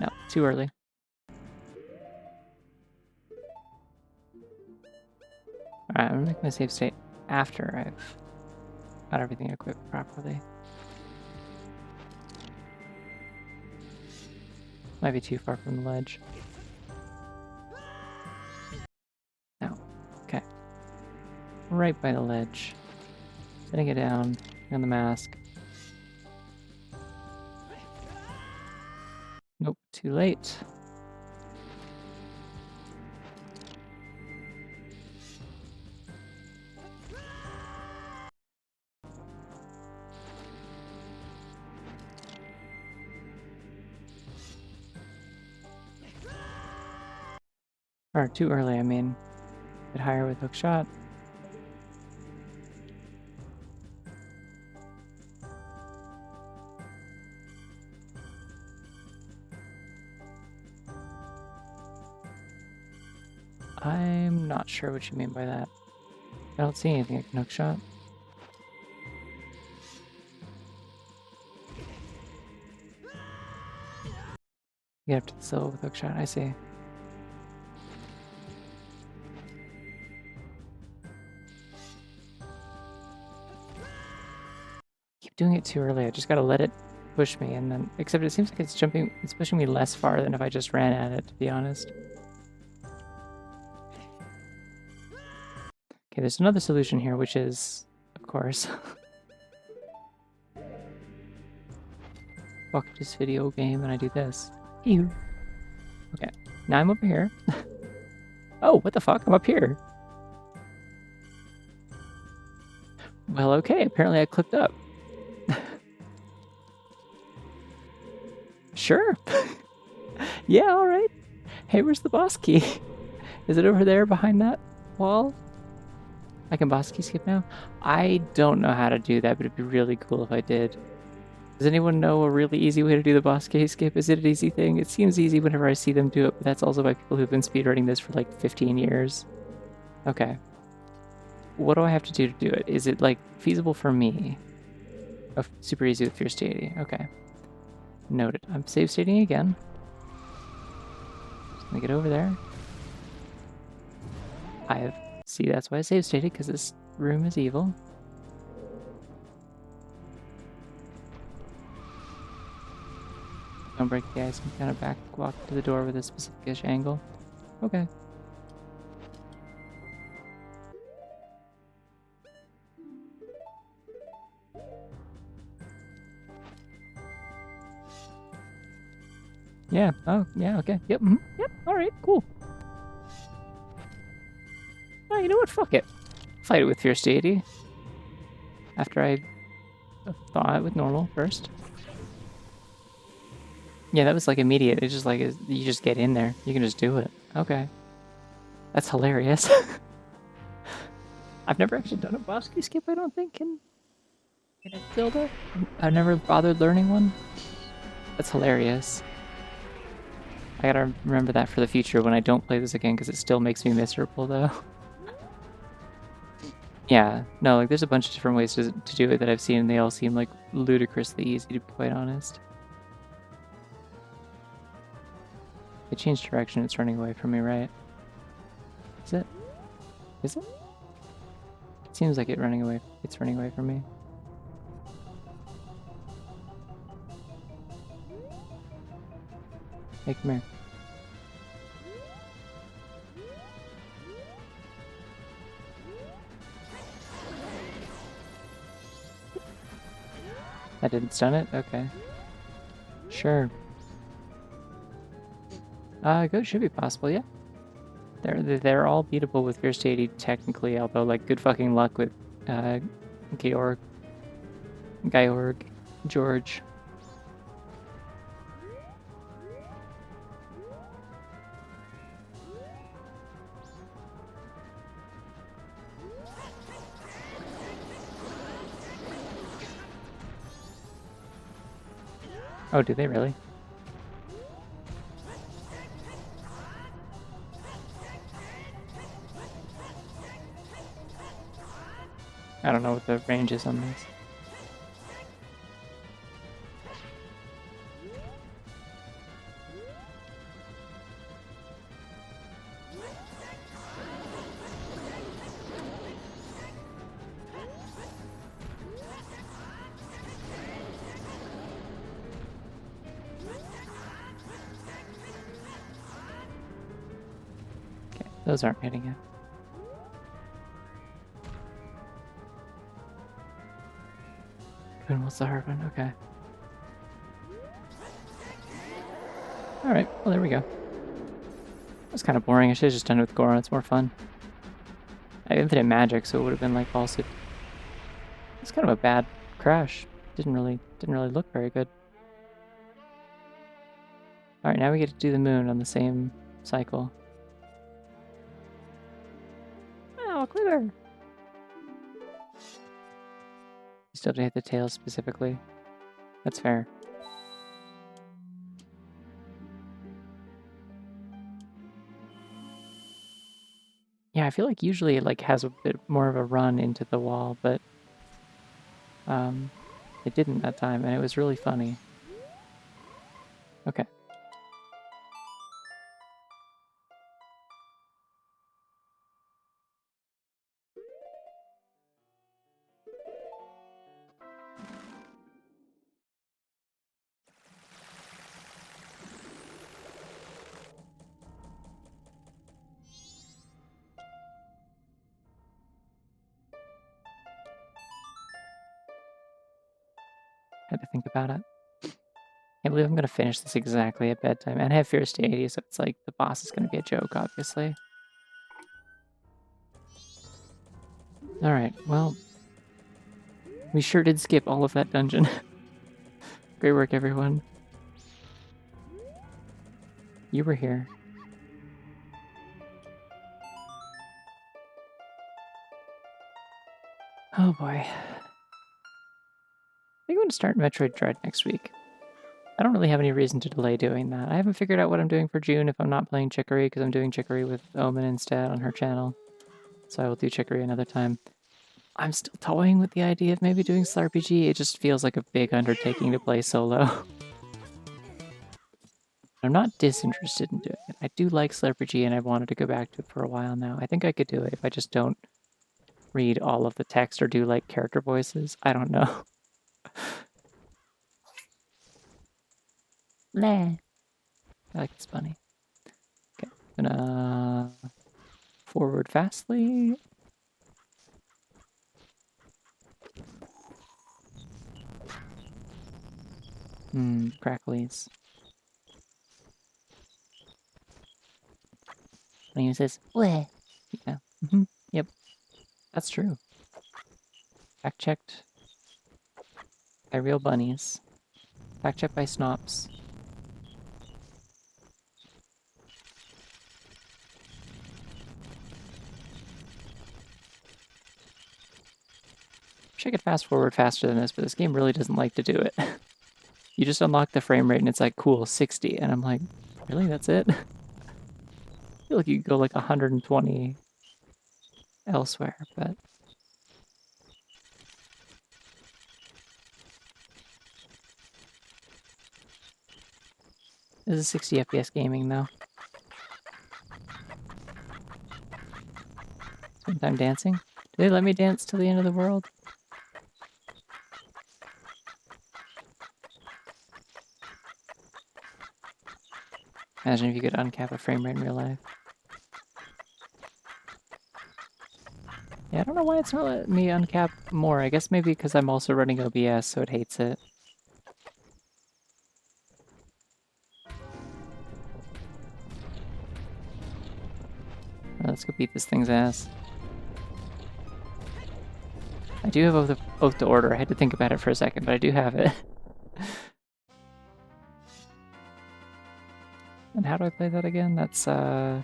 No, too early. Alright, I'm gonna make my save state after I've got everything equipped properly. Might be too far from the ledge. No. Okay. Right by the ledge. Setting it down on the mask. Nope, too late. Or too early, I mean. A bit higher with hook shot. I'm not sure what you mean by that. I don't see anything I can hook shot. Get up to the sill with hook shot, I see. Keep doing it too early, I just gotta let it push me, and then, except it seems like it's pushing me less far than if I just ran at it, to be honest. Okay, there's another solution here, which is, of course, fuck this video game, and I do this. Ew. Okay, now I'm over here. Oh, what the fuck? I'm up here. Well, okay, apparently I clicked up. Sure. Yeah, alright. Hey, where's the boss key? Is it over there behind that wall? I can boss key skip now? I don't know how to do that, but it'd be really cool if I did. Does anyone know a really easy way to do the boss key skip? Is it an easy thing? It seems easy whenever I see them do it, but that's also by people who've been speedrunning this for like 15 years. Okay. What do I have to do it? Is it like feasible for me? Oh, super easy with Fierce Deity. Okay. Noted. I'm save stating again. Just gonna get over there. See, that's why I save stated, because this room is evil. Don't break the ice and kind of back walk to the door with a specific-ish angle. Okay. Yeah. Oh, yeah. Okay. Yep. Yep. All right. Cool. Oh, you know what? Fuck it. Fight it with Fierce Deity. After I thaw it with normal first. Yeah, that was like immediate. It's just like you just get in there. You can just do it. Okay. That's hilarious. I've never actually done a boss key skip, I don't think, in Zelda. I've never bothered learning one. That's hilarious. I gotta remember that for the future when I don't play this again, because it still makes me miserable, though. Yeah, no, like there's a bunch of different ways to do it that I've seen, and they all seem like ludicrously easy, to be quite honest. They changed direction, it's running away from me, right? Is it? Is it? It seems like it's running away from me. Hey, come here. That didn't stun it? Okay. Sure. Goat should be possible, yeah. They're all beatable with Fierce Deity, technically, although, like, good fucking luck with, Georg, George. Oh, do they really? I don't know what the range is on this. Okay, those aren't hitting it. Good, what's the hard one? Okay. Alright, well, there we go. That's kind of boring. I should have just done it with Goron. It's more fun. I have infinite magic, so it would have been like Ball Suit. It's kind of a bad crash. Didn't really look very good. Alright, now we get to do the moon on the same cycle. Oh, quiver! You still have to hit the tail specifically. That's fair. Yeah, I feel like usually it like has a bit more of a run into the wall, but it didn't that time, and it was really funny. Okay. Had to think about it. Can't believe I'm gonna finish this exactly at bedtime, and I have Fierce Deity, so it's like the boss is gonna be a joke, obviously. Alright, well, we sure did skip all of that dungeon. Great work, everyone. You were here. Oh boy. I think I'm gonna start Metroid Dread next week. I don't really have any reason to delay doing that. I haven't figured out what I'm doing for June if I'm not playing Chicory, because I'm doing Chicory with Omen instead on her channel. So I will do Chicory another time. I'm still toying with the idea of maybe doing SLRPG. It just feels like a big undertaking to play solo. I'm not disinterested in doing it. I do like SLRPG, and I've wanted to go back to it for a while now. I think I could do it if I just don't read all of the text or do like character voices. I don't know. Bleh. I like this bunny. Okay, gonna forward fastly. Cracklies. When he says, bleh. Yeah. Yep. That's true. Fact checked by real bunnies. Fact checked by snops. Wish I could fast forward faster than this, but this game really doesn't like to do it. You just unlock the frame rate and it's like, cool, 60. And I'm like, really? That's it? I feel like you could go like 120 elsewhere, but... This is 60 FPS gaming, though. Spend time dancing? Do they let me dance till the end of the world? Imagine if you could uncap a frame rate in real life. Yeah, I don't know why it's not letting me uncap more. I guess maybe because I'm also running OBS, so it hates it. Let's go beat this thing's ass. I do have oath to order. I had to think about it for a second, but I do have it. And how do I play that again? That's, Life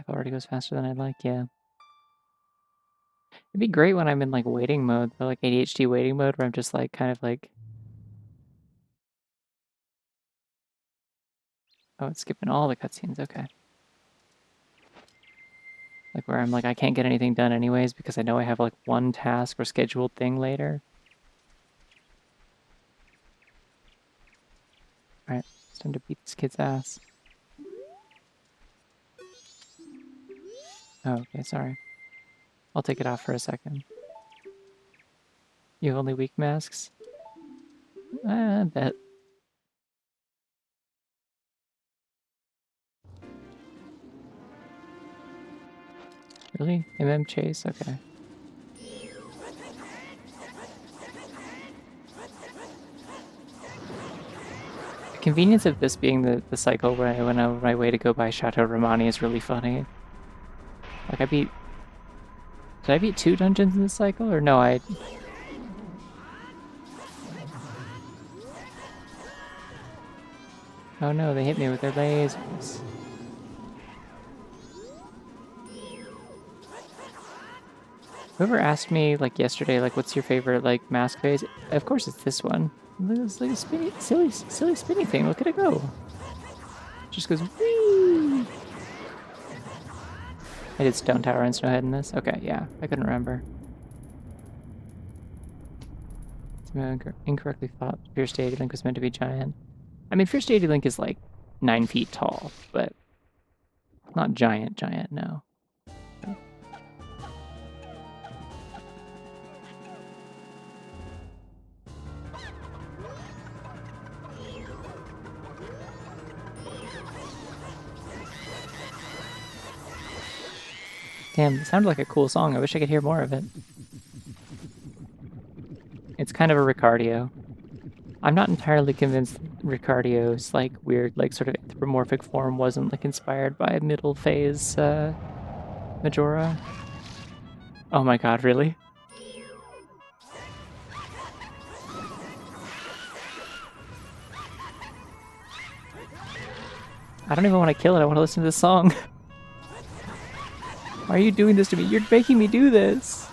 already goes faster than I'd like, yeah. It'd be great when I'm in, like, waiting mode, though, like ADHD waiting mode, where I'm just, like, kind of, like... Oh, it's skipping all the cutscenes, okay. Like, where I'm like, I can't get anything done anyways, because I know I have, like, one task or scheduled thing later. Alright, it's time to beat this kid's ass. Oh, okay, sorry. I'll take it off for a second. You have only weak masks? I bet. Really? Chase? Okay. The convenience of this being the cycle where I went out of my way to go buy Chateau Romani is really funny. Like, did I beat 2 dungeons in this cycle? Or no, Oh no, they hit me with their lasers. Whoever asked me, like, yesterday, like, what's your favorite, like, mask phase? Of course it's this one. It's like a spinny, silly spinny thing. Look at it go. Just goes, whee! I did Stone Tower and Snowhead in this? Okay, yeah. I couldn't remember. Incorrectly thought Fierce Deity Link was meant to be giant. I mean, Fierce Deity Link is, like, 9 feet tall, but not giant, no. Damn, it sounded like a cool song. I wish I could hear more of it. It's kind of a Ricardio. I'm not entirely convinced Ricardio's, like, weird, like, sort of anthropomorphic form wasn't, like, inspired by middle phase, Majora. Oh my god, really? I don't even want to kill it, I want to listen to this song. Why are you doing this to me? You're making me do this!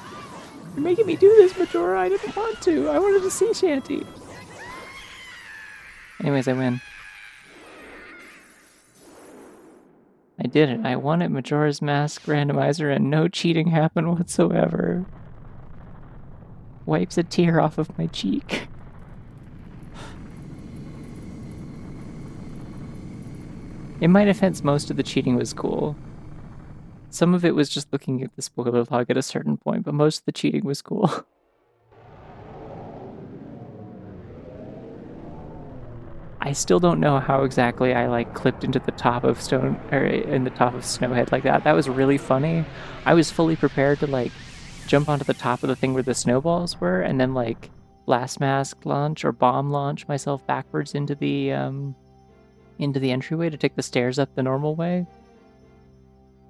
You're making me do this, Majora! I didn't want to! I wanted to sea shanty! Anyways, I win. I did it. I won at Majora's Mask Randomizer and no cheating happened whatsoever. Wipes a tear off of my cheek. In my defense, most of the cheating was cool. Some of it was just looking at the spoiler log at a certain point, but most of the cheating was cool. I still don't know how exactly I like clipped into the top of stone or in the top of Snowhead like that. That was really funny. I was fully prepared to like jump onto the top of the thing where the snowballs were and then like blast mask launch or bomb launch myself backwards into the entryway to take the stairs up the normal way.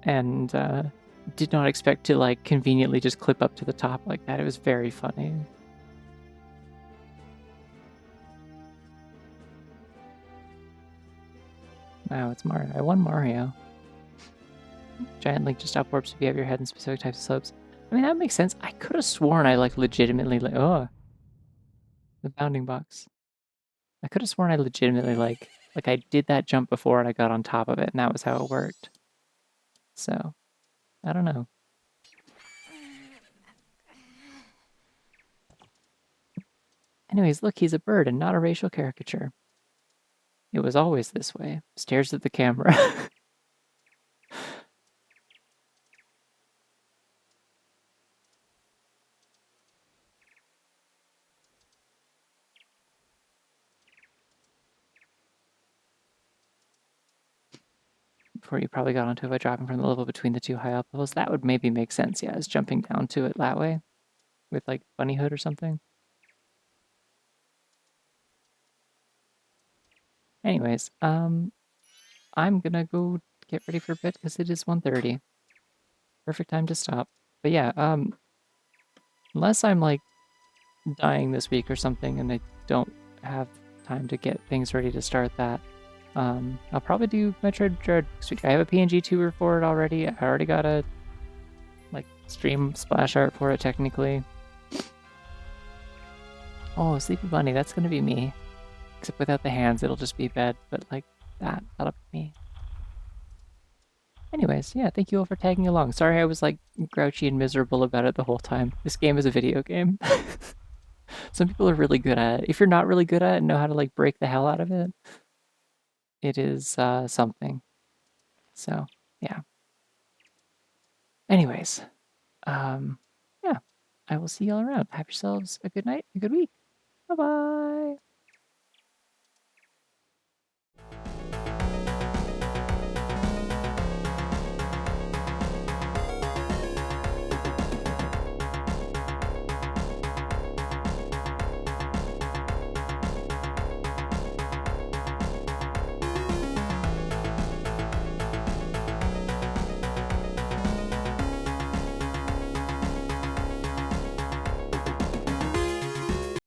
And did not expect to like conveniently just clip up to the top like that. It was very funny. Wow, it's Mario. I won Mario. Giant link just upwards if you have your head in specific types of slopes. I mean, that makes sense. I could have sworn I like legitimately like the bounding box. I could have sworn I legitimately like I did that jump before and I got on top of it and that was how it worked. So, I don't know. Anyways, look, he's a bird and not a racial caricature. It was always this way. Stares at the camera. Before you probably got onto it by dropping from the level between the two high up levels. That would maybe make sense, yeah, as jumping down to it that way with like bunny hood or something. Anyways, I'm gonna go get ready for bed because it is 1:30. Perfect time to stop. But yeah, unless I'm like dying this week or something and I don't have time to get things ready to start that, I'll probably do Metroid Dread next week. I have a PNG tour for it already. I already got a like stream splash art for it technically. Oh, Sleepy Bunny, that's gonna be me. Except without the hands, it'll just be bed, but like that'll be me. Anyways, yeah, thank you all for tagging along. Sorry I was like grouchy and miserable about it the whole time. This game is a video game. Some people are really good at it. If you're not really good at it and know how to like break the hell out of it, it is something. So, yeah. Anyways, yeah, I will see y'all around. Have yourselves a good night, a good week. Bye bye.